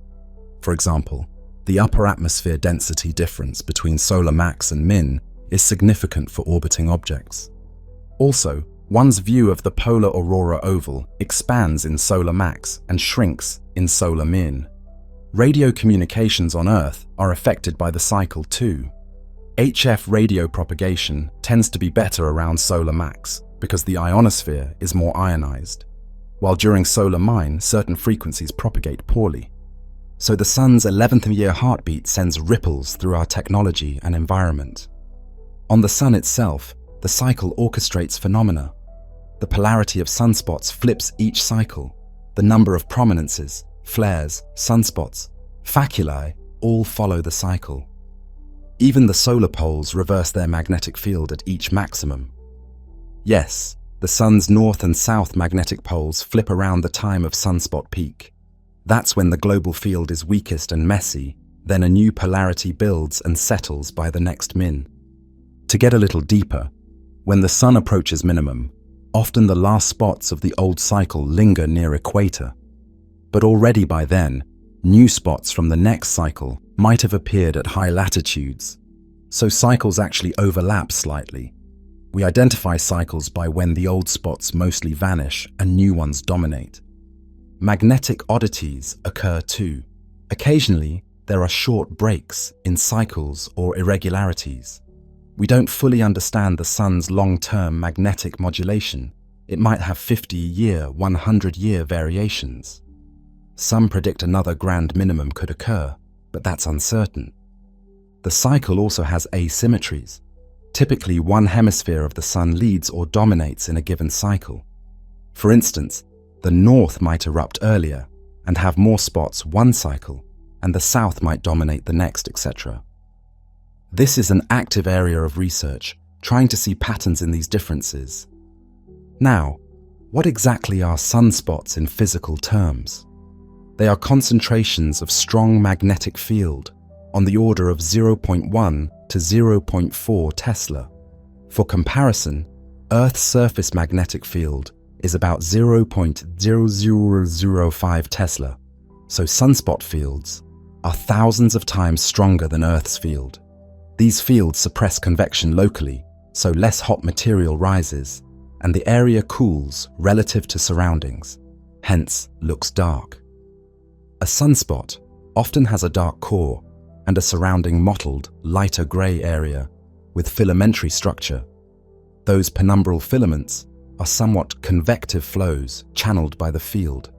For example, the upper atmosphere density difference between solar max and min is significant for orbiting objects. Also, one's view of the polar aurora oval expands in solar max and shrinks in solar min. Radio communications on Earth are affected by the cycle too. HF radio propagation tends to be better around solar max because the ionosphere is more ionized, while during solar mine certain frequencies propagate poorly. So the sun's 11th year heartbeat sends ripples through our technology and environment. On the sun itself, the cycle orchestrates phenomena. The polarity of sunspots flips each cycle. The number of prominences, flares, sunspots, faculae all follow the cycle. Even the solar poles reverse their magnetic field at each maximum. Yes, the sun's north and south magnetic poles flip around the time of sunspot peak. That's when the global field is weakest and messy, then a new polarity builds and settles by the next min. To get a little deeper, when the sun approaches minimum, often the last spots of the old cycle linger near equator. But already by then, new spots from the next cycle might have appeared at high latitudes. So cycles actually overlap slightly. We identify cycles by when the old spots mostly vanish and new ones dominate. Magnetic oddities occur too. Occasionally, there are short breaks in cycles or irregularities. We don't fully understand the sun's long-term magnetic modulation. It might have 50-year, 100-year variations. Some predict another grand minimum could occur, but that's uncertain. The cycle also has asymmetries. Typically, one hemisphere of the sun leads or dominates in a given cycle. For instance, the north might erupt earlier and have more spots one cycle, and the south might dominate the next, etc. This is an active area of research, trying to see patterns in these differences. Now, what exactly are sunspots in physical terms? They are concentrations of strong magnetic field on the order of 0.1 to 0.4 Tesla. For comparison, Earth's surface magnetic field is about 0.0005 Tesla, so sunspot fields are thousands of times stronger than Earth's field. These fields suppress convection locally, so less hot material rises, and the area cools relative to surroundings, hence looks dark. A sunspot often has a dark core and a surrounding mottled, lighter grey area with filamentary structure. Those penumbral filaments are somewhat convective flows channeled by the field.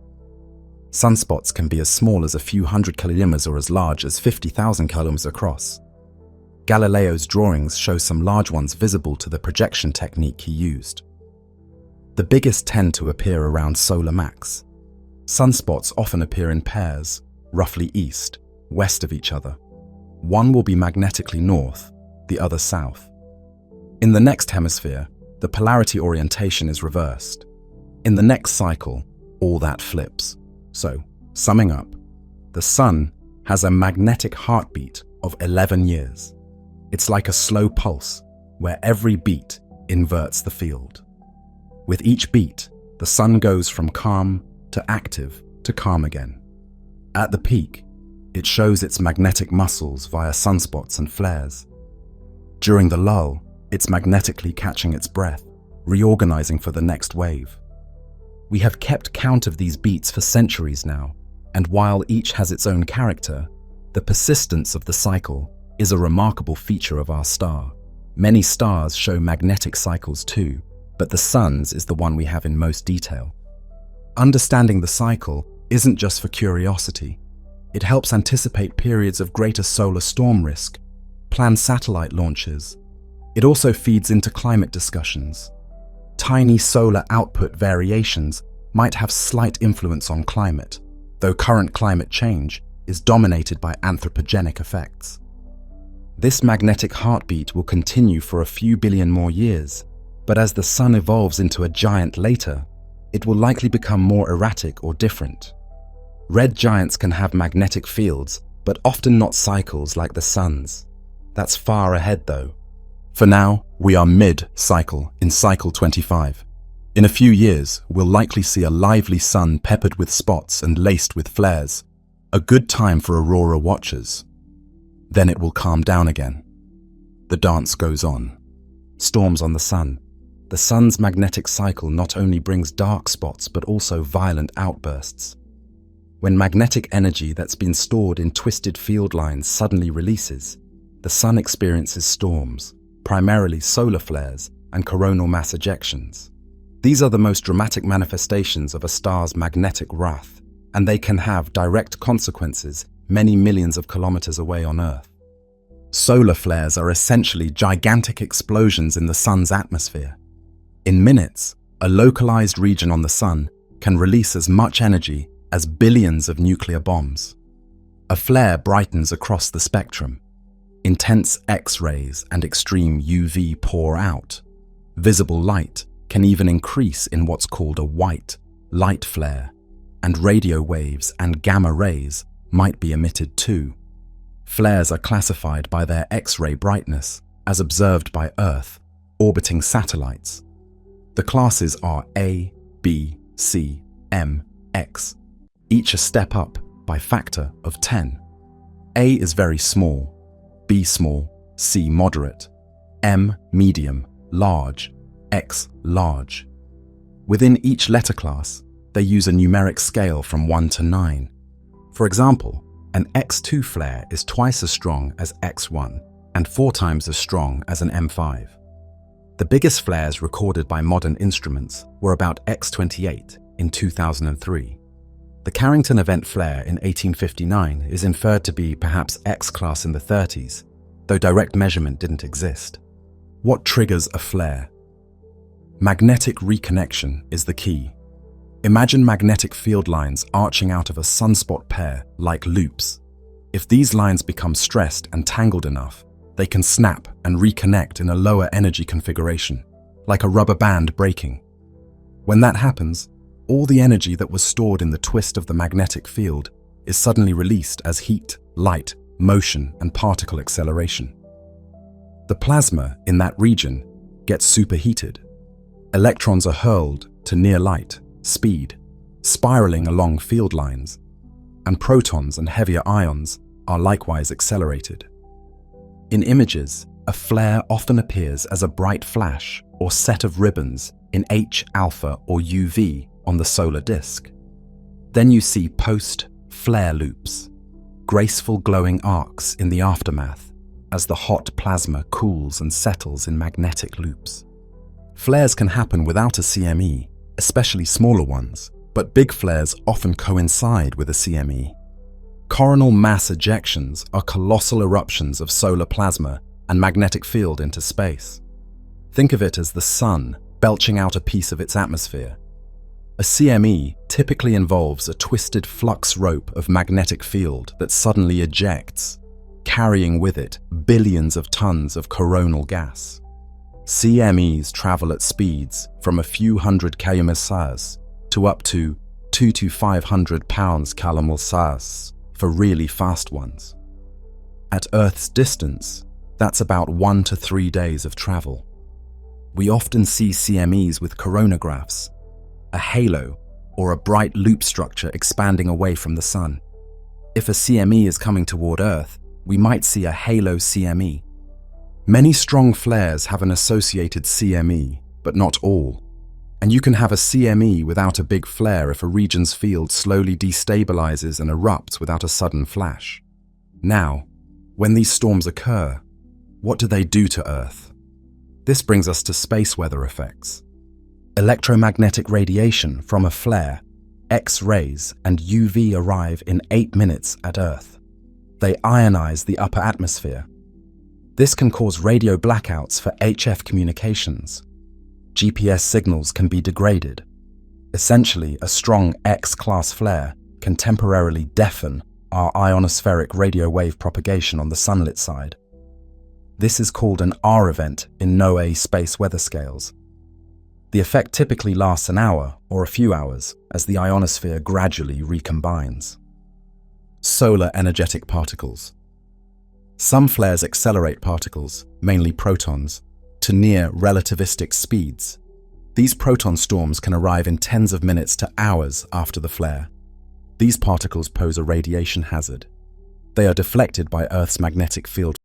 Sunspots can be as small as a few hundred kilometers or as large as 50,000 kilometers across. Galileo's drawings show some large ones visible to the projection technique he used. The biggest tend to appear around solar max. Sunspots often appear in pairs, roughly east, west of each other. One will be magnetically north, the other south. In the next hemisphere, the polarity orientation is reversed. In the next cycle, all that flips. So, summing up, the sun has a magnetic heartbeat of 11 years. It's like a slow pulse, where every beat inverts the field. With each beat, the sun goes from calm to active to calm again. At the peak, it shows its magnetic muscles via sunspots and flares. During the lull, it's magnetically catching its breath, reorganizing for the next wave. We have kept count of these beats for centuries now, and while each has its own character, the persistence of the cycle is a remarkable feature of our star. Many stars show magnetic cycles too, but the sun's is the one we have in most detail. Understanding the cycle isn't just for curiosity. It helps anticipate periods of greater solar storm risk, plan satellite launches. It also feeds into climate discussions. Tiny solar output variations might have slight influence on climate, though current climate change is dominated by anthropogenic effects. This magnetic heartbeat will continue for a few billion more years, but as the sun evolves into a giant later, it will likely become more erratic or different. Red giants can have magnetic fields, but often not cycles like the sun's. That's far ahead though. For now, we are mid-cycle in cycle 25. In a few years, we'll likely see a lively sun peppered with spots and laced with flares. A good time for aurora watchers. Then it will calm down again. The dance goes on. Storms on the sun. The sun's magnetic cycle not only brings dark spots but also violent outbursts. When magnetic energy that's been stored in twisted field lines suddenly releases, the sun experiences storms, primarily solar flares and coronal mass ejections. These are the most dramatic manifestations of a star's magnetic wrath, and they can have direct consequences many millions of kilometers away on Earth. Solar flares are essentially gigantic explosions in the sun's atmosphere. In minutes, a localized region on the sun can release as much energy as billions of nuclear bombs. A flare brightens across the spectrum. Intense X-rays and extreme UV pour out. Visible light can even increase in what's called a white light flare, and radio waves and gamma rays might be emitted too. Flares are classified by their X-ray brightness as observed by Earth orbiting satellites. The classes are A, B, C, M, X, each a step up by factor of 10. A is very small, B small, C moderate, M medium, large, X large. Within each letter class, they use a numeric scale from 1 to 9. For example, an X2 flare is twice as strong as X1 and 4 times as strong as an M5. The biggest flares recorded by modern instruments were about X28 in 2003. The Carrington event flare in 1859 is inferred to be perhaps X-class in the 30s, though direct measurement didn't exist. What triggers a flare? Magnetic reconnection is the key. Imagine magnetic field lines arching out of a sunspot pair like loops. If these lines become stressed and tangled enough, they can snap and reconnect in a lower energy configuration, like a rubber band breaking. When that happens, all the energy that was stored in the twist of the magnetic field is suddenly released as heat, light, motion, and particle acceleration. The plasma in that region gets superheated. Electrons are hurled to near light speed, spiraling along field lines, and protons and heavier ions are likewise accelerated. In images, a flare often appears as a bright flash or set of ribbons in H, alpha, or UV on the solar disk. Then you see post-flare loops, graceful glowing arcs in the aftermath as the hot plasma cools and settles in magnetic loops. Flares can happen without a CME, especially smaller ones, but big flares often coincide with a CME. Coronal mass ejections are colossal eruptions of solar plasma and magnetic field into space. Think of it as the sun belching out a piece of its atmosphere. A CME typically involves a twisted flux rope of magnetic field that suddenly ejects, carrying with it billions of tons of coronal gas. CMEs travel at speeds from a few hundred km/s to up to 2 to 500 pounds/km/s for really fast ones. At Earth's distance, that's about 1 to 3 days of travel. We often see CMEs with coronagraphs, a halo or a bright loop structure expanding away from the sun. If a CME is coming toward Earth, we might see a halo CME. Many strong flares have an associated CME, but not all. And you can have a CME without a big flare if a region's field slowly destabilizes and erupts without a sudden flash. Now, when these storms occur, what do they do to Earth? This brings us to space weather effects. Electromagnetic radiation from a flare, X-rays, and UV arrive in 8 minutes at Earth. They ionize the upper atmosphere. This can cause radio blackouts for HF communications. GPS signals can be degraded. Essentially, a strong X-class flare can temporarily deafen our ionospheric radio wave propagation on the sunlit side. This is called an R event in NOAA space weather scales. The effect typically lasts an hour or a few hours as the ionosphere gradually recombines. Solar energetic particles. Some flares accelerate particles, mainly protons, to near relativistic speeds. These proton storms can arrive in tens of minutes to hours after the flare. These particles pose a radiation hazard. They are deflected by Earth's magnetic field